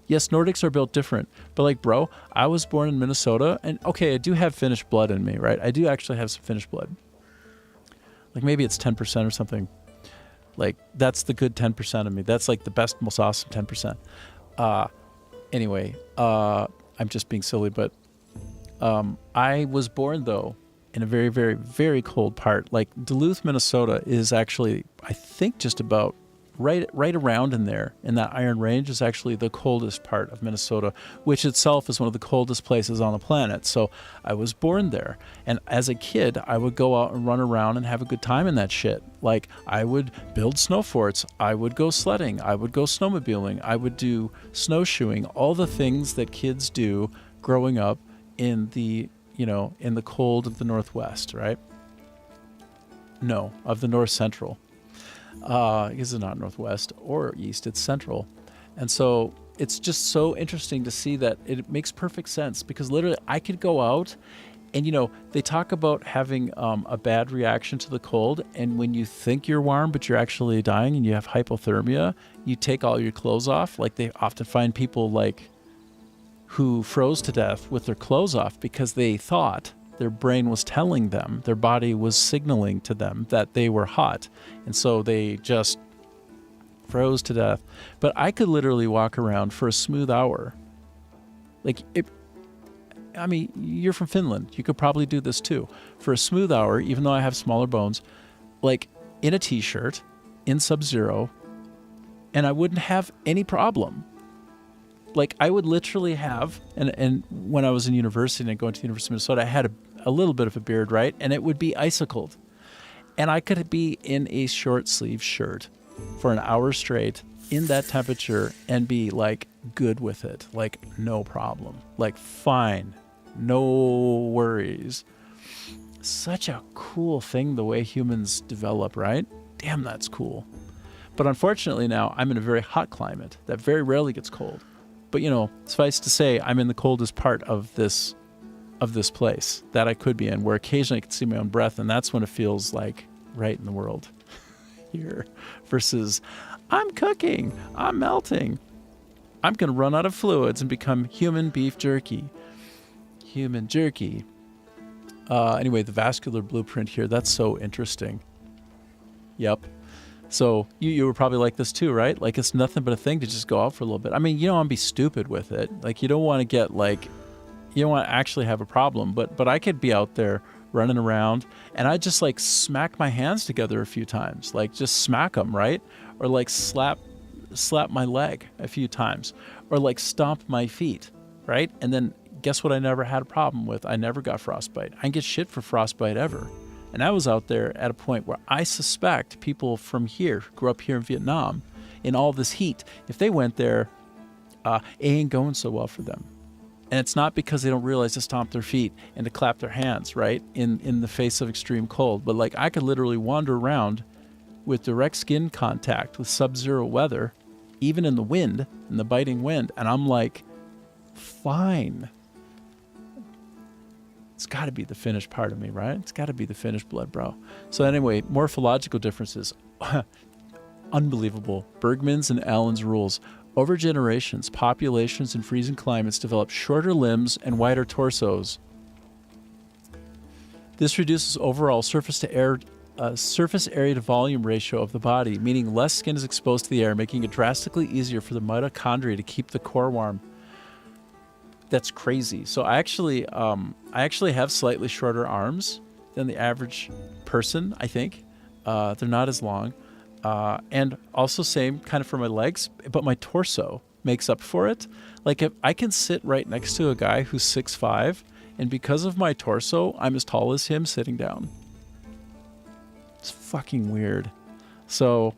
yes, Nordics are built different, but bro, I was born in Minnesota, and okay, I do have Finnish blood in me, right? I do actually have some Finnish blood. Maybe it's 10% or something. That's the good 10% of me. That's the best, most awesome 10%. Anyway, I'm just being silly, but I was born, though, in a very, very, very cold part. Duluth, Minnesota is actually, I think, just about right around in there, in that Iron Range, is actually the coldest part of Minnesota, which itself is one of the coldest places on the planet. So I was born there. And as a kid, I would go out and run around and have a good time in that shit. I would build snow forts. I would go sledding. I would go snowmobiling. I would do snowshoeing, all the things that kids do growing up in the cold of the Northwest, right? No, of the North Central. Because it's not Northwest or East, it's Central. And so it's just so interesting to see that it makes perfect sense, because literally I could go out and, they talk about having a bad reaction to the cold. And when you think you're warm, but you're actually dying and you have hypothermia, you take all your clothes off. They often find people who froze to death with their clothes off because they thought their brain was telling them, their body was signaling to them that they were hot. And so they just froze to death. But I could literally walk around for a smooth hour. You're from Finland. You could probably do this too. For a smooth hour, even though I have smaller bones, in a t-shirt, in Sub-Zero, and I wouldn't have any problem. I would literally have, and when I was in university and going to the University of Minnesota, I had a little bit of a beard, right? And it would be icicled. And I could be in a short sleeve shirt for an hour straight in that temperature and be good with it. No problem. Fine. No worries. Such a cool thing, the way humans develop, right? Damn, that's cool. But unfortunately now I'm in a very hot climate that very rarely gets cold. But suffice to say, I'm in the coldest part of this place that I could be in, where occasionally I can see my own breath, and that's when it feels right in the world here. Versus, I'm cooking, I'm melting, I'm gonna run out of fluids and become human beef jerky. Human jerky. Anyway, the vascular blueprint here, that's so interesting. Yep. So you were probably like this too, right? It's nothing but a thing to just go out for a little bit. I'm be stupid with it. You don't want to get You don't want to actually have a problem. But I could be out there running around, and I just like smack my hands together a few times, like just smack them, right? Or like slap my leg a few times, or like stomp my feet, right? And then guess what I never had a problem with? I never got frostbite. I didn't get shit for frostbite ever. And I was out there at a point where I suspect people from here, who grew up here in Vietnam, in all this heat, if they went there, it ain't going so well for them. And it's not because they don't realize to stomp their feet and to clap their hands, right, in the face of extreme cold. But like I could literally wander around with direct skin contact with sub-zero weather, even in the wind, in the biting wind, and I'm like, fine. It's got to be the Finnish part of me, right? It's got to be the Finnish blood, bro. So anyway, morphological differences. Unbelievable. Bergman's and Allen's rules. Over generations, populations in freezing climates develop shorter limbs and wider torsos. This reduces overall surface area to volume ratio of the body, meaning less skin is exposed to the air, making it drastically easier for the mitochondria to keep the core warm. That's crazy. So I actually have slightly shorter arms than the average person, I think. They're not as long. And also same kind of for my legs, but my torso makes up for it. Like if I can sit right next to a guy who's 6'5", and because of my torso, I'm as tall as him sitting down. It's fucking weird. So,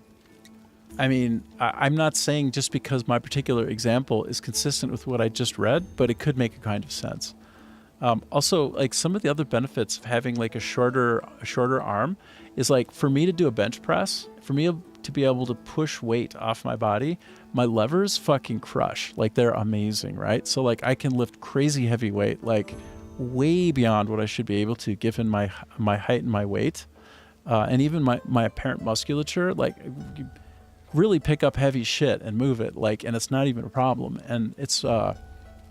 I mean, I'm not saying just because my particular example is consistent with what I just read, but it could make a kind of sense. Also, like some of the other benefits of having like a shorter arm is like for me to do a bench press, for me to be able to push weight off my body, my levers fucking crush. Like they're amazing, right? So like I can lift crazy heavy weight, like way beyond what I should be able to given my height and my weight. And even my apparent musculature, like you really pick up heavy shit and move it, like, and it's not even a problem. And it's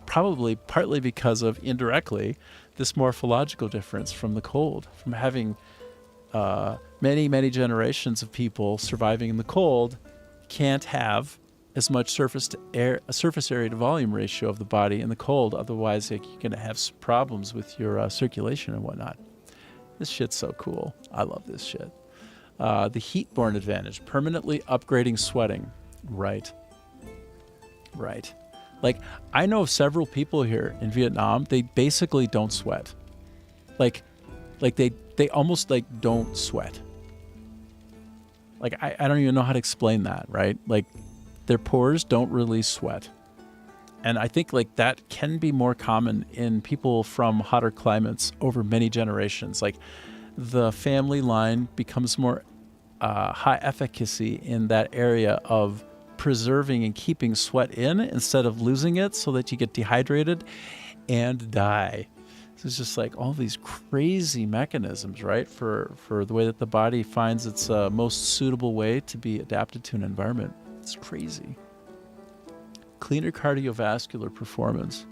probably partly because of indirectly this morphological difference from the cold, from having many generations of people surviving in the cold can't have as much surface area to volume ratio of the body in the cold. Otherwise, like, you're gonna have some problems with your circulation and whatnot. This shit's so cool. I love this shit. The heat-borne advantage, permanently upgrading sweating. Right. Like, I know of several people here in Vietnam, they basically don't sweat. Like they almost like don't sweat. Like, I don't even know how to explain that, right? Like, their pores don't really sweat. And I think like that can be more common in people from hotter climates over many generations. Like the family line becomes more high efficacy in that area of preserving and keeping sweat in instead of losing it so that you get dehydrated and die. So it's just like all these crazy mechanisms, right? For the way that the body finds its most suitable way to be adapted to an environment. It's crazy. Cleaner cardiovascular performance.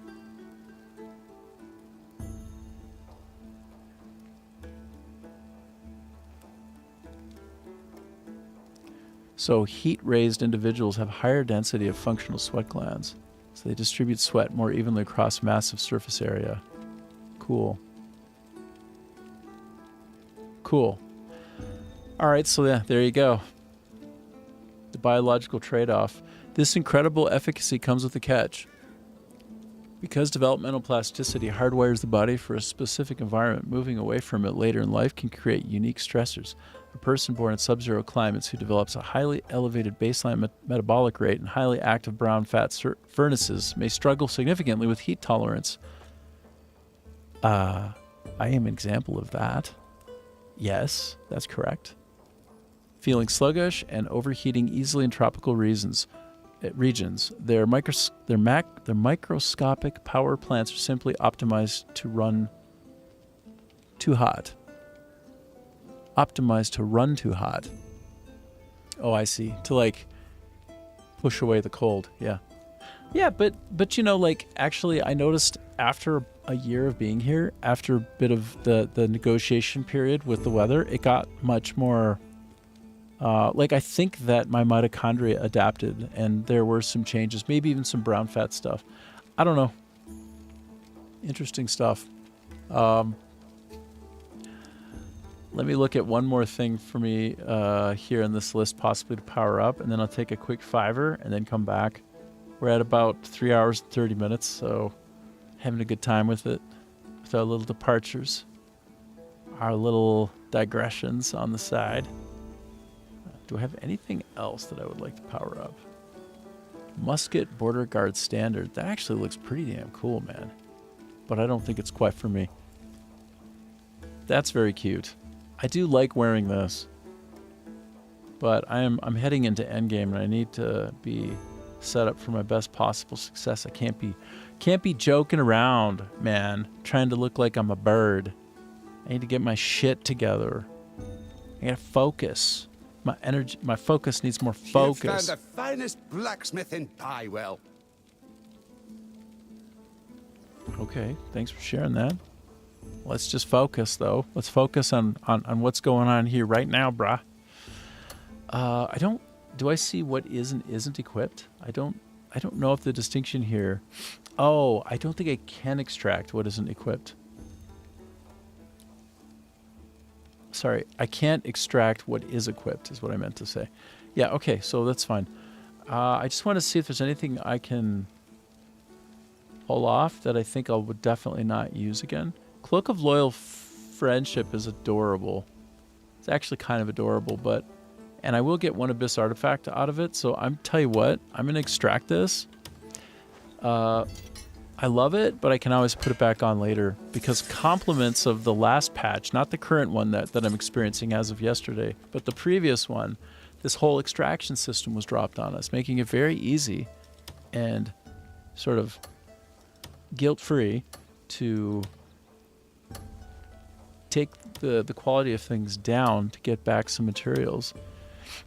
So heat-raised individuals have higher density of functional sweat glands. So they distribute sweat more evenly across massive surface area. Cool. All right, so yeah, there you go. The biological trade-off. This incredible efficacy comes with a catch. Because developmental plasticity hardwires the body for a specific environment, moving away from it later in life can create unique stressors. A person born in sub-zero climates who develops a highly elevated baseline metabolic rate and highly active brown fat furnaces may struggle significantly with heat tolerance. I am an example of that. Yes, that's correct. Feeling sluggish and overheating easily in tropical regions. Their microscopic power plants are simply optimized to run too hot. Oh, I see. To like push away the cold. Yeah. Yeah, but you know, like actually I noticed after a year of being here, after a bit of the negotiation period with the weather, it got much more like I think that my mitochondria adapted and there were some changes, maybe even some brown fat stuff. I don't know. Interesting stuff. Let me look at one more thing for me here in this list, possibly to power up, and then I'll take a quick fiver and then come back. We're at about 3 hours and 30 minutes, so having a good time with it, with our little departures, our little digressions on the side. Do I have anything else that I would like to power up? Musket Border Guard Standard. That actually looks pretty damn cool, man. But I don't think it's quite for me. That's very cute. I do like wearing this. But I'm heading into endgame and I need to be set up for my best possible success. I can't be joking around, man, trying to look like I'm a bird. I need to get my shit together. I gotta focus. My focus needs more focus. You found the finest blacksmith in Piewell. Okay, thanks for sharing that. Let's just focus, though. Let's focus on what's going on here right now, brah. Do I see what is and isn't equipped? I don't know if the distinction here. Oh, I don't think I can extract what isn't equipped. Sorry, I can't extract what is equipped, is what I meant to say. Yeah, okay, so that's fine. I just want to see if there's anything I can pull off that I think I would definitely not use again. Cloak of Loyal Friendship is adorable. It's actually kind of adorable, and I will get one Abyss artifact out of it, so tell you what, I'm going to extract this. I love it, but I can always put it back on later because compliments of the last patch, not the current one that I'm experiencing as of yesterday, but the previous one, this whole extraction system was dropped on us, making it very easy and sort of guilt-free to take the quality of things down to get back some materials.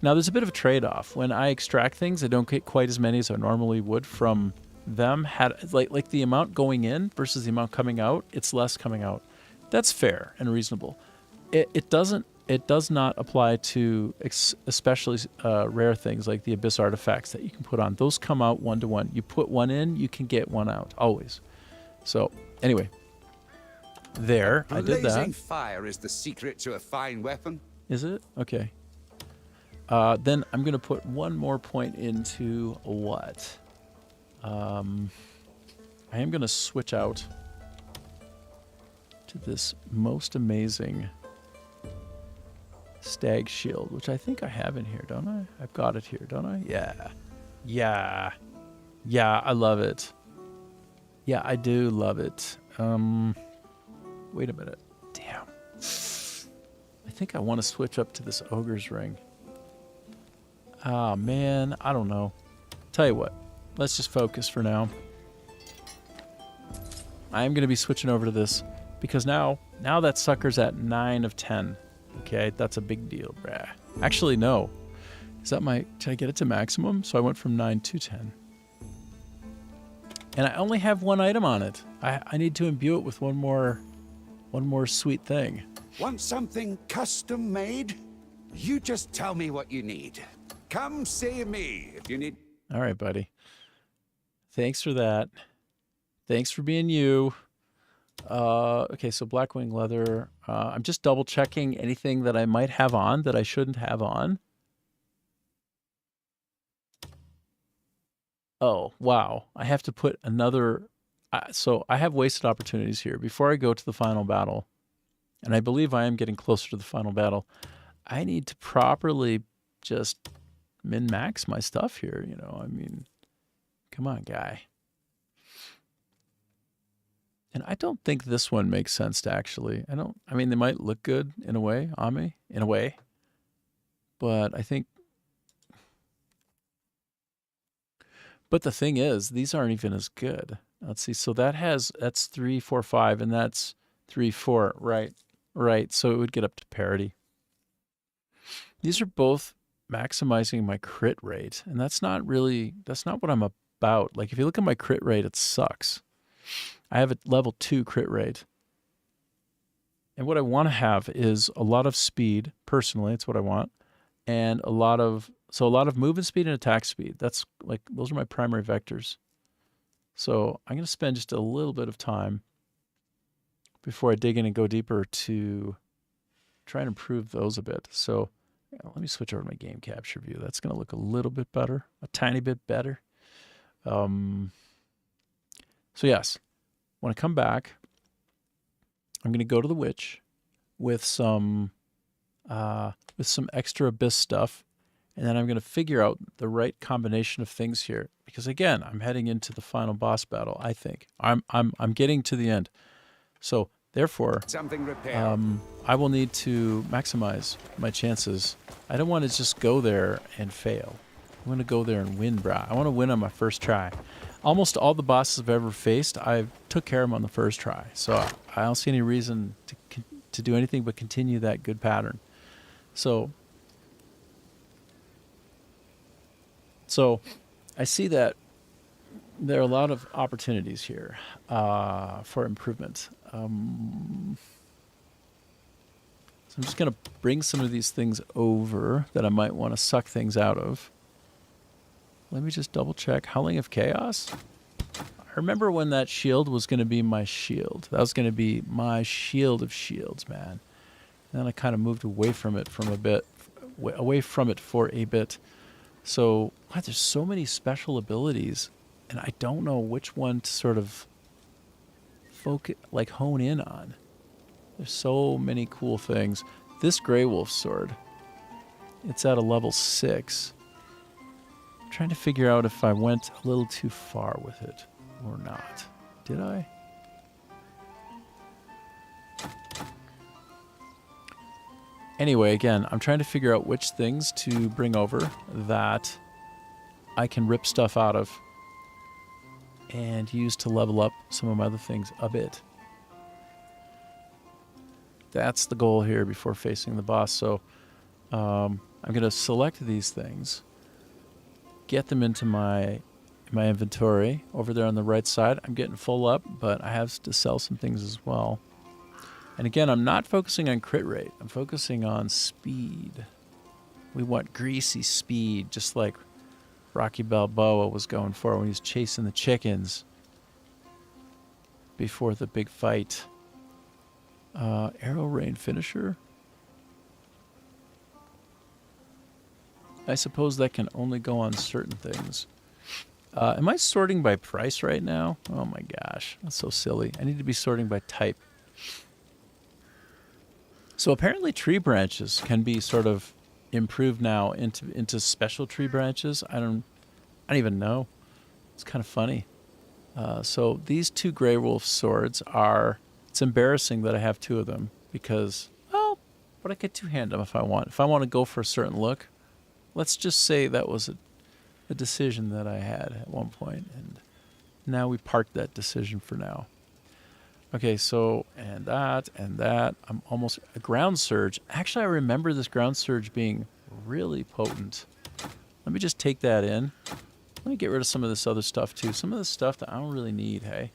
Now, there's a bit of a trade-off. When I extract things, I don't get quite as many as I normally would from them. Like the amount going in versus the amount coming out, it's less coming out. That's fair and reasonable. It does not apply to especially rare things like the Abyss artifacts that you can put on. Those come out one-to-one. You put one in, you can get one out, always. So, anyway, there, I did that. Blazing fire is the secret to a fine weapon. Is it? Okay. Then I'm going to put one more point into what? I am going to switch out to this most amazing stag shield, which I think I have in here, don't I? I've got it here, don't I? Yeah. Yeah. Yeah, I love it. Yeah, I do love it. Wait a minute. Damn. I think I want to switch up to this ogre's ring. Ah, man, I don't know. Tell you what. Let's just focus for now. I'm going to be switching over to this because now that sucker's at 9 of 10. Okay, that's a big deal, bruh. Actually, no. Is that did I get it to maximum? So I went from 9 to 10. And I only have one item on it. I need to imbue it with one more sweet thing. Want something custom made? You just tell me what you need. Come see me if you need... All right, buddy. Thanks for that. Thanks for being you. Okay, so Blackwing leather. I'm just double checking anything that I might have on that I shouldn't have on. Oh, wow. I have to put another... so I have wasted opportunities here. Before I go to the final battle, and I believe I am getting closer to the final battle, I need to properly just min-max my stuff here, you know. I mean, come on, guy. And I don't think this one makes sense to actually. I mean, they might look good in a way on me, in a way. But I think... But the thing is, these aren't even as good. Let's see. So that's 3, 4, 5, and that's 3, 4. Right. Right. So it would get up to parity. These are both maximizing my crit rate. And that's not what I'm about. Like, if you look at my crit rate, it sucks. I have a level 2 crit rate. And what I want to have is a lot of speed. Personally, it's what I want. And a lot of movement speed and attack speed. That's like, those are my primary vectors. So I'm going to spend just a little bit of time before I dig in and go deeper to try and improve those a bit. So let me switch over to my game capture view. That's going to look a little bit better, a tiny bit better. So yes, when I come back, I'm going to go to the witch with some extra abyss stuff, and then I'm going to figure out the right combination of things here. Because again, I'm heading into the final boss battle. I think I'm getting to the end. So therefore, I will need to maximize my chances. I don't want to just go there and fail. I want to go there and win, brah. I want to win on my first try. Almost all the bosses I've ever faced, I took care of them on the first try. So I don't see any reason to do anything but continue that good pattern. So I see that there are a lot of opportunities here for improvement. So I'm just going to bring some of these things over that I might want to suck things out of. Let me just double check. Howling of Chaos? I remember when that shield was going to be my shield. That was going to be my shield of shields, man. And then I kind of moved away from it for a bit. So, wow, there's so many special abilities, and I don't know which one to sort of hone in on. There's so many cool things. This Grey Wolf sword, it's at a level 6. I'm trying to figure out if I went a little too far with it or not. Did I? Anyway, again, I'm trying to figure out which things to bring over that I can rip stuff out of and use to level up some of my other things a bit. That's the goal here before facing the boss. So I'm going to select these things, get them into my inventory over there on the right side. I'm getting full up, but I have to sell some things as well. And again, I'm not focusing on crit rate. I'm focusing on speed. We want greasy speed, just like Rocky Balboa was going for when he was chasing the chickens before the big fight. Arrow Rain Finisher. I suppose that can only go on certain things. Am I sorting by price right now? Oh my gosh, that's so silly. I need to be sorting by type. So apparently tree branches can be sort of improved now into special tree branches. I don't even know. It's kind of funny. So these two Grey Wolf swords are, it's embarrassing that I have two of them because, well, but I could two-hand them if I want. If I want to go for a certain look, let's just say that was a decision that I had at one point, and now we parked that decision for now. Okay, so, and that, I'm almost, a ground surge. Actually, I remember this ground surge being really potent. Let me just take that in. Let me get rid of some of this other stuff, too. Some of the stuff that I don't really need, hey?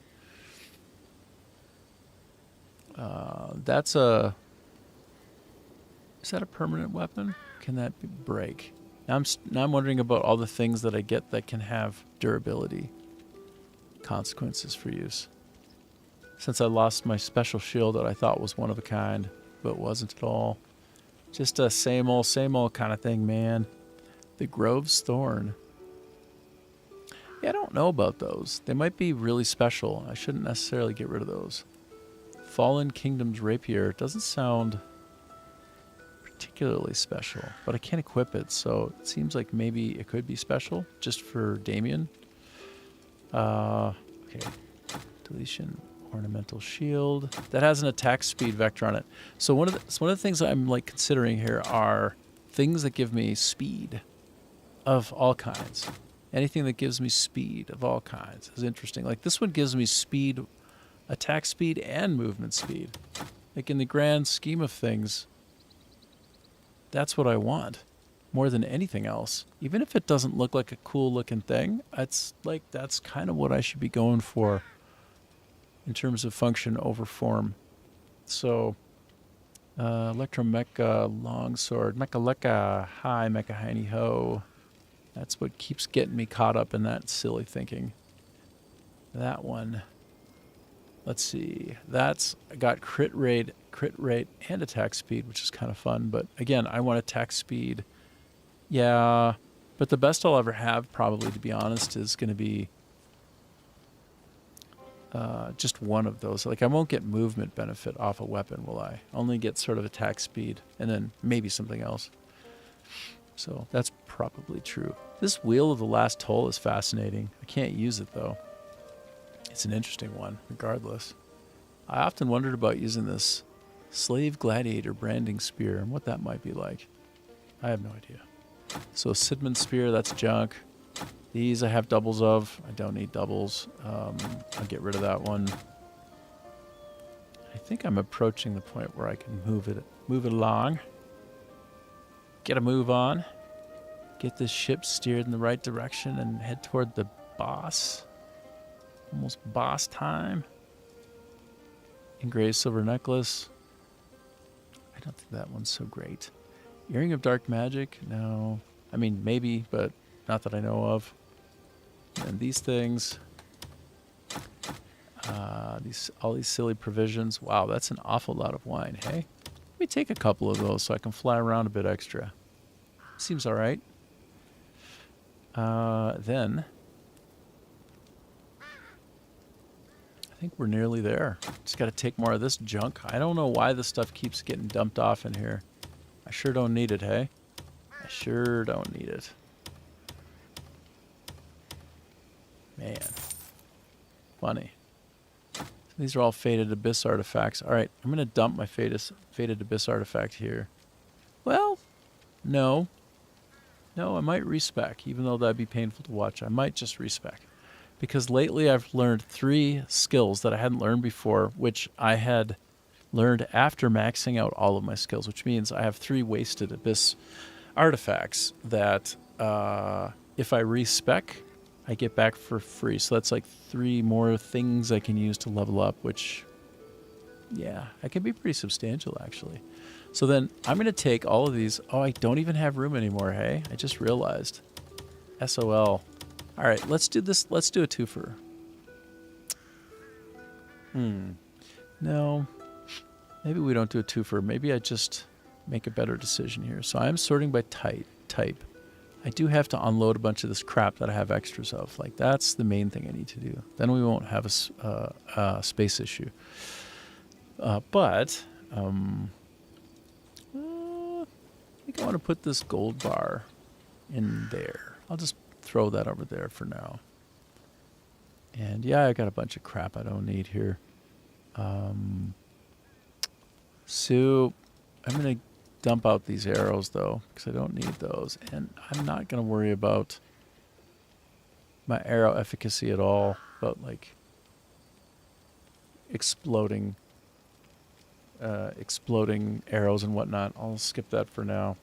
Is that a permanent weapon? Can that break? Now I'm wondering about all the things that I get that can have durability consequences for use. Since I lost my special shield that I thought was one of a kind, but wasn't at all. Just a same old kind of thing, man. The Grove's Thorn. Yeah, I don't know about those. They might be really special. I shouldn't necessarily get rid of those. Fallen Kingdom's Rapier doesn't sound particularly special, but I can't equip it, so it seems like maybe it could be special just for Damien. Okay. Deletion. Ornamental shield that has an attack speed vector on it. So one of the things I'm like considering here are things that give me speed of all kinds. Anything that gives me speed of all kinds is interesting. Like this one gives me speed, attack speed, and movement speed. Like in the grand scheme of things, that's what I want more than anything else. Even if it doesn't look like a cool looking thing, it's like that's kind of what I should be going for in terms of function over form. So, Electromecha Longsword, Mecha Hi, Mecha Heiny Ho. That's what keeps getting me caught up in that silly thinking. That one. Let's see. That's got crit rate, and attack speed, which is kind of fun. But again, I want attack speed. Yeah, but the best I'll ever have, probably, to be honest, is going to be just one of those. Like, I won't get movement benefit off a weapon, will I? Only get sort of attack speed, and then maybe something else. So that's probably true. This Wheel of the Last Toll is fascinating. I can't use it, though. It's an interesting one, regardless. I often wondered about using this Slave Gladiator branding spear and what that might be like. I have no idea. So Sidman Spear, that's junk. These I have doubles of. I don't need doubles. I'll get rid of that one. I think I'm approaching the point where I can move it along. Get a move on. Get this ship steered in the right direction and head toward the boss. Almost boss time. Engraved silver necklace. I don't think that one's so great. Earring of Dark Magic? No. I mean, maybe, but not that I know of. And these things. All these silly provisions. Wow, that's an awful lot of wine, hey? Let me take a couple of those so I can fly around a bit extra. Seems all right. Then... I think we're nearly there. Just got to take more of this junk. I don't know why this stuff keeps getting dumped off in here. I sure don't need it, hey? I sure don't need it. Man. Funny. These are all Faded Abyss artifacts. All right, I'm going to dump my Faded Abyss artifact here. Well, no. No, I might respec, even though that'd be painful to watch. I might just respec. Because lately I've learned 3 skills that I hadn't learned before, which I had learned after maxing out all of my skills, which means I have 3 wasted Abyss artifacts that if I respec, I get back for free. So that's like 3 more things I can use to level up, which, yeah, that can be pretty substantial, actually. So then I'm going to take all of these. Oh, I don't even have room anymore, hey? I just realized. SOL. All right, let's do this. Let's do a twofer. No. Maybe we don't do a twofer. Maybe I just make a better decision here. So I'm sorting by type. I do have to unload a bunch of this crap that I have extras of. Like, that's the main thing I need to do. Then we won't have a space issue. I think I want to put this gold bar in there. I'll just throw that over there for now. And yeah, I got a bunch of crap I don't need here. So I'm going to dump out these arrows, though, because I don't need those. And I'm not going to worry about my arrow efficacy at all, but like exploding arrows and whatnot. I'll skip that for now.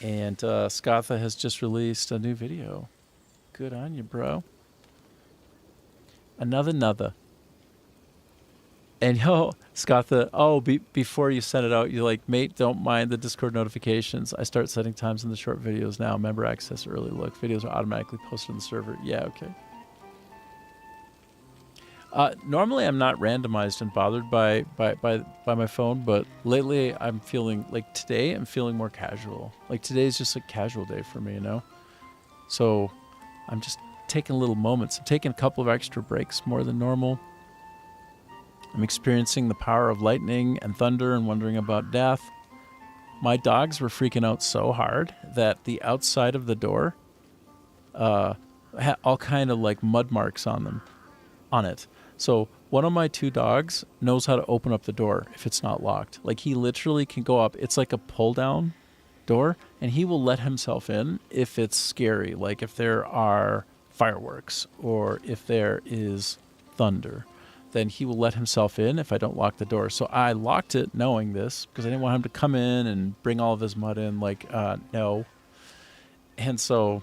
And Skatha has just released a new video. Good on you, bro. Another. And yo, Skatha, before you send it out, you're like, mate, don't mind the Discord notifications. I start setting times in the short videos now. Member access, early look. Videos are automatically posted on the server. Yeah, okay. Normally I'm not randomized and bothered by my phone, but lately I'm feeling like today I'm feeling more casual. Like today's just a casual day for me, you know? So I'm just taking little moments. I'm taking a couple of extra breaks more than normal. I'm experiencing the power of lightning and thunder and wondering about death. My dogs were freaking out so hard that the outside of the door had all kind of like mud marks on it. So one of my 2 dogs knows how to open up the door if it's not locked. Like he literally can go up. It's like a pull down door, and he will let himself in if it's scary. Like if there are fireworks or if there is thunder, then he will let himself in if I don't lock the door. So I locked it knowing this because I didn't want him to come in and bring all of his mud in. Like, no. And so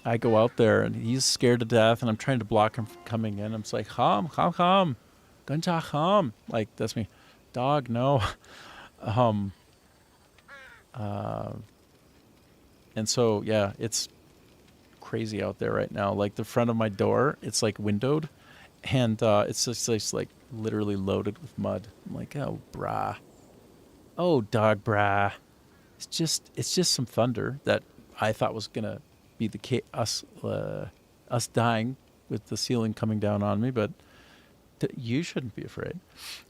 I go out there, and he's scared to death, and I'm trying to block him from coming in. I'm just like, Ham. Gunja Ham. Like, that's me. Dog, no. And so, yeah, it's crazy out there right now. Like the front of my door, it's like windowed, and it's just like literally loaded with mud. I'm like, oh brah, oh dog brah. It's just some thunder that I thought was gonna be us dying with the ceiling coming down on me, but you shouldn't be afraid.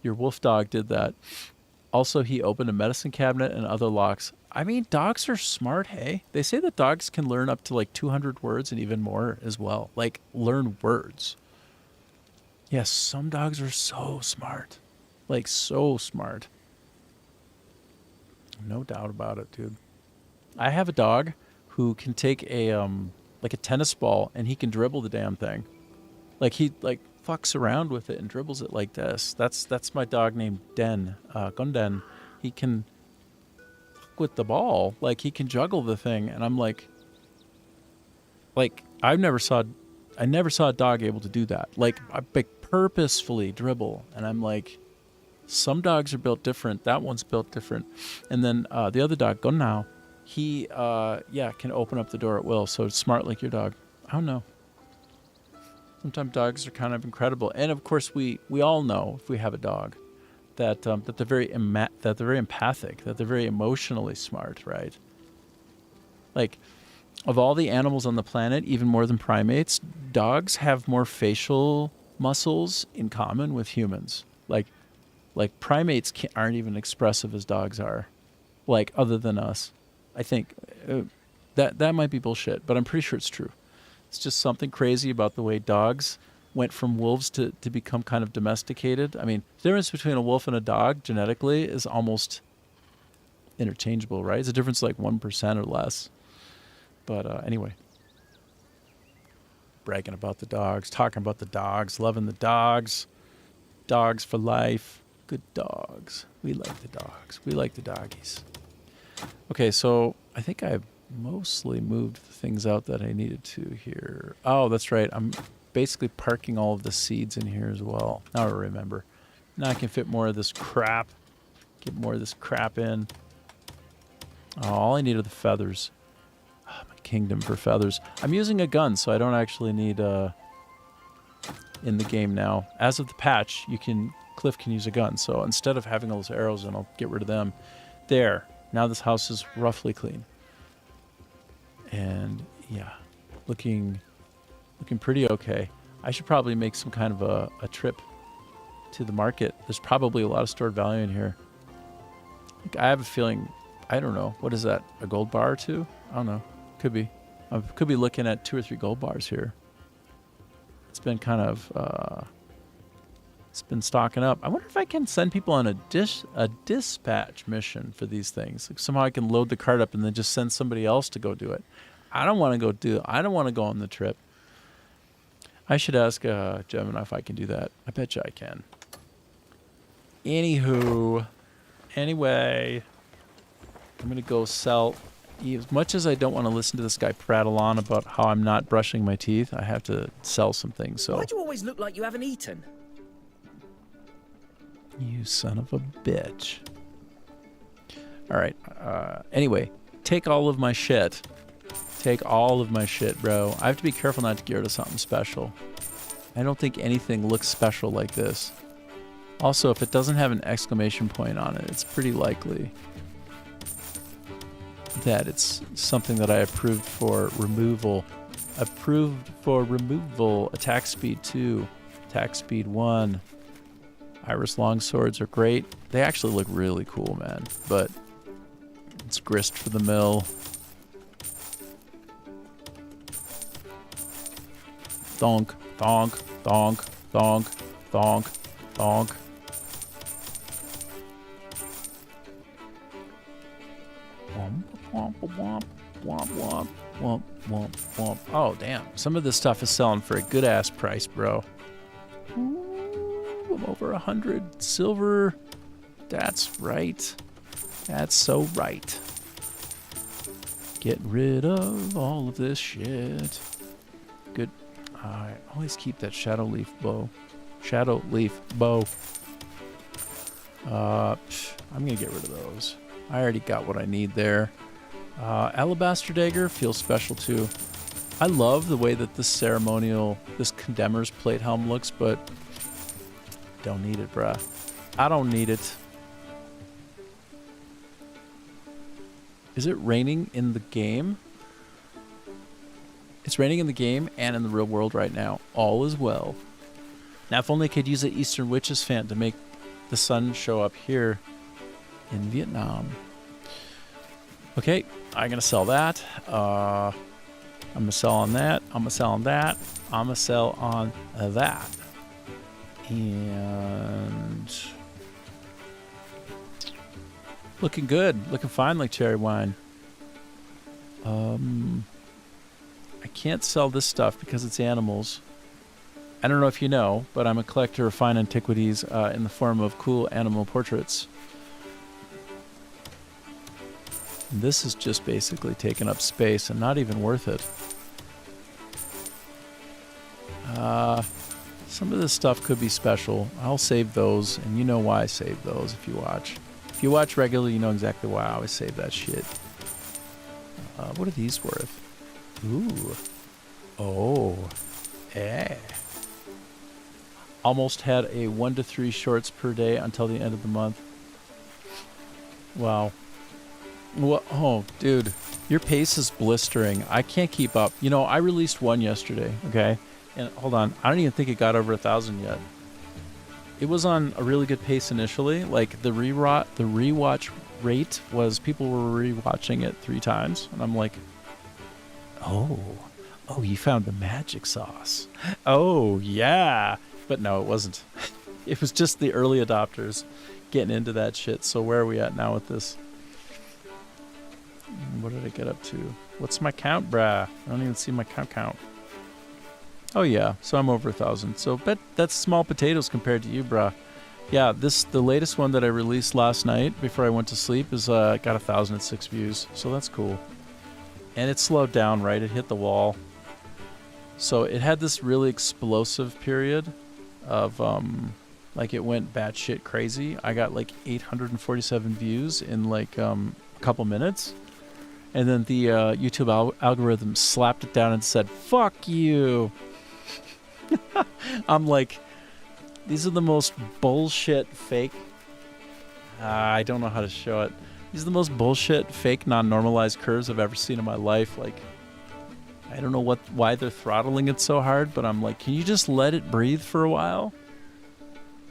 Your wolf dog did that. Also, he opened a medicine cabinet and other locks. I mean, dogs are smart, hey? They say that dogs can learn up to like 200 words and even more as well. Like, learn words. Yes, some dogs are so smart. Like, so smart. No doubt about it, dude. I have a dog who can take a like a tennis ball and he can dribble the damn thing. Like he like fucks around with it and dribbles it like this. That's my dog named Den, Gunden. He can fuck with the ball, like he can juggle the thing, and I'm like I never saw a dog able to do that. Like I purposefully dribble, and I'm like, some dogs are built different. That one's built different. And then the other dog, Gunnau, he can open up the door at will. So it's smart like your dog. I don't know. Sometimes dogs are kind of incredible. And of course, we all know if we have a dog that they're very empathic, that they're very emotionally smart, right? Like, of all the animals on the planet, even more than primates, dogs have more facial muscles in common with humans. Like primates aren't even expressive as dogs are, like other than us. I think that might be bullshit, but I'm pretty sure it's true. It's just something crazy about the way dogs went from wolves to become kind of domesticated. I mean, the difference between a wolf and a dog genetically is almost interchangeable, right? It's a difference like 1% or less. But anyway, bragging about the dogs, talking about the dogs, loving the dogs, dogs for life. Good dogs. We like the dogs. We like the doggies. Okay, so I think I've mostly moved the things out that I needed to here. Oh, that's right. I'm basically parking all of the seeds in here as well. Now I remember. Now I can fit more of this crap. Get more of this crap in. Oh, all I need are the feathers. Oh, my kingdom for feathers. I'm using a gun, so I don't actually need in the game now. As of the patch, Cliff can use a gun. So instead of having all those arrows in, I'll get rid of them. There. Now this house is roughly clean. And yeah, looking pretty okay. I should probably make some kind of a trip to the market. There's probably a lot of stored value in here. I have a feeling, I don't know, what is that? A gold bar or two? I don't know. Could be. I could be looking at 2 or 3 gold bars here. It's been kind of it's been stocking up. I wonder if I can send people on a dispatch mission for these things. Like somehow I can load the cart up and then just send somebody else to go do it. I don't want to go on the trip. I should ask Gemini if I can do that. I bet you I can. Anyway, I'm going to go sell. As much as I don't want to listen to this guy prattle on about how I'm not brushing my teeth, I have to sell some things. So. Why do you always look like you haven't eaten? You son of a bitch. All right. Anyway, take all of my shit. Take all of my shit, bro. I have to be careful not to get rid of something special. I don't think anything looks special like this. Also, if it doesn't have an exclamation point on it, it's pretty likely that it's something that I approved for removal. Approved for removal. Attack speed 2. Attack speed 1. Iris longswords are great. They actually look really cool, man. But it's grist for the mill. Thonk, thonk, thonk, thonk, thonk, thonk. Womp, womp, womp, womp, womp, womp, womp. Oh, damn. Some of this stuff is selling for a good-ass price, bro. Ooh, I'm over 100 silver. That's right. That's so right. Get rid of all of this shit. Good. I always keep that shadow leaf bow. Shadow leaf bow. I'm going to get rid of those. I already got what I need there. Alabaster dagger feels special too. I love the way that this Condemner's plate helm looks, but don't need it, bruh. I don't need it. Is it raining in the game? It's raining in the game and in the real world right now. All is well. Now, if only I could use an Eastern Witches fan to make the sun show up here in Vietnam. Okay, I'm going to sell that. I'm going to sell on that. I'm going to sell on that. I'm going to sell on that. And looking good. Looking fine like cherry wine. I can't sell this stuff because it's animals. I don't know if you know, but I'm a collector of fine antiquities in the form of cool animal portraits. This is just basically taking up space and not even worth it. Some of this stuff could be special. I'll save those, and you know why I save those if you watch. If you watch regularly, you know exactly why I always save that shit. What are these worth? Ooh. Oh. Eh. Almost had a 1 to 3 shorts per day until the end of the month. Wow. What? Oh, dude. Your pace is blistering. I can't keep up. You know, I released one yesterday, okay? And hold on. I don't even think it got over 1,000 yet. It was on a really good pace initially. Like, the rewatch rate was people were rewatching it 3 times. And I'm like, oh, you found the magic sauce. Oh, yeah. But no, it wasn't. It was just the early adopters getting into that shit. So where are we at now with this? What did I get up to? What's my count, brah? I don't even see my count. Oh, yeah. So I'm over 1,000. So that's small potatoes compared to you, brah. Yeah, the latest one that I released last night before I went to sleep is got 1,006 views. So that's cool. And it slowed down, right? It hit the wall. So it had this really explosive period of, like, it went batshit crazy. I got like 847 views in like a couple minutes. And then the YouTube algorithm slapped it down and said, fuck you. I'm like, these are the most bullshit fake. I don't know how to show it. These are the most bullshit fake non-normalized curves I've ever seen in my life. Like, I don't know why they're throttling it so hard, but I'm like, can you just let it breathe for a while?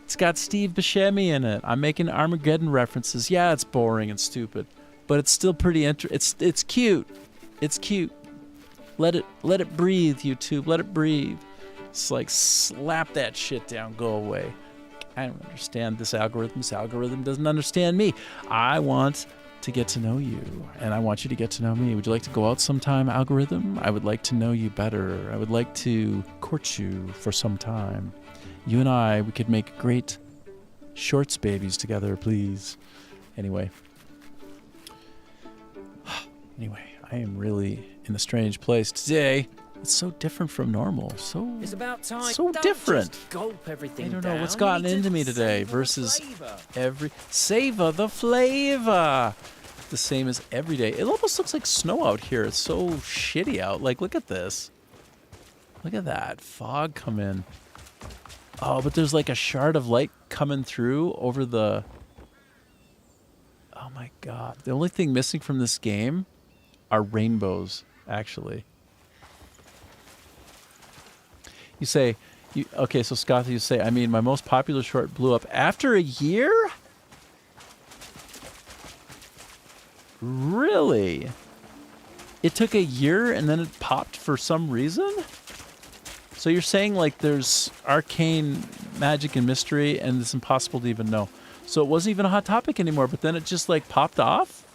It's got Steve Buscemi in it. I'm making Armageddon references. Yeah, it's boring and stupid, but it's still pretty it's cute. It's cute. Let it breathe, YouTube. Let it breathe. It's like, slap that shit down. Go away. I don't understand this algorithm. This algorithm doesn't understand me. I want to get to know you, and I want you to get to know me. Would you like to go out sometime, algorithm? I would like to know you better. I would like to court you for some time. You and I, we could make great shorts babies together, please. Anyway, I am really in a strange place today. It's so different from normal. It's about time. So Don't different. Just gulp everything I don't down. know what's gotten into me today versus savor the flavor. The same as every day. It almost looks like snow out here. It's so shitty out. Like, look at this. Look at that fog come in. Oh, but there's like a shard of light coming through over the... Oh my god. The only thing missing from this game are rainbows, actually. You say, okay, so Scott, you say, I mean, my most popular short blew up after a year? Really? It took a year and then it popped for some reason? So you're saying, like, there's arcane magic and mystery and it's impossible to even know. So it wasn't even a hot topic anymore, but then it just, like, popped off?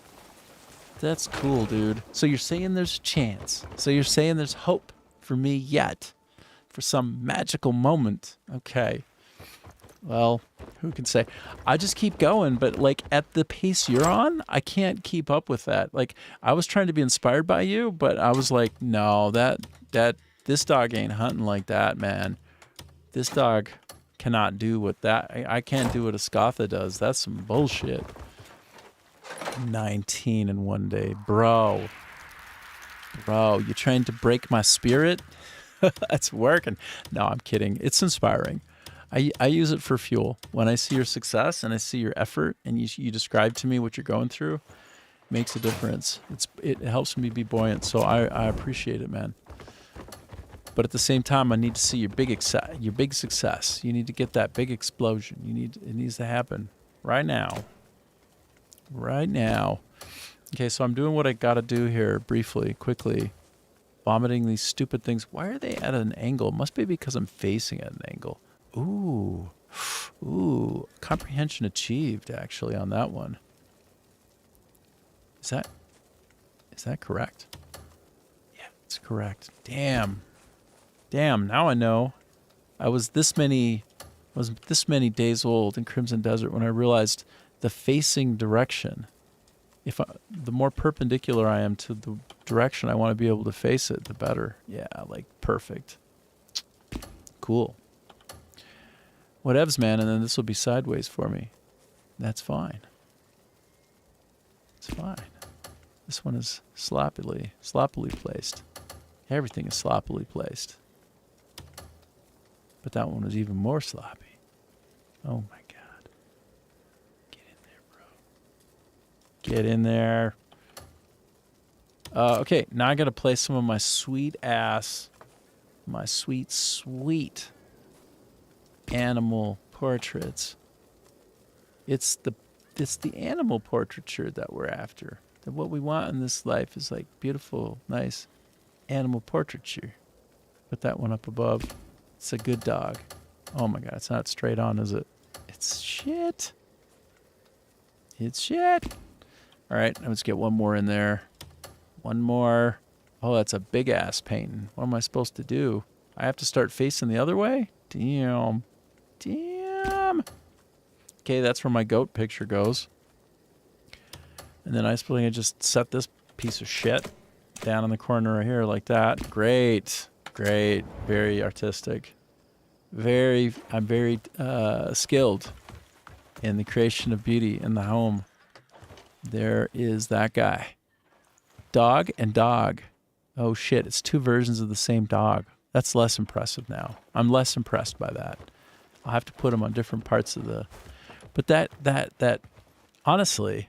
That's cool, dude. So you're saying there's a chance. So you're saying there's hope for me yet. For some magical moment. Okay. Well, who can say? I just keep going, but like at the pace you're on, I can't keep up with that. Like, I was trying to be inspired by you, but I was like, no, this dog ain't hunting like that, man. This dog cannot do what that. I can't do what a Scatha does. That's some bullshit. 19 in one day, bro. Bro, you trying to break my spirit? That's working. No, I'm kidding. It's inspiring. I use it for fuel. When I see your success and I see your effort and you describe to me what you're going through, it makes a difference. It helps me be buoyant. So I appreciate it, man. But at the same time, I need to see your big success. You need to get that big explosion. It needs to happen right now. Right now. Okay, so I'm doing what I got to do here briefly, quickly. Vomiting these stupid things. Why are they at an angle? Must be because I'm facing at an angle. Ooh. Ooh. Comprehension achieved, actually, on that one. Is that correct? Yeah, it's correct. Damn. Damn, now I know. I was this many days old in Crimson Desert when I realized the facing direction. The more perpendicular I am to the direction I want to be able to face it, the better. Yeah, like perfect. Cool. Whatevs, man, and then this will be sideways for me. That's fine. It's fine. This one is sloppily placed. Everything is sloppily placed. But that one was even more sloppy. Oh my God. Get in there, bro. Get in there. Okay, now I gotta play some of my sweet animal portraits. It's the animal portraiture that we're after. That what we want in this life is like beautiful, nice animal portraiture. Put that one up above. It's a good dog. Oh my God, it's not straight on, is it? It's shit. It's shit. All right, let's get one more in there. One more. Oh, that's a big ass painting. What am I supposed to do? I have to start facing the other way? Damn. Damn. Okay, that's where my goat picture goes. And then I suppose I just set this piece of shit down in the corner right here like that. Great. Great. Very artistic. I'm very skilled in the creation of beauty in the home. There is that guy. Dog and dog. Oh shit, it's two versions of the same dog. That's less impressive now. I'm less impressed by that. I'll have to put them on different parts of the... But that honestly,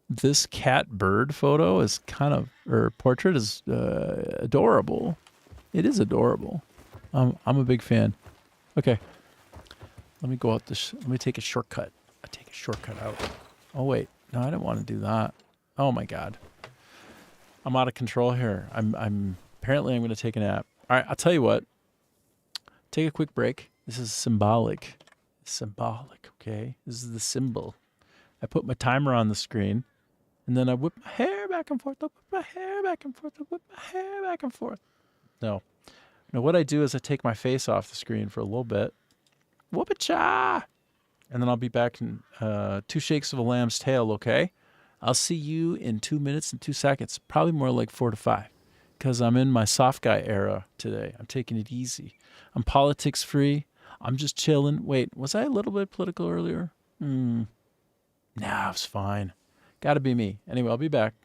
this cat bird photo is kind of, or portrait is adorable. It is adorable. I'm a big fan. Okay. Let me go out this, let me take a shortcut. I take a shortcut out. Oh wait, no, I didn't want to do that. Oh my God. I'm out of control here. Apparently I'm going to take a nap. All right, I'll tell you what. Take a quick break. This is symbolic. Symbolic, okay? This is the symbol. I put my timer on the screen, and then I whip my hair back and forth. I whip my hair back and forth. I whip my hair back and forth. No. Now what I do is I take my face off the screen for a little bit. Whoop-a-cha! And then I'll be back in 2 shakes of a lamb's tail, okay? I'll see you in 2 minutes and 2 seconds. Probably more like 4 to 5. Because I'm in my soft guy era today. I'm taking it easy. I'm politics free. I'm just chilling. Wait, was I a little bit political earlier? Nah, it was fine. Gotta be me. Anyway, I'll be back.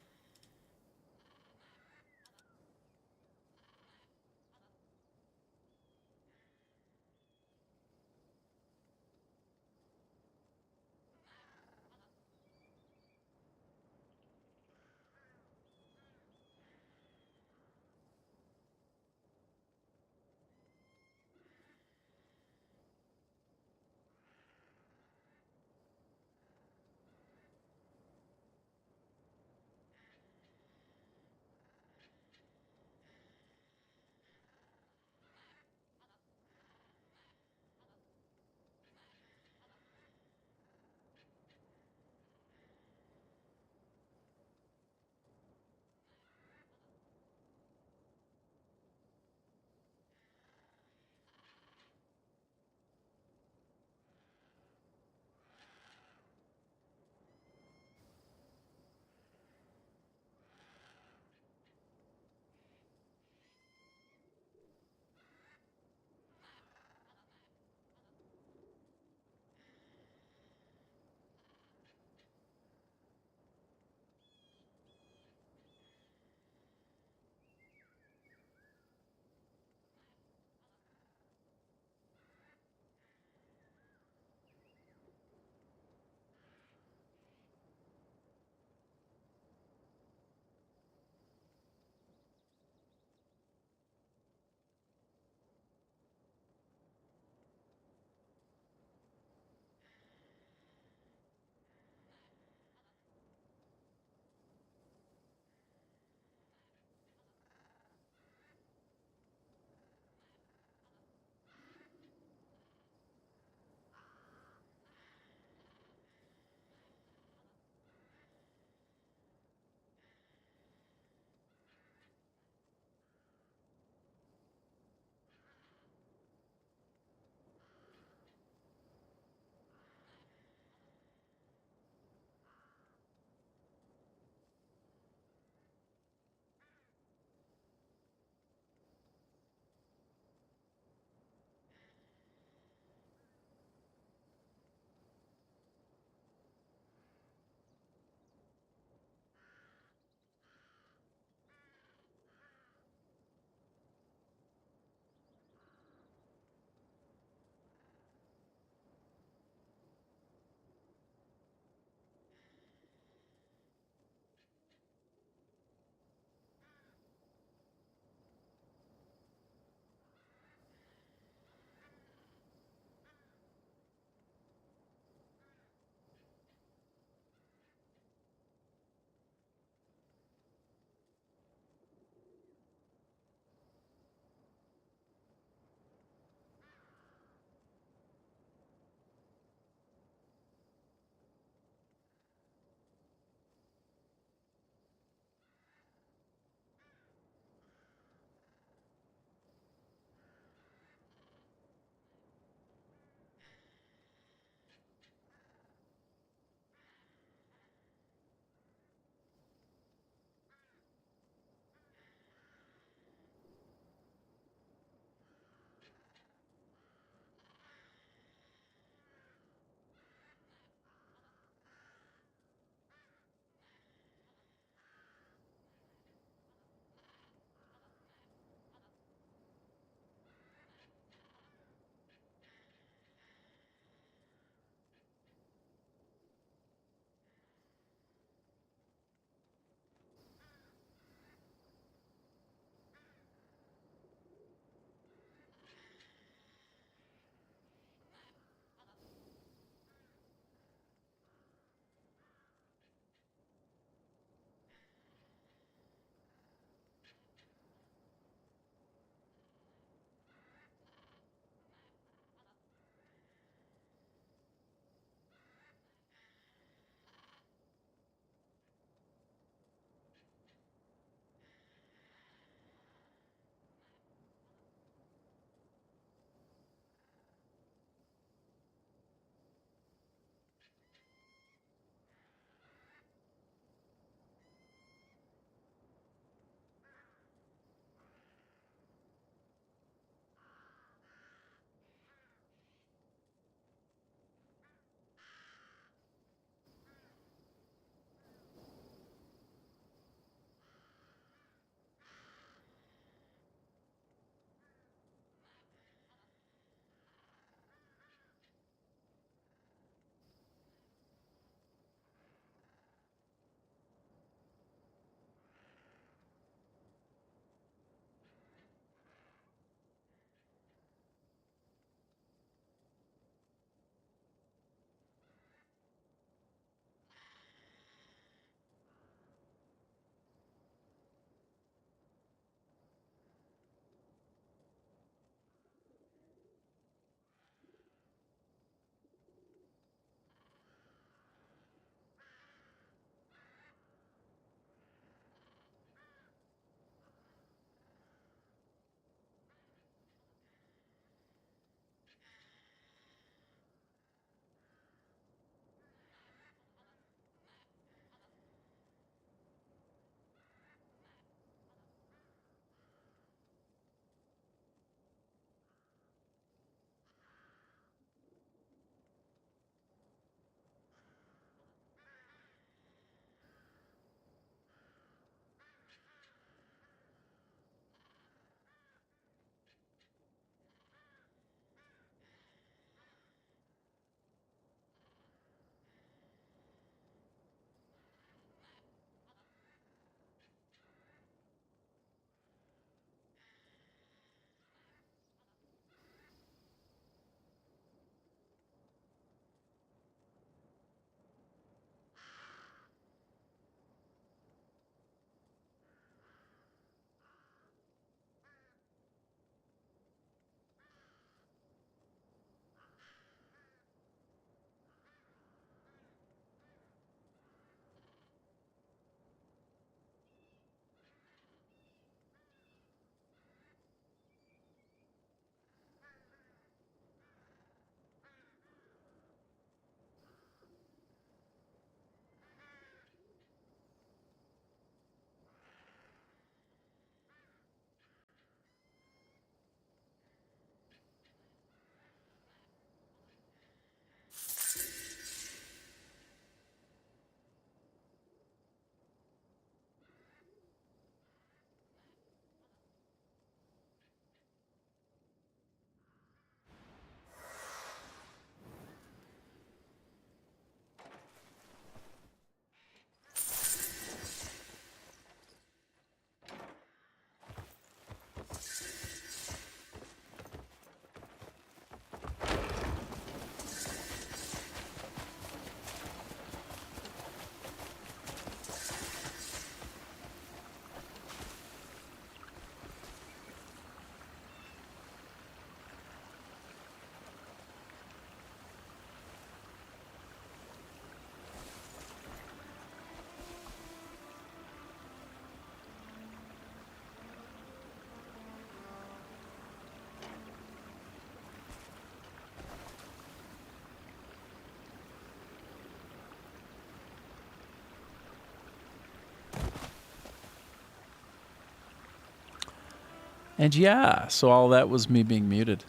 And yeah, so all that was me being muted.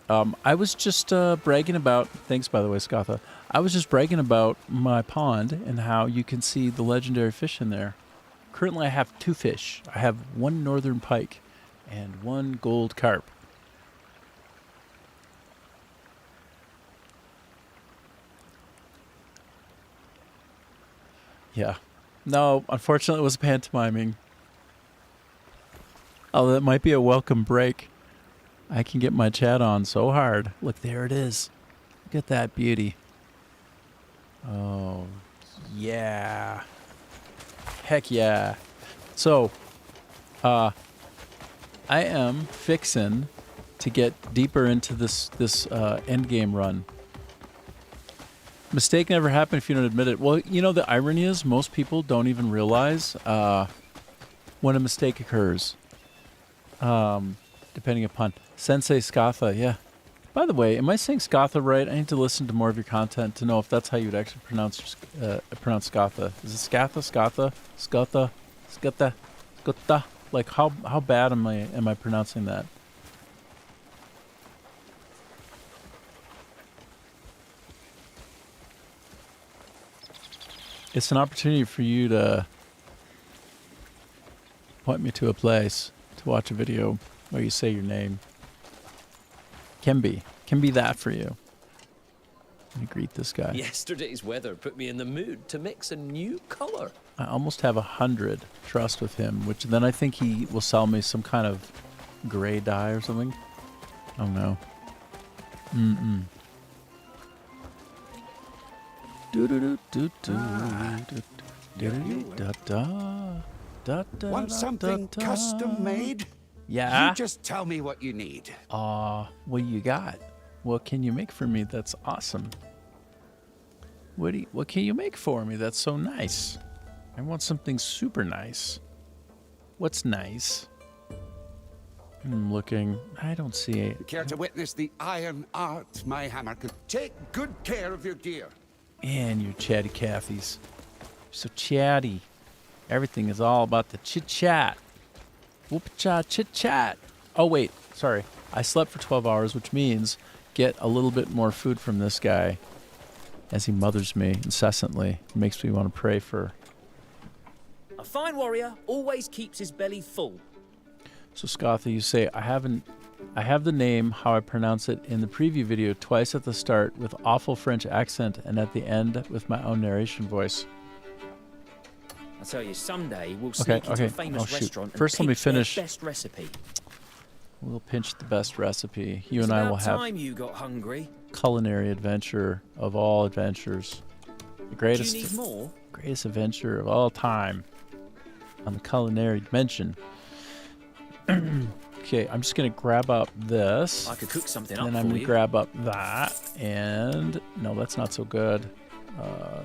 I was just bragging about, thanks by the way, Scatha. I was just bragging about my pond and how you can see the legendary fish in there. Currently I have 2 fish. I have 1 northern pike and 1 gold carp. Yeah. No, unfortunately it was pantomiming. Oh, that might be a welcome break. I can get my chat on so hard. Look, there it is. Look at that beauty. Oh, yeah. Heck yeah. So, I am fixin' to get deeper into this end game run. Mistake never happened if you don't admit it. Well, you know, the irony is most people don't even realize when a mistake occurs. Depending upon Sensei Scatha, yeah. By the way, am I saying Scatha right? I need to listen to more of your content to know if that's how you would actually pronounce Scatha. Is it Scatha? Scatha? Like how bad am I pronouncing that? It's an opportunity for you to point me to a place to watch a video where you say your name. Can be that for you. Let me greet this guy. Yesterday's weather put me in the mood to mix a new color. I almost have 100 trust with him, which then I think he will sell me some kind of gray dye or something. Oh no. Want something custom made? Yeah. You just tell me what you need. What do you got? What can you make for me that's awesome? What can you make for me that's so nice? I want something super nice. What's nice? I'm looking. I don't see it. Care to witness the iron art my hammer can take good care of your gear. And you chatty Cathy's. So chatty. Everything is all about the chit-chat. Whoop-cha chit-chat. Oh, wait. Sorry. I slept for 12 hours, which means get a little bit more food from this guy as he mothers me incessantly. It makes me want to pray for... A fine warrior always keeps his belly full. So, Scatha, you say, I have the name, how I pronounce it, in the preview video twice at the start with awful French accent and at the end with my own narration voice. I tell you, someday we'll sneak into a famous restaurant and First, let me pinch their finish. best recipe. We'll pinch the best recipe. You It's and I about will have time you got hungry. culinary adventure of all adventures. The greatest, Do you need more? greatest adventure of all time on the culinary dimension. Okay, I'm just gonna grab up this. I could cook something and up then I'm for gonna you. grab up that, and no, that's not so good.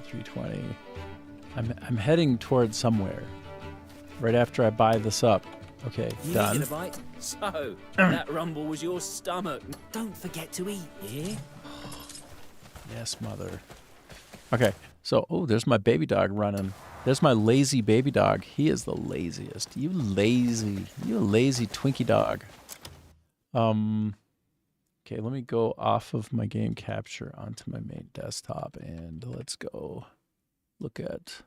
320. I'm heading towards somewhere. Right after I buy this up. Okay, You done. needed a bite? So, that rumble was your stomach. Don't forget to eat, yeah? Yes, mother. Okay, so, oh, there's my baby dog running. There's my lazy baby dog. He is the laziest. You lazy Twinkie dog. Okay, let me go off of my game capture onto my main desktop and let's go look at,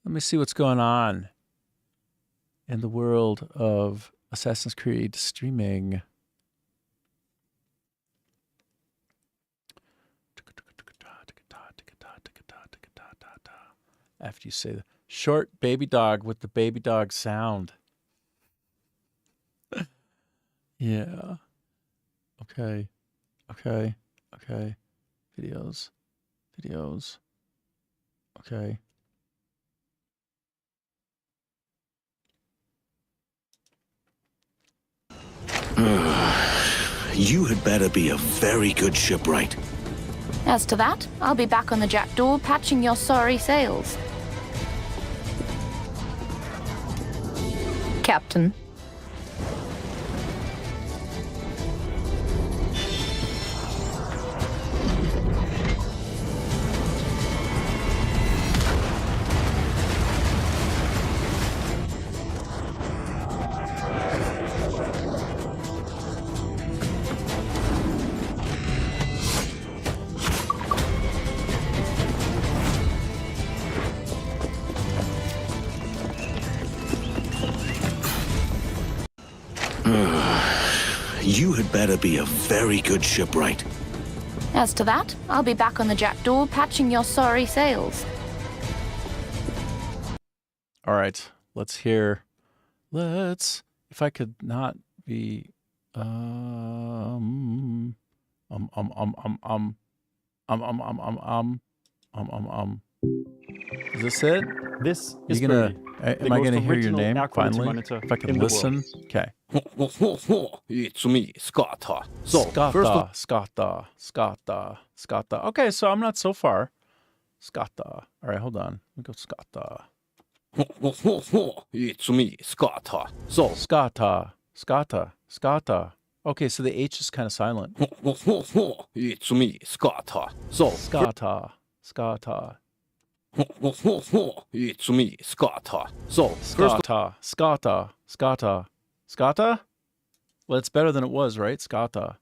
let me see what's going on in the world of Assassin's Creed streaming. After you say the short baby dog with the baby dog sound. Yeah. Okay. Videos. Okay. You had better be a very good shipwright. As to that, I'll be back on the Jackdaw patching your sorry sails. Captain. had better be a very good shipwright. As to that, I'll be back on the jackdaw patching your sorry sails. All right, let's hear. If I could not be, Is this it? This is You gonna? Booty, Am I gonna hear your original name air quality finally? monitor If I could in the world. listen, okay. It's me, Scotta. So, first of Scotta. Okay, so I'm not so far. Scotta. All right, hold on. Let me go Scotta. it's me, Scotta. So, Scotta. Okay, so the H is kind of silent. it's me, Scotta. So, Scotta. it's me, Scotta. So, Scotta. Well, it's better than it was, right? Scotta.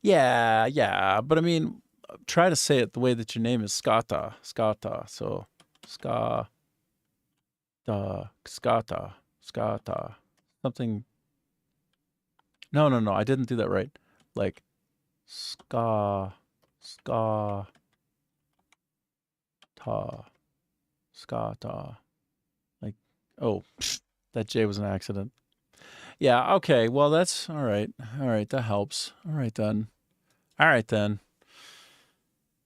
Yeah. But I mean, try to say it the way that your name is Scotta. So, Scotta. Something. No. I didn't do that right. Like, Scotta. Like, oh, that J was an accident. Yeah, okay. Well, that's all right. All right, that helps. All right then.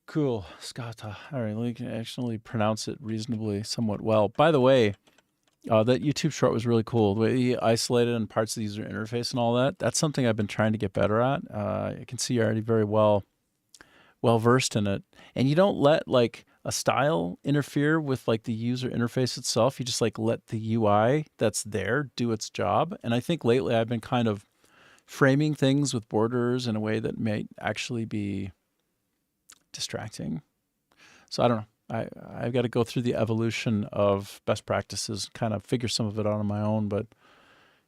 Cool. Scotta. All right, we can actually pronounce it reasonably somewhat well. By the way, that YouTube short was really cool. The way he isolated and parts of the user interface and all that. That's something I've been trying to get better at. I can see you're already very well versed in it. And you don't let like a style interfere with like the user interface itself. You just like let the UI that's there do its job. And I think lately I've been kind of framing things with borders in a way that may actually be distracting. So I don't know. I've got to go through the evolution of best practices, kind of figure some of it out on my own. But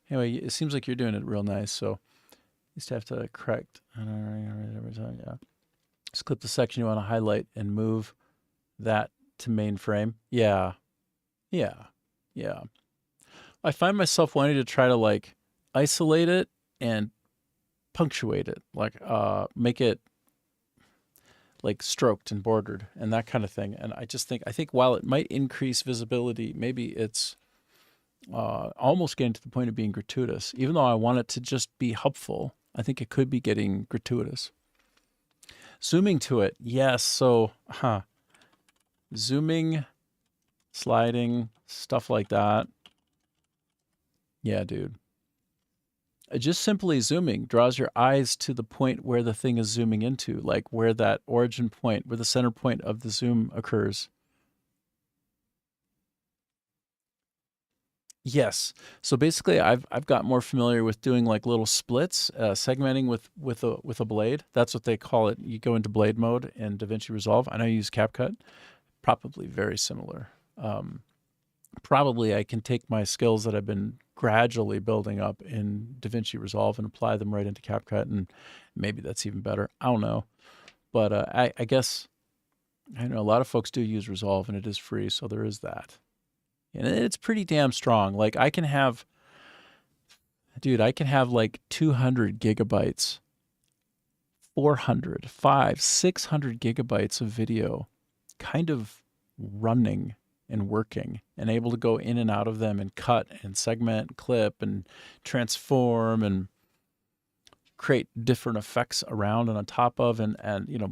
anyway, it seems like you're doing it real nice. So you just have to correct every time. Yeah. Just clip the section you want to highlight and move that to mainframe. Yeah. I find myself wanting to try to like isolate it and punctuate it, like make it like stroked and bordered and that kind of thing. And I think while it might increase visibility, maybe it's almost getting to the point of being gratuitous. Even though I want it to just be helpful, I think it could be getting gratuitous. Zooming to it, yes. So, zooming, sliding, stuff like that. Yeah, dude. Just simply zooming draws your eyes to the point where the thing is zooming into, like where that origin point, where the center point of the zoom occurs. Yes. So basically, I've got more familiar with doing like little splits, segmenting with a blade. That's what they call it. You go into blade mode in DaVinci Resolve. I know you use CapCut. Probably very similar. Probably I can take my skills that I've been gradually building up in DaVinci Resolve and apply them right into CapCut, and maybe that's even better. I don't know. But I guess, I know a lot of folks do use Resolve, and it is free, so there is that. And it's pretty damn strong. Like I can have like 200 gigabytes, 400, 500, 600 gigabytes of video kind of running and working and able to go in and out of them and cut and segment and clip and transform and create different effects around and on top of and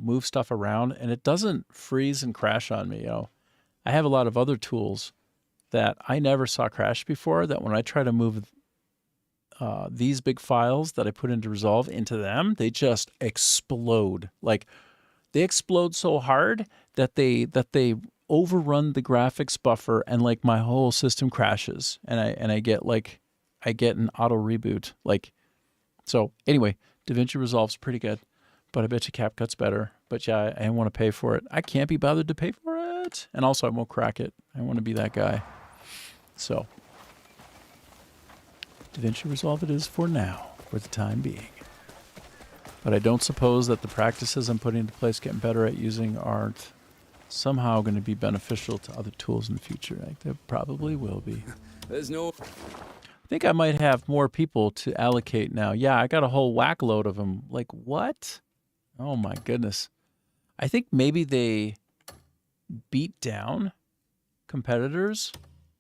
move stuff around. And it doesn't freeze and crash on me. I have a lot of other tools that I never saw crash before, that when I try to move these big files that I put into Resolve into them, they just explode. Like they explode so hard that they overrun the graphics buffer and like my whole system crashes and I get an auto reboot. So anyway, DaVinci Resolve's pretty good, but I bet you CapCut's better. But yeah, I want to pay for it. I can't be bothered to pay for it. And also I won't crack it. I want to be that guy. So DaVinci Resolve it is for now, for the time being. But I don't suppose that the practices I'm putting into place getting better at using aren't somehow going to be beneficial to other tools in the future. Like, they probably will be. There's no... I think I might have more people to allocate now. Yeah, I got a whole whack load of them. Like, what? Oh my goodness. I think maybe they beat down competitors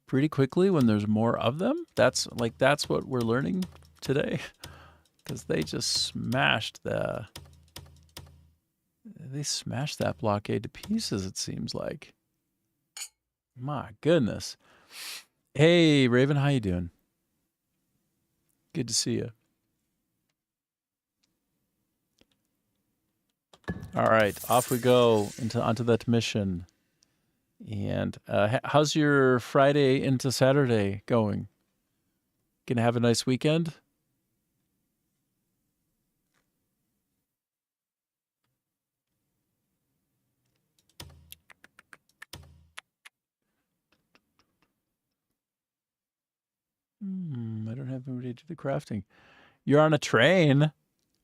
pretty quickly when there's more of them. That's what we're learning today. Because they just smashed that blockade to pieces, it seems like. My goodness. Hey, Raven, how you doing? Good to see you. All right, off we go onto that mission. And how's your Friday into Saturday going? Gonna have a nice weekend? I don't have anybody to do the crafting. You're on a train?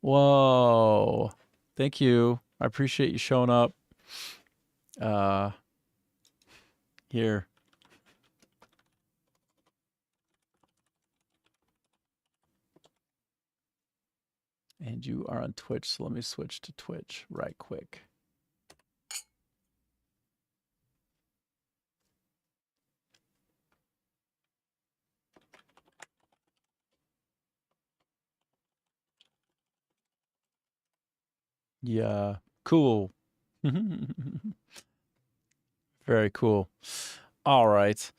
Whoa. Thank you. I appreciate you showing up. Here. And you are on Twitch, so let me switch to Twitch right quick. Yeah, cool. Very cool. All right.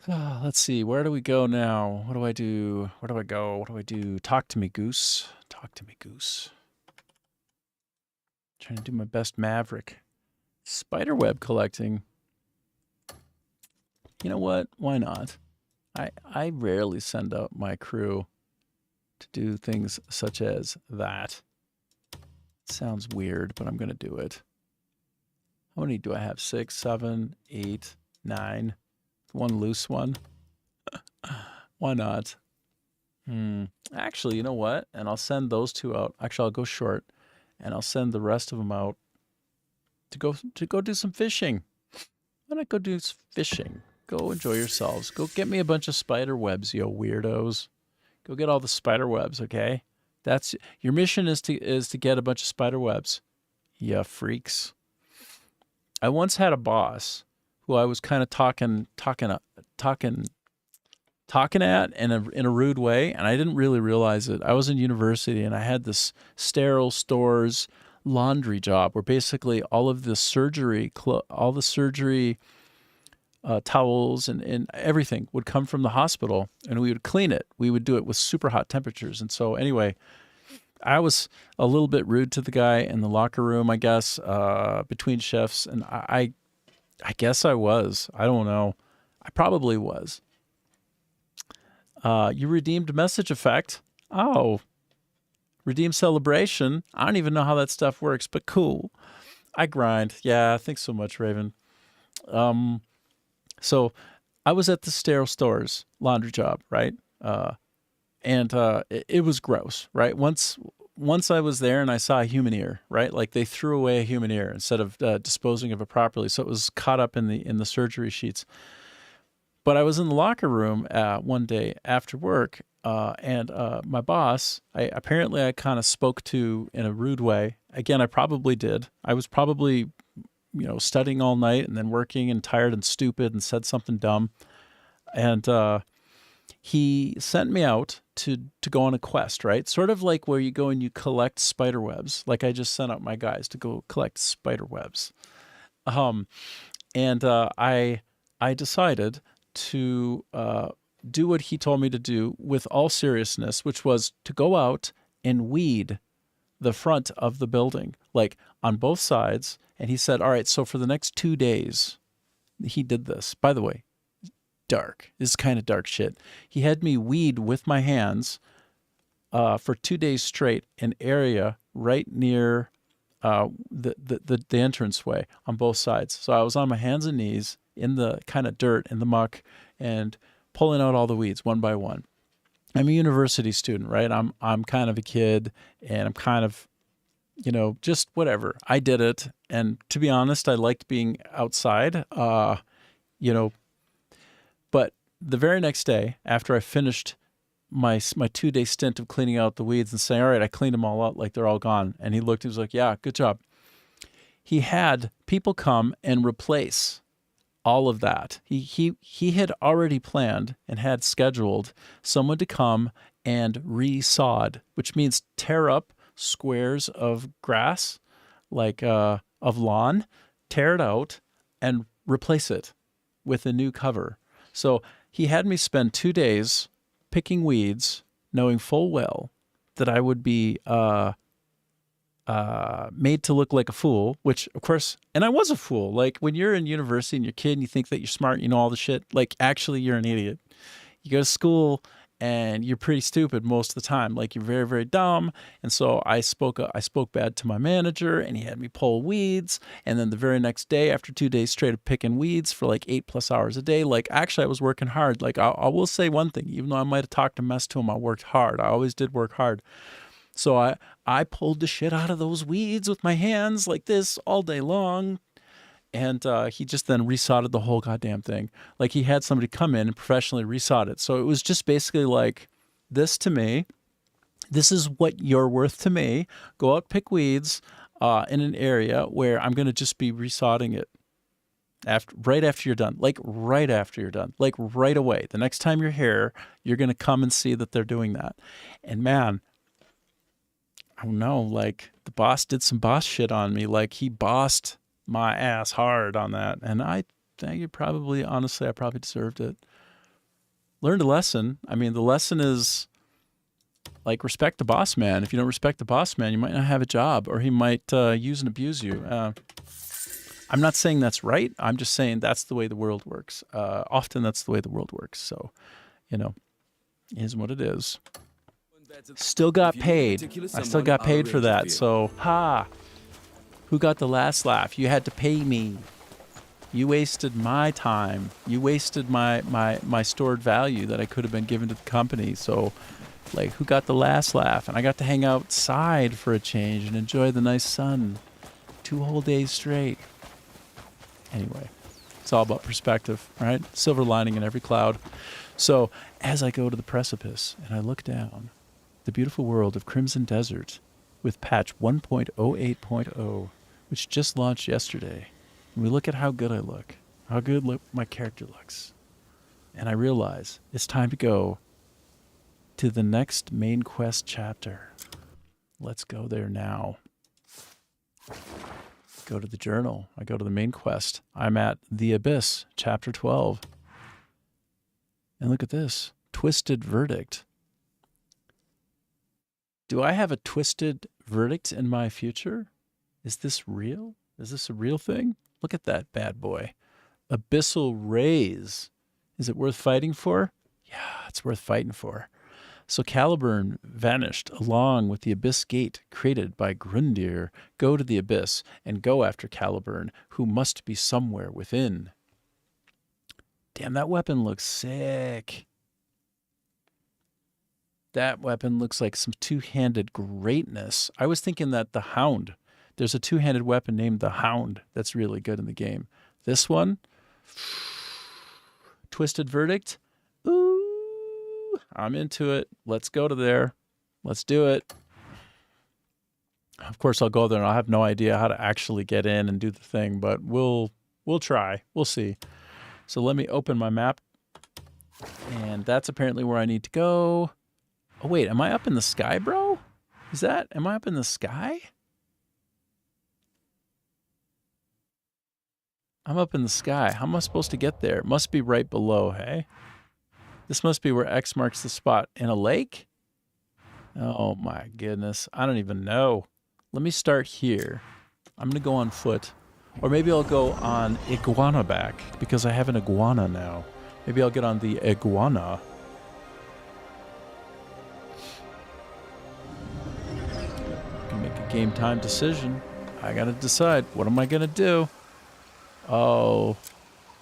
Let's see. Where do we go now? What do I do? Where do I go? What do I do? Talk to me, Goose. Talk to me, Goose. Trying to do my best Maverick. Spiderweb collecting. You know what? Why not? I rarely send out my crew to do things such as that. Sounds weird, but I'm going to do it. How many do I have? 6, 7, 8, 9. One loose one. Why not? Actually, you know what? And I'll send those two out. Actually, I'll go short, and I'll send the rest of them out to go do some fishing. Why not go do fishing? Go enjoy yourselves. Go get me a bunch of spider webs, you weirdos. Go get all the spider webs, okay? That's your mission is to get a bunch of spider webs. Yeah, freaks. I once had a boss who I was kind of talking at in a rude way, and I didn't really realize it. I was in university, and I had this sterile stores laundry job where basically all the surgery towels and everything would come from the hospital, and we would clean it. We would do it with super hot temperatures. And so anyway, I was a little bit rude to the guy in the locker room, I guess, between shifts, and I guess I was. I don't know. I probably was. You redeemed message effect. Oh, redeem celebration. I don't even know how that stuff works, but cool. I grind. Yeah, thanks so much, Raven. So I was at the sterile stores laundry job, right? And it was gross, right? Once I was there and I saw a human ear, right? Like they threw away a human ear instead of disposing of it properly. So it was caught up in the surgery sheets. But I was in the locker room one day after work, and my boss, I kind of spoke to in a rude way. Again, I probably did. I was probably, studying all night and then working and tired and stupid and said something dumb. And he sent me out to go on a quest, right? Sort of like where you go and you collect spider webs. Like I just sent out my guys to go collect spider webs. And I decided to do what he told me to do with all seriousness, which was to go out and weed the front of the building, like on both sides. And he said, all right, so for the next 2 days, he did this. By the way, dark. This is kind of dark shit. He had me weed with my hands for 2 days straight an area right near the entranceway on both sides. So I was on my hands and knees in the kind of dirt and the muck and pulling out all the weeds one by one. I'm a university student, right? I'm kind of a kid, and I'm kind of, just whatever. I did it, and to be honest, I liked being outside, but the very next day, after I finished my 2-day stint of cleaning out the weeds and saying, all right, I cleaned them all out, like they're all gone. And he looked, he was like, yeah, good job. He had people come and replace all of that. He had already planned and had scheduled someone to come and resod, which means tear up squares of grass, like of lawn, tear it out and replace it with a new cover. So he had me spend 2 days picking weeds, knowing full well that I would be made to look like a fool, which of course, and I was a fool. Like when you're in university and you're a kid and you think that you're smart, you know all the shit, like actually you're an idiot. You go to school and you're pretty stupid most of the time. Like you're very, very dumb. And so I spoke bad to my manager and he had me pull weeds. And then the very next day, after 2 days straight of picking weeds for like 8+ hours a day, like actually I was working hard. Like I will say one thing, even though I might have talked a mess to him, I worked hard. I always did work hard. So I pulled the shit out of those weeds with my hands like this all day long. And he just then resodded the whole goddamn thing. Like he had somebody come in and professionally resod it. So it was just basically like, this to me, this is what you're worth to me. Go out, pick weeds in an area where I'm going to just be resodding it right after you're done. Like right after you're done. Like right away. The next time you're here, you're going to come and see that they're doing that. And man, I don't know, like the boss did some boss shit on me. Like he bossed my ass hard on that. And I think honestly, I probably deserved it. Learned a lesson. I mean, the lesson is like respect the boss man. If you don't respect the boss man, you might not have a job or he might use and abuse you. I'm not saying that's right. I'm just saying that's the way the world works. Often that's the way the world works. So, it is what it is. Still got paid. I still got paid for that. So, who got the last laugh? You had to pay me. You wasted my time. You wasted my stored value that I could have been given to the company. So, like, who got the last laugh? And I got to hang outside for a change and enjoy the nice sun 2 whole days straight. Anyway, it's all about perspective, right? Silver lining in every cloud. So, as I go to the precipice and I look down, the beautiful world of Crimson Desert with patch 1.08.0, which just launched yesterday. And we look at how good I look, how good my character looks. And I realize it's time to go to the next main quest chapter. Let's go there now. Go to the journal. I go to the main quest. I'm at the Abyss, chapter 12. And look at this. Twisted Verdict. Do I have a twisted verdict in my future? Is this real? Is this a real thing? Look at that bad boy. Abyssal Rays. Is it worth fighting for? Yeah, it's worth fighting for. So Caliburn vanished along with the Abyss Gate created by Grundir. Go to the Abyss and go after Caliburn, who must be somewhere within. Damn, that weapon looks sick. That weapon looks like some two-handed greatness. I was thinking that the Hound, there's a two-handed weapon named the Hound that's really good in the game. This one, Twisted Verdict. Ooh, I'm into it. Let's go to there. Let's do it. Of course, I'll go there and I'll have no idea how to actually get in and do the thing, but we'll try. We'll see. So let me open my map. And that's apparently where I need to go. Oh, wait, am I up in the sky, bro? Am I up in the sky? I'm up in the sky. How am I supposed to get there? It must be right below, hey? This must be where X marks the spot. In a lake? Oh, my goodness. I don't even know. Let me start here. I'm going to go on foot. Or maybe I'll go on iguana back, because I have an iguana now. Maybe I'll get on the iguana. Game time decision. I gotta decide, what am I gonna do? Oh,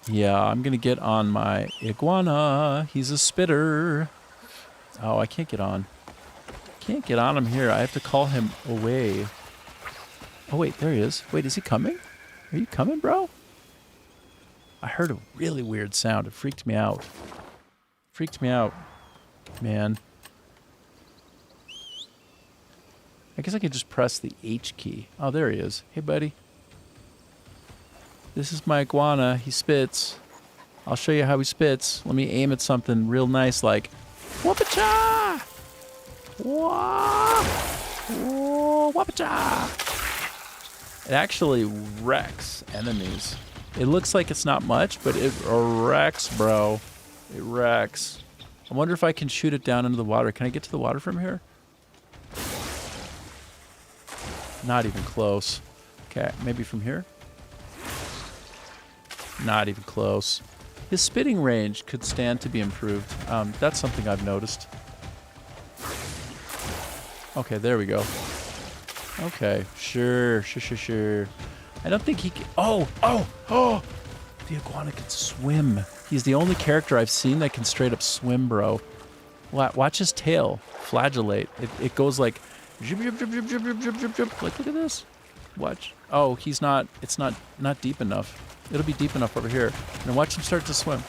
yeah, I'm gonna get on my iguana. He's a spitter. Oh, I can't get on. Can't get on him here. I have to call him away. Oh, wait, there he is. Wait, is he coming? Are you coming, bro? I heard a really weird sound. It freaked me out. freaked me out, man. I guess I could just press the H key. Oh, there he is. Hey, buddy. This is my iguana. He spits. I'll show you how he spits. Let me aim at something real nice like... Whoop-a-cha! Wah! Whoop-a-cha! It actually wrecks enemies. It looks like it's not much, but it wrecks, bro. It wrecks. I wonder if I can shoot it down into the water. Can I get to the water from here? Not even close. Okay, maybe from here? Not even close. His spitting range could stand to be improved. That's something I've noticed. Okay, there we go. Okay, sure. I don't think he can... Oh! The iguana can swim. He's the only character I've seen that can straight up swim, bro. Watch his tail flagellate. It goes like... Like, look at this. Watch. Oh, he's not... It's not deep enough. It'll be deep enough over here. Now watch him start to swim.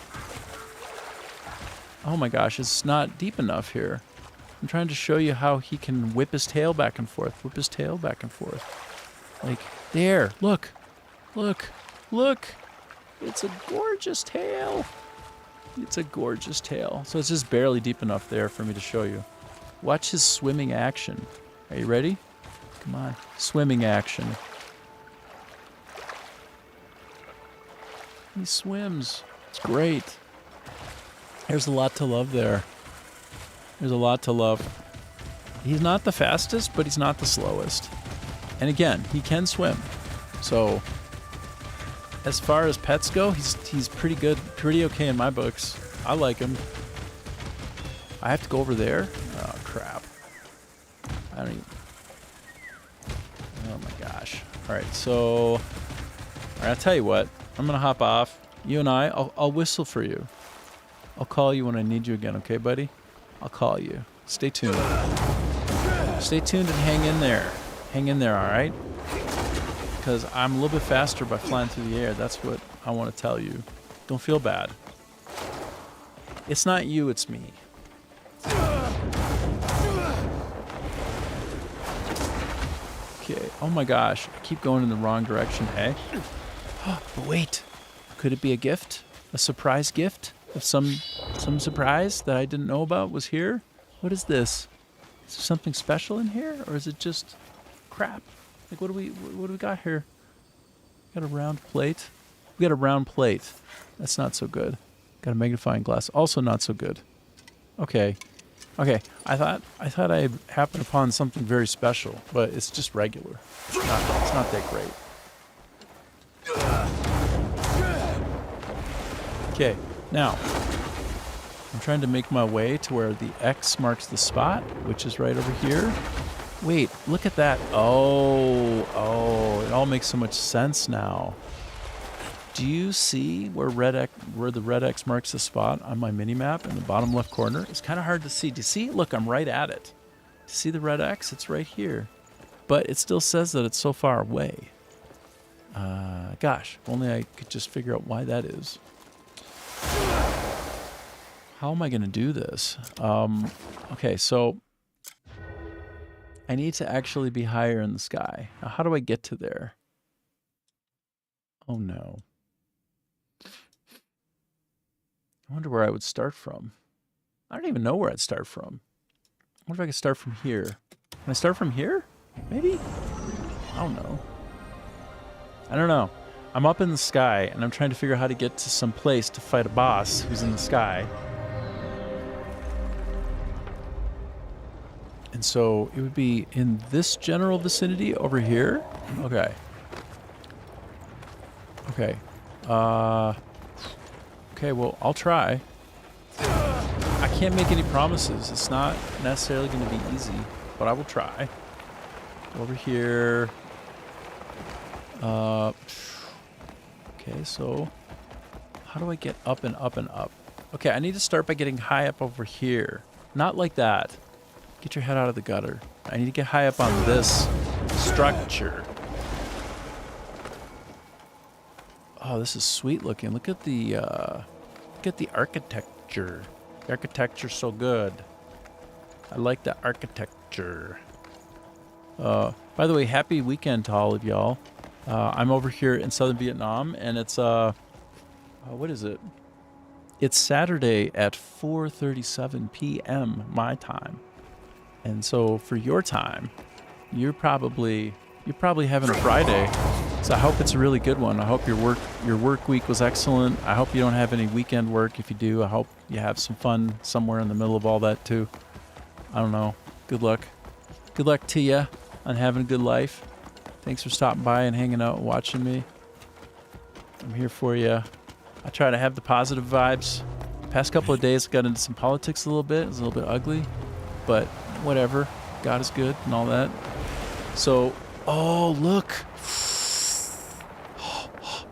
Oh my gosh, it's not deep enough here. I'm trying to show you how he can whip his tail back and forth. Whip his tail back and forth. Like, there. Look. It's a gorgeous tail. It's a gorgeous tail. So it's just barely deep enough there for me to show you. Watch his swimming action. Are you ready? Come on. Swimming action. He swims. It's great. There's a lot to love there. There's a lot to love. He's not the fastest, but he's not the slowest. And again, he can swim. So, as far as pets go, he's pretty good, pretty okay in my books. I like him. I have to go over there? Oh, crap. I don't even... Oh my gosh. Alright, so... Alright, I'll tell you what. I'm gonna hop off. You and I'll whistle for you. I'll call you when I need you again, okay, buddy? I'll call you. Stay tuned. Stay tuned and hang in there. Hang in there, alright? Because I'm a little bit faster by flying through the air. That's what I want to tell you. Don't feel bad. It's not you, it's me. Okay. Oh my gosh. I keep going in the wrong direction, hey? But wait. Could it be a gift? A surprise gift? Of some surprise that I didn't know about was here? What is this? Is there something special in here? Or is it just crap? Like, what do we got here? Got a round plate. We got a round plate. That's not so good. Got a magnifying glass. Also not so good. Okay. Okay. I thought I happened upon something very special, but it's just regular. It's not that great. Okay. Now, I'm trying to make my way to where the X marks the spot, which is right over here. Wait, look at that. Oh, it all makes so much sense now. Do you see where the red X marks the spot on my mini-map in the bottom left corner? It's kind of hard to see. Do you see? Look, I'm right at it. See the red X? It's right here. But it still says that it's so far away. Gosh, if only I could just figure out why that is. How am I going to do this? Okay, so I need to actually be higher in the sky. Now, how do I get to there? Oh, no. I wonder where I would start from. I don't even know where I'd start from. I wonder if I could start from here. Can I start from here? Maybe? I don't know. I don't know. I'm up in the sky, and I'm trying to figure out how to get to some place to fight a boss who's in the sky. And so it would be in this general vicinity over here. Okay. Okay. Okay, well, I'll try. I can't make any promises. It's not necessarily going to be easy, but I will try. Over here. Okay, so how do I get up and up and up? Okay, I need to start by getting high up over here. Not like that. Get your head out of the gutter. I need to get high up on this structure. Oh, this is sweet looking. Look at the architecture. The architecture's so good. I like the architecture. By the way, happy weekend to all of y'all. I'm over here in southern Vietnam, and it's what is it? It's Saturday at 4:37 p.m. my time, and so for your time, you're probably having a Friday. So I hope it's a really good one. I hope your work week was excellent. I hope you don't have any weekend work. If you do, I hope you have some fun somewhere in the middle of all that too. I don't know. Good luck. Good luck to you on having a good life. Thanks for stopping by and hanging out and watching me. I'm here for you. I try to have the positive vibes. Past couple of days, I got into some politics a little bit. It was a little bit ugly, but whatever. God is good and all that. So, oh, look.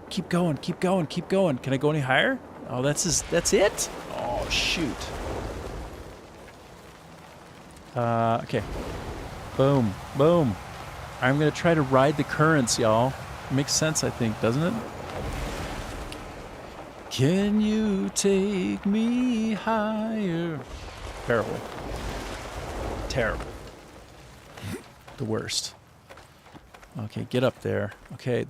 Keep going, keep going, keep going. Can I go any higher? Oh, that's it? Oh, shoot. Okay. Boom, boom. I'm going to try to ride the currents, y'all. Makes sense, I think, doesn't it? Can you take me higher? Terrible. Terrible. The worst. Okay, get up there. Okay,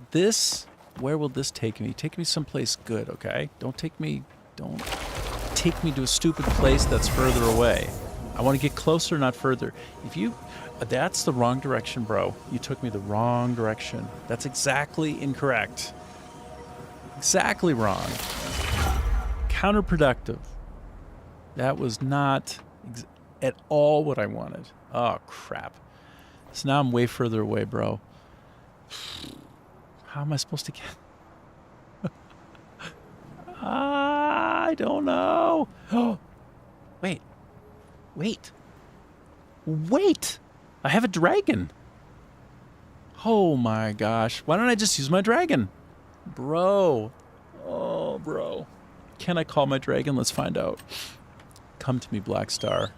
where will this take me? Take me someplace good, okay? Don't take me to a stupid place that's further away. I want to get closer, not further. That's the wrong direction, bro. You took me the wrong direction. That's exactly incorrect. Exactly wrong. Counterproductive. That was not at all what I wanted. Oh, crap. So now I'm way further away, bro. How am I supposed to get... I don't know. Oh, wait. I have a dragon. Oh my gosh. Why don't I just use my dragon? Bro. Oh, bro. Can I call my dragon? Let's find out. Come to me, Black Star.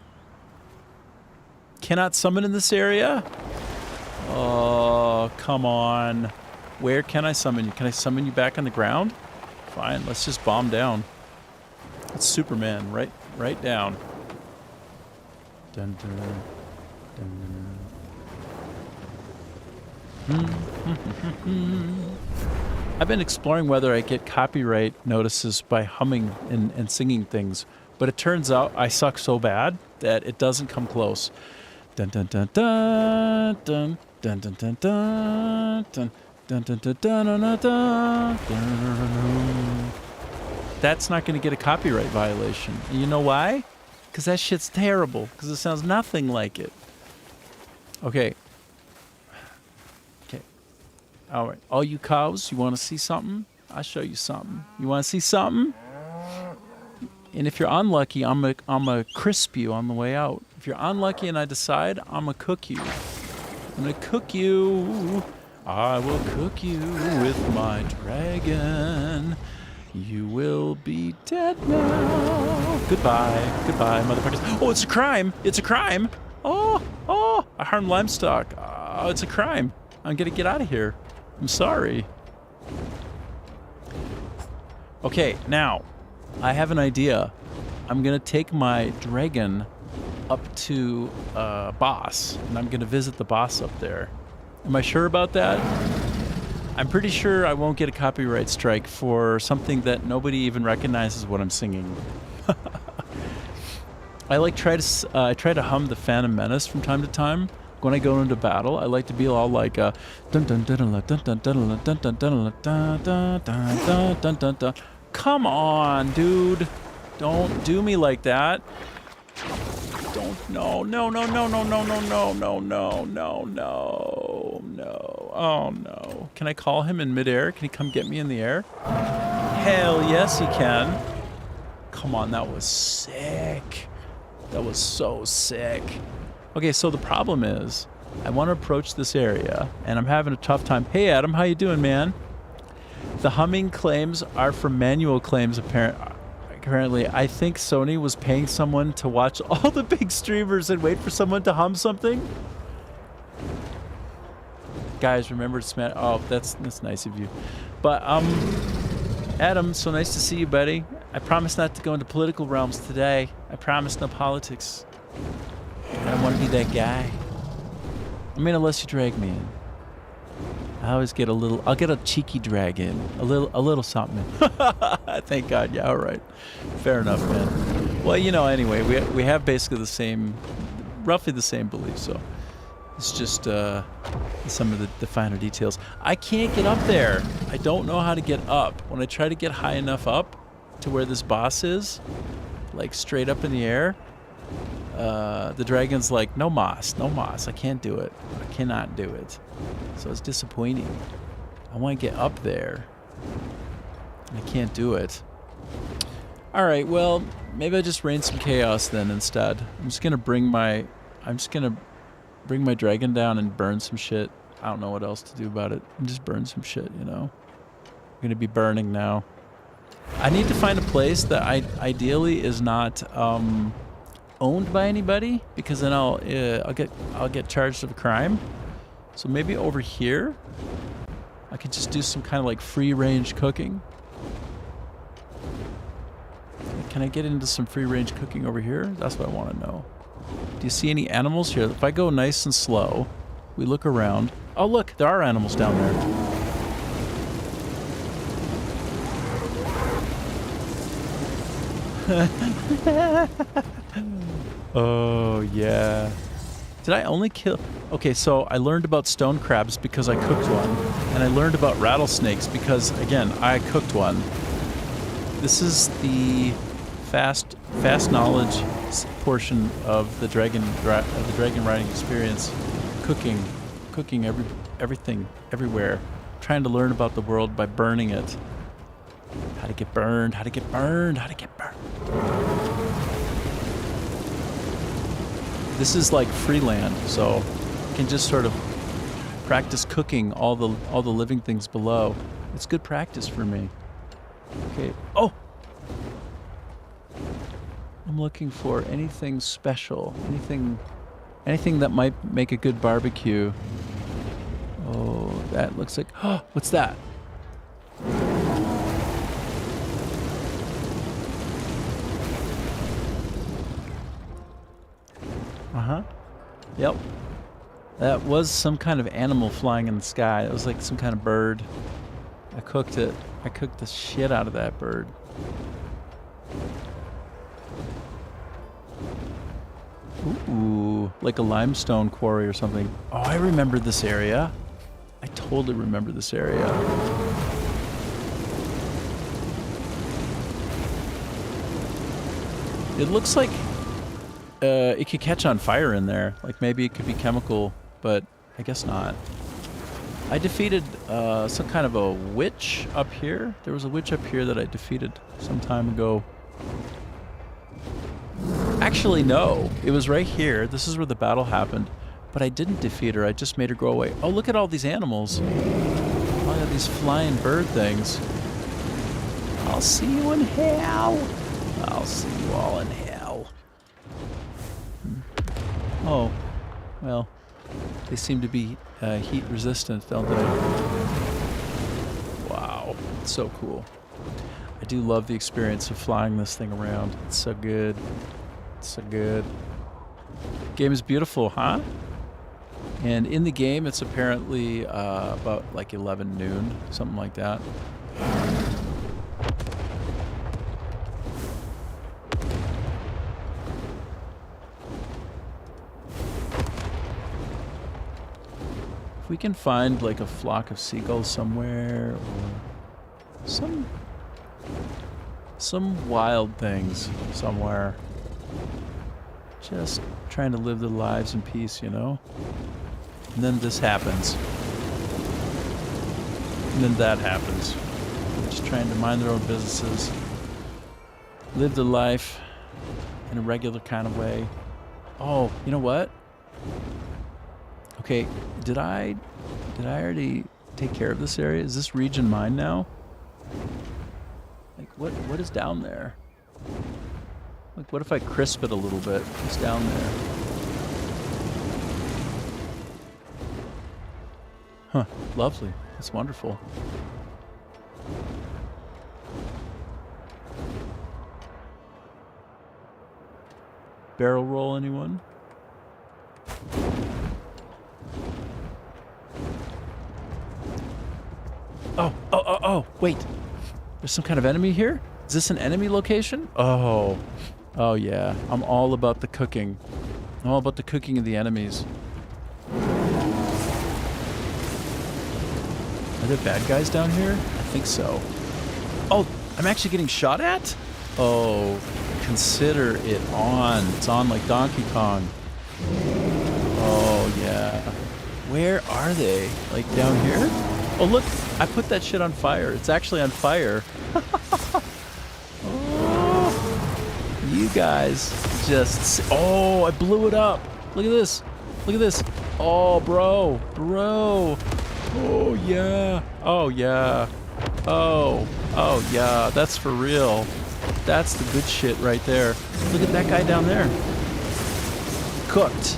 Cannot summon in this area? Oh, come on. Where can I summon you? Can I summon you back on the ground? Fine, let's just bomb down. It's Superman, right down. Dun, dun, dun. I've been exploring whether I get copyright notices by humming and singing things, but it turns out I suck so bad that it doesn't come close. Dun dun dun dun dun dun dun dun dun dun. Dun, dun, dun, dun, dun, dun, dun, dun. That's not going to get a copyright violation. And you know why? Because that shit's terrible. Because it sounds nothing like it. Okay. All right. All you cows, you want to see something? I'll show you something. You want to see something? And if you're unlucky, I'm gonna crisp you on the way out. If you're unlucky and I decide, I'm going to cook you. I'm going to cook you. I will cook you with my dragon. You will be dead now. Goodbye. Goodbye, motherfuckers. Oh, it's a crime. It's a crime. Oh, I harmed livestock. Oh, it's a crime. I'm going to get out of here. I'm sorry. Okay, now, I have an idea. I'm going to take my dragon up to boss, and I'm going to visit the boss up there. Am I sure about that? I'm pretty sure I won't get a copyright strike for something that nobody even recognizes what I'm singing. I try to hum the Phantom Menace from time to time. When I go into battle, I like to be all like dun dun dun dun dun dun dun dun dun dun dun dun dun dun dun. Come on, dude. Don't do me like that. No. Oh no. Can I call him in midair? Can he come get me in the air? Hell yes he can. Come on, that was sick. That was so sick. Okay, so the problem is, I want to approach this area, and I'm having a tough time. Hey Adam, how you doing, man? The humming claims are from manual claims, apparently. I think Sony was paying someone to watch all the big streamers and wait for someone to hum something. Guys, remember to smash. Oh, that's nice of you. But Adam, so nice to see you, buddy. I promise not to go into political realms today. I promise no politics. I don't want to be that guy. I mean, unless you drag me in. I always get I'll get a cheeky drag in. A little something. Thank God. Yeah, all right. Fair enough, man. Well, anyway, we have basically roughly the same beliefs, so it's just some of the finer details. I can't get up there. I don't know how to get up. When I try to get high enough up to where this boss is, like straight up in the air, the dragon's like, no moss. I can't do it. I cannot do it. So it's disappointing. I want to get up there. I can't do it. All right, well, maybe I just rain some chaos then instead. I'm just gonna bring my dragon down and burn some shit. I don't know what else to do about it. And just burn some shit, I'm gonna be burning now. I need to find a place that ideally is not owned by anybody, because then I'll get charged of a crime. So maybe over here, I could just do some kind of like free-range cooking. Can I get into some free-range cooking over here? That's what I want to know. Do you see any animals here? If I go nice and slow, we look around. Oh, look, there are animals down there. Oh, yeah. Did I only kill... Okay, so I learned about stone crabs because I cooked one. And I learned about rattlesnakes because, again, I cooked one. This is the fast knowledge portion of the dragon riding experience. Cooking everything, everywhere. Trying to learn about the world by burning it. How to get burned. This is like free land, so you can just sort of practice cooking all the living things below. It's good practice for me. Okay. Oh! I'm looking for anything special. Anything that might make a good barbecue. Oh, that looks like... Oh, what's that? Uh-huh. Yep. That was some kind of animal flying in the sky. It was like some kind of bird. I cooked it. I cooked the shit out of that bird. Ooh, like a limestone quarry or something. Oh, I remember this area. I totally remember this area. It looks like it could catch on fire in there. Like maybe it could be chemical, but I guess not. I defeated some kind of a witch up here. There was a witch up here that I defeated some time ago. Actually, no. It was right here. This is where the battle happened. But I didn't defeat her. I just made her go away. Oh, look at all these animals. Look at these flying bird things. I'll see you in hell. I'll see you all in hell. Oh, well, they seem to be heat resistant, don't they? Wow, it's so cool. I do love the experience of flying this thing around. It's so good. It's so good. Game is beautiful, huh? And in the game, it's apparently about like 11 noon, something like that. If we can find like a flock of seagulls somewhere, or some wild things somewhere. Just trying to live their lives in peace, you know? And then this happens. And then that happens. They're just trying to mind their own businesses. Live their life in a regular kind of way. Oh, you know what? Okay, did I already take care of this area? Is this region mine now? Like, what is down there? Like, what if I crisp it a little bit? What's down there? Huh, lovely. That's wonderful. Barrel roll, anyone? Oh, wait. There's some kind of enemy here? Is this an enemy location? Oh yeah. I'm all about the cooking. I'm all about the cooking of the enemies. Are there bad guys down here? I think so. Oh, I'm actually getting shot at? Oh, consider it on. It's on like Donkey Kong. Oh, yeah. Where are they? Like down here? Oh, look. I put that shit on fire. It's actually on fire. Oh, you guys just... Oh, I blew it up. Look at this. Look at this. Oh, bro. Bro. Oh, yeah. Oh, yeah. Oh yeah. That's for real. That's the good shit right there. Look at that guy down there. Cooked.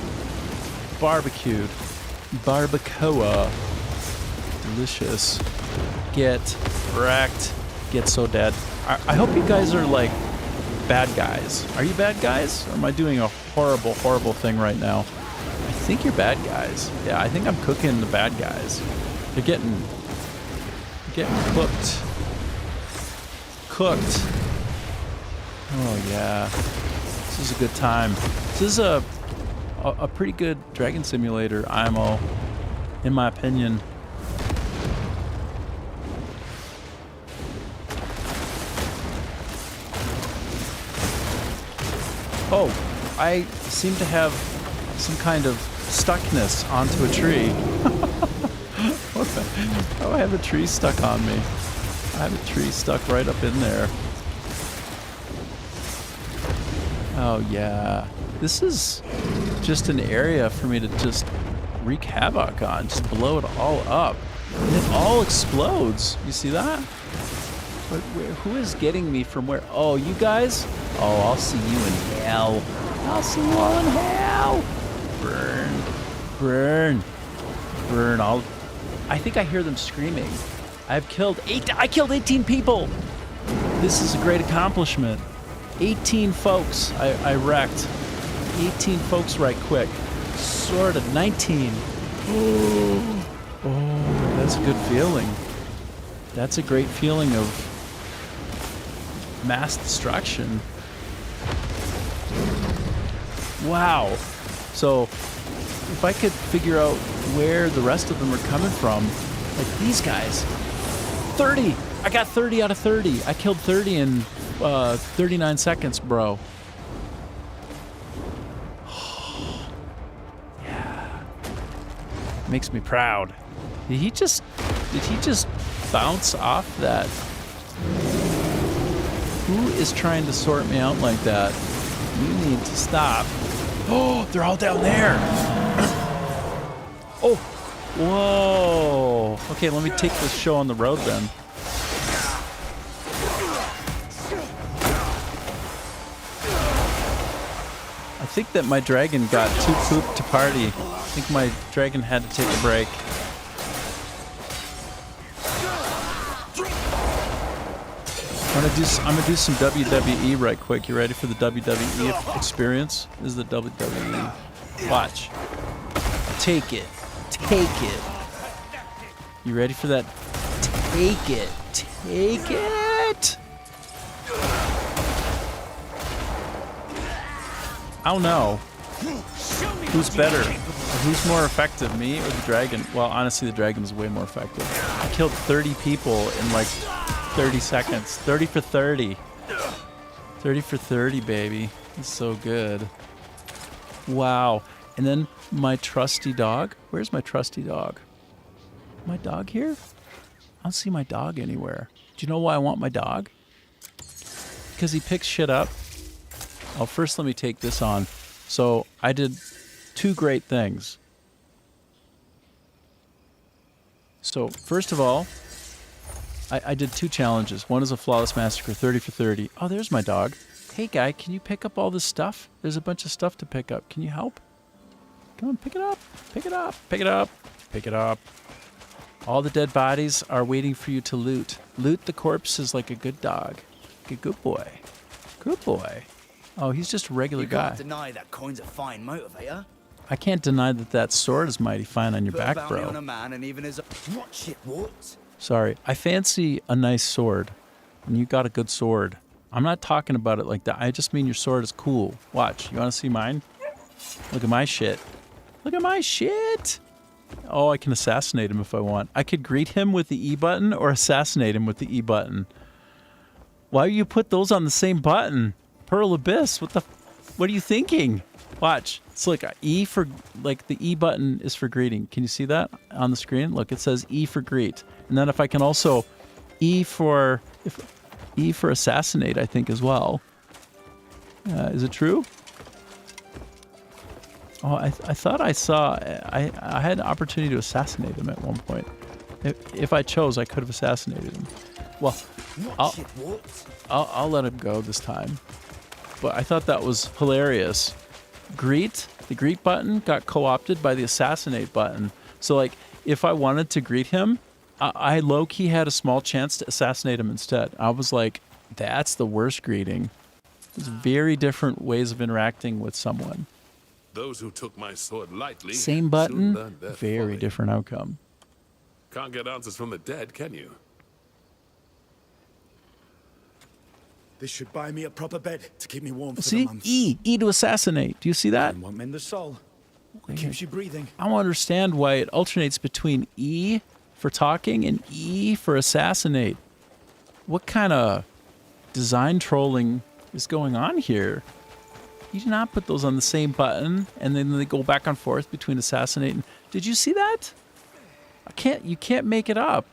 Barbecued. Barbacoa. Delicious. Get wrecked. Get so dead. I hope you guys are like bad guys. Are you bad guys? Or am I doing a horrible, horrible thing right now? I think you're bad guys. Yeah, I think I'm cooking the bad guys. They're getting cooked. Cooked. Oh yeah. This is a good time. This is a pretty good Dragon Simulator IMO, in my opinion. Oh, I seem to have some kind of stuckness onto a tree. What the? Oh, I have a tree stuck on me. I have a tree stuck right up in there. Oh yeah. This is just an area for me to just wreak havoc on. Just blow it all up. And it all explodes. You see that? But who is getting me from where? Oh, you guys? Oh, I'll see you in hell. I'll see you all in hell. Burn. Burn. Burn. I think I hear them screaming. I killed 18 people. This is a great accomplishment. 18 folks I wrecked. 18 folks right quick. Sort of. 19. Oh, that's a good feeling. That's a great feeling of mass destruction. Wow. So if I could figure out where the rest of them are coming from, like these guys. 30. I got 30 out of 30. I killed 30 in 39 seconds, bro. Yeah. Makes me proud. Did he just bounce off that? Who is trying to sort me out like that? You need to stop. Oh, they're all down there. Oh, whoa. Okay, let me take this show on the road then. I think that my dragon got too pooped to party. I think my dragon had to take a break. I'm gonna do some WWE right quick. You ready for the WWE experience? This is the WWE. Watch. Take it. Take it. You ready for that? Take it. Take it. I don't know. Who's better? Who's more effective, me or the dragon? Well, honestly, the dragon is way more effective. I killed 30 people in like 30 seconds. 30 for 30. 30 for 30, baby. It's so good. Wow. And then my trusty dog. Where's my trusty dog? My dog here? I don't see my dog anywhere. Do you know why I want my dog? Because he picks shit up. Oh, first let me take this on. So I did 2 great things. So first of all, I did 2 challenges. One is a flawless massacre, 30 for 30. Oh, there's my dog. Hey, guy, can you pick up all this stuff? There's a bunch of stuff to pick up. Can you help? Come on, pick it up. Pick it up. Pick it up. Pick it up. All the dead bodies are waiting for you to loot. Loot the corpses like a good dog. Like a good boy. Good boy. Oh, he's just a regular You guy. can't deny that coin's a fine motivator. I can't deny that that sword is mighty fine on your Put a back, bounty bro. on a man and even his... Watch it, what? Sorry. I fancy a nice sword. And you got a good sword. I'm not talking about it like that. I just mean your sword is cool. Watch. You want to see mine? Look at my shit. Look at my shit. Oh, I can assassinate him if I want. I could greet him with the E button or assassinate him with the E button. Why you put those on the same button? Pearl Abyss, what are you thinking? Watch. It's like E for, like the E button is for greeting. Can you see that on the screen? Look, it says E for greet. And then if I can also E for assassinate, I think as well. Is it true? Oh, I thought I saw, I had an opportunity to assassinate him at one point. If I chose, I could have assassinated him. Well, I'll let him go this time. But I thought that was hilarious. The greet button got co-opted by the assassinate button. So like, if I wanted to greet him, I low-key had a small chance to assassinate him instead. I was like, that's the worst greeting. There's very different ways of interacting with someone. Those who took my sword lightly Same soon button, learned their very folly. different outcome. Can't get answers from the dead, can you? This should buy me a proper bed to keep me warm for the See? month. E to assassinate. Do you see that? And won't mend the soul. It keeps you breathing. I don't understand why it alternates between E for talking and E for assassinate. What kind of design trolling is going on here? You do not put those on the same button and then they go back and forth between assassinate and... Did you see that? You can't make it up.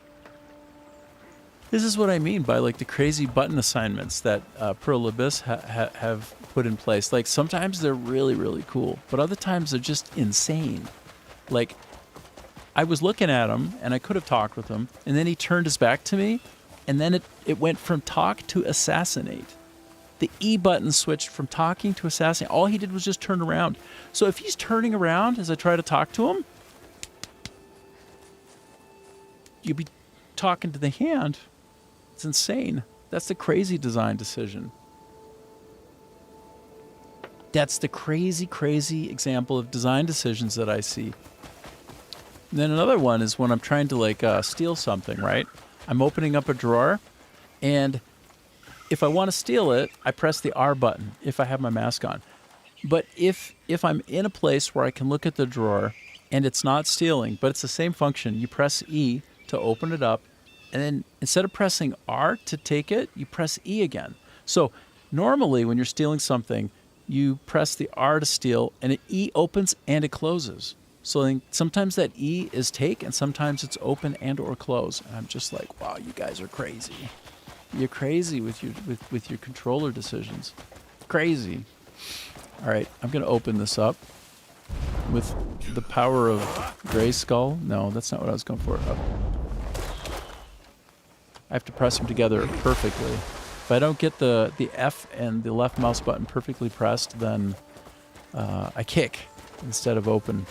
This is what I mean by like the crazy button assignments that Pearl Abyss have put in place. Like sometimes they're really, really cool, but other times they're just insane. Like I was looking at him and I could have talked with him and then he turned his back to me and then it went from talk to assassinate. The E button switched from talking to assassinate. All he did was just turn around. So if he's turning around as I try to talk to him, you'd be talking to the hand. It's insane. That's the crazy design decision. That's the crazy, crazy example of design decisions that I see. And then another one is when I'm trying to like steal something, right? I'm opening up a drawer and if I want to steal it, I press the R button if I have my mask on. But if I'm in a place where I can look at the drawer and it's not stealing, but it's the same function, you press E to open it up. And then instead of pressing R to take it, you press E again. So normally when you're stealing something, you press the R to steal and E opens and it closes. So then sometimes that E is take and sometimes it's open and or close. And I'm just like, wow, you guys are crazy. You're crazy with your controller decisions. Crazy. All right, I'm going to open this up with the power of Grayskull. No, that's not what I was going for. Oh. I have to press them together perfectly. If I don't get the F and the left mouse button perfectly pressed, then I kick instead of open.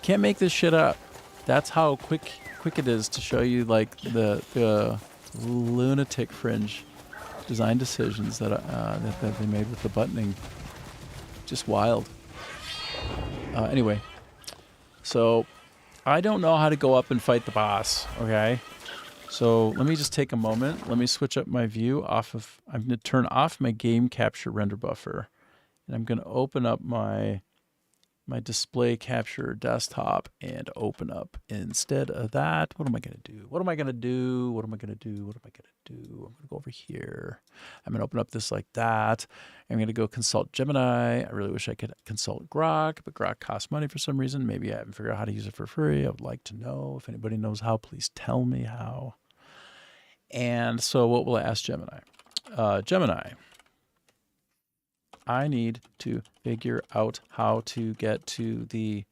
Can't make this shit up. That's how quick it is to show you like the lunatic fringe design decisions that they made with the buttoning. Just wild. Anyway, so I don't know how to go up and fight the boss. Okay. So let me just take a moment. Let me switch up my view off of, I'm going to turn off my game capture render buffer. And I'm going to open up my display capture desktop and open up instead of that. What am I going to do? What am I going to do? What am I going to do? What am I going to do? I'm going to go over here. I'm going to open up this like that. I'm going to go consult Gemini. I really wish I could consult Grok, but Grok costs money for some reason. Maybe I haven't figured out how to use it for free. I would like to know. If anybody knows how, please tell me how. And so what will I ask Gemini? Gemini, I need to figure out how to get to the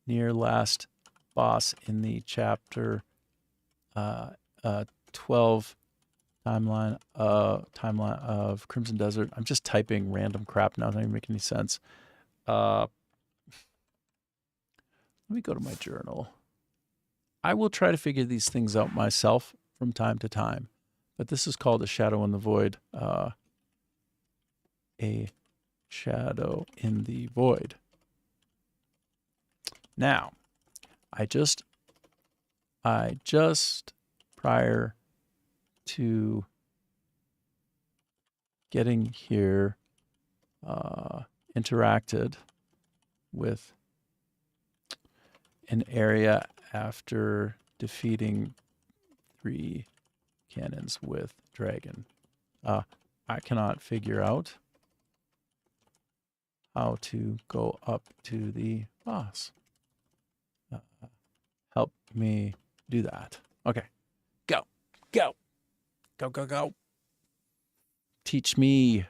near last boss in the chapter 12 timeline of Crimson Desert. I'm just typing random crap now. It doesn't even make any sense. Let me go to my journal. I will try to figure these things out myself from time to time. But this is called A Shadow in the Void. A Shadow in the Void. Now, I just prior to getting here interacted with an area after defeating 3 cannons with dragon. I cannot figure out how to go up to the boss. Help me do that. Okay. Go. Go. Go, go, go. Teach me.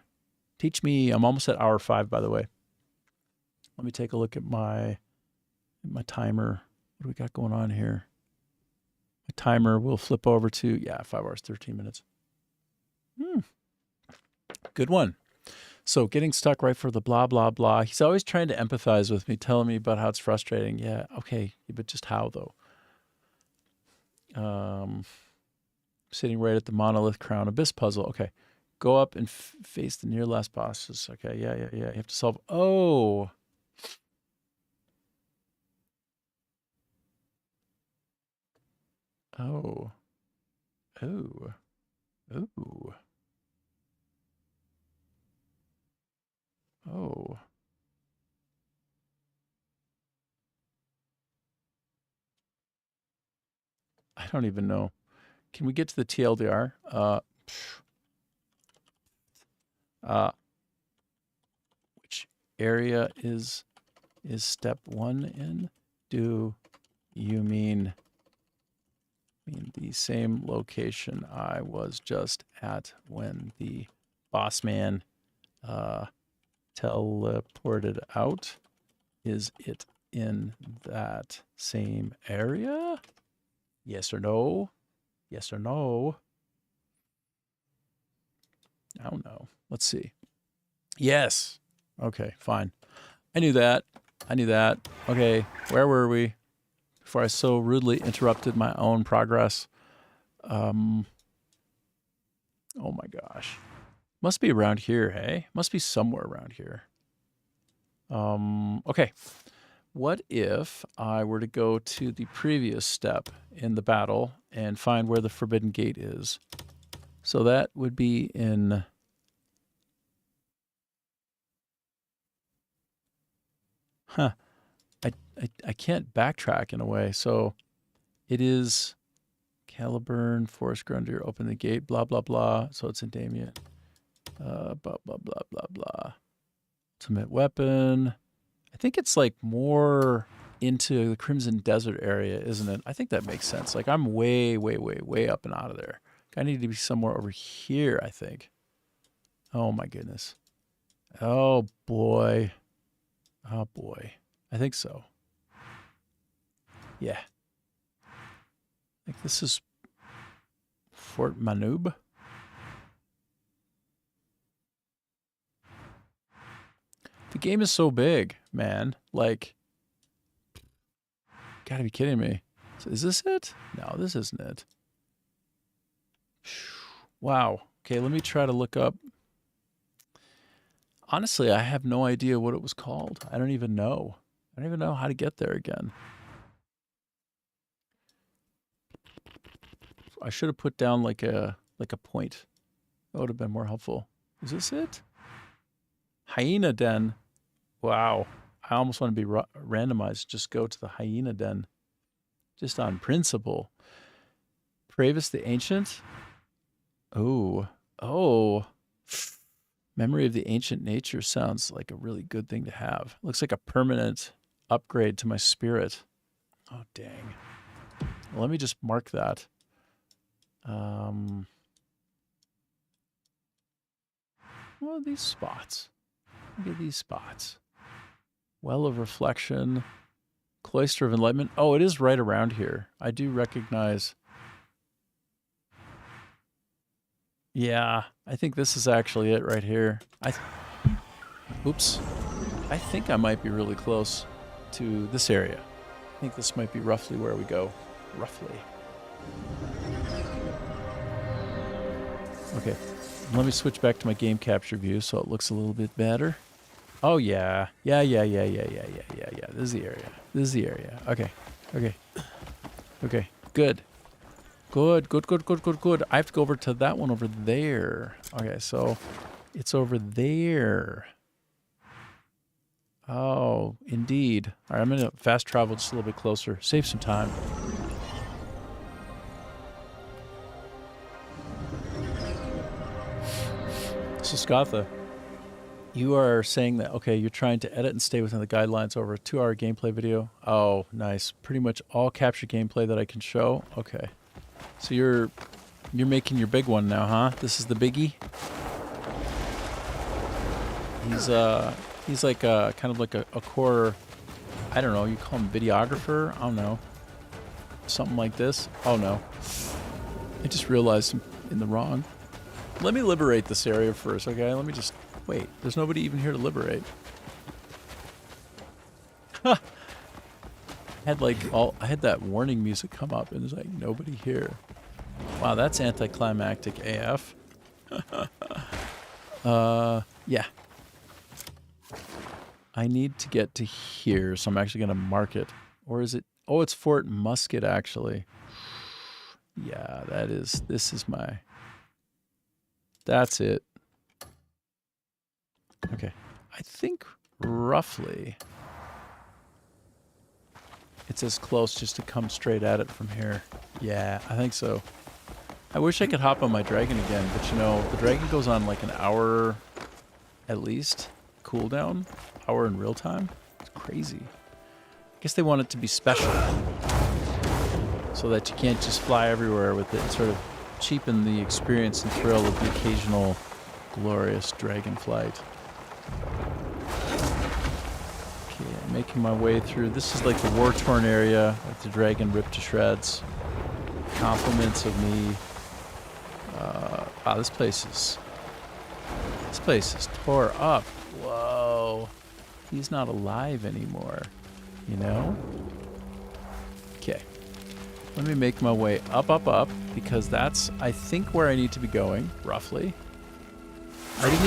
Teach me. I'm almost at hour 5, by the way. Let me take a look at my timer. What do we got going on here? My timer will flip over to, 5 hours, 13 minutes. Good one. So getting stuck right for the blah, blah, blah. He's always trying to empathize with me, telling me about how it's frustrating. Yeah, okay. But just how, though? Sitting right at the Monolith Crown Abyss puzzle. Okay. Go up and face the near last bosses. Okay, yeah. You have to solve... Oh! Oh. Oh. Oh. Oh. I don't even know. Can we get to the TLDR? Which area is step 1 in? Do you mean the same location I was just at when the boss man teleported out? Is it in that same area? Yes or no? Yes or no? I don't know. Let's see. Yes. Okay, fine. I knew that. Okay, where were we? Before I so rudely interrupted my own progress. Oh my gosh. Must be around here, hey? Must be somewhere around here. Okay. What if I were to go to the previous step in the battle and find where the Forbidden Gate is? So that would be in... Huh. I can't backtrack in a way. So it is Caliburn, Forest Grunder, open the gate, blah, blah, blah. So it's in Damien. Blah, blah, blah, blah, blah. Ultimate weapon. I think it's like more into the Crimson Desert area, isn't it? I think that makes sense. Like I'm way, way, way, way up and out of there. I need to be somewhere over here, I think. Oh my goodness. Oh boy. Oh boy. I think so. Yeah. I think this is Fort Manub. The game is so big, man. Like, gotta be kidding me. So is this it? No, this isn't it. Wow. Okay, let me try to look up. Honestly, I have no idea what it was called. I don't even know. I don't even know how to get there again. I should have put down like a point. That would have been more helpful. Is this it? Hyena Den. Wow. I almost want to be randomized. Just go to the Hyena Den. Just on principle. Pravis the Ancient. Oh. Memory of the Ancient Nature sounds like a really good thing to have. Looks like a permanent upgrade to my spirit. Oh, dang. Well, let me just mark that. What are these spots? Look at these spots. Well of Reflection. Cloister of Enlightenment. Oh, it is right around here. I do recognize. Yeah, I think this is actually it right here. Oops. I think I might be really close to this area. I think this might be roughly where we go. Roughly. Okay. Let me switch back to my game capture view so it looks a little bit better. Oh, yeah. Yeah. This is the area. Okay. Good. Good. I have to go over to that one over there. Okay, so it's over there. Oh, indeed. All right, I'm going to fast travel just a little bit closer. Save some time. So, Scatha, you are saying that, okay, you're trying to edit and stay within the guidelines over a 2-hour gameplay video. Oh, nice. Pretty much all capture gameplay that I can show. Okay. So you're making your big one now, huh? This is the biggie? He's like a kind of like a core, I don't know, you call him videographer? I don't know. Something like this. Oh no. I just realized I'm in the wrong. Let me liberate this area first, okay? Let me just wait. There's nobody even here to liberate. I had that warning music come up and there's like nobody here. Wow, that's anticlimactic AF. Yeah. I need to get to here, so I'm actually going to mark it. Or is it? Oh, it's Fort Musket, actually. Yeah, this is my... That's it. Okay. I think roughly it's as close just to come straight at it from here. Yeah, I think so. I wish I could hop on my dragon again, but you know, the dragon goes on like an hour at least cooldown. Hour in real time. It's crazy. I guess they want it to be special so that you can't just fly everywhere with it and sort of cheapen the experience and thrill of the occasional glorious dragon flight. Okay, I'm making my way through. This is like the war-torn area with the dragon ripped to shreds. Compliments of me. Wow, this place is tore up. Whoa. He's not alive anymore, you know? Okay. Let me make my way up, because that's, I think, where I need to be going, roughly. I didn't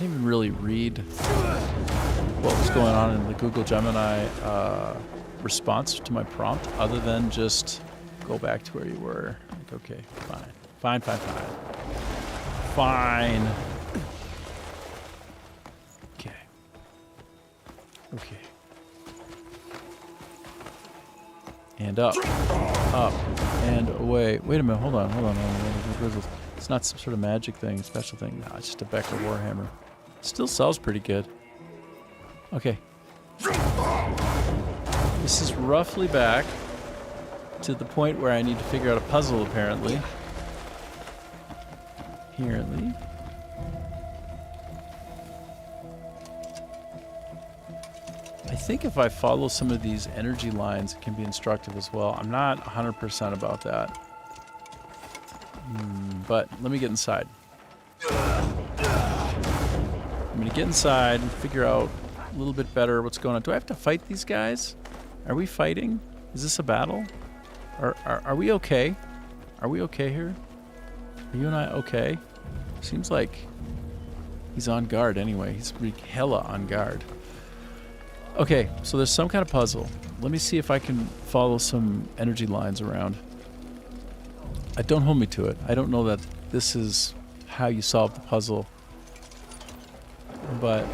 even really read what was going on in the Google Gemini response to my prompt, other than just go back to where you were. Like, okay, fine. Okay. And up, and away. Wait a minute, hold on. It's not some sort of magic thing, special thing. No, it's just a Becker Warhammer. Still sells pretty good. Okay. This is roughly back to the point where I need to figure out a puzzle, apparently. Apparently. I think if I follow some of these energy lines, it can be instructive as well. I'm not 100% about that. But let me get inside. I'm going to get inside and figure out a little bit better what's going on. Do I have to fight these guys? Are we fighting? Is this a battle? Are we okay? Are we okay here? Are you and I okay? Seems like he's on guard anyway. He's hella on guard. Okay, so there's some kind of puzzle. Let me see if I can follow some energy lines around. Don't hold me to it. I don't know that this is how you solve the puzzle. But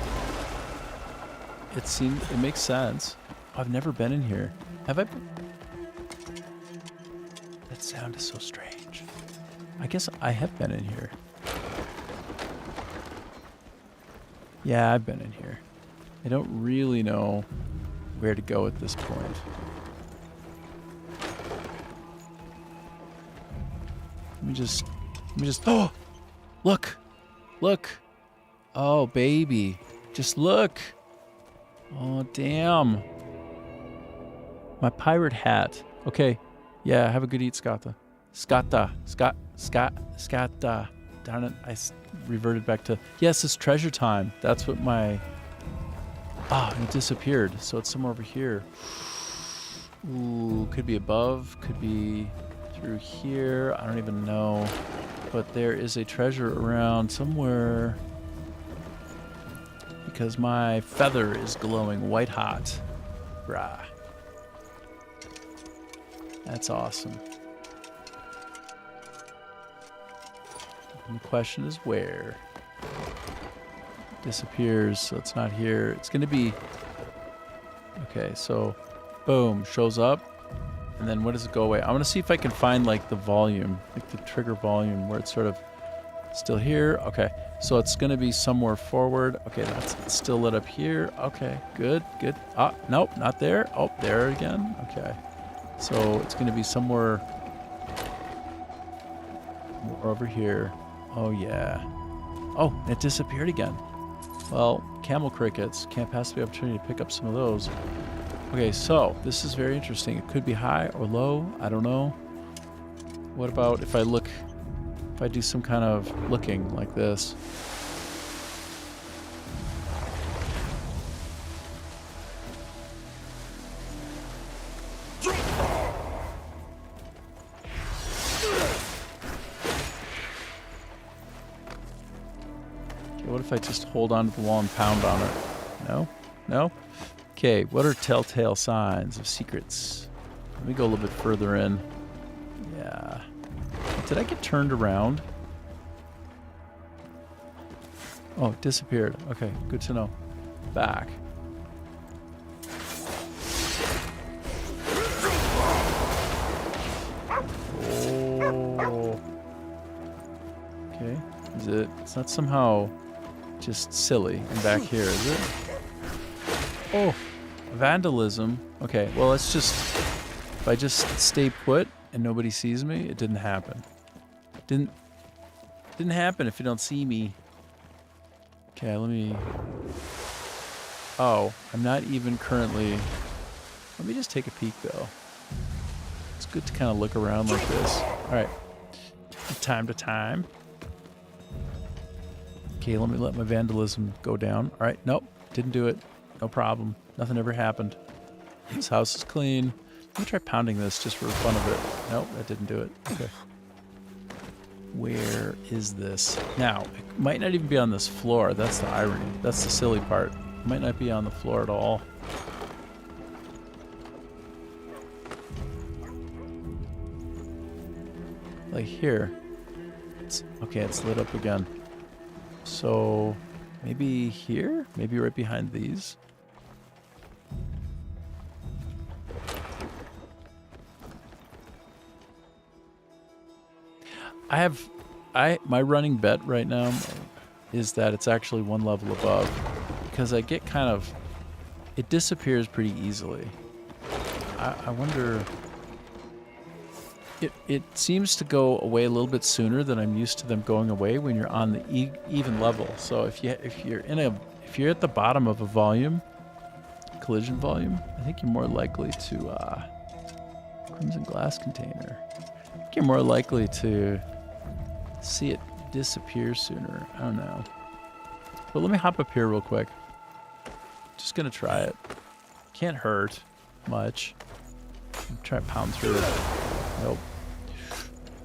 it makes sense. I've never been in here. Have I been? That sound is so strange. I guess I have been in here. Yeah, I've been in here. I don't really know where to go at this point. Let me just, oh, look. Oh, baby, just look. Oh, damn. My pirate hat. Okay, yeah, have a good eat, Scata. Scata. Darn it, I reverted back to, yes, it's treasure time. That's what my, it disappeared, so it's somewhere over here. Ooh, could be above, could be through here. I don't even know. but there is a treasure around somewhere because my feather is glowing white hot. Brah. That's awesome. And the question is where? Disappears, so it's not here. It's gonna be... Okay, so boom, shows up. And then what does it go away? I want to see if I can find like the volume, like the trigger volume where it's sort of still here. Okay, so it's going to be somewhere forward. Okay, that's still lit up here. Okay, good, good. Ah, nope, not there. Oh, there again. Okay, so it's going to be somewhere more over here. Oh, yeah. Oh, it disappeared again. Well, camel crickets. Can't pass the opportunity to pick up some of those. Okay, so this is very interesting. It could be high or low. I don't know. What about if I look, if I do some kind of looking like this? Okay, what if I just hold on to the wall and pound on it? No? No? Okay, what are telltale signs of secrets? Let me go a little bit further in. Yeah. Did I get turned around? Oh, it disappeared. Okay, good to know. Back. Oh. Okay. Is it? It's not somehow just silly and back here, is it? Oh. Vandalism. Okay, well, let's just... If I just stay put and nobody sees me, it didn't happen. Didn't happen if you don't see me. Okay, let me... Oh, I'm not even currently... Let me just take a peek, though. It's good to kind of look around like this. Alright. From time to time. Okay, let me let my vandalism go down. Alright, nope. Didn't do it. No problem. Nothing ever happened. This house is clean. Let me try pounding this just for the fun of it. Nope, that didn't do it. Okay. Where is this? Now, it might not even be on this floor. That's the irony. That's the silly part. It might not be on the floor at all. Like here. Okay, it's lit up again. So, maybe here? Maybe right behind these? My running bet right now is that it's actually one level above, because I get kind of, it disappears pretty easily. I wonder, it seems to go away a little bit sooner than I'm used to them going away when you're on the even level. So if you're at the bottom of a volume, collision volume, I think you're more likely to crimson glass container. I think you're more likely to see it disappear sooner. I don't know. But let me hop up here real quick. Just gonna try it. Can't hurt much. Try to pound through it. Nope.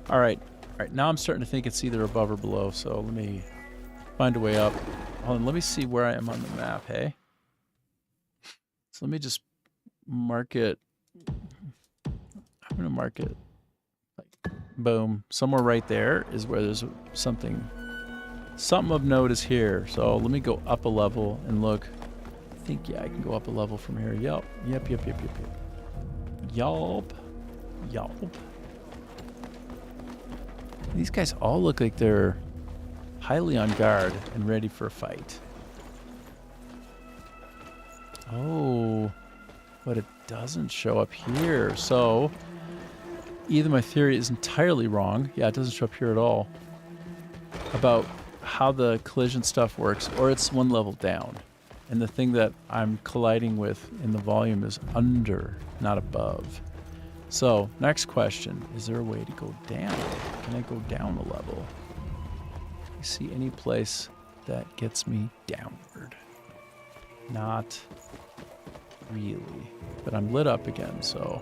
All right. Now I'm starting to think it's either above or below. So let me find a way up. Hold on. Let me see where I am on the map. Hey. So let me just mark it. I'm gonna mark it. Boom. Somewhere right there is where there's something of note is here. So let me go up a level and look. I think, yeah, I can go up a level from here. Yup. Yep. Yup. These guys all look like they're highly on guard and ready for a fight. Oh, but it doesn't show up here. So... either my theory is entirely wrong, yeah, it doesn't show up here at all, about how the collision stuff works, or it's one level down. And the thing that I'm colliding with in the volume is under, not above. So, next question, is there a way to go down? Can I go down a level? Do you see any place that gets me downward? Not really. But I'm lit up again, so...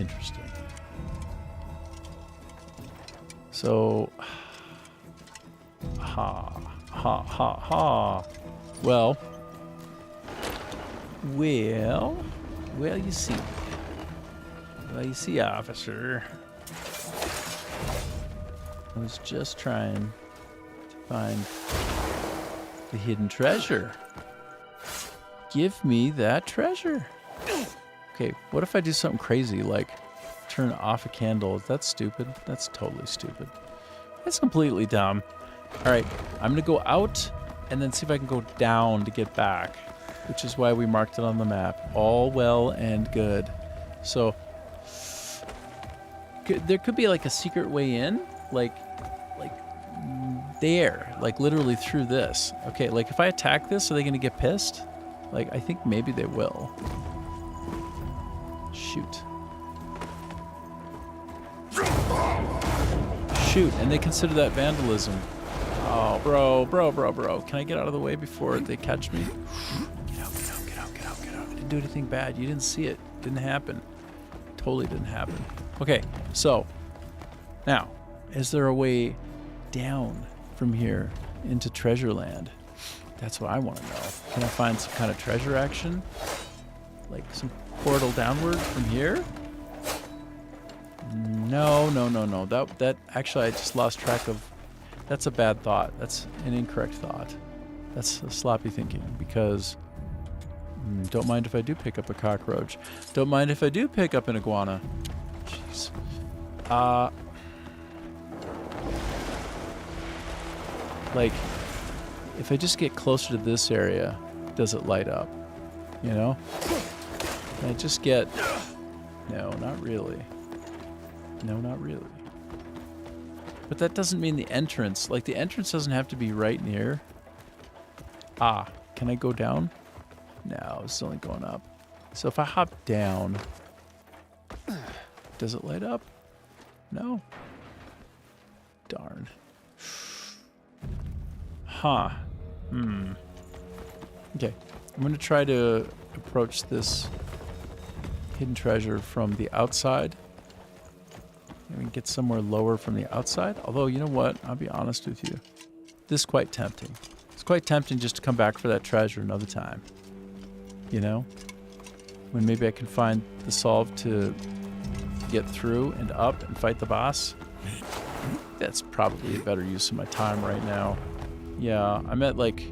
interesting. So, Well, you see. Well, you see, officer. I was just trying to find the hidden treasure. Give me that treasure. Okay, what if I do something crazy like turn off a candle? That's stupid. That's totally stupid. That's completely dumb. All right, I'm gonna go out and then see if I can go down to get back, which is why we marked it on the map. All well and good. So there could be like a secret way in, like there, like literally through this. Okay, like if I attack this, are they gonna get pissed? Like, I think maybe they will. Shoot. Shoot, and they consider that vandalism. Oh, bro. Can I get out of the way before they catch me? Get out. I didn't do anything bad. You didn't see it. Didn't happen. Totally didn't happen. Okay, so now, is there a way down from here into Treasure Land? That's what I want to know. Can I find some kind of treasure action? Like some portal downward from here? No. That actually, I just lost track of. That's a bad thought. That's an incorrect thought. That's a sloppy thinking, because don't mind if I do pick up a cockroach. Don't mind if I do pick up an iguana. Jeez. Like, if I just get closer to this area, does it light up? You know? Can I just get... No, not really. No, not really. But that doesn't mean the entrance. Like, the entrance doesn't have to be right near. Can I go down? No, it's only going up. So if I hop down, does it light up? No. Darn. Huh. Okay. I'm going to try to approach this hidden treasure from the outside. Maybe get somewhere lower from the outside. Although, you know what? I'll be honest with you. This is quite tempting. It's quite tempting just to come back for that treasure another time. You know? When maybe I can find the solve to get through and up and fight the boss. That's probably a better use of my time right now. Yeah, I'm at like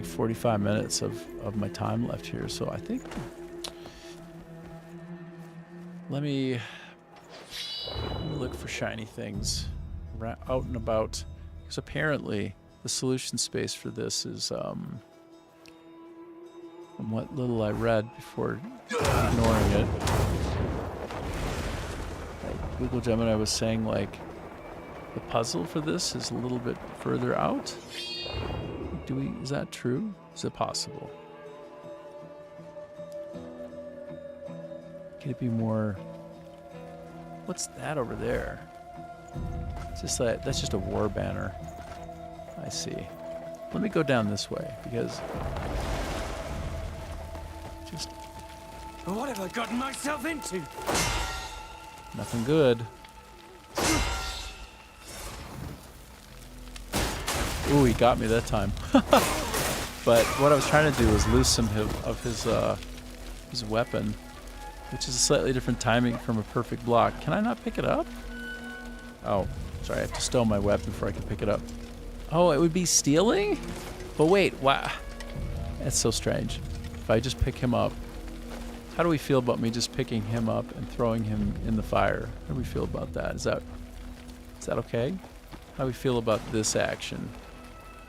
45 minutes of my time left here, so I think... Let me look for shiny things out and about, because apparently the solution space for this is, from what little I read before ignoring it, like Google Gemini was saying, like, the puzzle for this is a little bit further out. Is that true? Is it possible? Could it be more... What's that over there? It's just like, that's just a war banner. I see. Let me go down this way, because... What have I gotten myself into? Nothing good. Ooh, he got me that time. But what I was trying to do was loosen him of his weapon, which is a slightly different timing from a perfect block. Can I not pick it up? Oh, sorry, I have to stow my weapon before I can pick it up. Oh, it would be stealing? But wait, wow. That's so strange. If I just pick him up, how do we feel about me just picking him up and throwing him in the fire? How do we feel about that? Is that okay? How do we feel about this action?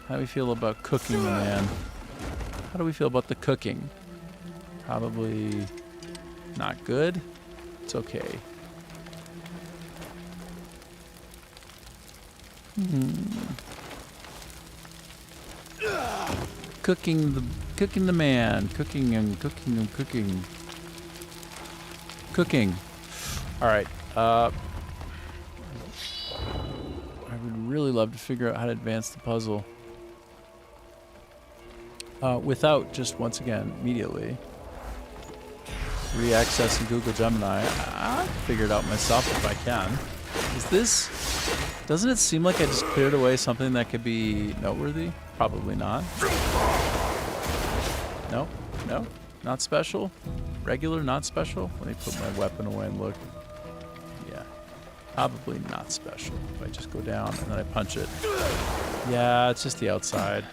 How do we feel about cooking the man? How do we feel about the cooking? Probably not good. It's okay. Cooking the man. Cooking. All right. I would really love to figure out how to advance the puzzle. Without just, once again, immediately re-accessing Google Gemini. I'll figure it out myself if I can. Is this... Doesn't it seem like I just cleared away something that could be noteworthy? Probably not. No, no, not special. Regular, not special. Let me put my weapon away and look. Yeah, probably not special. If I just go down and then I punch it. Yeah, it's just the outside.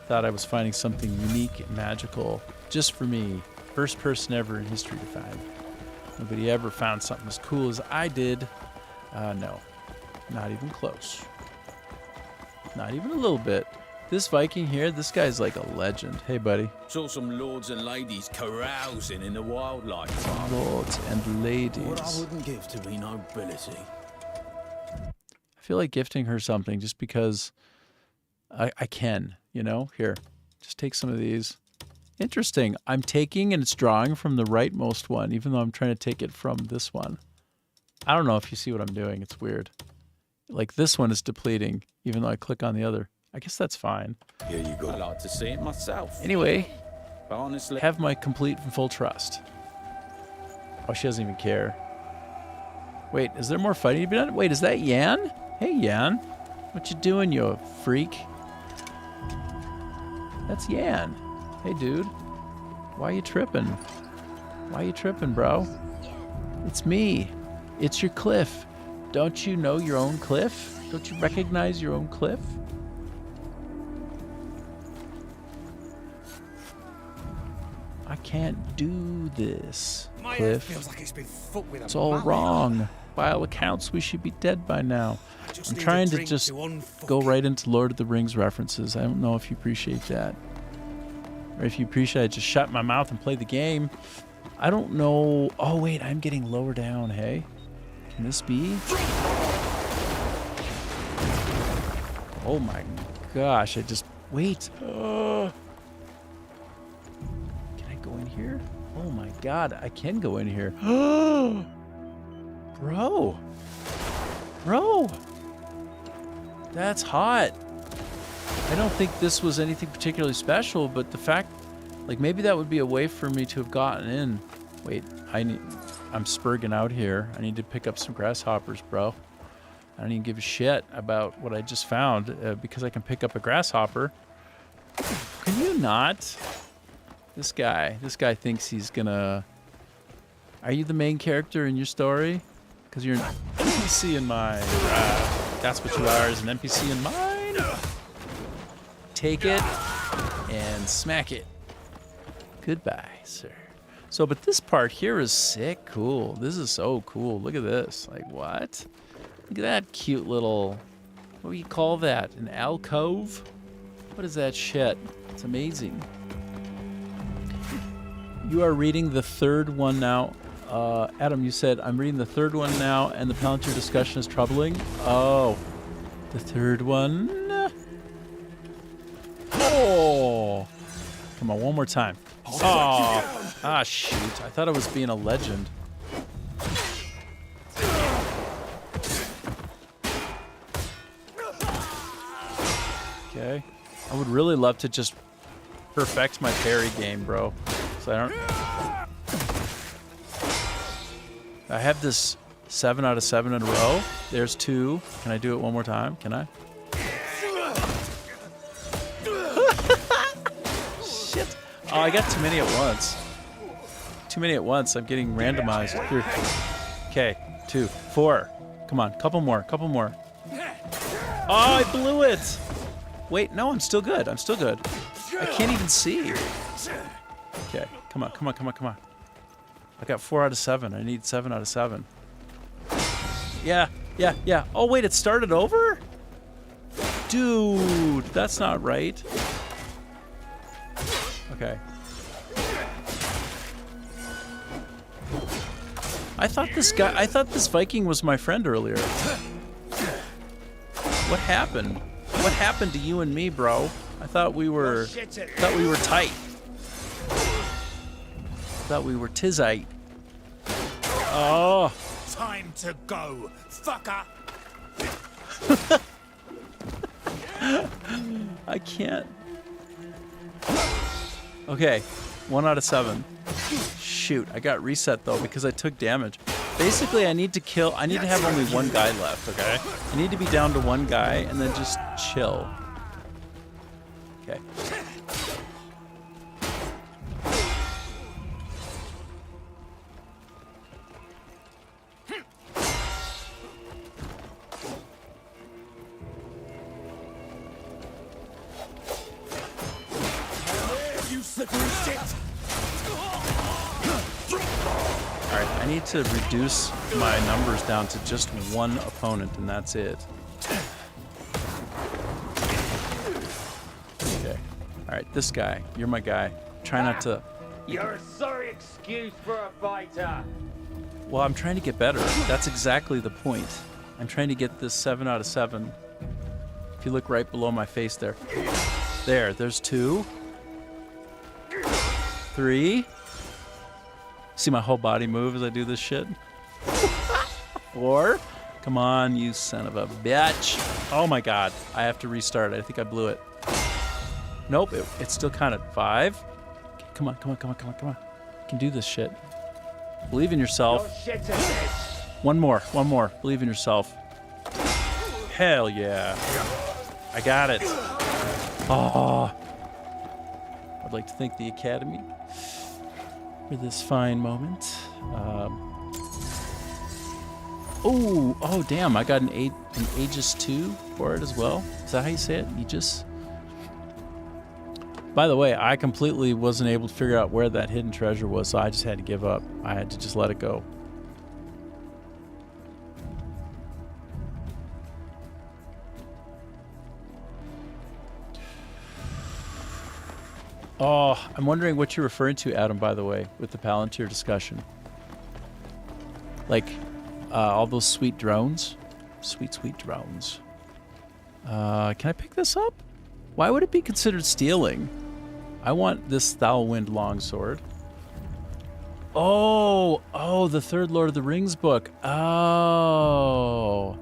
Thought I was finding something unique and magical just for me. First person ever in history to find. Nobody ever found something as cool as I did. No, not even close. Not even a little bit. This Viking here, this guy's like a legend. Hey, buddy. Saw some lords and ladies carousing in the wildlife farm. Lords and ladies. What I wouldn't give to be nobility. I feel like gifting her something just because I can, you know? Here, just take some of these. Interesting. I'm taking and it's drawing from the rightmost one, even though I'm trying to take it from this one. I don't know if you see what I'm doing. It's weird. Like this one is depleting, even though I click on the other. I guess that's fine. Here you go. I like to see it myself. Anyway, but honestly, have my complete and full trust. Oh, she doesn't even care. Wait, is there more fighting to be done? Wait, is that Yan? Hey, Yan. What you doing, you freak? That's Yan. Hey, dude. Why you tripping? Why you tripping, bro? It's me. It's your cliff. Don't you know your own cliff? Don't you recognize your own cliff? I can't do this, Cliff. Feels like it's been fucked with. It's all wrong. By all accounts, we should be dead by now. I'm trying to just go right into Lord of the Rings references. I don't know if you appreciate that. Or if you appreciate it, just shut my mouth and play the game. I don't know. Oh, wait, I'm getting lower down, hey? Can this be? Oh my gosh, I just... Wait. Can I go in here? Oh my god, I can go in here. Bro. Bro. That's hot. I don't think this was anything particularly special, but the fact... Like, maybe that would be a way for me to have gotten in. Wait, I'm spurging out here. I need to pick up some grasshoppers, bro. I don't even give a shit about what I just found because I can pick up a grasshopper. Can you not? This guy thinks he's gonna... Are you the main character in your story? Because you're an NPC in mine. That's what you are, is an NPC in mine. Take it and smack it. Goodbye, sir. So, but this part here is sick cool. This is so cool. Look at this. Like, what? Look at that cute little... What do you call that? An alcove? What is that shit? It's amazing. You are reading the third one now. Adam, you said, I'm reading the third one now, and the Palantir discussion is troubling. Oh, the third one. Oh, come on, one more time. Oh, ah, shoot. I thought I was being a legend. Okay. I would really love to just perfect my parry game, bro. So I have this 7 out of 7 in a row. There's 2. Can I do it one more time? Can I? Shit. Oh, I got too many at once. Too many at once. I'm getting randomized. Here. Okay. 2, 4. Come on. Couple more. Couple more. Oh, I blew it. Wait, no, I'm still good. I'm still good. I can't even see. Okay. Come on. Come on. Come on. Come on. I got 4 out of 7. I need 7 out of 7. Yeah. Yeah. Yeah. Oh, wait, it started over? Dude, that's not right. Okay. I thought this Viking was my friend earlier. What happened? What happened to you and me, bro? I thought we were tight. Thought we were tizite. Oh. Time to go, fucker. I can't. Okay, 1 out of 7. Shoot, I got reset though because I took damage. Basically, I need to have only one guy left, okay? I need to be down to one guy and then just chill. Okay. You slippery shit! Alright, I need to reduce my numbers down to just one opponent, and that's it. Okay. Alright, this guy. You're my guy. Try not to... You're a sorry excuse for a fighter. Well, I'm trying to get better. That's exactly the point. I'm trying to get this 7 out of 7. If you look right below my face there. There's 2. 3. See my whole body move as I do this shit? 4. Come on, you son of a bitch. Oh my god. I have to restart. I think I blew it. Nope, it still counted. 5. Okay, come on. You can do this shit. Believe in yourself. One more. Believe in yourself. Hell yeah. I got it. Oh. I'd like to thank the Academy for this fine moment. Oh, damn! I got an Aegis 2 for it as well. Is that how you say it? Aegis. By the way, I completely wasn't able to figure out where that hidden treasure was, so I just had to give up. I had to just let it go. Oh, I'm wondering what you're referring to, Adam, by the way, with the Palantir discussion. Like, all those sweet drones. Sweet drones. Can I pick this up? Why would it be considered stealing? I want this Thalwind longsword. Oh, the third Lord of the Rings book. Oh,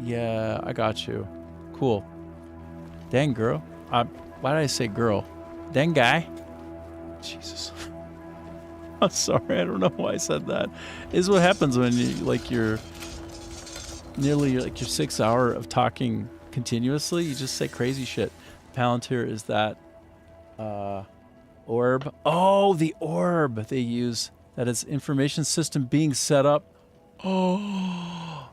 yeah, I got you. Cool. Dang, girl. Why did I say girl? Dang guy. Jesus. I'm sorry. I don't know why I said that. This is what happens when you're nearly your 6 hour of talking continuously. You just say crazy shit. Palantir is that orb. Oh, the orb they use. That is information system being set up. Oh,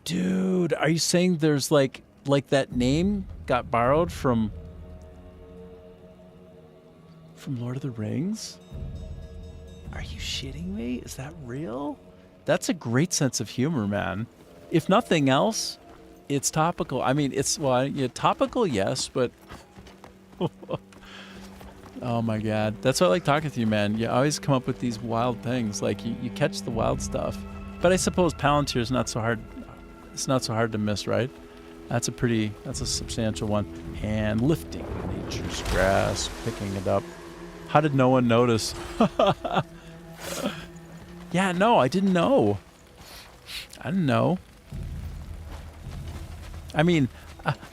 dude. Are you saying there's like that name got borrowed from Lord of the Rings? Are you shitting me? Is that real? That's a great sense of humor, man. If nothing else, it's topical. I mean, topical, yes, but oh my god, that's why I like talking with you, man. You always come up with these wild things. Like you catch the wild stuff. But I suppose Palantir is not so hard. It's not so hard to miss, right? That's a substantial one. And lifting nature's grass, picking it up. How did no one notice? Yeah, no, I didn't know. I mean,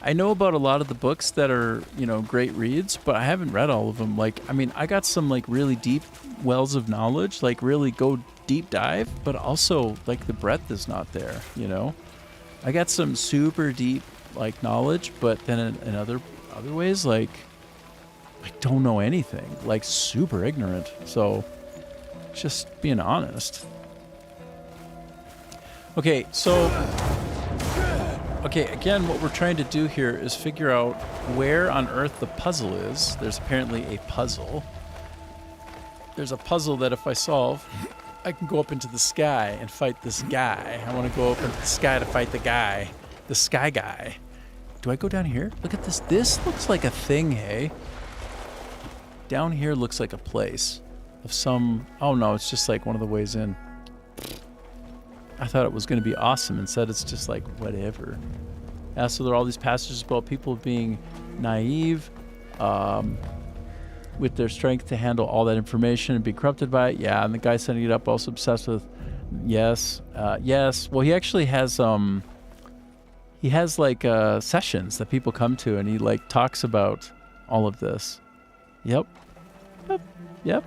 I know about a lot of the books that are, great reads, but I haven't read all of them. I got some really deep wells of knowledge, really go deep dive, but also the breadth is not there, I got some super deep knowledge, but then in other ways I don't know anything, super ignorant. So just being honest. Okay, again, what we're trying to do here is figure out where on earth the puzzle is. There's apparently a puzzle. There's a puzzle that if I solve, I can go up into the sky and fight this guy. I want to go up into the sky to fight the sky guy. Do I go down here? Look at this. This looks like a thing, hey? Down here looks like a place of some... Oh no, it's just one of the ways in. I thought it was going to be awesome. Instead, it's just whatever. Yeah, so there are all these passages about people being naive, with their strength to handle all that information and be corrupted by it. Yeah, and the guy setting it up also obsessed with... Yes. Yes. Well, he actually has... sessions that people come to, and he talks about all of this. Yep. Yep. Yep.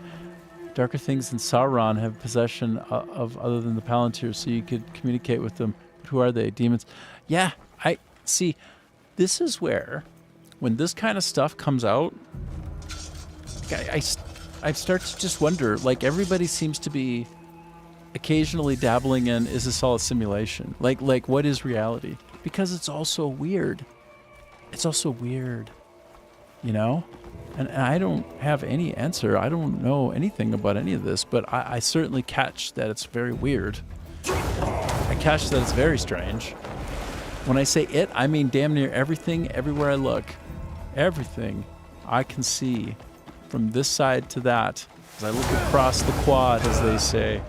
Darker things than Sauron have possession of other than the Palantir, so you could communicate with them. But who are they? Demons? Yeah, I see. This is where, when this kind of stuff comes out, I start to just wonder, like, everybody seems to be occasionally dabbling in, is this all a simulation? Like what is reality? Because it's all so weird. It's also weird, you know? And I don't have any answer. I don't know anything about any of this, but I certainly catch that it's very weird. I catch that it's very strange. When I say it, I mean damn near everything, everywhere I look. Everything I can see from this side to that. As I look across the quad, as they say,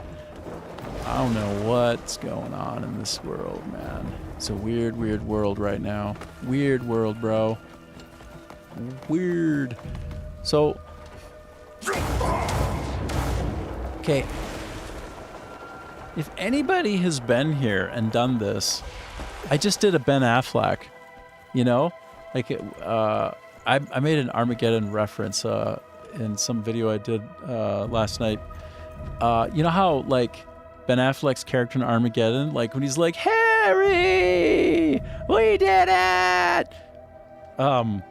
I don't know what's going on in this world, man. It's a weird, weird world right now. Weird world, bro. Weird. So, okay. If anybody has been here and done this, I just did a Ben Affleck, you know? Like, I made an Armageddon reference in some video I did last night. You know how, like, Ben Affleck's character in Armageddon, like when he's like, Harry, we did it!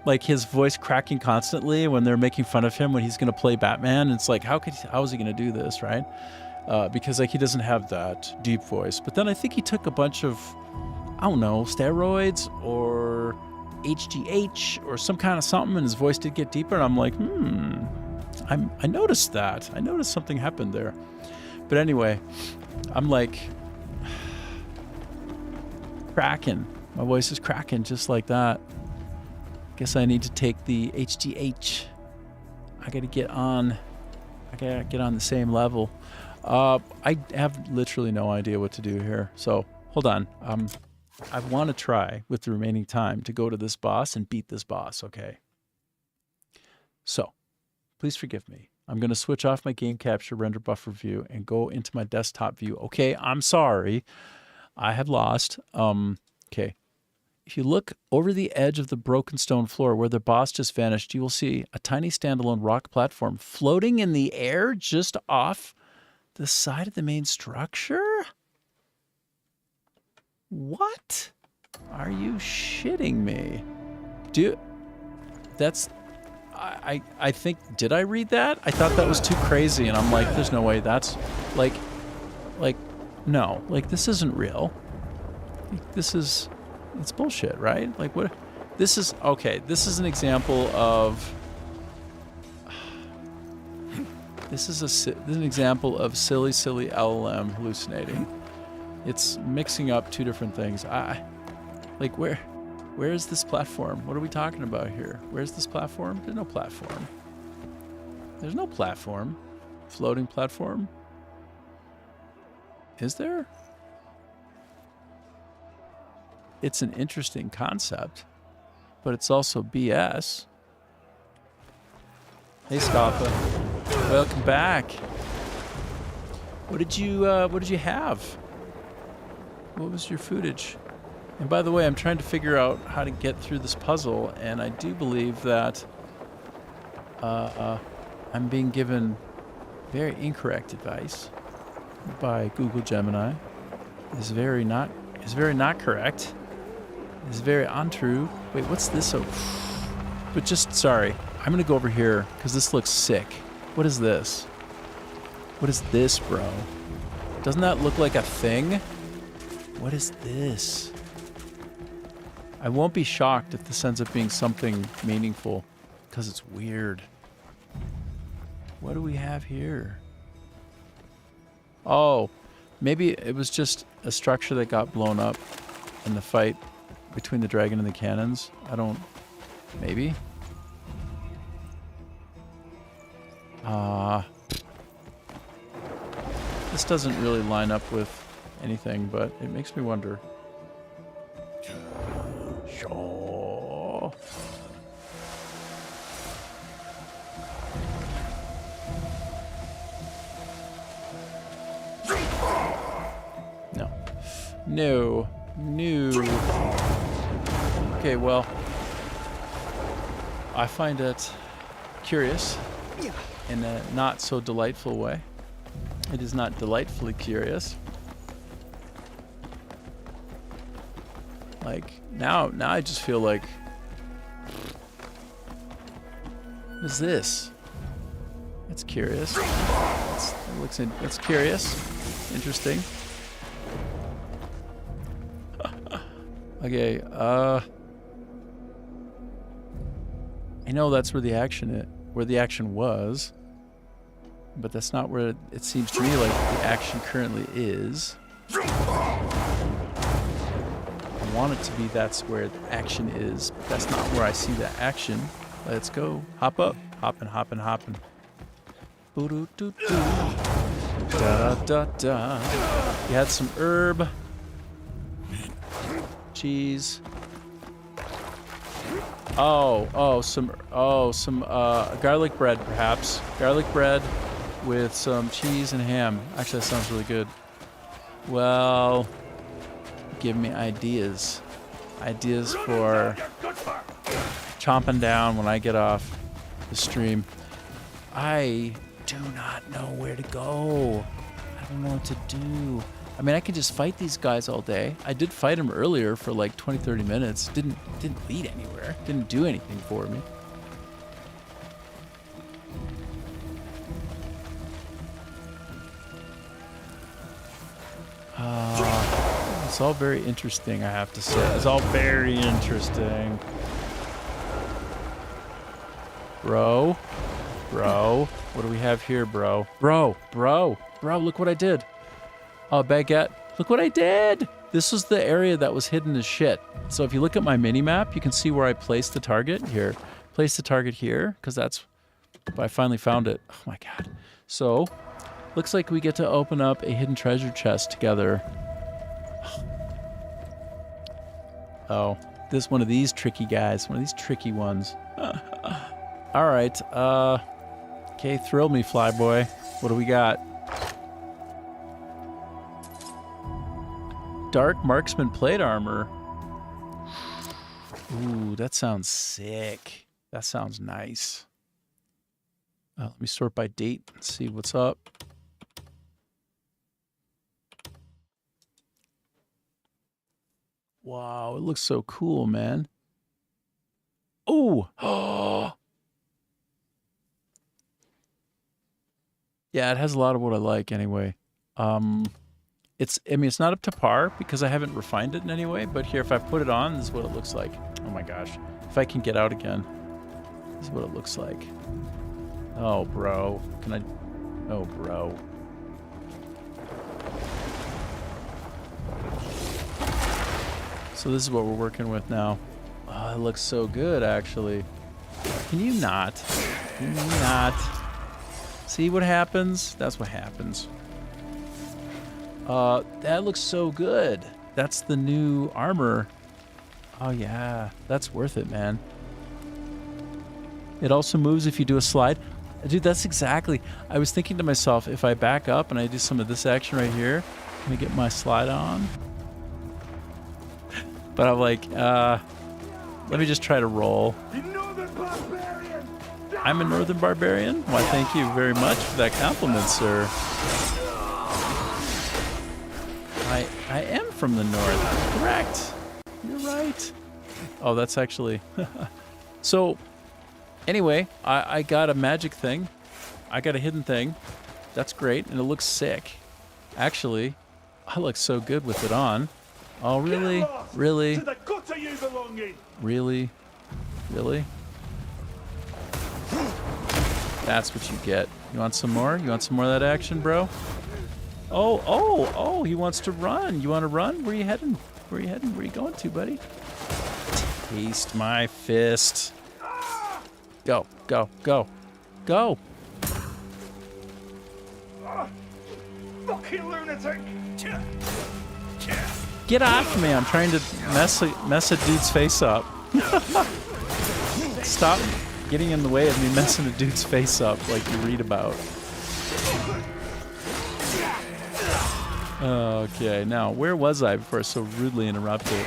Like his voice cracking constantly when they're making fun of him when he's going to play Batman. It's like, how is he going to do this, right? Because like he doesn't have that deep voice. But then I think he took a bunch of, I don't know, steroids or HGH or some kind of something, and his voice did get deeper. And I'm like, I noticed that. I noticed something happened there. But anyway, I'm like cracking. My voice is cracking just like that. Guess I need to take the HGH. I gotta get on the same level. I have literally no idea what to do here. So hold on. I want to try with the remaining time to go to this boss and beat this boss. Okay. So please forgive me. I'm going to switch off my game capture render buffer view and go into my desktop view. Okay, I'm sorry. I have lost. Okay. If you look over the edge of the broken stone floor where the boss just vanished, you will see a tiny standalone rock platform floating in the air just off the side of the main structure? What? Are you shitting me? I think, did I read that? I thought that was too crazy, and I'm like, there's no way that's, like, no. Like, this isn't real. It's bullshit, right? Like, what? This is an example of, this is an example of silly LLM hallucinating. It's mixing up two different things. Where is this platform? What are we talking about here? Where's this platform? There's no platform. There's no platform. Floating platform? Is there? It's an interesting concept, but it's also BS. Hey, Scalpa. Welcome back. What did you have? What was your footage? And by the way, I'm trying to figure out how to get through this puzzle, and I do believe that I'm being given very incorrect advice by Google Gemini. It's very not correct. It's very untrue. Wait, what's this? But just, sorry, I'm gonna go over here because this looks sick. What is this? What is this, bro? Doesn't that look like a thing? What is this? I won't be shocked if this ends up being something meaningful, because it's weird. What do we have here? Oh, maybe it was just a structure that got blown up in the fight between the dragon and the cannons. Maybe? This doesn't really line up with anything, but it makes me wonder. Sure. No. Okay, well, I find it curious in a not so delightful way. It is not delightfully curious. Like, now I just feel like, what is this? That's curious. That's curious. Interesting. Okay, I know that's where the action was, but that's not where it seems to me like the action currently is. I want it to be that's where the action is, but that's not where I see the action. Let's go. Hop up. Hoppin'. Boo-doo-doo-doo. Da-da-da-da. You had some herb. Cheese. Some garlic bread, perhaps. Garlic bread with some cheese and ham. Actually, that sounds really good. Well, give me ideas. Ideas for chomping down when I get off the stream. I do not know where to go. I don't know what to do. I mean, I can just fight these guys all day. I did fight them earlier for like 20-30 minutes. Didn't lead anywhere. Didn't do anything for me. It's all very interesting, I have to say. It's all very interesting. Bro, what do we have here, bro? Bro, look what I did. Oh, baguette. Look what I did! This was the area that was hidden as shit. So if you look at my mini-map, you can see where I placed the target. Here. Place the target here, because that's... I finally found it. Oh my god. So, looks like we get to open up a hidden treasure chest together. Oh, this one of these tricky guys. One of these tricky ones. Alright, okay, thrill me, flyboy. What do we got? Dark marksman plate armor. Ooh, that sounds sick. That sounds nice. Let me sort by date and see what's up. Wow, it looks so cool, man. Ooh. Oh. Yeah, it has a lot of what I like anyway. It's not up to par because I haven't refined it in any way, but here, if I put it on, this is what it looks like. Oh my gosh. If I can get out again, this is what it looks like. Oh, bro. Can I... Oh, bro. So this is what we're working with now. Oh, it looks so good, actually. Can you not? Can you not? See what happens? That's what happens. That looks so good. That's the new armor. Oh yeah, that's worth it, man. It also moves if you do a slide. Dude, that's exactly... I was thinking to myself, if I back up and I do some of this action right here, let me get my slide on. But I'm like, let me just try to roll. I'm a northern barbarian? Why, thank you very much for that compliment, sir. I am from the north. Correct. You're right. Oh, that's actually... So, anyway, I got a magic thing. I got a hidden thing. That's great, and it looks sick. Actually, I look so good with it on. Oh, really? Really? To the gutter you belong in. Really? Really? That's what you get. You want some more? You want some more of that action, bro? Oh, he wants to run. You want to run? Where are you heading? Where are you heading? Where are you going to, buddy? Taste my fist. Go, go, go, go. Fucking lunatic. Get off me. I'm trying to mess a dude's face up. Stop getting in the way of me messing a dude's face up like you read about. Okay, now where was I before I was so rudely interrupted?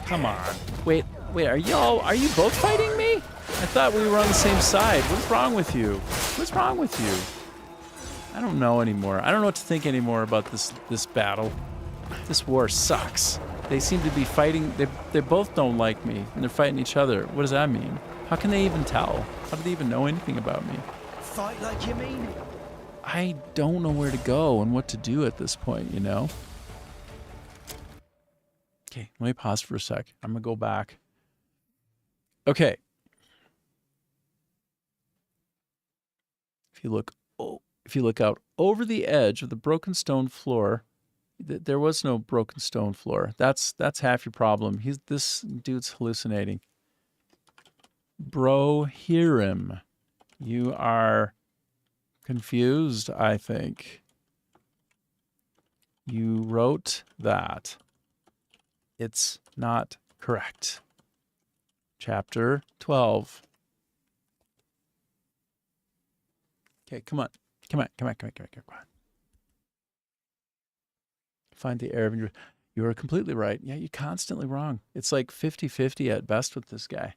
Come on. Wait, are you both fighting me? I thought we were on the same side. What's wrong with you? What's wrong with you? I don't know anymore. I don't know what to think anymore about this battle. This war sucks. They seem to be fighting. They both don't like me, and they're fighting each other. What does that mean? How can they even tell? How do they even know anything about me? Fight like you mean? I don't know where to go and what to do at this point, you know? Okay, let me pause for a sec. I'm going to go back. Okay. If you look out over the edge of the broken stone floor, there was no broken stone floor. That's half your problem. This dude's hallucinating. Bro, hear him. You are confused, I think. You wrote that. It's not correct. Chapter 12. Okay, come on. Come on. Find the error. You are completely right. Yeah, you're constantly wrong. It's like 50-50 at best with this guy.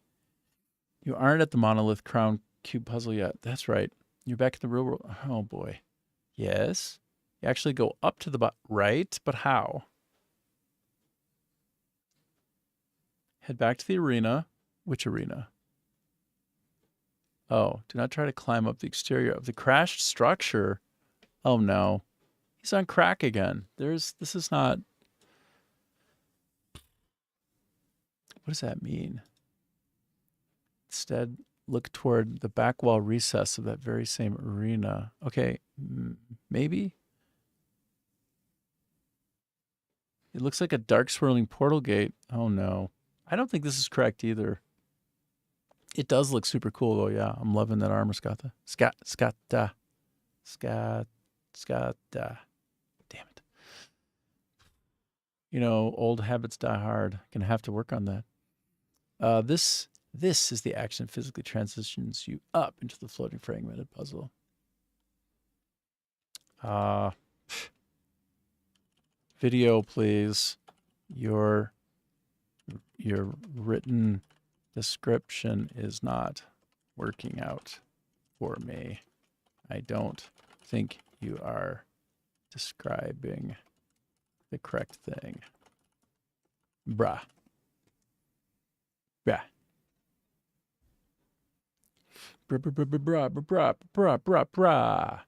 You aren't at the monolith crown cube puzzle yet. That's right. You're back in the real world. Oh, boy. Yes. You actually go up to the right, but how? Head back to the arena. Which arena? Oh, do not try to climb up the exterior of the crashed structure. Oh, no. He's on crack again. This is not... What does that mean? Instead, look toward the back wall recess of that very same arena. Okay, maybe? It looks like a dark swirling portal gate. Oh, no. I don't think this is correct either. It does look super cool, though, yeah. I'm loving that armor, Scotta. Scotta. Damn it. You know, old habits die hard. Gonna have to work on that. This is the action that physically transitions you up into the floating fragmented puzzle. Video, please. Your written description is not working out for me. I don't think you are describing the correct thing. Bruh. Bruh. Bruh.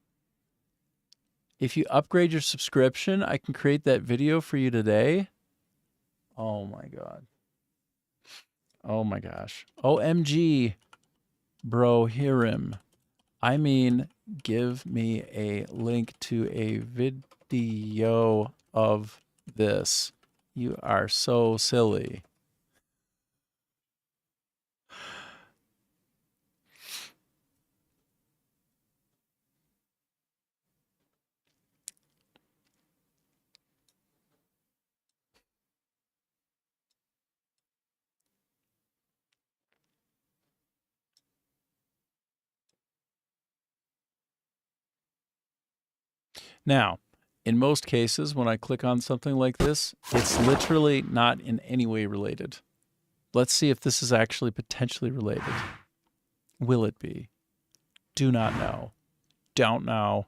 If you upgrade your subscription, I can create that video for you today. Oh my God. Oh my gosh. OMG. Bro, hear him. I mean, give me a link to a video of this. You are so silly. Now, in most cases, when I click on something like this, it's literally not in any way related. Let's see if this is actually potentially related. Will it be? Do not know. Don't know.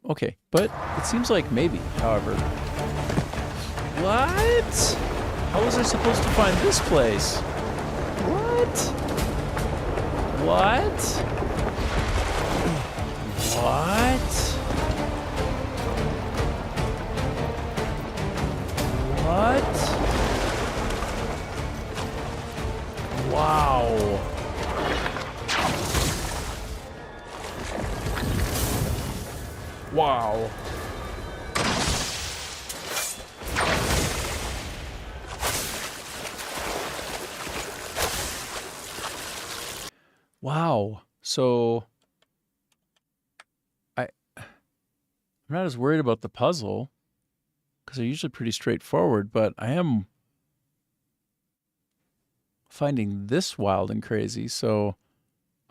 Okay, but it seems like maybe, however. What? How was I supposed to find this place? What? What? What? What? Wow. Wow. Wow. So I'm not as worried about the puzzle because they're usually pretty straightforward, but I am finding this wild and crazy. So,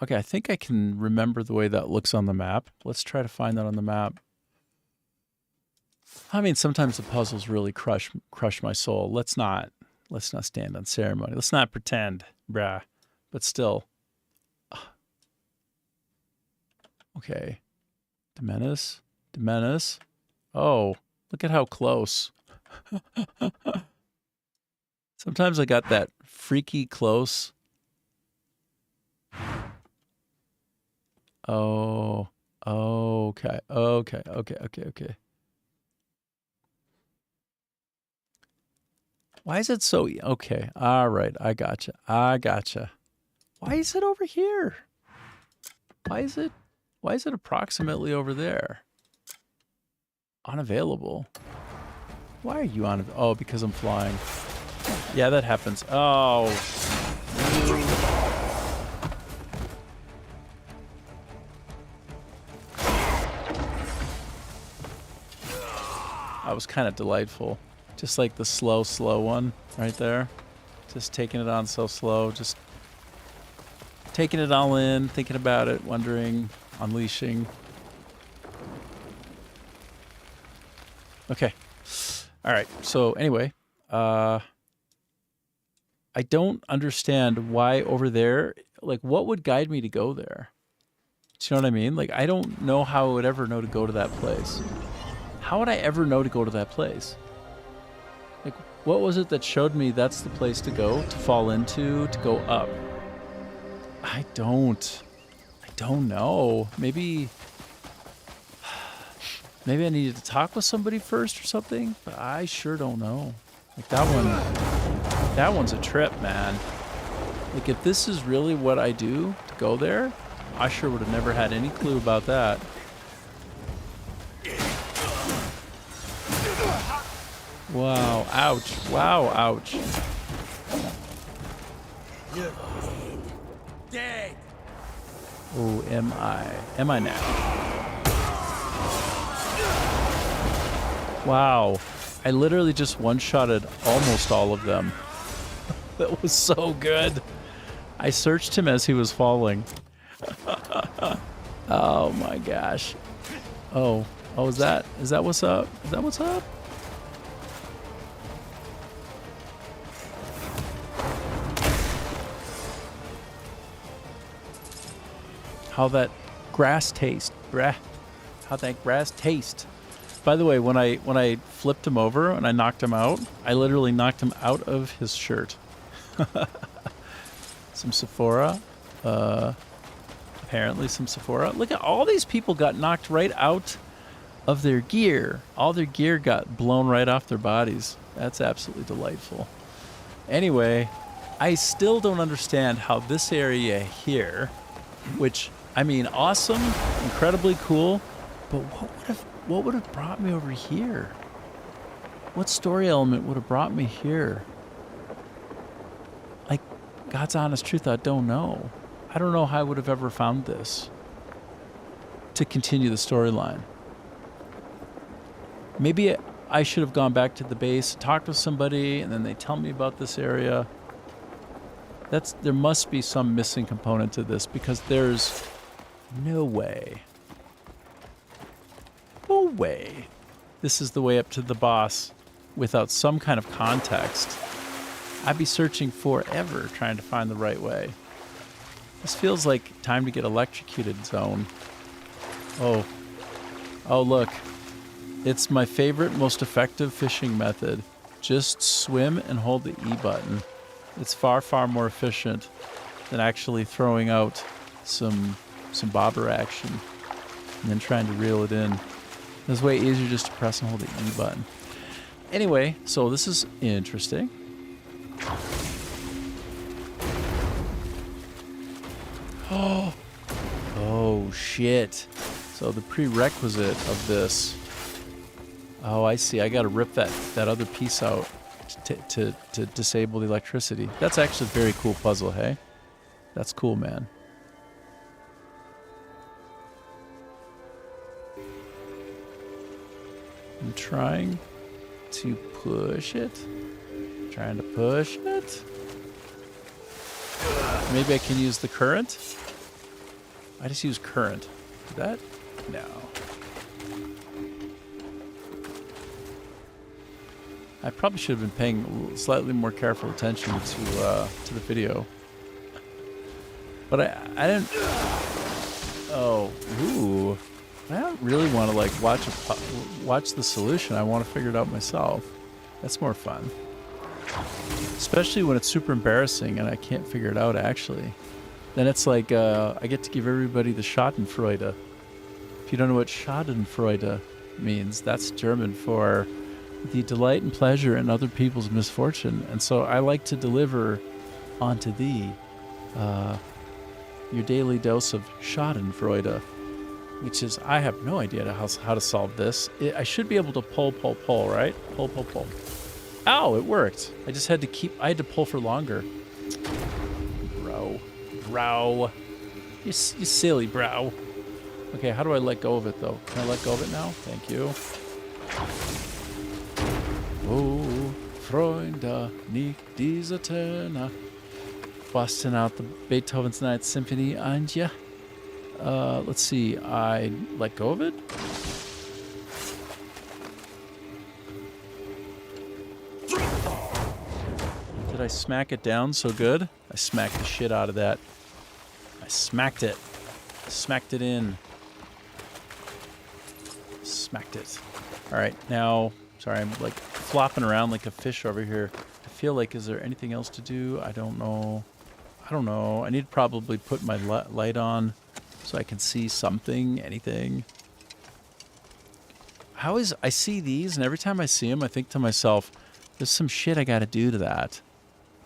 okay, I think I can remember the way that looks on the map. Let's try to find that on the map. I mean, sometimes the puzzles really crush my soul. Let's not stand on ceremony. Let's not pretend, bruh. But still. Okay. Demenis. Oh, look at how close. Sometimes I got that freaky close. Oh, okay. Why is it so... Okay, all right, I gotcha. Why is it over here? Why is it approximately over there? Unavailable. Why are you on? Oh, because I'm flying. Yeah, that happens. Oh. That was kind of delightful. Just like the slow one right there. Just taking it on so slow. Just taking it all in, thinking about it, wondering, unleashing. Okay. All right. So anyway, I don't understand why over there, like what would guide me to go there? Do you know what I mean? Like, I don't know how I would ever know to go to that place. How would I ever know to go to that place? Like, what was it that showed me that's the place to go, to fall into, to go up? I don't know. Maybe I needed to talk with somebody first or something, but I sure don't know. Like that one's a trip, man. Like if this is really what I do to go there, I sure would have never had any clue about that. Wow, ouch. Wow, ouch. You're dead. Oh, am I now? Wow. I literally just one-shotted almost all of them. That was so good. I searched him as he was falling. Oh my gosh. Oh, is that what's up? Is that what's up? How that grass taste, bruh. How that grass taste. By the way, when I flipped him over and I knocked him out, I literally knocked him out of his shirt. Some Sephora. Apparently some Sephora. Look at all these people got knocked right out of their gear. All their gear got blown right off their bodies. That's absolutely delightful. Anyway, I still don't understand how this area here, which, I mean, awesome, incredibly cool, but what would have brought me over here? What story element would have brought me here? Like, God's honest truth, I don't know. I don't know how I would have ever found this to continue the storyline. Maybe I should have gone back to the base, talked with somebody, and then they tell me about this area. There must be some missing component to this because there's no way. No way. This is the way up to the boss without some kind of context. I'd be searching forever trying to find the right way. This feels like time to get electrocuted zone. Oh. Oh, look. It's my favorite, most effective fishing method. Just swim and hold the E button. It's far, far more efficient than actually throwing out some bobber action and then trying to reel it in. It's way easier just to press and hold the E button. Anyway, so this is interesting. Oh shit. So the prerequisite of this. Oh, I see. I got to rip that other piece out to disable the electricity. That's actually a very cool puzzle, hey? That's cool, man. I'm trying to push it. Trying to push it. Maybe I can use the current? I just use current. Did that? No. I probably should have been paying slightly more careful attention to the video. But I didn't. Oh, ooh! I don't really want to like watch the solution. I want to figure it out myself. That's more fun. Especially when it's super embarrassing and I can't figure it out. Actually, then it's like I get to give everybody the Schadenfreude. If you don't know what Schadenfreude means, that's German for the delight and pleasure in other people's misfortune. And so I like to deliver onto thee your daily dose of Schadenfreude, which is, I have no idea how to solve this. I should be able to pull, right? Pull. Ow, it worked. I just had to I had to pull for longer. Bro. You silly bro. Okay, how do I let go of it, though? Can I let go of it now? Thank you. Oh, Freunde, nicht diese Töne. Busting out the Beethoven's Ninth Symphony, and yeah. Let's see. I let go of it. Did I smack it down so good? I smacked the shit out of that. I smacked it. Smacked it in. Smacked it. All right, now, sorry, I'm like flopping around like a fish over here. I feel like, is there anything else to do? I don't know. I need to probably put my light on so I can see something, anything. I see these, and every time I see them, I think to myself, there's some shit I gotta do to that.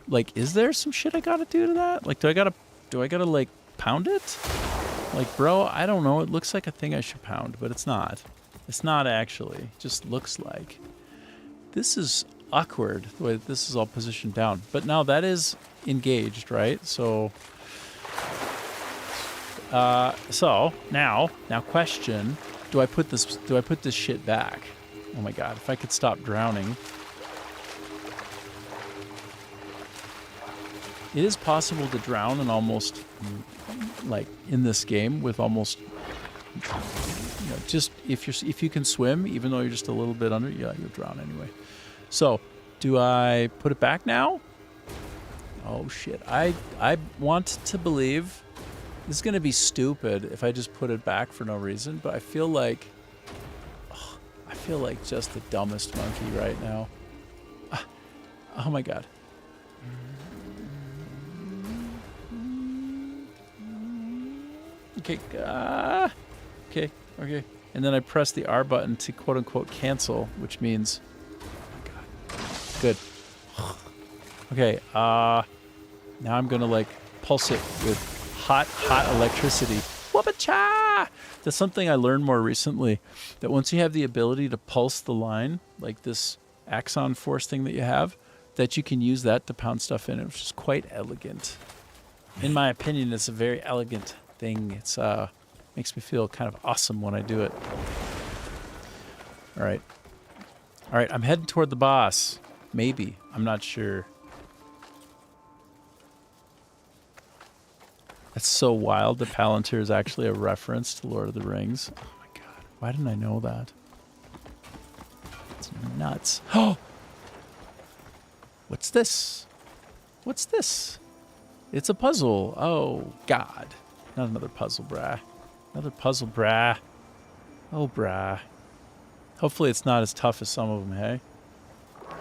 Like, is there some shit I gotta do to that? Like, do I gotta like pound it? Like, bro, I don't know. It looks like a thing I should pound, but it's not. It's not actually. It just looks like. This is awkward, the way that this is all positioned down. But now that is engaged, right? So now question, do I put this shit back? Oh my god, if I could stop drowning. It is possible to drown and almost, like, in this game with almost, you know, just if you can swim, even though you're just a little bit under, yeah, you'll drown anyway. So, do I put it back now? Oh shit, I want to believe this is gonna be stupid if I just put it back for no reason, but I feel like just the dumbest monkey right now. Oh my god. Okay, okay. And then I press the R button to quote-unquote cancel, which means... Oh my god. Good. Okay, now I'm gonna, like, pulse it with hot electricity. Whoop-a-cha! That's something I learned more recently, that once you have the ability to pulse the line, like this axon force thing that you have, that you can use that to pound stuff in, which is quite elegant. In my opinion, it's a very elegant thing. It's makes me feel kind of awesome when I do it. All right, I'm heading toward the boss. Maybe, I'm not sure. That's so wild that Palantir is actually a reference to Lord of the Rings. Oh my god, why didn't I know that? It's nuts. Oh, what's this? What's this? It's a puzzle. Oh god. Not another puzzle, brah. Another puzzle, brah. Oh, brah. Hopefully it's not as tough as some of them, hey?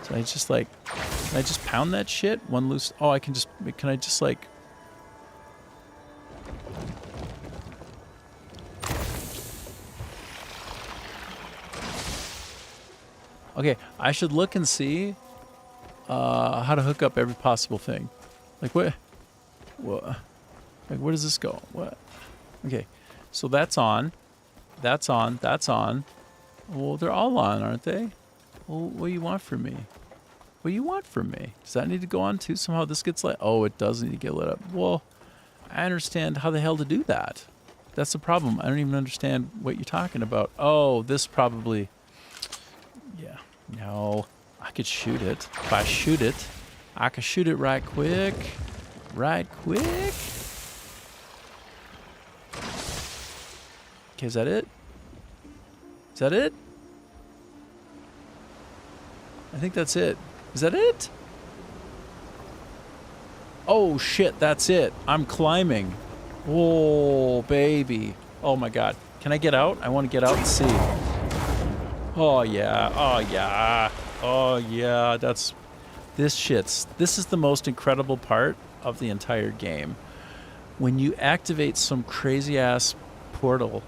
So I just like... Can I just pound that shit? One loose... Oh, I can just... Can I just like... Okay, I should look and see how to hook up every possible thing. Like, what? Like, where does this go? What? Okay, so that's on. That's on. That's on. Well, they're all on, aren't they? Well, what do you want from me? What do you want from me? Does that need to go on too? Somehow this gets lit. Oh, it does need to get lit up. Well, I understand how the hell to do that. That's the problem. I don't even understand what you're talking about. Oh, this probably... Yeah. No. I could shoot it. If I shoot it, I could shoot it right quick. Right quick. Okay, is that it? Is that it? I think that's it. Is that it? Oh shit, that's it. I'm climbing. Oh, baby. Oh my god. Can I get out? I want to get out and see. Oh yeah. Oh yeah. Oh yeah. This is the most incredible part of the entire game. When you activate some crazy ass portal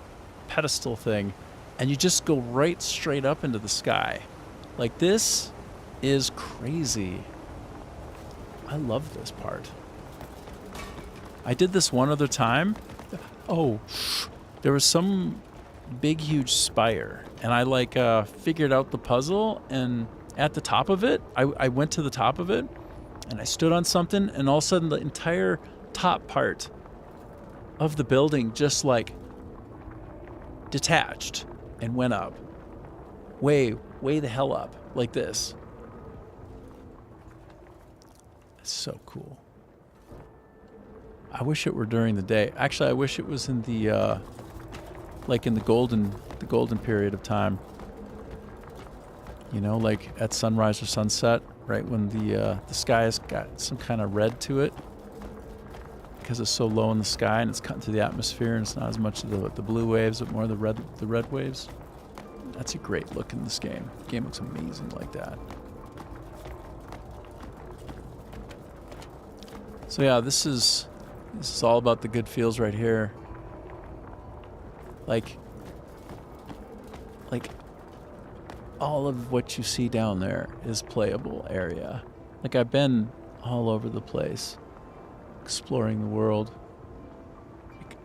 pedestal thing and you just go right straight up into the sky. Like, this is crazy. I love this part. I did this one other time. Oh, there was some big, huge spire, and I figured out the puzzle, and at the top of it, I went to the top of it, and I stood on something, and all of a sudden the entire top part of the building just like detached and went up. Way the hell up, like this. It's so cool. I wish it were during the day. Actually, I wish it was in the like in the golden period of time. You know, like at sunrise or sunset, right when the sky has got some kind of red to it, because it's so low in the sky and it's cutting through the atmosphere, and it's not as much of the blue waves, but more the red waves. That's a great look in this game. The game looks amazing like that. So yeah, this is all about the good feels right here. Like all of what you see down there is playable area. Like, I've been all over the place, exploring the world. Like,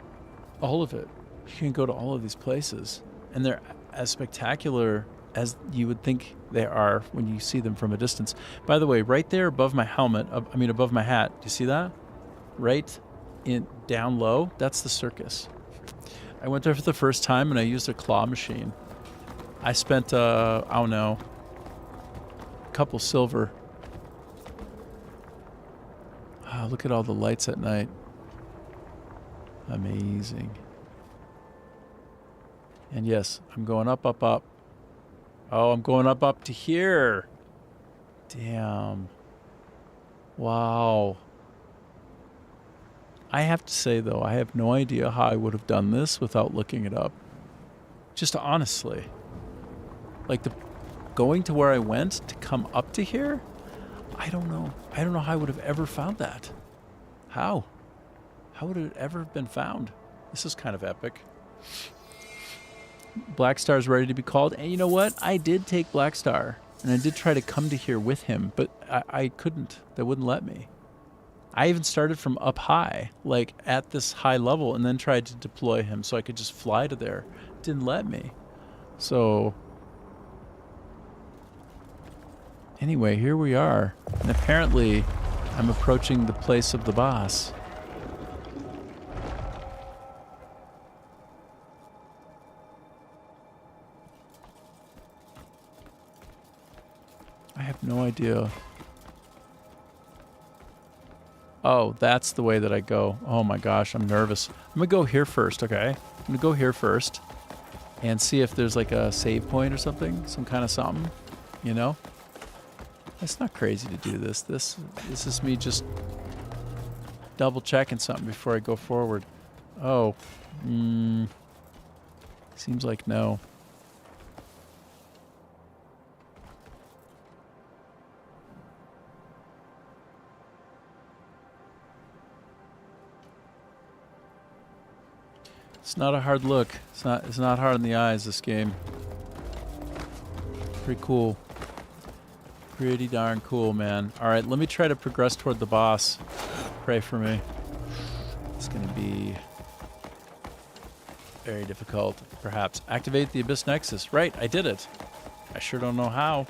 all of it. You can go to all of these places, and they're as spectacular as you would think they are when you see them from a distance. By the way, right there above my helmet, above my hat, do you see that? Right in down low, that's the circus. I went there for the first time and I used a claw machine. I spent, I don't know, a couple silver. Oh, look at all the lights at night. Amazing. And yes, I'm going up, up, up. Oh, I'm going up, up to here. Damn. Wow. I have to say, though, I have no idea how I would have done this without looking it up. Just honestly. Like, going to where I went to come up to here, I don't know. I don't know how I would have ever found that. How? How would it ever have been found? This is kind of epic. Black Star's ready to be called. And you know what? I did take Black Star. And I did try to come to here with him, but I couldn't. They wouldn't let me. I even started from up high, like at this high level, and then tried to deploy him so I could just fly to there. Didn't let me. So anyway, here we are. And apparently I'm approaching the place of the boss. I have no idea. Oh, that's the way that I go. Oh my gosh, I'm nervous. I'm gonna go here first, okay? I'm gonna go here first and see if there's like a save point or something, some kind of something, you know? It's not crazy to do this. This is me just double checking something before I go forward. Oh, seems like no. It's not a hard look. It's not hard in the eyes, this game. Pretty cool. Pretty darn cool, man. Alright, let me try to progress toward the boss. Pray for me. It's gonna be very difficult, perhaps. Activate the Abyss Nexus. Right, I did it. I sure don't know how.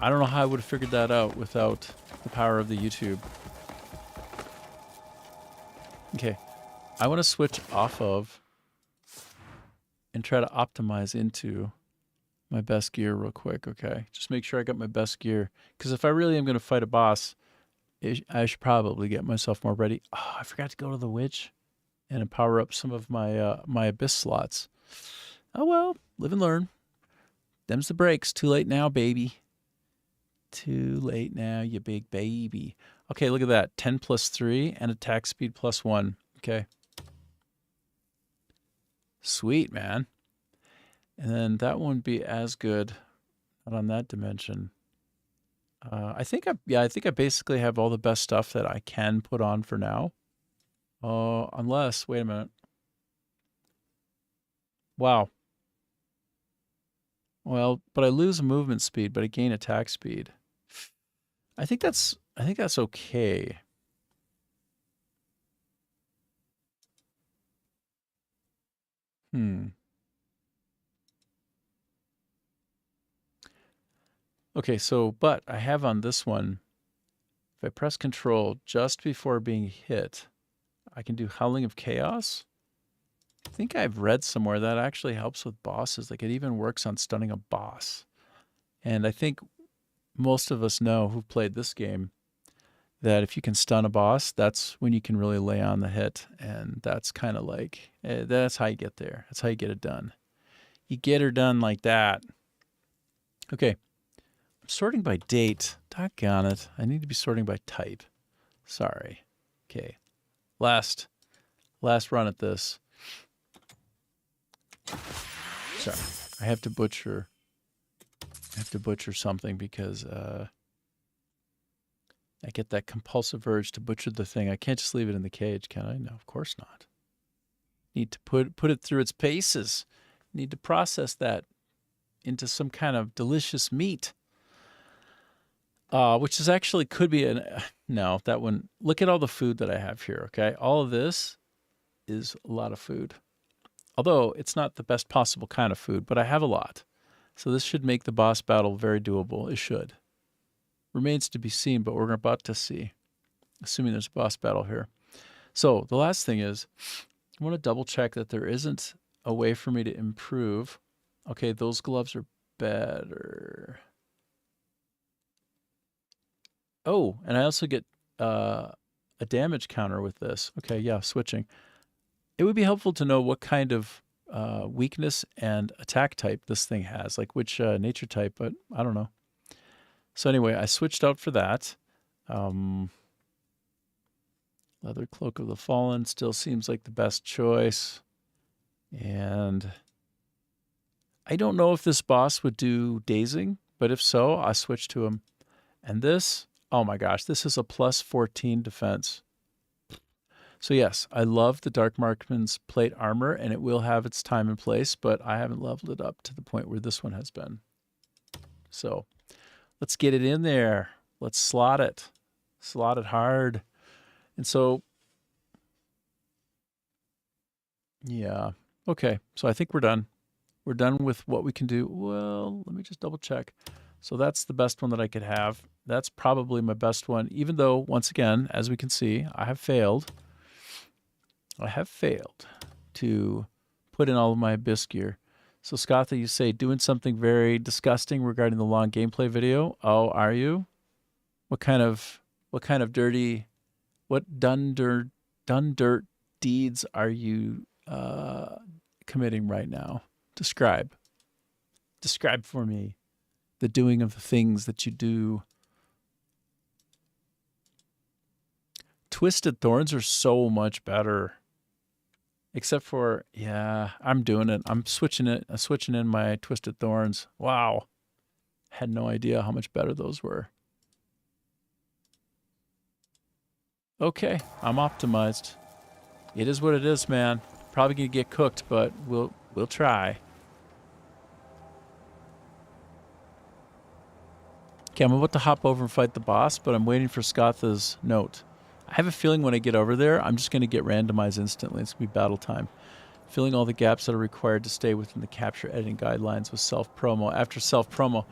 I don't know how I would have figured that out without the power of the YouTube. Okay. I want to switch off of and try to optimize into my best gear real quick, okay? Just make sure I got my best gear. Because if I really am going to fight a boss, I should probably get myself more ready. Oh, I forgot to go to the witch and power up some of my my abyss slots. Oh well, live and learn. Them's the breaks. Too late now, baby. Too late now, you big baby. Okay, look at that. 10 plus 3 and attack speed plus 1. Okay. Sweet, man. And then that wouldn't be as good. Not on that dimension. I think I basically have all the best stuff that I can put on for now. Unless, wait a minute. Wow. Well, but I lose movement speed, but I gain attack speed. I think that's okay. Okay, so, but I have on this one, if I press Control just before being hit, I can do Howling of Chaos. I think I've read somewhere that actually helps with bosses. Like, it even works on stunning a boss. And I think most of us know who've played this game that if you can stun a boss, that's when you can really lay on the hit. And that's kind of like, that's how you get there. That's how you get it done. You get her done like that. Okay. I'm sorting by date. Doggone it. I need to be sorting by type. Sorry. Okay. Last run at this. Sorry. I have to butcher something because I get that compulsive urge to butcher the thing. I can't just leave it in the cage, can I? No, of course not. Need to put it through its paces. Need to process that into some kind of delicious meat. Which is actually could be no, that one. Look at all the food that I have here, okay? All of this is a lot of food. Although it's not the best possible kind of food, but I have a lot. So this should make the boss battle very doable. It should. Remains to be seen, but we're about to see. Assuming there's a boss battle here. So the last thing is, I want to double check that there isn't a way for me to improve. Okay, those gloves are better. Oh, and I also get a damage counter with this. Okay, yeah, switching. It would be helpful to know what kind of weakness and attack type this thing has, like which nature type, but I don't know. So anyway, I switched out for that. Leather Cloak of the Fallen still seems like the best choice. And I don't know if this boss would do dazing, but if so, I switch to him. And this, oh my gosh, this is a plus 14 defense. So yes, I love the Dark Marksman's plate armor, and it will have its time and place, but I haven't leveled it up to the point where this one has been. So let's get it in there. Let's slot it. Slot it hard. And so, yeah. Okay, so I think we're done. We're done with what we can do. Well, let me just double check. So that's the best one that I could have. That's probably my best one, even though, once again, as we can see, I have failed. I have failed to put in all of my Abyss gear. So, Scotha, you say doing something very disgusting regarding the long gameplay video. Oh, are you? What kind of dirty, what done dirt deeds are you committing right now? Describe for me the doing of the things that you do. Twisted Thorns are so much better. Except for, yeah, I'm doing it. I'm switching in my Twisted Thorns. Wow. Had no idea how much better those were. Okay, I'm optimized. It is what it is, man. Probably gonna get cooked, but we'll try. Okay, I'm about to hop over and fight the boss, but I'm waiting for Scotha's note. I have a feeling when I get over there, I'm just going to get randomized instantly. It's going to be battle time. Filling all the gaps that are required to stay within the capture editing guidelines with self-promo. After self-promo,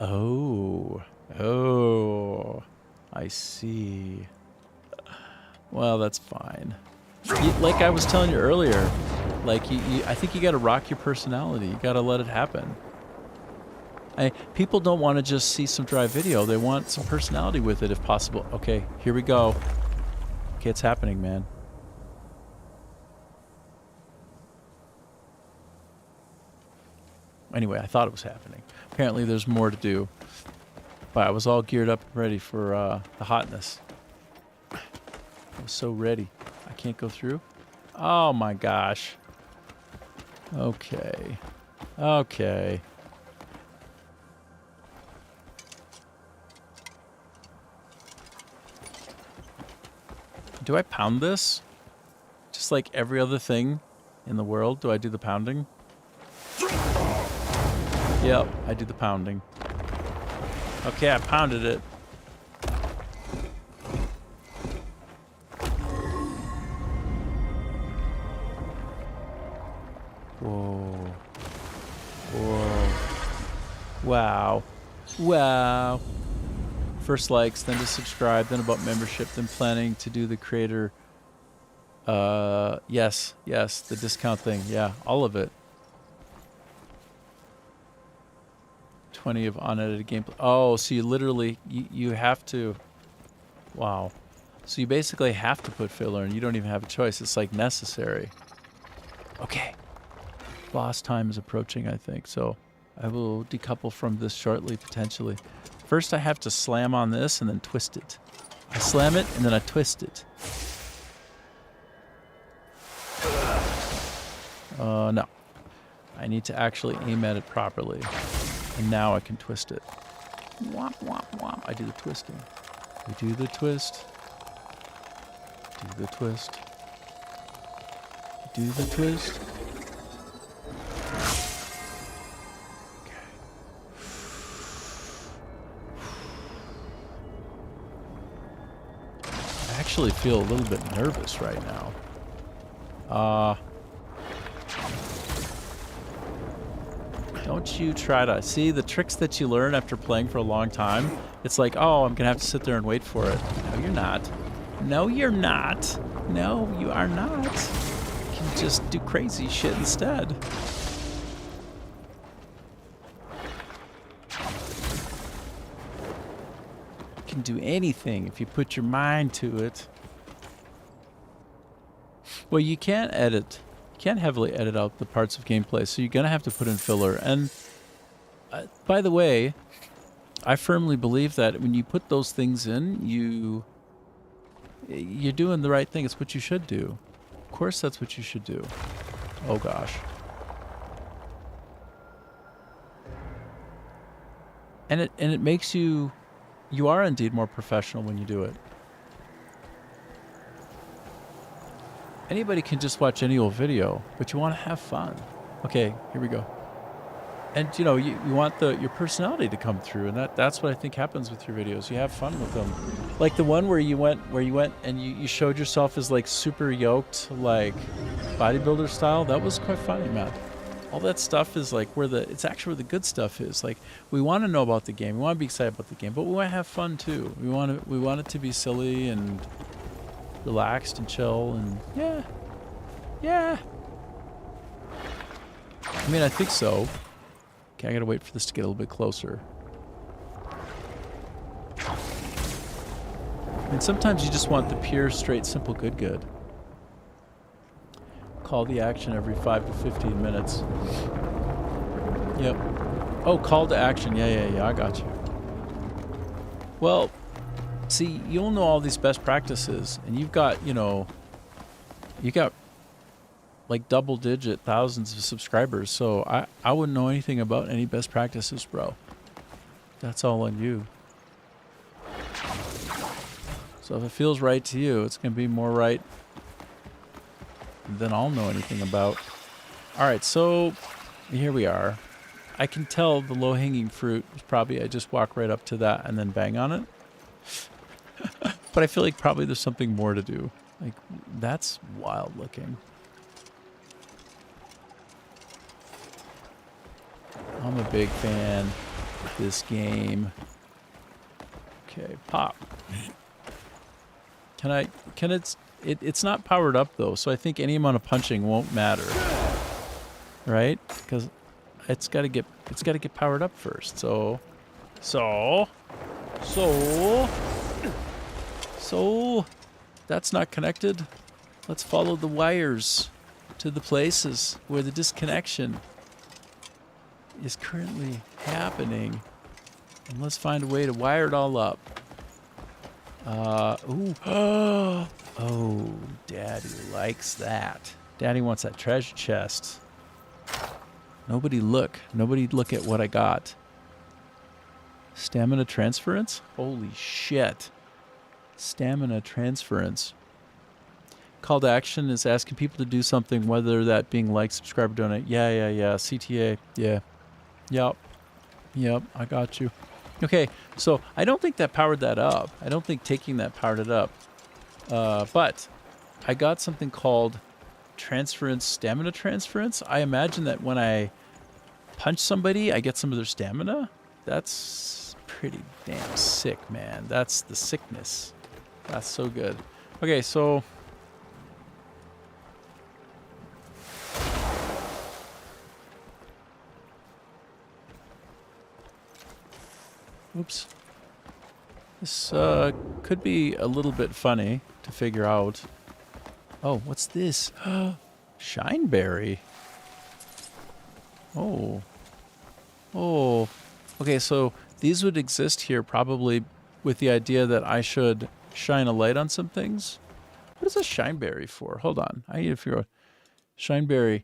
oh, I see. Well, that's fine. Like I was telling you earlier, like I think you got to rock your personality. You got to let it happen. People don't want to just see some dry video. They want some personality with it if possible. Okay, here we go. Okay, it's happening, man. Anyway, I thought it was happening. Apparently there's more to do. But I was all geared up and ready for the hotness. I was so ready. I can't go through? Oh my gosh. Okay. Okay. Do I pound this? Just like every other thing in the world, do I do the pounding? Yep, I do the pounding. Okay, I pounded it. Whoa. Whoa. Wow. Wow. First likes, then to subscribe, then about membership, then planning to do the creator. Yes, the discount thing. Yeah, all of it. 20 of unedited gameplay. Oh, so you literally, you have to. Wow. So you basically have to put filler and you don't even have a choice. It's like necessary. Okay. Boss time is approaching, I think. So I will decouple from this shortly, potentially. First, I have to slam on this and then twist it. I slam it and then I twist it. No. I need to actually aim at it properly. And now I can twist it. Womp, womp, womp. I do the twisting. We do the twist. Do the twist. Do the twist. I actually feel a little bit nervous right now. Don't you try to see the tricks that you learn after playing for a long time? It's like, oh, I'm gonna have to sit there and wait for it. No, you're not. No, you're not. No, you are not. You can just do crazy shit instead. You can do anything if you put your mind to it. Well, you can't edit. You can't heavily edit out the parts of gameplay, so you're going to have to put in filler. And by the way, I firmly believe that when you put those things in, you're doing the right thing. It's what you should do. Of course, that's what you should do. Oh, gosh. And it makes you are indeed more professional when you do it. Anybody can just watch any old video, but you want to have fun. Okay, here we go. And you know, you want your personality to come through, and that's what I think happens with your videos. You have fun with them. Like the one where you went and you showed yourself as like super yoked, like bodybuilder style. That was quite funny, man. All that stuff is like it's actually where the good stuff is. Like we want to know about the game, we want to be excited about the game, but we want to have fun too. We want it to be silly and relaxed and chill and yeah. I mean, I think so. Okay, I gotta wait for this to get a little bit closer. I mean, sometimes you just want the pure, straight, simple good. Call the action every 5 to 15 minutes. Yep. Oh, call to action. Yeah, I got you. Well, see, you'll know all these best practices, and you got like double-digit thousands of subscribers, so I wouldn't know anything about any best practices, bro. That's all on you. So if it feels right to you, it's going to be more right than I'll know anything about. All right, so here we are. I can tell the low-hanging fruit was probably I just walk right up to that and then bang on it. But I feel like probably there's something more to do. Like, that's wild looking. I'm a big fan of this game. Okay, pop. It's not powered up though, so I think any amount of punching won't matter. Right? Because it's got to get powered up first. So that's not connected. Let's follow the wires to the places where the disconnection is currently happening. And let's find a way to wire it all up. Ooh. Oh, Daddy likes that. Daddy wants that treasure chest. Nobody look at what I got. Stamina transference? Holy shit. Stamina transference. Call to action is asking people to do something, whether that being like, subscribe, or donate. Yeah. CTA. Yeah. Yep, I got you. Okay, so I don't think that powered that up. I don't think taking that powered it up. But I got something called transference, stamina transference. I imagine that when I punch somebody, I get some of their stamina. That's pretty damn sick, man. That's the sickness. That's so good. Okay, so... Oops. This could be a little bit funny to figure out. Oh, what's this? Shineberry. Oh. Okay, so these would exist here probably with the idea that I should shine a light on some things. What is a shineberry for? Hold on. I need to figure out. Shineberry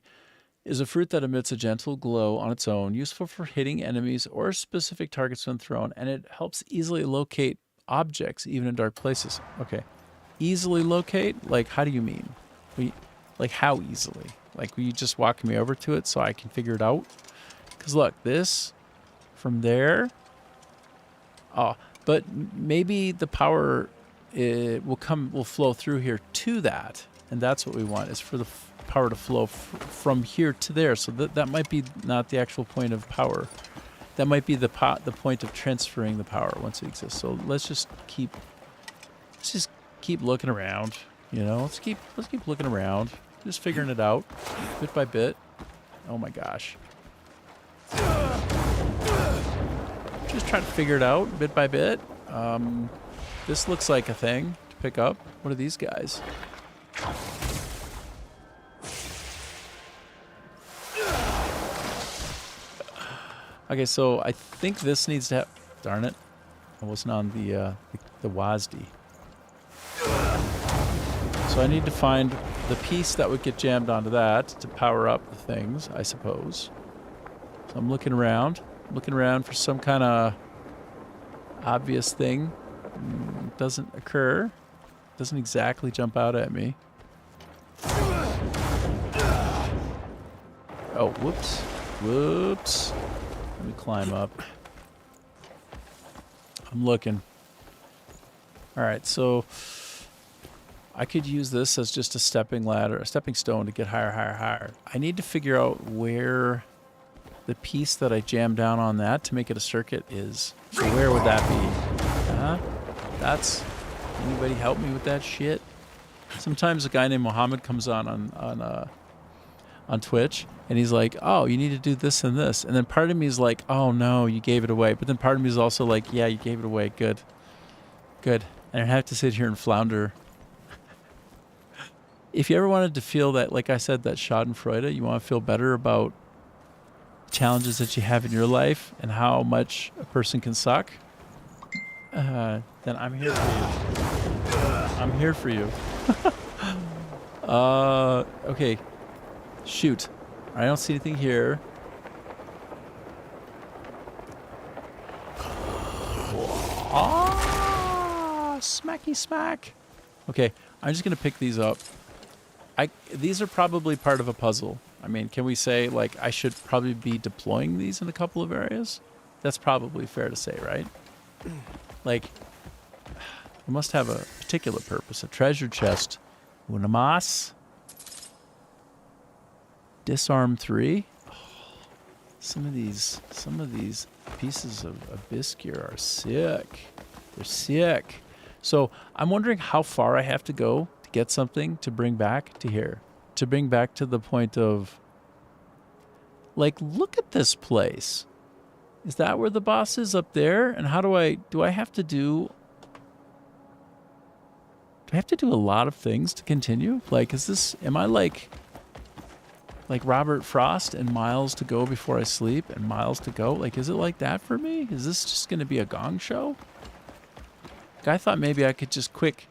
is a fruit that emits a gentle glow on its own, useful for hitting enemies or specific targets when thrown, and it helps easily locate objects, even in dark places. Okay. Easily locate? Like, how do you mean? Like, how easily? Like, will you just walk me over to it so I can figure it out? Because, look, this from there. Oh, but maybe the power will flow through here to that, and that's what we want, is for the power to flow from here to there. So that might be not the actual point of power. That might be the point of transferring the power once it exists. So let's just keep looking around. You know, let's keep looking around, just figuring it out bit by bit. Oh my gosh. Just trying to figure it out bit by bit. This looks like a thing to pick up. What are these guys? Okay, so I think this needs to have... Darn it. I wasn't on the WASD. So I need to find the piece that would get jammed onto that to power up the things, I suppose. So I'm looking around for some kind of obvious thing. Doesn't occur. Doesn't exactly jump out at me. Oh, whoops. Whoops. Let me climb up. I'm looking. Alright, so I could use this as just a stepping ladder, a stepping stone to get higher, higher, higher. I need to figure out where the piece that I jammed down on that to make it a circuit is. So where would that be? That's... Anybody help me with that shit? Sometimes a guy named Mohammed comes on Twitch, and he's like, oh, you need to do this and this. And then part of me is like, oh no, you gave it away. But then part of me is also like, yeah, you gave it away. Good. Good. And I have to sit here and flounder. If you ever wanted to feel that, like I said, that schadenfreude, you want to feel better about challenges that you have in your life and how much a person can suck, then I'm here for you. I'm here for you. Okay. Shoot. I don't see anything here. Ah, smacky smack. Okay, I'm just gonna pick these up. These are probably part of a puzzle. I mean, can we say, like, I should probably be deploying these in a couple of areas? That's probably fair to say, right? Like, it must have a particular purpose. A treasure chest. Una mas. Disarm 3. Oh, some of these pieces of abyss gear are sick. They're sick. So I'm wondering how far I have to go to get something to bring back to here. To bring back to the point of, like, look at this place. Is that where the boss is up there? And how do I have to do a lot of things to continue? Like, am I like like Robert Frost and miles to go before I sleep and miles to go? Like, is it like that for me? Is this just going to be a gong show? Like, I thought maybe I could just quick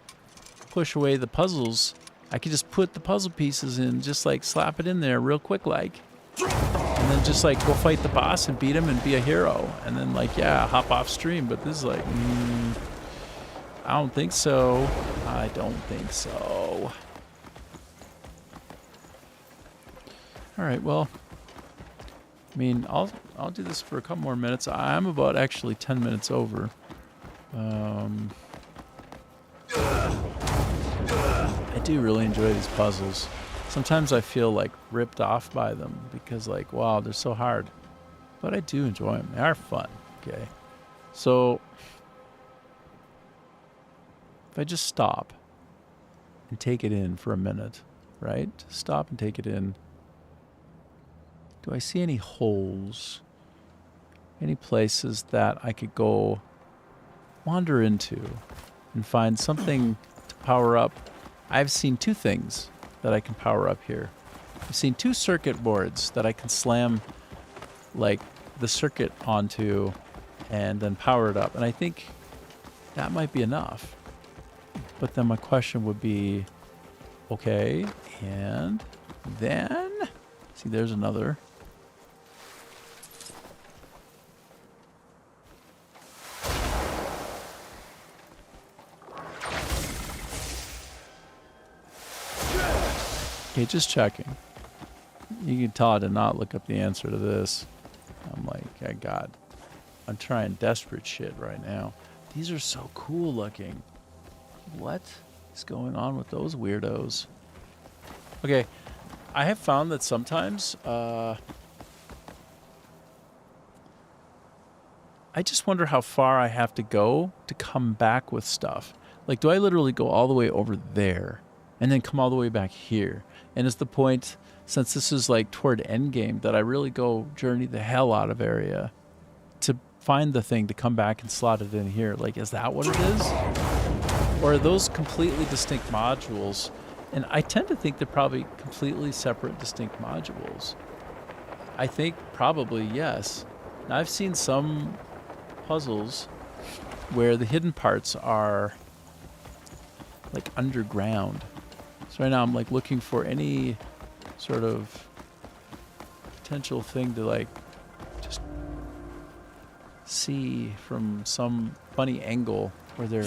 push away the puzzles. I could just put the puzzle pieces in, just like slap it in there real quick like. And then just like go fight the boss and beat him and be a hero. And then like, yeah, hop off stream. But this is like, I don't think so. I don't think so. All right, well, I mean, I'll do this for a couple more minutes. I'm about actually 10 minutes over. I do really enjoy these puzzles. Sometimes I feel like ripped off by them because like, wow, they're so hard. But I do enjoy them. They are fun. Okay. So if I just stop and take it in for a minute, right? Stop and take it in. Do I see any holes? Any places that I could go wander into and find something to power up? I've seen two things that I can power up here. I've seen two circuit boards that I can slam like the circuit onto and then power it up. And I think that might be enough. But then my question would be, okay, and then, see, there's another. Okay, just checking. You can tell I did not look up the answer to this. I'm like, I'm trying desperate shit right now. These are so cool looking. What is going on with those weirdos? Okay, I have found that sometimes, I just wonder how far I have to go to come back with stuff. Like, do I literally go all the way over there and then come all the way back here? And is the point, since this is like toward endgame, that I really go journey the hell out of area to find the thing to come back and slot it in here? Like, is that what it is? Or are those completely distinct modules? And I tend to think they're probably completely separate, distinct modules. I think probably yes. Now, I've seen some puzzles where the hidden parts are like underground. So right now I'm like looking for any sort of potential thing to like just see from some funny angle where they're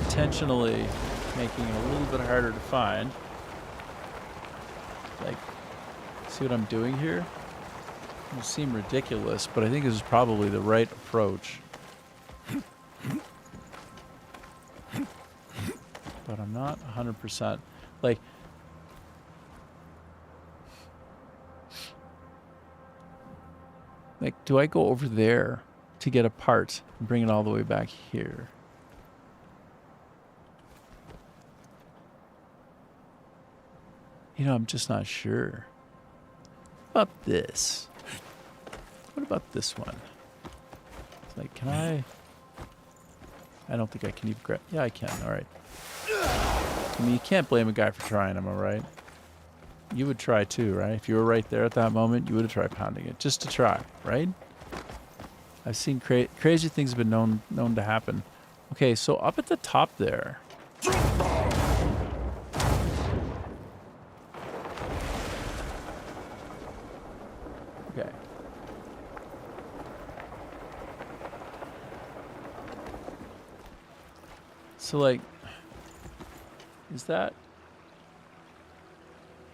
intentionally making it a little bit harder to find. Like, see what I'm doing here? It'll seem ridiculous, but I think this is probably the right approach. But I'm not 100%. Like, do I go over there to get a part and bring it all the way back here? You know, I'm just not sure. What about this? What about this one? It's like, can I don't think I can even grab. Yeah, I can. All right. I mean, you can't blame a guy for trying, am I right? You would try too, right? If you were right there at that moment, you would have tried pounding it just to try, right? I've seen crazy things have been known to happen. Okay, so up at the top there. Okay. So like, is that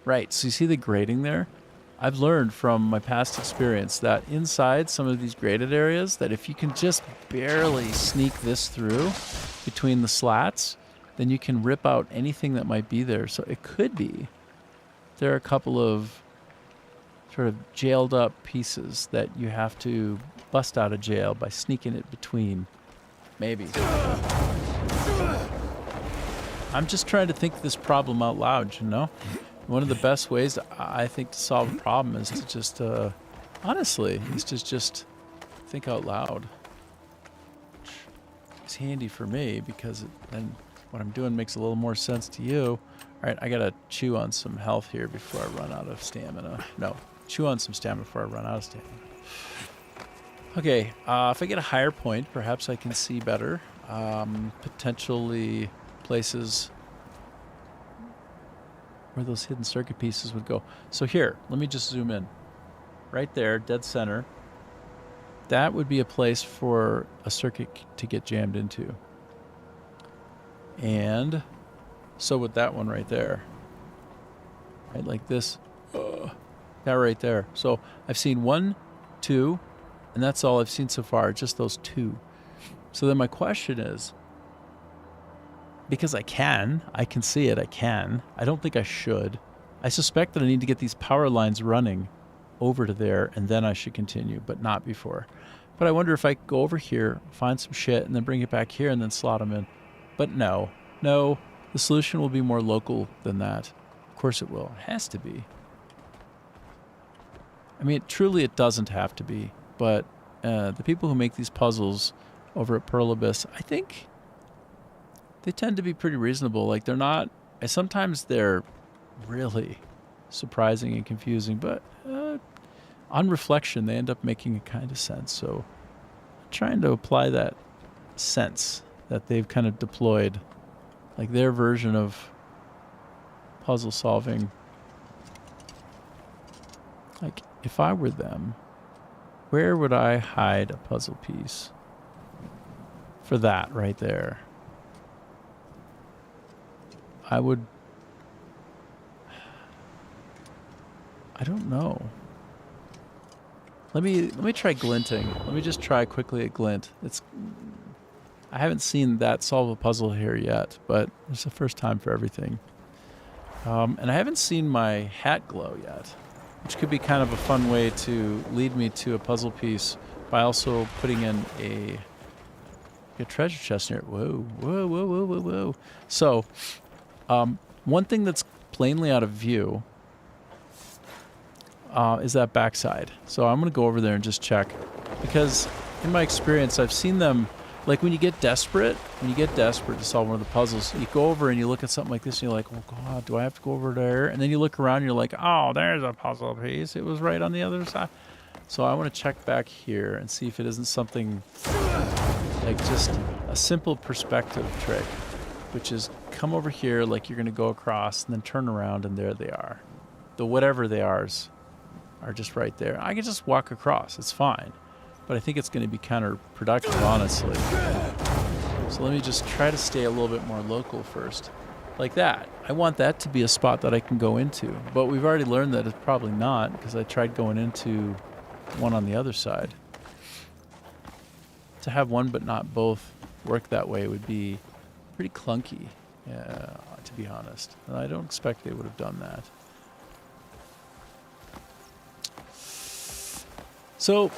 right? So you see the grading there? I've learned from my past experience that inside some of these graded areas, that if you can just barely sneak this through between the slats, then you can rip out anything that might be there. So it could be there are a couple of sort of jailed up pieces that you have to bust out of jail by sneaking it between. Maybe. I'm just trying to think this problem out loud, you know? One of the best ways, I think, to solve a problem is to just, honestly, is to just think out loud. It's handy for me because then what I'm doing makes a little more sense to you. Alright, I gotta chew on some health here before I run out of stamina. No, chew on some stamina before I run out of stamina. Okay, if I get a higher point, perhaps I can see better. Potentially places where those hidden circuit pieces would go. So here, let me just zoom in. Right there, dead center. That would be a place for a circuit to get jammed into. And so would that one right there. Right, like this. That right there. So I've seen 1, 2, and that's all I've seen so far, just those 2. So then my question is, because I can see it, I don't think I should. I suspect that I need to get these power lines running over to there, and then I should continue, but not before. But I wonder if I go over here, find some shit, and then bring it back here, and then slot them in. But no, the solution will be more local than that. Of course it will. It has to be. I mean, truly it doesn't have to be, but the people who make these puzzles over at Pearl Abyss, I think they tend to be pretty reasonable. Like, they're not... Sometimes they're really surprising and confusing, but on reflection, they end up making a kind of sense. So I'm trying to apply that sense that they've kind of deployed, like their version of puzzle solving. Like, if I were them, where would I hide a puzzle piece for that right there? I would... I don't know. Let me try glinting. Let me just try quickly at glint. I haven't seen that solve a puzzle here yet, but it's the first time for everything. And I haven't seen my hat glow yet, which could be kind of a fun way to lead me to a puzzle piece by also putting in a treasure chest near it. Whoa, whoa, whoa, whoa, whoa, whoa. So, one thing that's plainly out of view is that backside. So I'm going to go over there and just check, because in my experience, I've seen them, like when you get desperate to solve one of the puzzles, you go over and you look at something like this and you're like, oh God, do I have to go over there? And then you look around and you're like, oh, there's a puzzle piece. It was right on the other side. So I want to check back here and see if it isn't something like just a simple perspective trick, which is come over here like you're going to go across and then turn around and there they are. The whatever they are just right there. I can just walk across. It's fine. But I think it's going to be counterproductive, honestly. So let me just try to stay a little bit more local first. Like that. I want that to be a spot that I can go into. But we've already learned that it's probably not, because I tried going into one on the other side. To have one but not both work that way would be pretty clunky, to be honest. And I don't expect they would have done that. So,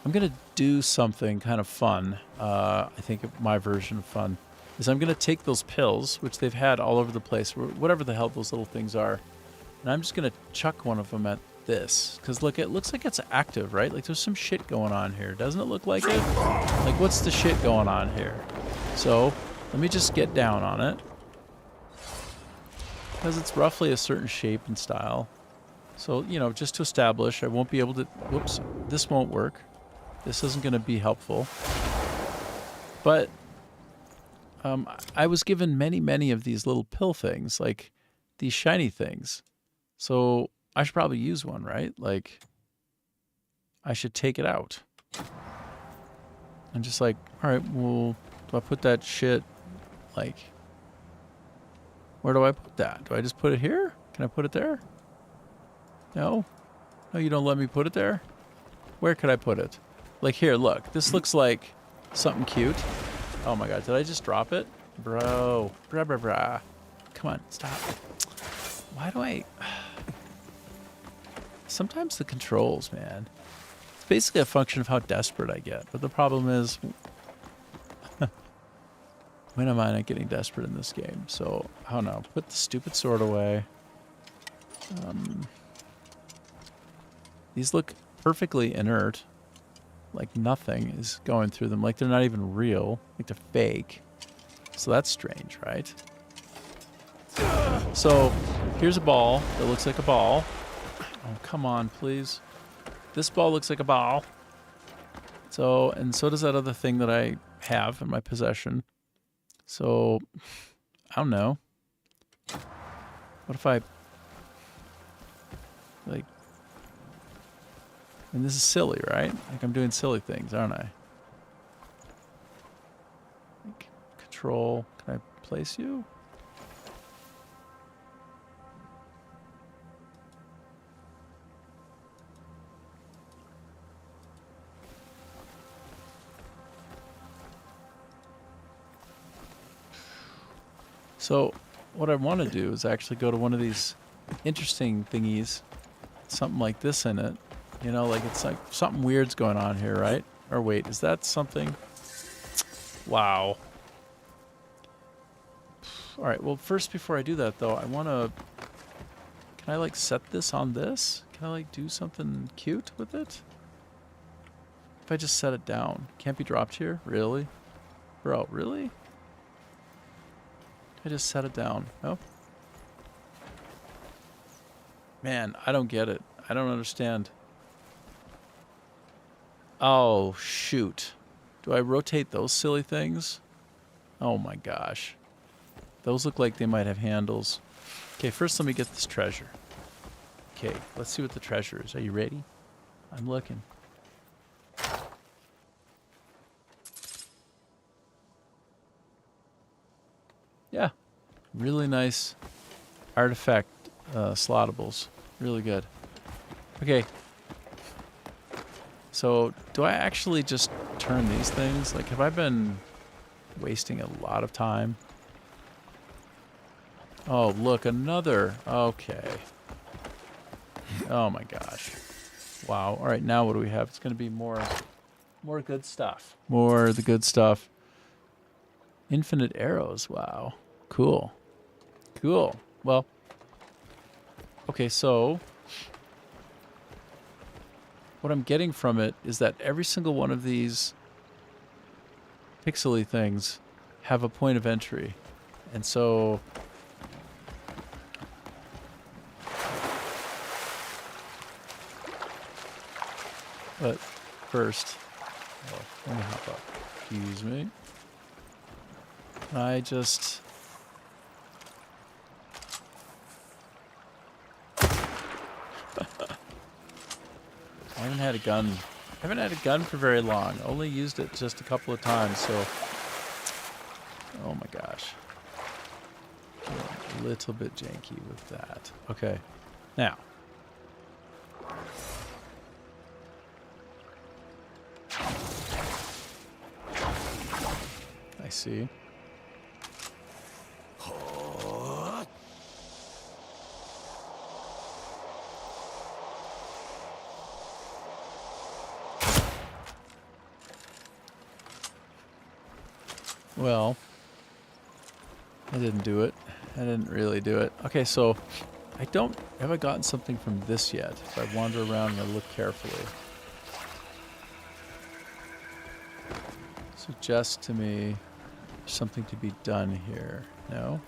I'm going to do something kind of fun. I think my version of fun is I'm going to take those pills, which they've had all over the place, whatever the hell those little things are, and I'm just going to chuck one of them at this. Because look, it looks like it's active, right? Like there's some shit going on here. Doesn't it look like it? Like, what's the shit going on here? So, let me just get down on it. Because it's roughly a certain shape and style. So, just to establish, I won't be able to... Whoops, this won't work. This isn't going to be helpful. But I was given many, many of these little pill things, like these shiny things. So I should probably use one, right? Like, I should take it out. And just like, all right, well, do I put that shit, like... Where do I put that? Do I just put it here? Can I put it there? No? No, you don't let me put it there? Where could I put it? Like here, look. This looks like something cute. Oh my God, did I just drop it? Bro. Brah, brah, brah. Come on, stop. Why do I... Sometimes the controls, man. It's basically a function of how desperate I get. But the problem is... when am I not getting desperate in this game? So, I don't know. Put the stupid sword away. These look perfectly inert. Like nothing is going through them. Like they're not even real. Like they're fake. So that's strange, right? So here's a ball that looks like a ball. Oh, come on, please. This ball looks like a ball. So, and so does that other thing that I have in my possession. So, I don't know. What if I, like, and this is silly, right? Like, I'm doing silly things, aren't I? Like, control, can I place you? So what I want to do is actually go to one of these interesting thingies, something like this in it. You know, like it's like something weird's going on here, right? Or wait, is that something? Wow. All right, well, first before I do that though, I want to, can I like set this on this? Can I like do something cute with it? If I just set it down, can't be dropped here? Really? Bro, really? I just set it down. No? Man, I don't get it. I don't understand. Oh, shoot. Do I rotate those silly things? Oh my gosh. Those look like they might have handles. Okay, first let me get this treasure. Okay, let's see what the treasure is. Are you ready? I'm looking. Yeah, really nice artifact slottables. Really good. Okay. So, do I actually just turn these things? Like, have I been wasting a lot of time? Oh, look, another. Okay. Oh my gosh. Wow. All right, now what do we have? It's going to be more good stuff. More of the good stuff. Infinite arrows. Wow. Cool. Cool. Well, okay, so what I'm getting from it is that every single one of these pixely things have a point of entry. And so but first, oh, let me hop up. Excuse me. I just I haven't had a gun. I haven't had a gun for very long. Only used it just a couple of times, so oh my gosh. A little bit janky with that. Okay. Now. I see. Well, I didn't do it. I didn't really do it. Okay, so I haven't gotten something from this yet. If I wander around and I look carefully. Suggest to me something to be done here. No?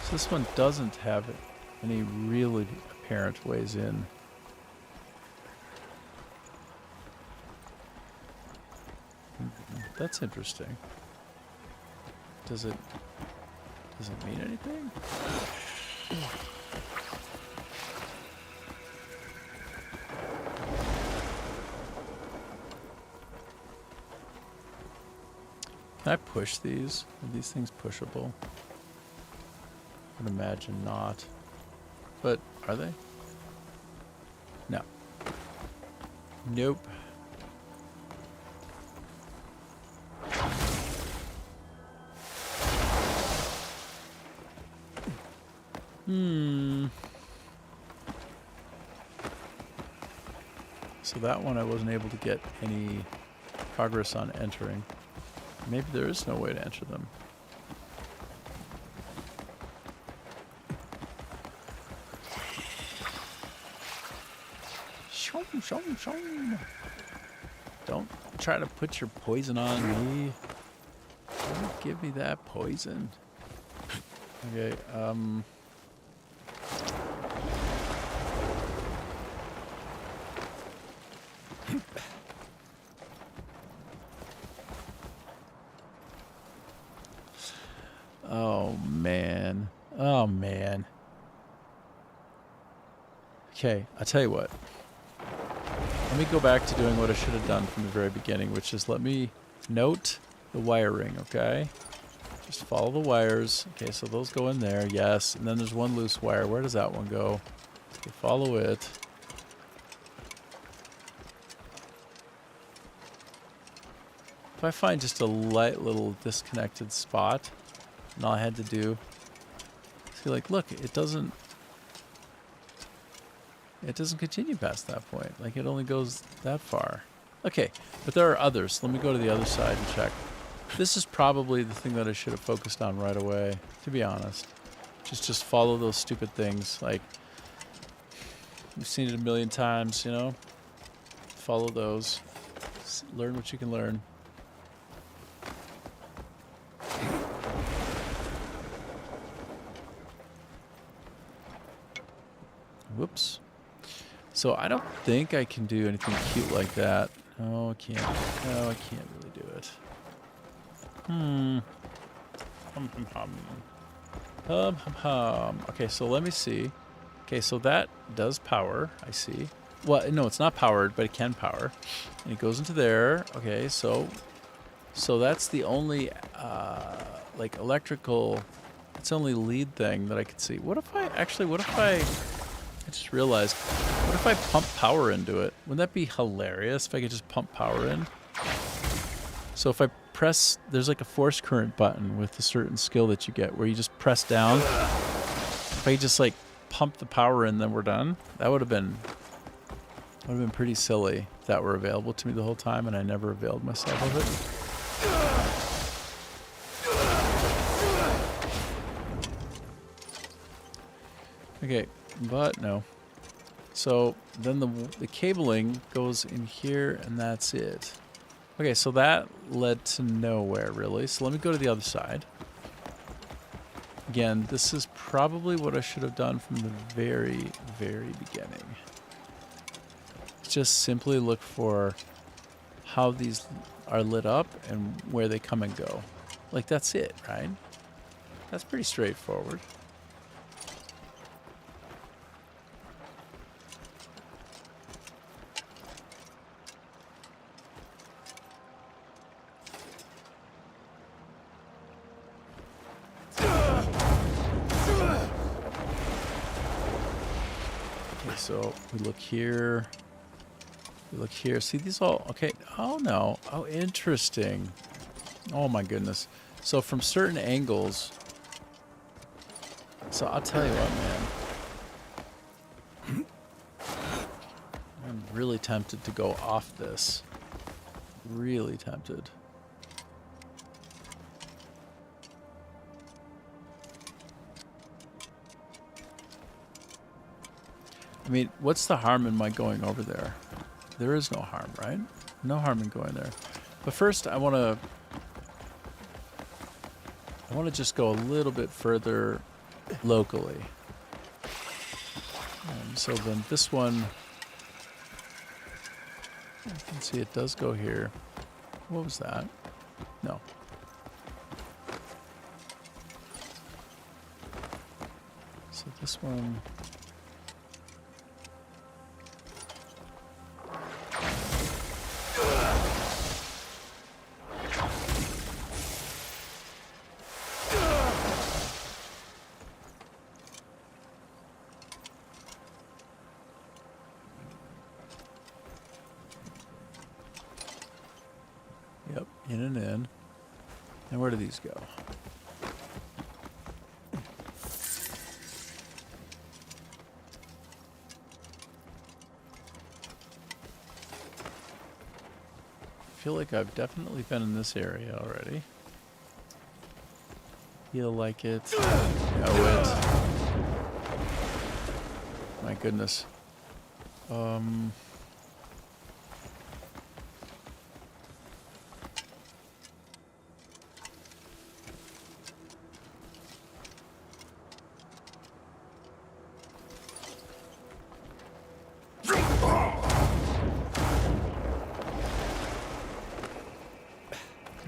So this one doesn't have any really apparent ways in. That's interesting. Does it mean anything? Can I push these? Are these things pushable? I would imagine not. But are they? No. Nope. So that one I wasn't able to get any progress on entering. Maybe there is no way to enter them. Don't try to put your poison on me. Don't give me that poison. Okay, oh man. Oh man. Okay, I'll tell you what. Let me go back to doing what I should have done from the very beginning, which is let me note the wiring, okay? Just follow the wires. Okay, so those go in there, yes. And then there's one loose wire. Where does that one go? Okay, follow it. If I find just a light little disconnected spot, and all I had to do, see, like, look, it doesn't continue past that point. Like, it only goes that far. Okay, but there are others. Let me go to the other side and check. This is probably the thing that I should have focused on right away, to be honest. Just follow those stupid things. Like, we've seen it a million times, you know? Follow those. Learn what you can learn. Whoops. So I don't think I can do anything cute like that. No, I can't. No, I can't really do it. Okay, so let me see. Okay, so that does power, I see. Well, no, it's not powered, but it can power. And it goes into there. Okay, so that's the only, like, electrical, it's the only lead thing that I could see. What if I just realized, what if I pump power into it? Wouldn't that be hilarious if I could just pump power in? So if I press, there's like a force current button with a certain skill that you get where you just press down. If I just like pump the power in, then we're done. That would have been pretty silly if that were available to me the whole time and I never availed myself of it. Okay, but no. So then the cabling goes in here and that's it. Okay, so that led to nowhere really. So let me go to the other side. Again, this is probably what I should have done from the very, very beginning. Just simply look for how these are lit up and where they come and go. Like, that's it, right? That's pretty straightforward. So we look here. We look here. See these all? Okay. Oh no. Oh, interesting. Oh my goodness. So from certain angles. So I'll tell you what, man. I'm really tempted to go off this. Really tempted. I mean, what's the harm in my going over there? There is no harm, right? No harm in going there. But first, I want to just go a little bit further locally. So then this one, you can see it does go here. What was that? No. So this one. Yep, in and in. And where do these go? I feel like I've definitely been in this area already. Feel like it. Know it. My goodness.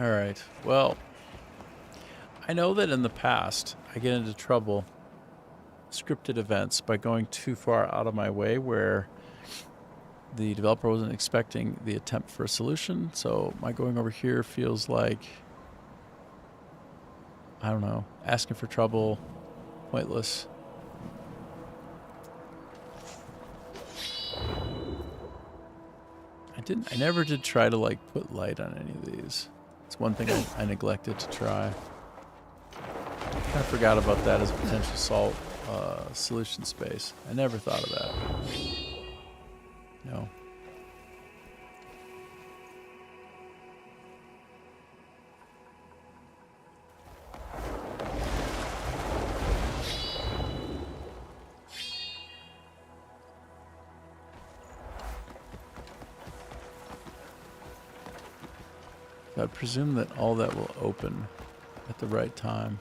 All right. Well, I know that in the past I get into trouble scripted events by going too far out of my way where the developer wasn't expecting the attempt for a solution. So my going over here feels like, I don't know, asking for trouble, pointless. I never did try to like put light on any of these. It's one thing I neglected to try. Kind of forgot about that as a potential solution space. I never thought of that. No. I'd presume that all that will open at the right time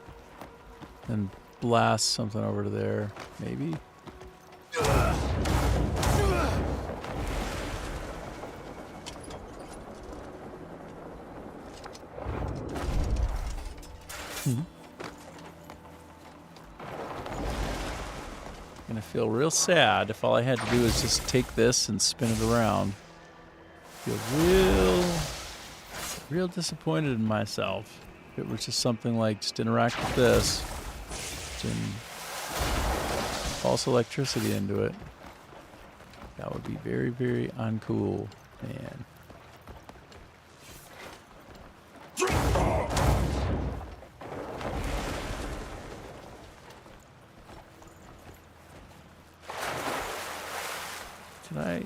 and blast something over to there, maybe? Gonna feel real sad if all I had to do was just take this and spin it around. Feel real disappointed in myself. If it was just something like just interact with this and false electricity into it, that would be very, very uncool, man. Can I?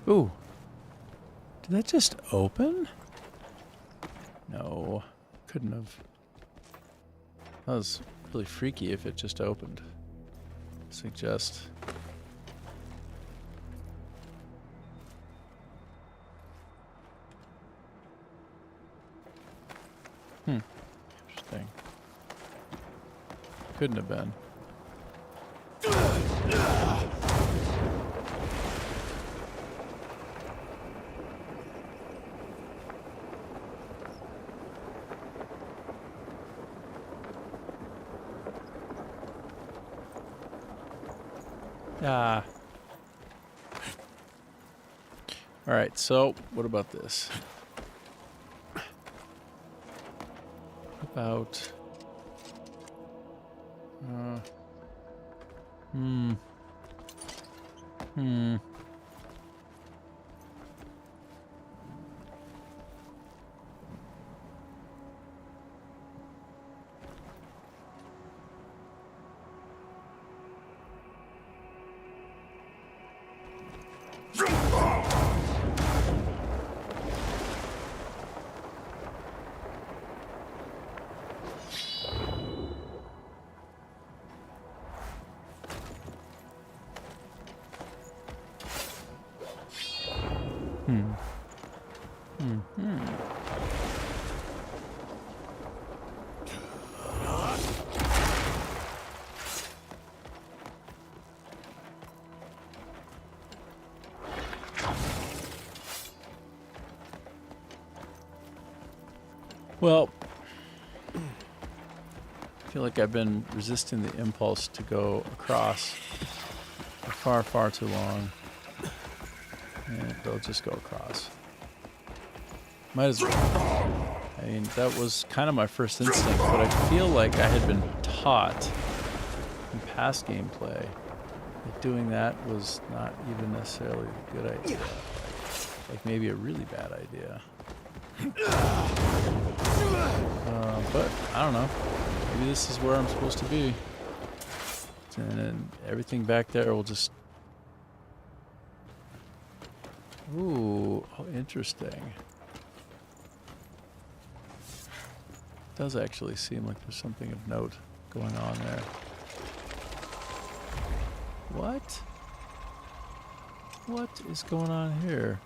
Ooh. Did that just open? No. Couldn't have. That was really freaky if it just opened. Suggest. Interesting. Couldn't have been. All right, so what about this? What about Well, I feel like I've been resisting the impulse to go across for far, far too long. And they'll just go across. Might as well. I mean, that was kind of my first instinct, but I feel like I had been taught in past gameplay that doing that was not even necessarily a good idea. Like maybe a really bad idea. But I don't know. Maybe this is where I'm supposed to be. And then everything back there will just... Ooh, oh, interesting. Does actually seem like there's something of note going on there. What? What is going on here?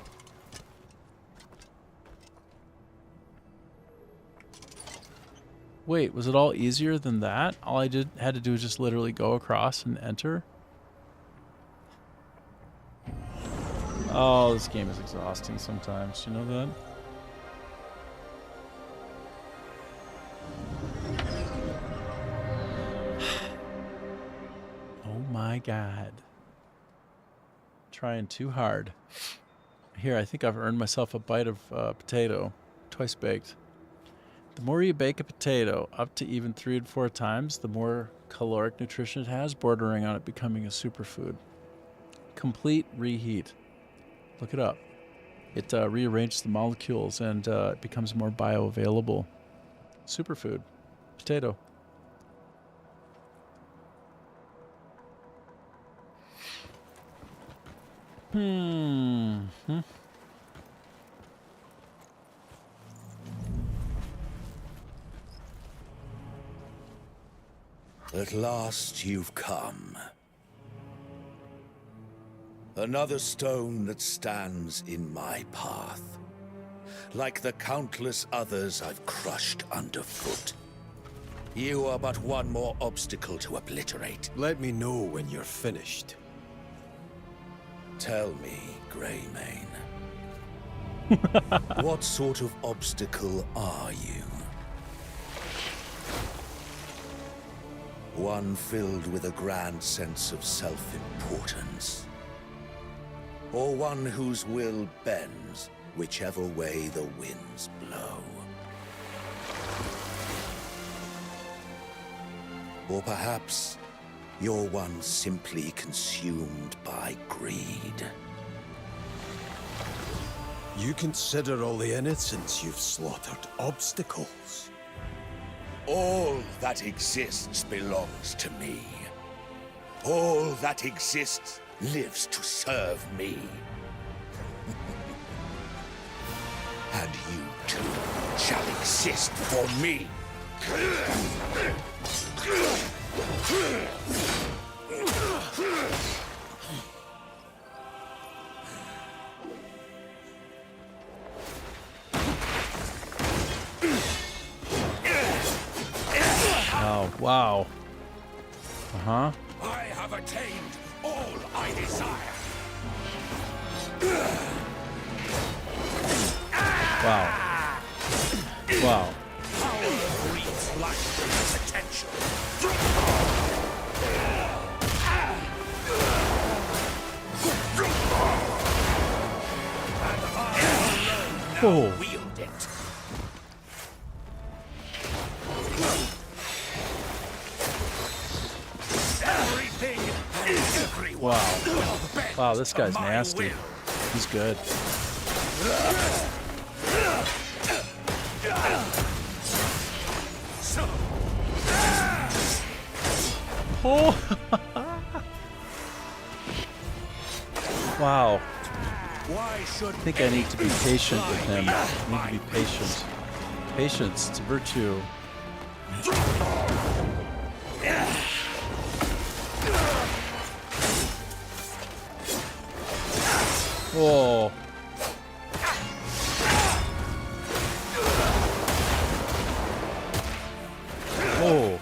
Wait, was it all easier than that? All I had to do was just literally go across and enter? Oh, this game is exhausting sometimes. You know that? Oh my god. Trying too hard. Here, I think I've earned myself a bite of potato. Twice baked. The more you bake a potato, up to even 3 to 4 times, the more caloric nutrition it has, bordering on it becoming a superfood. Complete reheat. Look it up. It rearranges the molecules and it becomes more bioavailable. Superfood. Potato. At last you've come. Another stone that stands in my path. Like the countless others I've crushed underfoot. You are but one more obstacle to obliterate. Let me know when you're finished. Tell me, Greymane. What sort of obstacle are you? One filled with a grand sense of self-importance? Or one whose will bends whichever way the winds blow? Or perhaps you're one simply consumed by greed? You consider all the innocents you've slaughtered obstacles? All that exists belongs to me. All that exists lives to serve me. And you too shall exist for me. Oh, wow. Uh-huh. I have attained all I desire. Wow. Wow. Power breathes life with potential. And I alone now wield it. Everything and everyone. Wow. Wow, this guy's nasty. He's good. Oh. Wow. I think I need to be patient with him. I need to be patient. Patience, it's a virtue. Oh. Oh.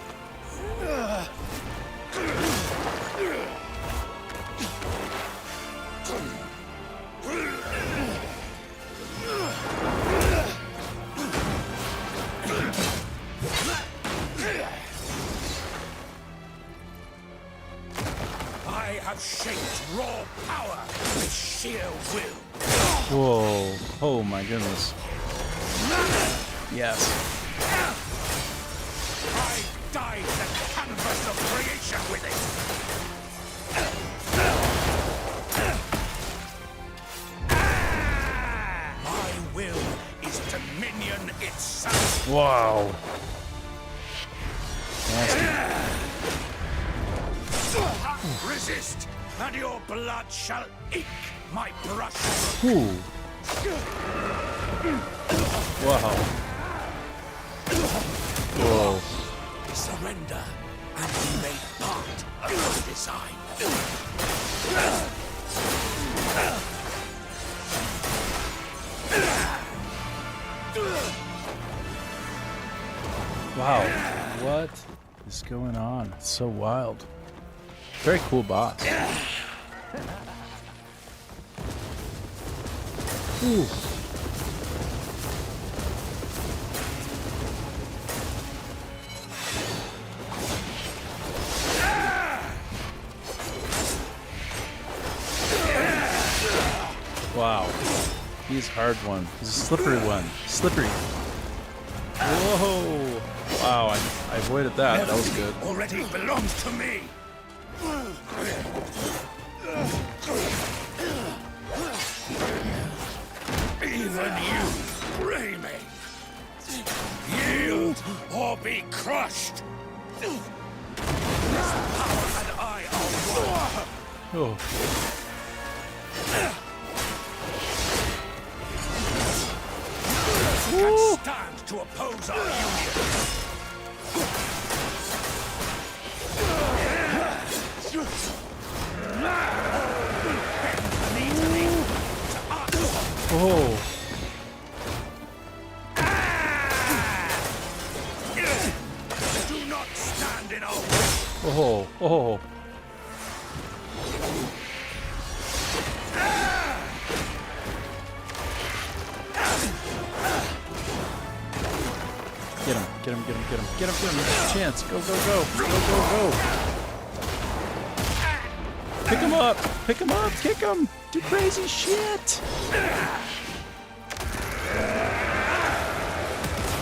I have shaped raw power with sheer will. Whoa. Oh my goodness. Yes. I dyed the canvas of creation with it. Wow. Nasty. Resist, and your blood shall ink my brush. Ooh. Wow. Whoa. Surrender, and be made part of my design. Wow. What is going on? It's so wild. Very cool boss. Ooh. Wow. He's a hard one. He's a slippery one. Slippery. Whoa. Wow, I avoided that. That was good. Already belongs to me. Even you, Greymane. Yield or be crushed. This power and I are one. Oh. Can stand to oppose our union. Oh. Do not stand in our way. Oh. Oh. Get him, get him, get him, get him, get him, get him. There's a chance. Go, go, go. Go, go, go. Pick him up. Pick him up. Kick him. Do crazy shit.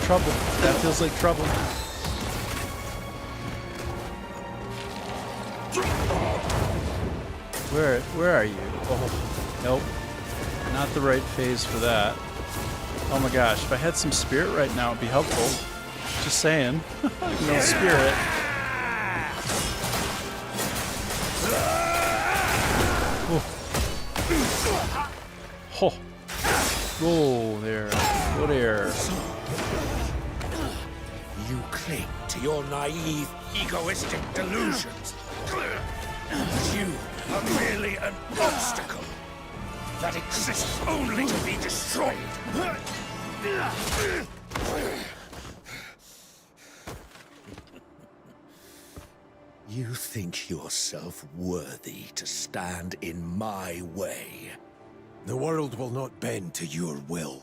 Trouble. That feels like trouble. Where are you? Oh, nope. Not the right phase for that. Oh my gosh, if I had some spirit right now, it'd be helpful. Just saying. No spirit. Oh. Oh, there. Go there. You cling to your naive, egoistic delusions. But you are merely an obstacle that exists only to be destroyed. You think yourself worthy to stand in my way? The world will not bend to your will.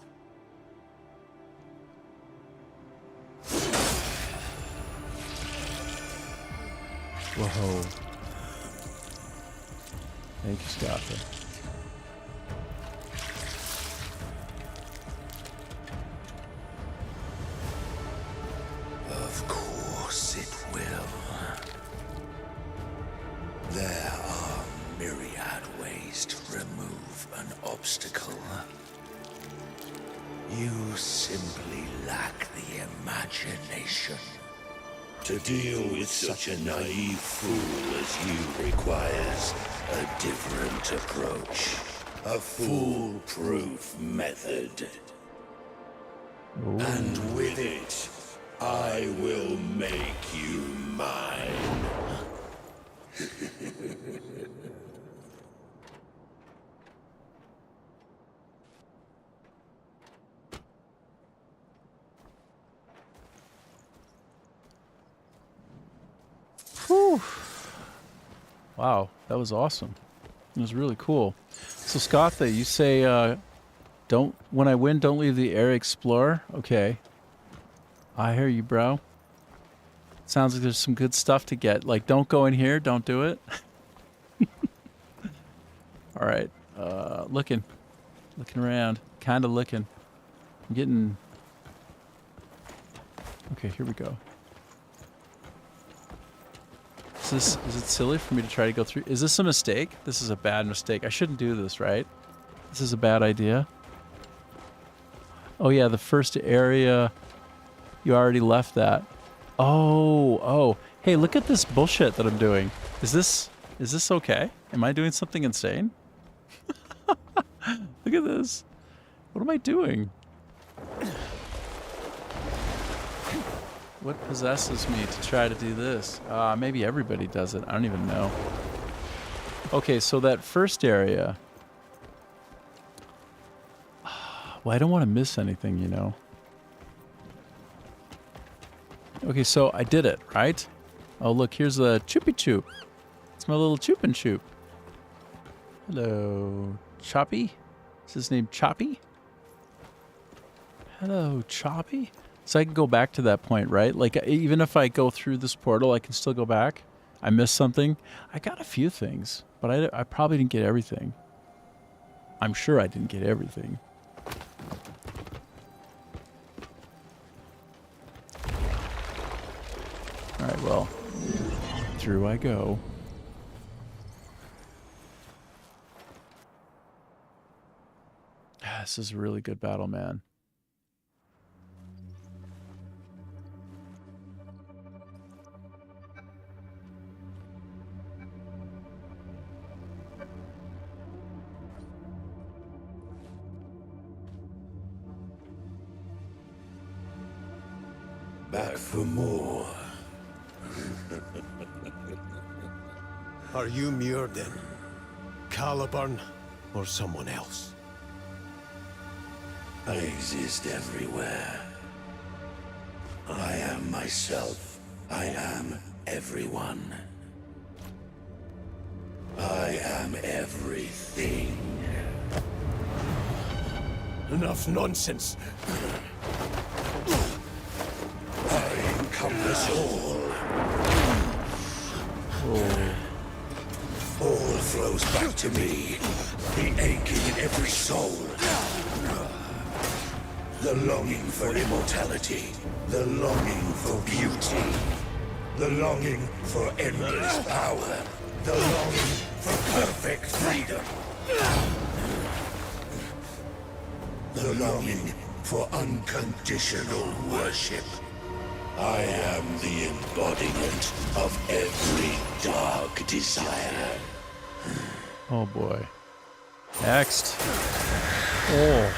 Whoa. Thank you, Scotland. Of course it will. There are myriad ways to remove an obstacle. You simply lack the imagination. To deal with such a naive fool as you requires a different approach. A foolproof method. Ooh. And with it, I will make you mine. Whew. Wow, that was awesome. It was really cool. So Scothe, you say when I win, don't leave the area explorer. Okay. I hear you, bro. Sounds like there's some good stuff to get. Like, don't go in here, don't do it. All right. Looking around, kind of looking. I'm getting. Okay, here we go. Is it silly for me to try to go through? Is this a mistake? This is a bad mistake. I shouldn't do this, right? This is a bad idea. Oh yeah, the first area You already left that. Oh. Hey, look at this bullshit that I'm doing. Is this okay? Am I doing something insane? Look at this. What am I doing? What possesses me to try to do this? Maybe everybody does it. I don't even know. Okay, so that first area. Well, I don't want to miss anything, you know. Okay, so I did it, right? Oh, look, here's a Choopy Choop. It's my little Choop and Choop. Hello, Choppy? Is his name Choppy? Hello, Choppy? So I can go back to that point, right? Like, even if I go through this portal, I can still go back. I missed something. I got a few things, but I probably didn't get everything. I'm sure I didn't get everything. All right, well, through I go. This is a really good battle, man. Back for more. Are you Muirden, Caliburn, or someone else? I exist everywhere. I am myself. I am everyone. I am everything. Enough nonsense. I encompass all. All flows back to me. The aching in every soul. The longing for immortality. The longing for beauty. The longing for endless power. The longing for perfect freedom. The longing for unconditional worship. I am the embodiment of every dark desire. Oh boy. Next. Oh.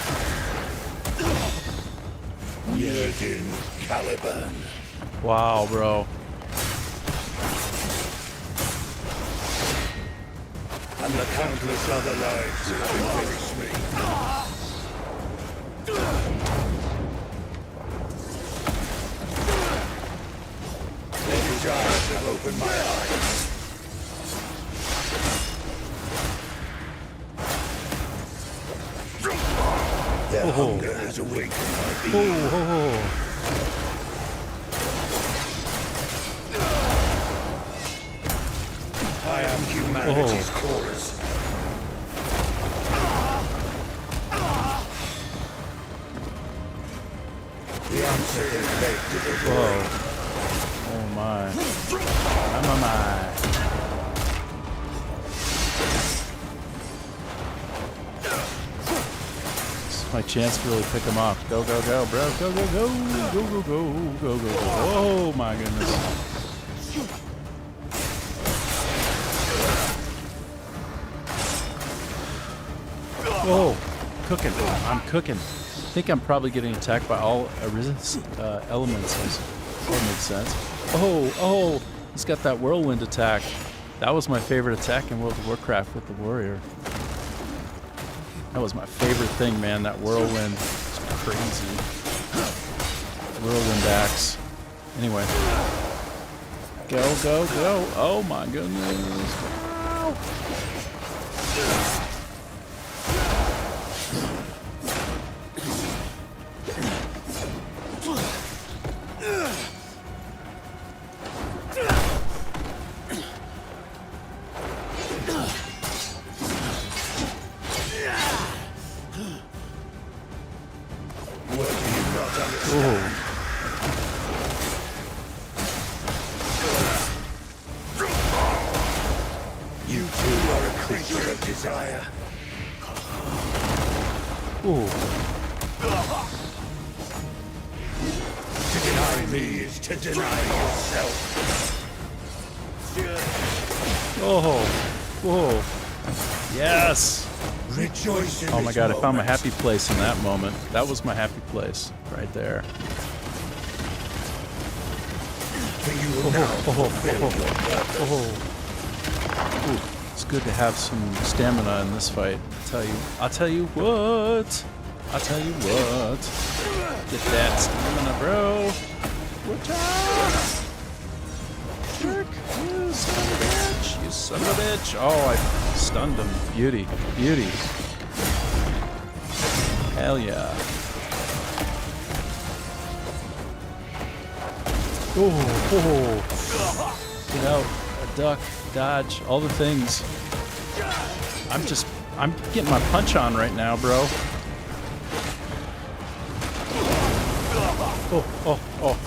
Muirden Caliburn. Wow, bro. And the countless other lives that will finish me. Their desires have opened my eyes. Their hunger has awakened my being. I am humanity's chorus. The answer is baked in the void. Oh my. My. This is my chance to really pick him off. Go, go, go, bro. Go, go, go. Go, go, go. Go, go, go. Oh my goodness. Oh, cooking. I'm cooking. I think I'm probably getting attacked by all elements. That makes sense. Oh, he's got that whirlwind attack. That was my favorite attack in World of Warcraft with the warrior. That was my favorite thing, man. That whirlwind. It's crazy. Whirlwind axe. Anyway. Go, go, go. Oh my goodness. You too are a creature of desire. To deny enemy is to deny yourself. Oh, whoa. Yes. Rejoice in Oh my this god, I found my moment. happy place in that moment. That was my happy place right there. For you will now fulfill your purpose. Ooh, it's good to have some stamina in this fight. I'll tell you what. Get that stamina, bro. Watch out! Jerk! You son of a bitch! You son of a bitch! Oh, I stunned him. Beauty. Beauty. Hell yeah. Oh. Get out. A duck. Dodge. All the things. I'm getting my punch on right now, bro. Oh.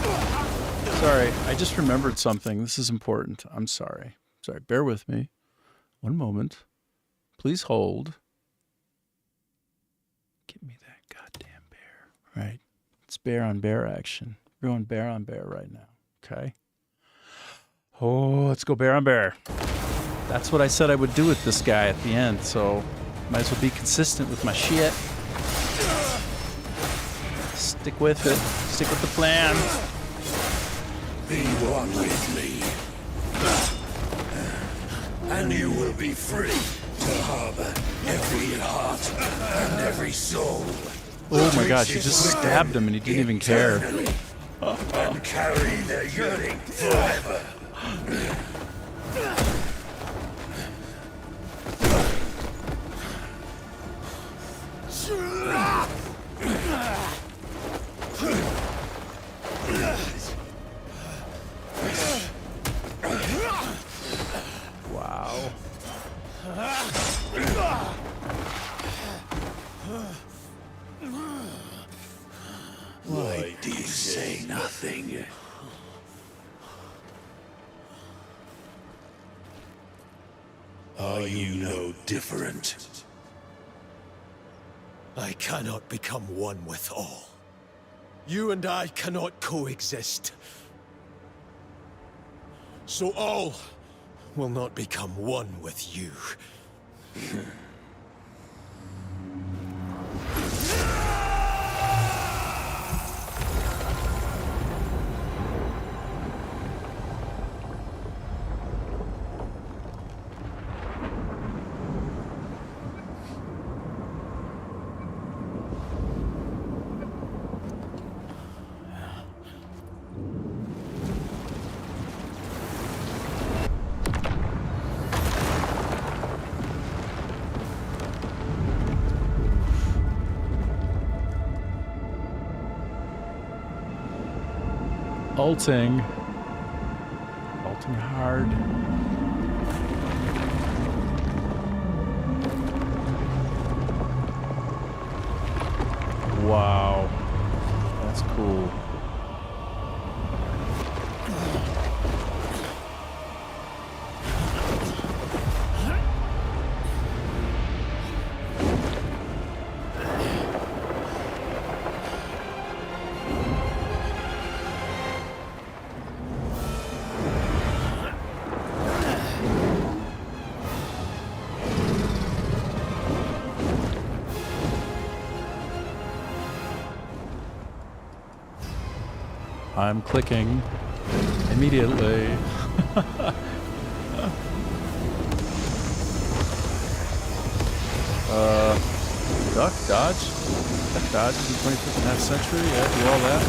Sorry, I just remembered something. This is important. I'm sorry. Bear with me. One moment. Please hold. Give me that goddamn bear. Right. It's bear on bear action. We're going bear on bear right now. Okay? Oh, let's go bear on bear. That's what I said I would do with this guy at the end, so might as well be consistent with my shit. Stick with it. Stick with the plan. Be one with me, and you will be free to harbor every heart and every soul. Oh my gosh, he just stabbed him and he didn't even care. And carry their yearning forever. Wow. Why do you say nothing? Are you no different? I cannot become one with all. You and I cannot coexist. So all will not become one with you. Ulting hard. Wow, that's cool. I'm clicking immediately. Duck, dodge. Duck, dodge in the 25th and a half century. Yeah, do all that.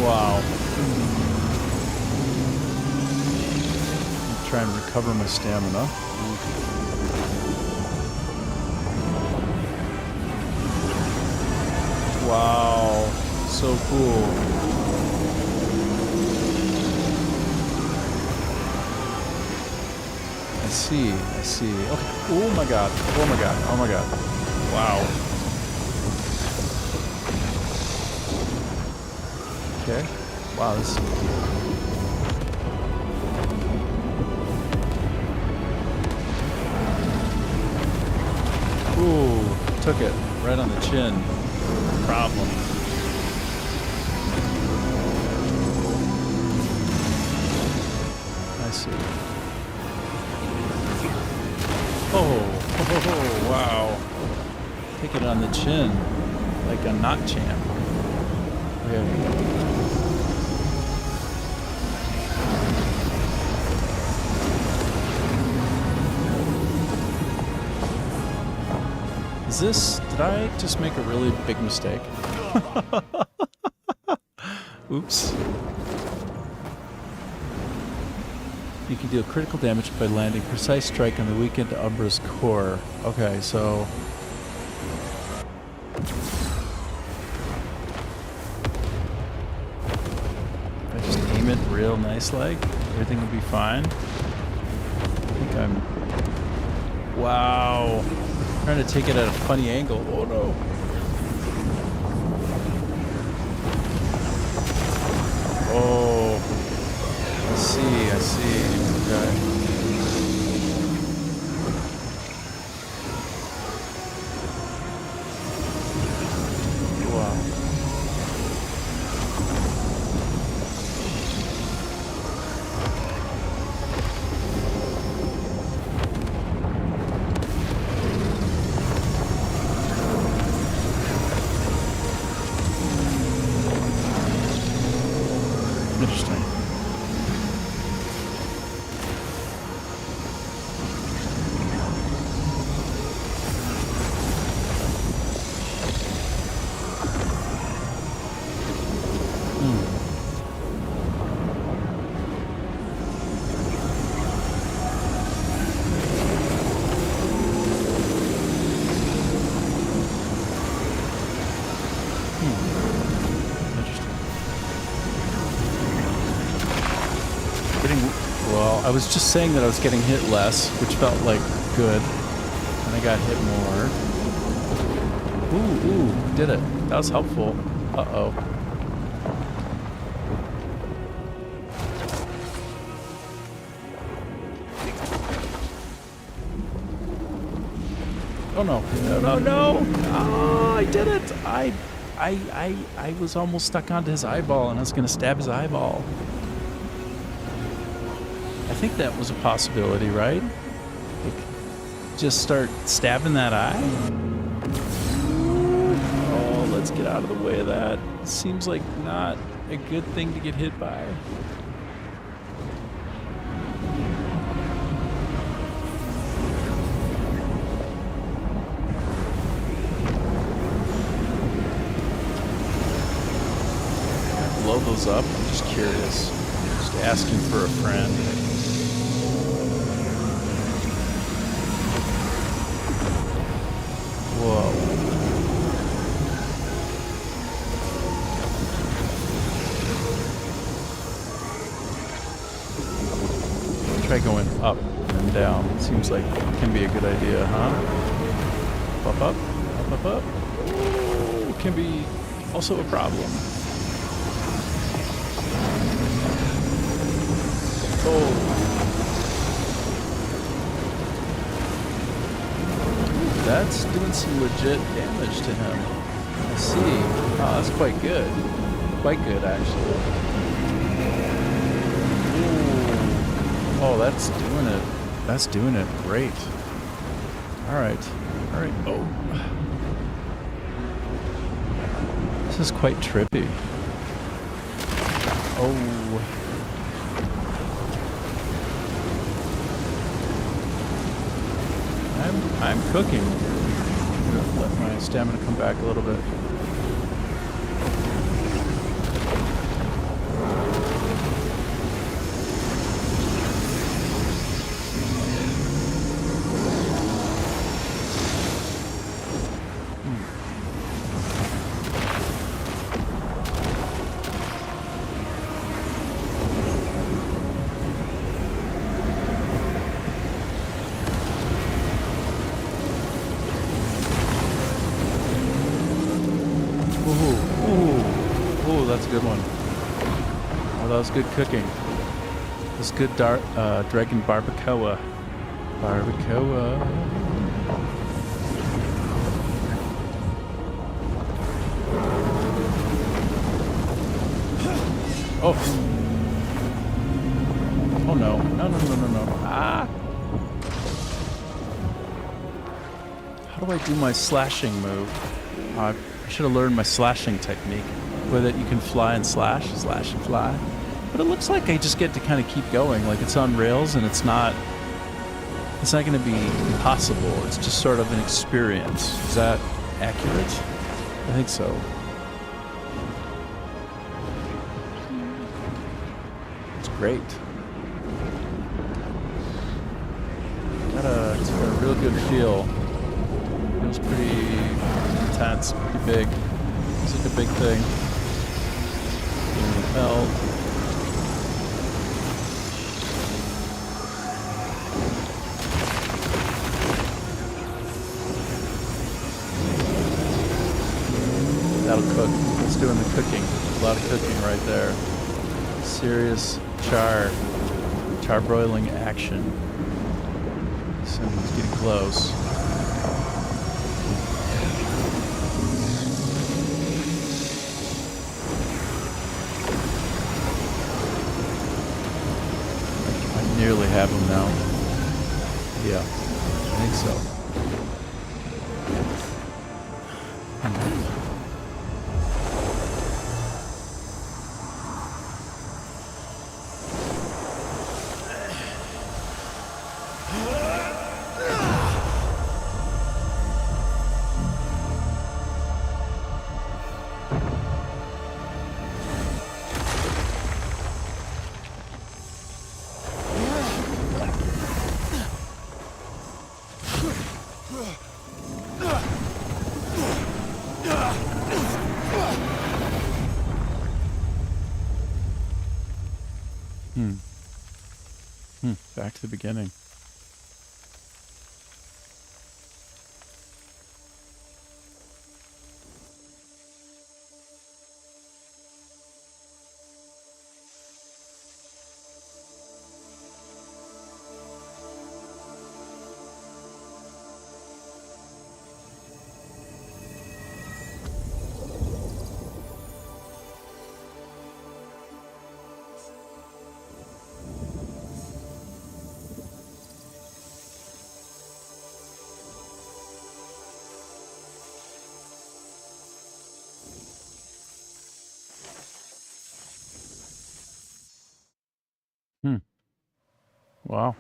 Wow. I'm trying to recover my stamina. Wow, so cool. I see. Okay. Oh my god. Wow. Okay. Wow, this is Ooh, took it. right on the chin. Problem. I see. Oh, wow. Take it on the chin like a not champ. Okay. Did I just make a really big mistake? Oops. You can deal critical damage by landing precise strike on the weakened Umbra's core. Okay, so... if I just aim it real nice like, everything will be fine. I think I'm... Wow. Trying to take it at a funny angle. Oh no. Oh. I see. Okay. Wow. Interesting. Well, I was just saying that I was getting hit less, which felt like good, and I got hit more. Ooh, did it. That was helpful. Uh-oh. Oh no. No. Oh, I did it. I was almost stuck onto his eyeball, and I was going to stab his eyeball. I think that was a possibility, right? Like, just start stabbing that eye? Oh, let's get out of the way of that. Seems like not a good thing to get hit by. Blow those up? I'm just curious. Just asking for a friend. Whoa. Try going up and down. Seems like it can be a good idea, huh? Up. Ooh, can be also a problem. Oh. That's doing some legit damage to him. I see. Oh, that's quite good. Quite good, actually. Ooh. Oh, that's doing it. That's doing it. Great. Alright. Alright. Oh. This is quite trippy. Oh. I'm cooking. I'm gonna let my stamina come back a little bit. That's a good one. Oh, that was good cooking. It was good dragon barbacoa. Oh. Oh no. No, no, no, no, no. Ah! How do I do my slashing move? I should have learned my slashing technique. Where that you can fly and slash and fly. But it looks like I just get to kind of keep going. Like it's on rails and it's not going to be impossible. It's just sort of an experience. Is that accurate? I think so. It's great. It's got a real good feel. Feels pretty intense, pretty big. It's like a big thing. Belt. That'll cook. It's doing the cooking. A lot of cooking right there. Serious charbroiling action. Someone's getting close. I nearly have him now. Yeah, I think so. Back to the beginning. Wow.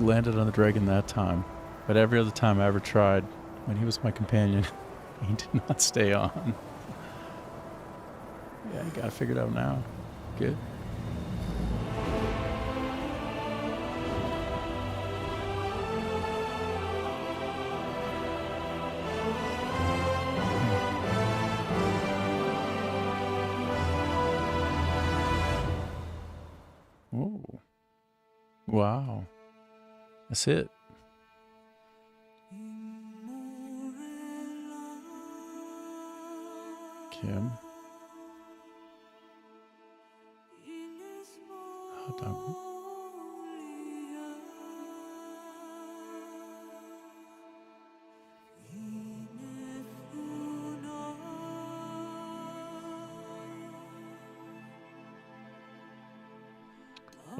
Landed on the dragon that time, but every other time I ever tried, when he was my companion, he did not stay on. Yeah, you got it figured out now. Good. Oh. Wow. That's it. Kim. Hot dog.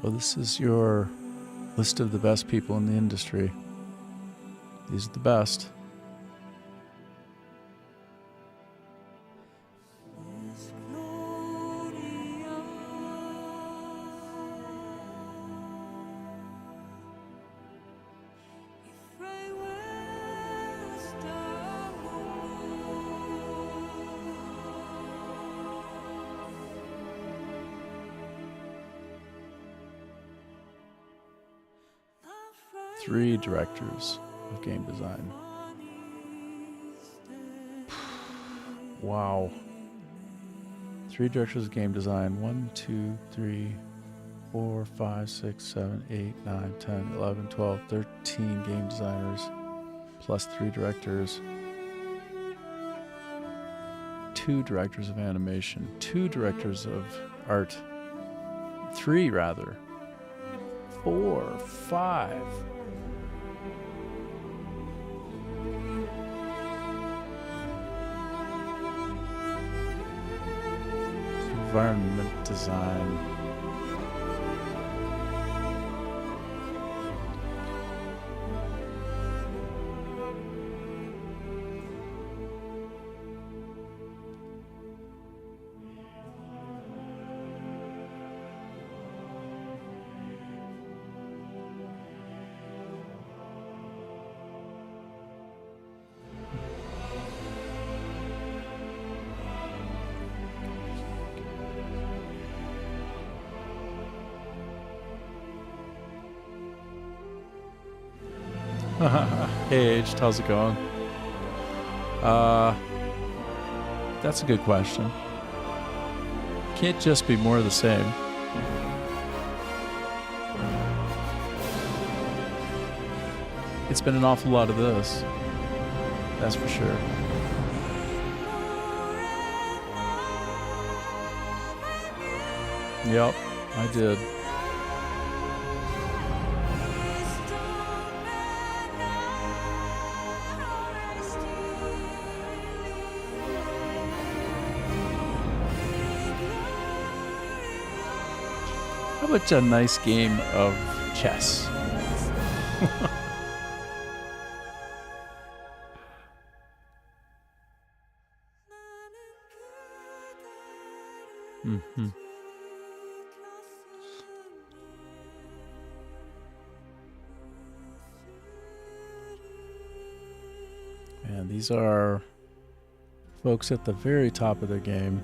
Well, this is your list of the best people in the industry. These are the best. Three directors of game design. Wow. 3 directors of game design. 1, 2, 3, 4, 5, 6, 7, 8, 9, 10, 11, 12, 13 game designers. Plus 3 directors. 2 directors of animation. 2 directors of art. 3 rather. 4, 5. Environment design. Hey, Aged, how's it going? That's a good question. Can't just be more of the same. It's been an awful lot of this. That's for sure. Yep, I did. How about a nice game of chess? Mm-hmm. And these are folks at the very top of their game.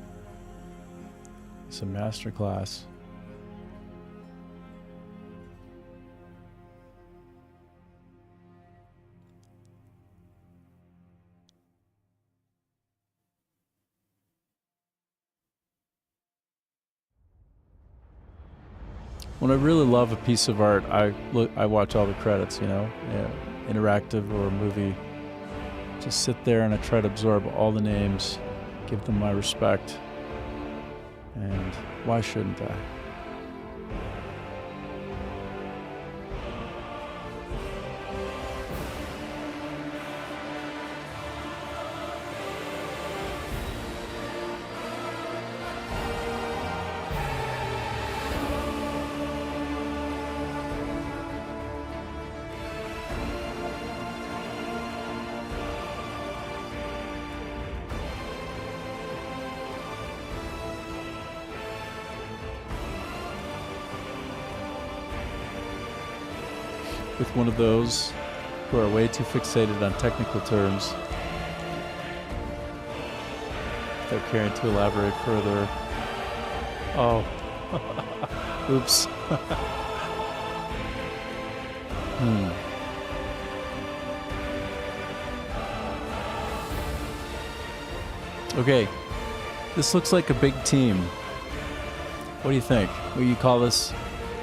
It's a masterclass. When I really love a piece of art, I watch all the credits, you know, interactive or a movie. Just sit there and I try to absorb all the names, give them my respect. And why shouldn't I? With one of those who are way too fixated on technical terms, they're caring to elaborate further. Oh, oops. Okay, this looks like a big team. What do you think? Will you call this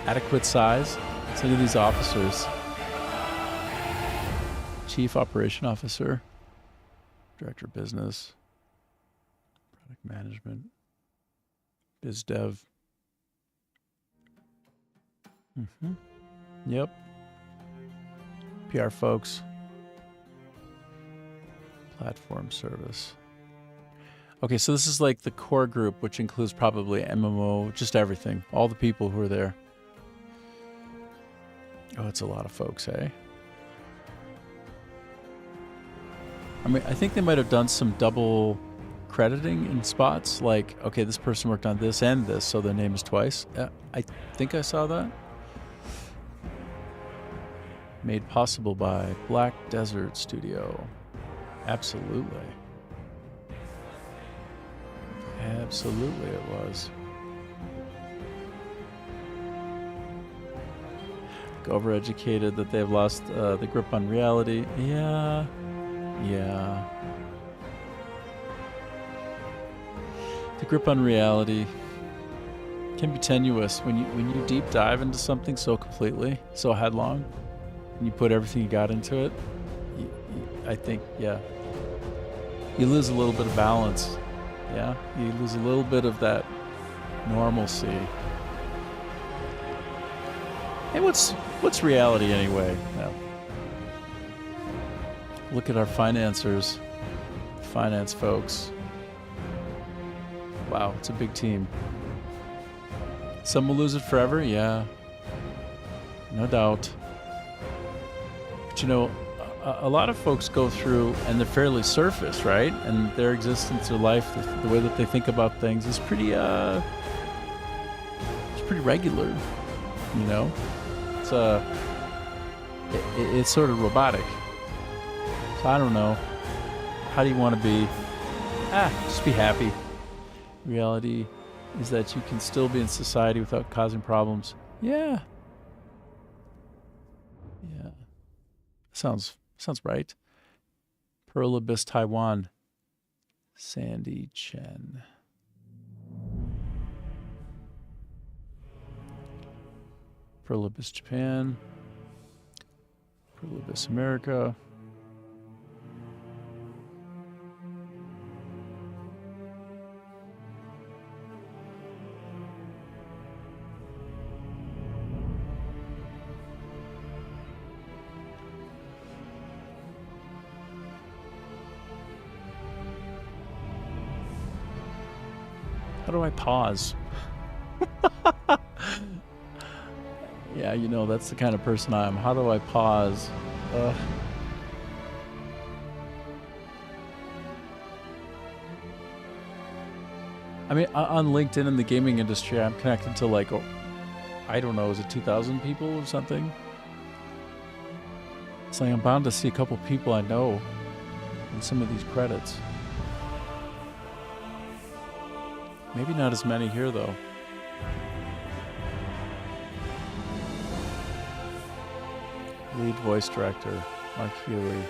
adequate size? Let's look at these officers. Chief Operation Officer, Director of Business, Product Management, Biz Dev. Yep. PR folks. Platform service. Okay, so this is like the core group, which includes probably MMO, just everything. All the people who are there. Oh, it's a lot of folks, eh? I mean, I think they might have done some double crediting in spots. Like, okay, this person worked on this and this, so their name is twice. I think I saw that. Made possible by Black Desert Studio. Absolutely. Absolutely it was. Overeducated, that they've lost the grip on reality. Yeah. The grip on reality can be tenuous when you deep dive into something so completely, so headlong, and you put everything you got into it. I think, yeah, you lose a little bit of balance. Yeah, you lose a little bit of that normalcy. Hey, what's reality anyway? Well, look at our financiers, finance folks. Wow, it's a big team. Some will lose it forever, yeah, no doubt. But you know, a lot of folks go through, and they're fairly surface, right? And their existence, their life, the way that they think about things is pretty regular, you know? It's sort of robotic. So I don't know. How do you want to be? Just be happy. Reality is that you can still be in society without causing problems. Yeah. Yeah. Sounds right. Pearl Abyss, Taiwan. Sandy Chen. Pearl Abyss, Japan. Pearl Abyss, America. How do I pause? Yeah, you know, that's the kind of person I am. How do I pause? I mean, on LinkedIn in the gaming industry, I'm connected to like, I don't know, is it 2,000 people or something? It's like I'm bound to see a couple people I know in some of these credits. Maybe not as many here, though. Lead voice director, Mark Healy.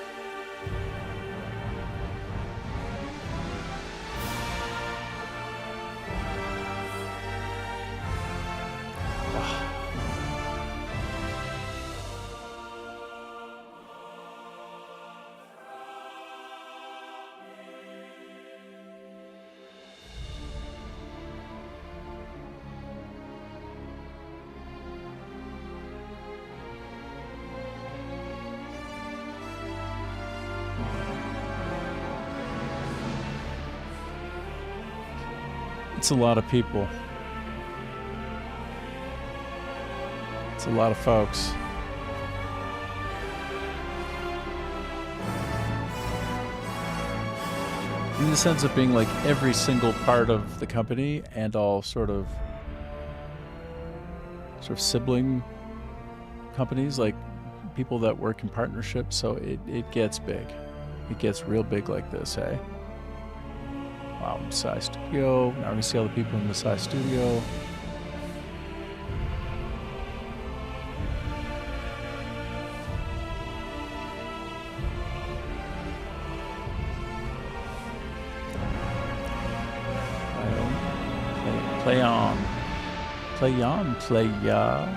It's a lot of people. It's a lot of folks. In the sense of being like every single part of the company and all sort of sibling companies, like people that work in partnership, so it gets big. It gets real big like this, eh? Wow, Masai Studio. Now we're going to see all the people in Masai Studio. Play on. Play on, playa.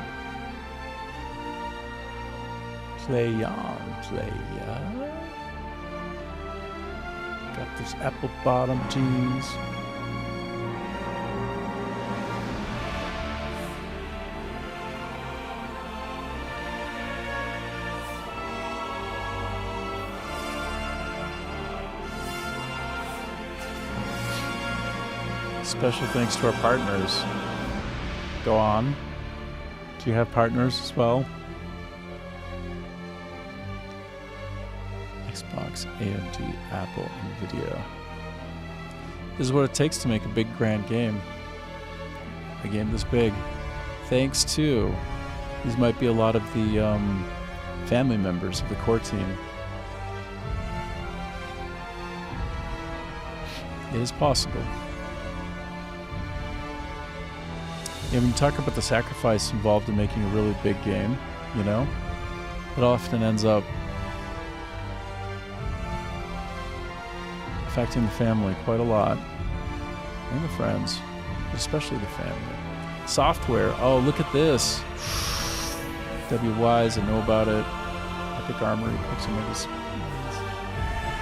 Play on, playa. Got this apple bottom jeans. Special thanks to our partners. Go on. Do you have partners as well? Xbox, AMD, Apple, Nvidia. This is what it takes to make a big, grand game. A game this big. Thanks to, these might be a lot of the family members of the core team. It is possible. Yeah, when you talk about the sacrifice involved in making a really big game, you know, it often ends up affecting the family quite a lot. and the friends, especially the family. Software. Oh, look at this. WYs, I know about it. Epic Armory, Pixel Movies.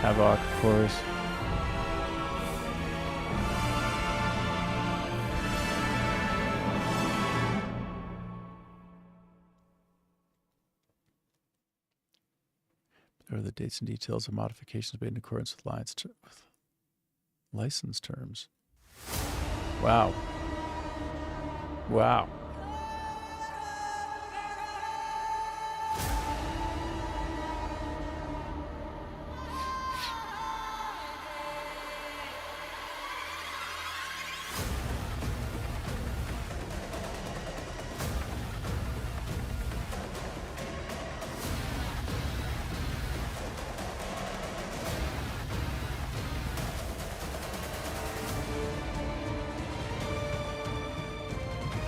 Havoc, of course. There are the dates and details of modifications made in accordance with license terms. Wow. Wow.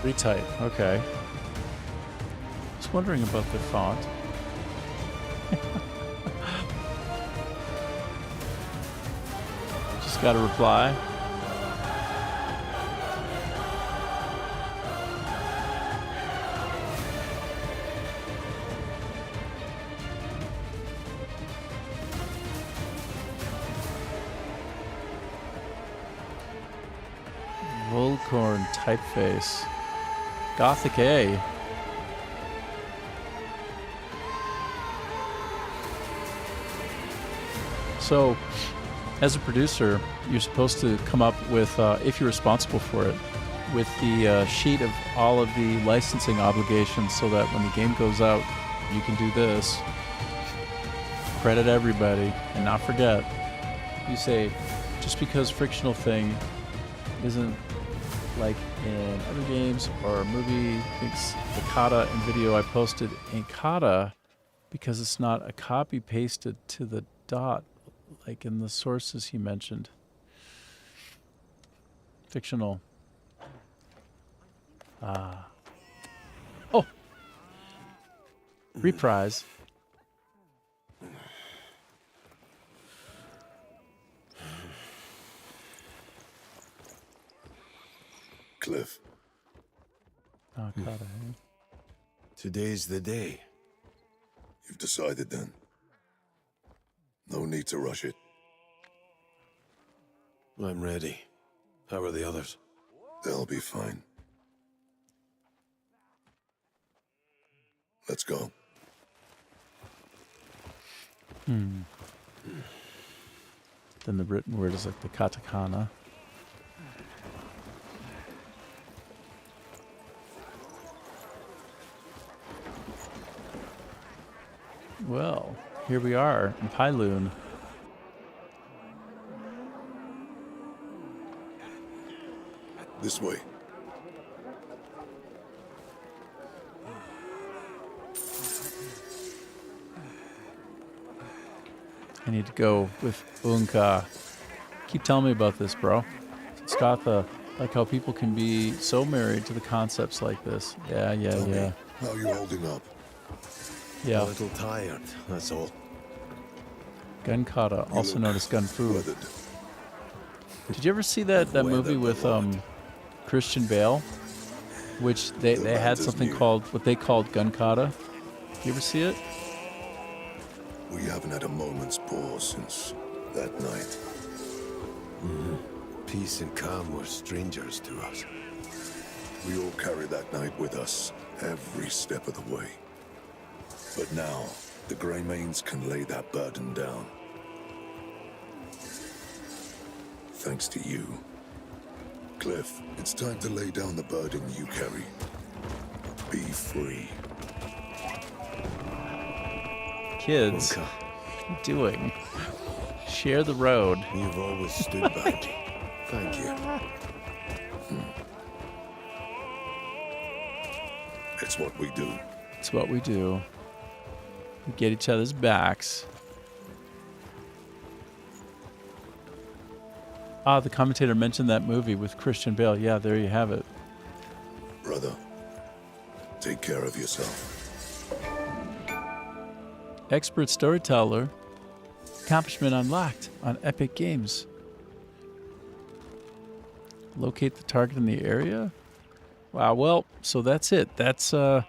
Pretty tight. Okay. Just wondering about the font. Just got a reply. Volcorn typeface. Gothic A. So, as a producer, you're supposed to come up with, if you're responsible for it, with the sheet of all of the licensing obligations so that when the game goes out, you can do this. Credit everybody, and not forget. You say, just because frictional thing isn't like in other games or a movie, thinks the kata and video I posted ain't kata because it's not a copy pasted to the dot like in the sources he mentioned. Fictional. Oh! Reprise. Cliff. Oh, kata, eh? Today's the day. You've decided then. No need to rush it. I'm ready. How are the others? They'll be fine. Let's go. Then the written word is like the katakana. Well, here we are in Pyloon. This way. I need to go with Unka. Keep telling me about this, bro. Skatha, like how people can be so married to the concepts like this. Yeah. Tell me, how you holding up? Yeah. A little tired, that's all. Gun kata, also known as gun fu. Weathered. Did you ever see that movie with Christian Bale? Which they had something called, what they called gun kata. You ever see it? We haven't had a moment's pause since that night. Peace and calm were strangers to us. We all carry that night with us, every step of the way. But now, the Greymanes can lay that burden down. Thanks to you. Cliff, it's time to lay down the burden you carry. Be free. Kids, what are you doing? Share the road. You've always stood by me. Thank you. It's what we do. It's what we do. We get each other's backs. Ah, the commentator mentioned that movie with Christian Bale. Yeah, there you have it. Brother, take care of yourself. Expert storyteller. Accomplishment unlocked on Epic Games. Locate the target in the area. Wow. Well, so that's it. That's the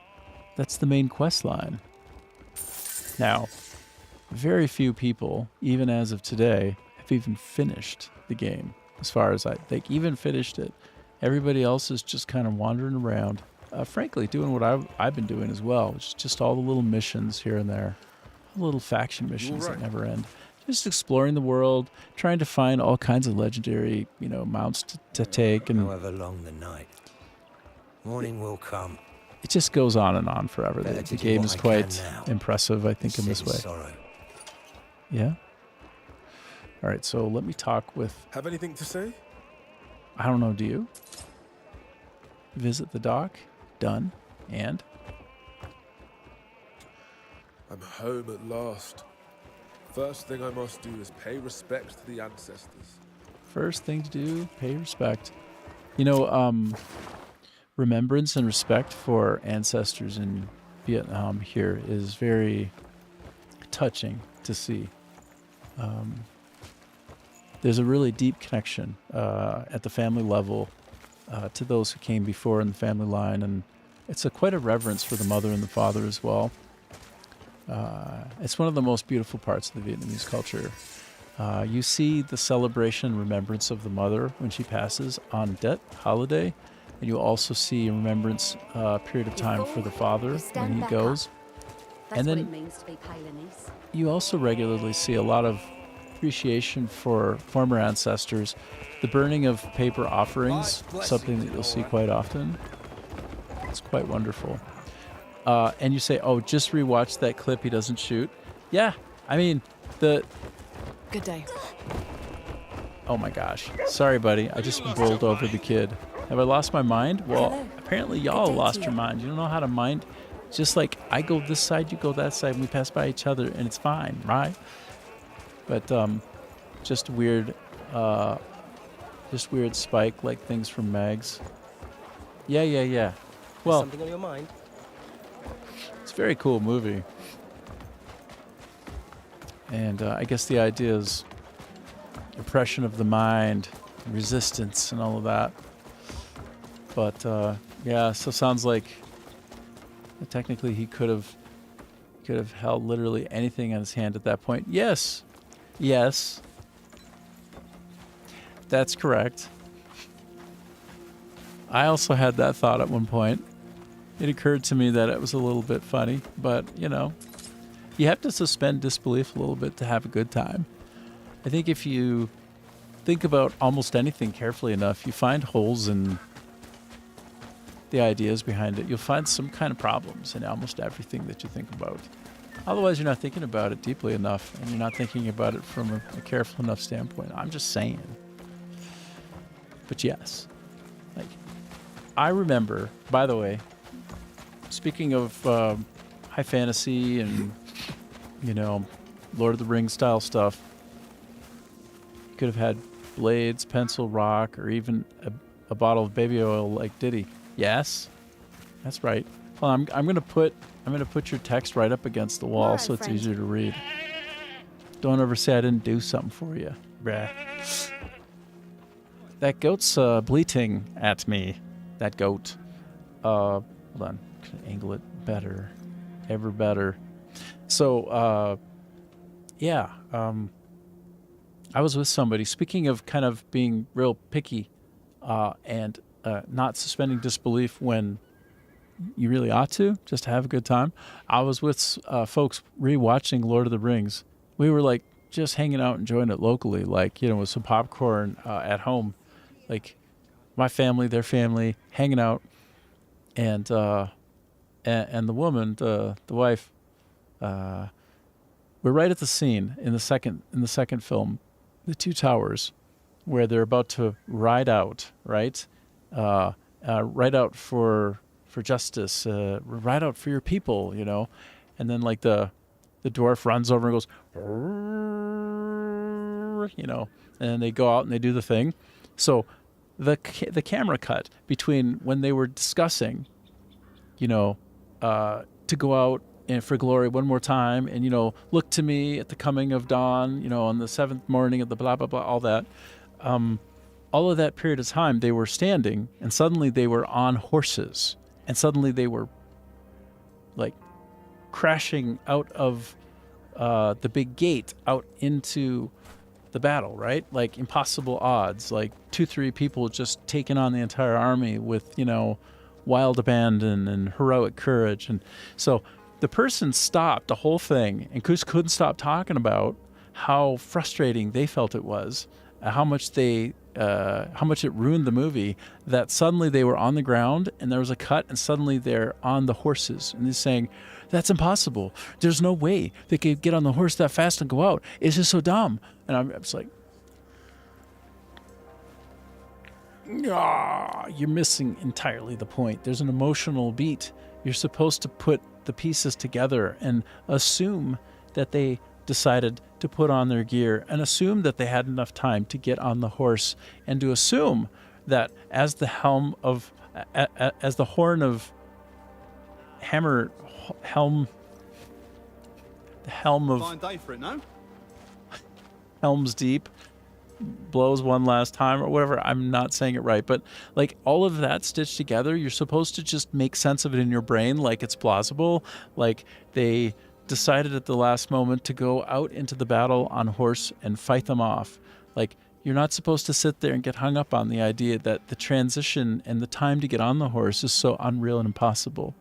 main quest line. Now, very few people, even as of today, have even finished the game. As far as they even finished it. Everybody else is just kind of wandering around. Frankly, doing what I've been doing as well, which is just all the little missions here and there, little faction missions that never end. Just exploring the world, trying to find all kinds of legendary, mounts to take, and however long the night, morning will come. It just goes on and on forever. The game is quite impressive, I think, in this way. Sorrow. Yeah. All right, so let me talk with. Have anything to say? I don't know. Do you? Visit the dock. Done. And. I'm home at last. First thing I must do is pay respect to the ancestors. First thing to do, pay respect. Remembrance and respect for ancestors in Vietnam here is very touching to see. There's a really deep connection at the family level to those who came before in the family line, and it's quite a reverence for the mother and the father as well. It's one of the most beautiful parts of the Vietnamese culture. You see the celebration and remembrance of the mother when she passes on Det holiday, and you also see a remembrance period of time for the father when he goes. That's and then what it means to be Palinese. you also regularly see a lot of appreciation for former ancestors. The burning of paper offerings, something that you'll see quite often. It's quite wonderful. And you say, oh, just rewatch that clip he doesn't shoot. Yeah, I mean, Good day. Oh my gosh. Sorry, buddy. I just bowled over the kid. Have I lost my mind? Well, apparently y'all lost your mind. You don't know how to mind. Just like I go this side, you go that side, and we pass by each other, and it's fine, right? But just weird spike like things from Mags. Yeah. Well, something on your mind? It's a very cool movie. And I guess the idea is oppression of the mind, resistance, and all of that. But yeah, so sounds like technically he could have held literally anything in his hand at that point. Yes, that's correct. I also had that thought at one point. It occurred to me that it was a little bit funny, but you have to suspend disbelief a little bit to have a good time. I think if you think about almost anything carefully enough, you find holes in the ideas behind it. You'll find some kind of problems in almost everything that you think about. Otherwise, you're not thinking about it deeply enough, and you're not thinking about it from a careful enough standpoint. I'm just saying. But yes, I remember, by the way, speaking of high fantasy and, Lord of the Rings style stuff, you could have had blades, pencil, rock, or even a bottle of baby oil like Diddy. Yes, that's right. Well, I'm gonna put your text right up against the wall so it's easier to read. Don't ever say I didn't do something for you, bruh. That goat's bleating at me. That goat. Hold on. Angle it better. Ever better. So, yeah. I was with somebody. Speaking of kind of being real picky and not suspending disbelief when you really ought to, just to have a good time. I was with folks rewatching Lord of the Rings. We were just hanging out, enjoying it locally, with some popcorn at home. My family, their family, hanging out, and the woman, the wife, we're right at the scene in the second film, the Two Towers, where they're about to ride out, right? Ride out for justice, ride out for your people, and then the dwarf runs over and goes, and then they go out and they do the thing. So the camera cut between when they were discussing, to go out and for glory one more time, and look to me at the coming of dawn, on the seventh morning of the blah blah blah, all that. All all of that period of time, they were standing, and suddenly they were on horses, and suddenly they were like crashing out of the big gate out into the battle, right? Like impossible odds, like 2-3 people just taking on the entire army with, wild abandon and heroic courage. And so the person stopped the whole thing and just couldn't stop talking about how frustrating they felt it was, how much it ruined the movie, that suddenly they were on the ground and there was a cut and suddenly they're on the horses and they're saying, that's impossible. There's no way they could get on the horse that fast and go out. It's just so dumb. And I'm just like, you're missing entirely the point. There's an emotional beat. You're supposed to put the pieces together and assume that they decided to put on their gear and assume that they had enough time to get on the horse, and to assume that as the horn of the helm of Fine day for it, no? Helm's Deep blows one last time or whatever. I'm not saying it right, but like all of that stitched together, you're supposed to just make sense of it in your brain like it's plausible. Like they decided at the last moment to go out into the battle on horse and fight them off. Like you're not supposed to sit there and get hung up on the idea that the transition and the time to get on the horse is so unreal and impossible.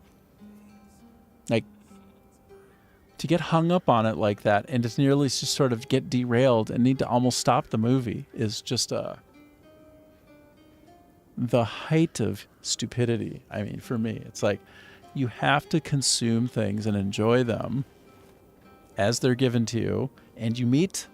Like to get hung up on it like that and to nearly just sort of get derailed and need to almost stop the movie is just the height of stupidity. I mean, for me, it's like you have to consume things and enjoy them as they're given to you, and you meet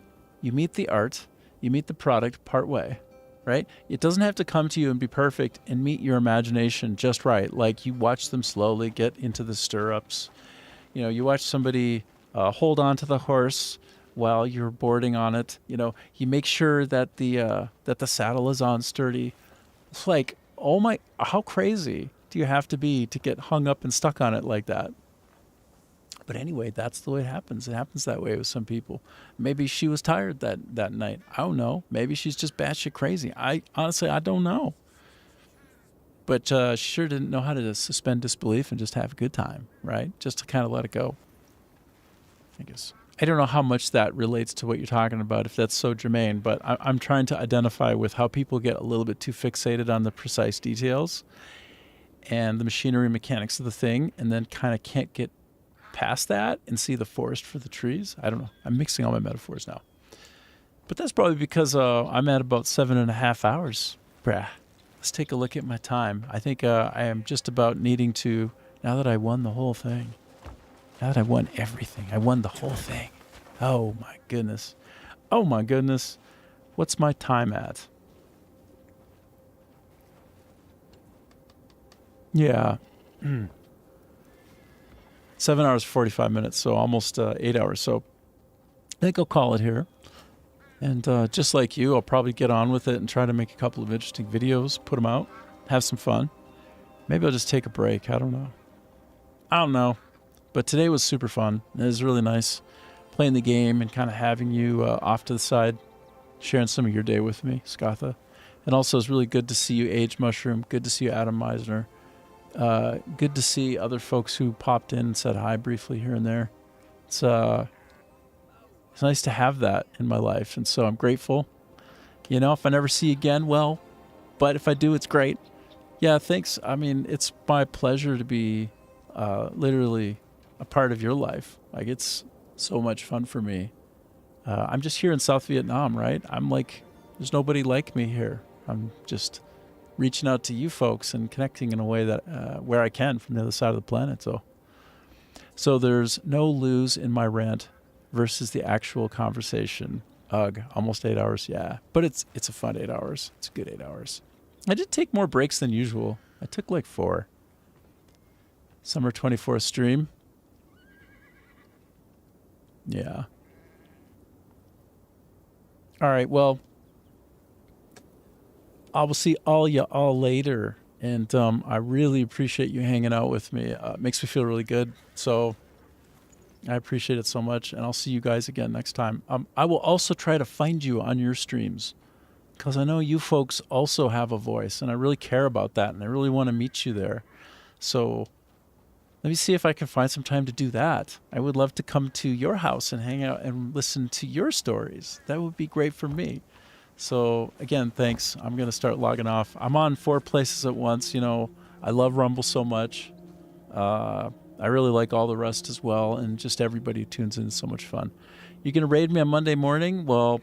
the art, you meet the product part way, right? It doesn't have to come to you and be perfect and meet your imagination just right. Like you watch them slowly get into the stirrups. You watch somebody hold on to the horse while you're boarding on it. You make sure that the saddle is on sturdy. It's like, oh my, how crazy do you have to be to get hung up and stuck on it like that? But anyway, that's the way it happens. It happens that way with some people. Maybe she was tired that night. I don't know. Maybe she's just batshit crazy. I don't know. But she sure didn't know how to suspend disbelief and just have a good time, right? Just to kind of let it go. I guess. I don't know how much that relates to what you're talking about, if that's so germane, but I'm trying to identify with how people get a little bit too fixated on the precise details and the machinery and mechanics of the thing, and then kind of can't get past that and see the forest for the trees. I don't know. I'm mixing all my metaphors now. But that's probably because I'm at about 7.5 hours. Let's take a look at my time. I think I am just about needing to, now that I won the whole thing, now that I won everything, I won the whole thing. Oh my goodness. Oh my goodness. What's my time at? Yeah. 7 hours, 45 minutes, so almost 8 hours. So I think I'll call it here. And just like you, I'll probably get on with it and try to make a couple of interesting videos, put them out, have some fun. Maybe I'll just take a break. I don't know. But today was super fun. It was really nice playing the game and kind of having you off to the side, sharing some of your day with me, Skatha. And also, it's really good to see you, Age Mushroom. Good to see you, Adam Meisner. Good to see other folks who popped in and said hi briefly here and there. It's nice to have that in my life, and so I'm grateful. If I never see you again, well, but if I do, it's great. Yeah, thanks. I mean, it's my pleasure to be literally a part of your life. Like, it's so much fun for me. I'm just here in South Vietnam, right? I'm like, there's nobody like me here. I'm just reaching out to you folks and connecting in a way that where I can from the other side of the planet. So there's no lose in my rant versus the actual conversation. Ugh, almost 8 hours, yeah. But it's a fun 8 hours. It's a good 8 hours. I did take more breaks than usual. I took like 4. Summer 24th stream. Yeah. All right, well, I will see all y'all later. And I really appreciate you hanging out with me. It makes me feel really good. So I appreciate it so much, and I'll see you guys again next time. I will also try to find you on your streams, because I know you folks also have a voice, and I really care about that, and I really want to meet you there. So let me see if I can find some time to do that. I would love to come to your house and hang out and listen to your stories. That would be great for me. So again, thanks. I'm going to start logging off. I'm on 4 places at once. You know, I love Rumble so much. I really like all the rest as well, and just everybody who tunes in is so much fun. You're going to raid me on Monday morning? Well,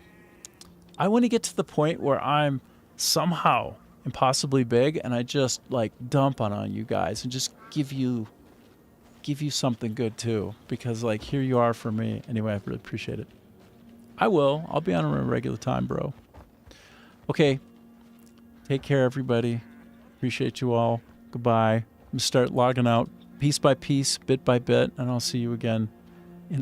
I want to get to the point where I'm somehow impossibly big, and I just like dump on you guys and just give you something good too, because like here you are for me. Anyway, I really appreciate it. I'll be on a regular time, bro. Okay, take care, everybody. Appreciate you all. Goodbye. I'm gonna start logging out piece by piece, bit by bit, and I'll see you again in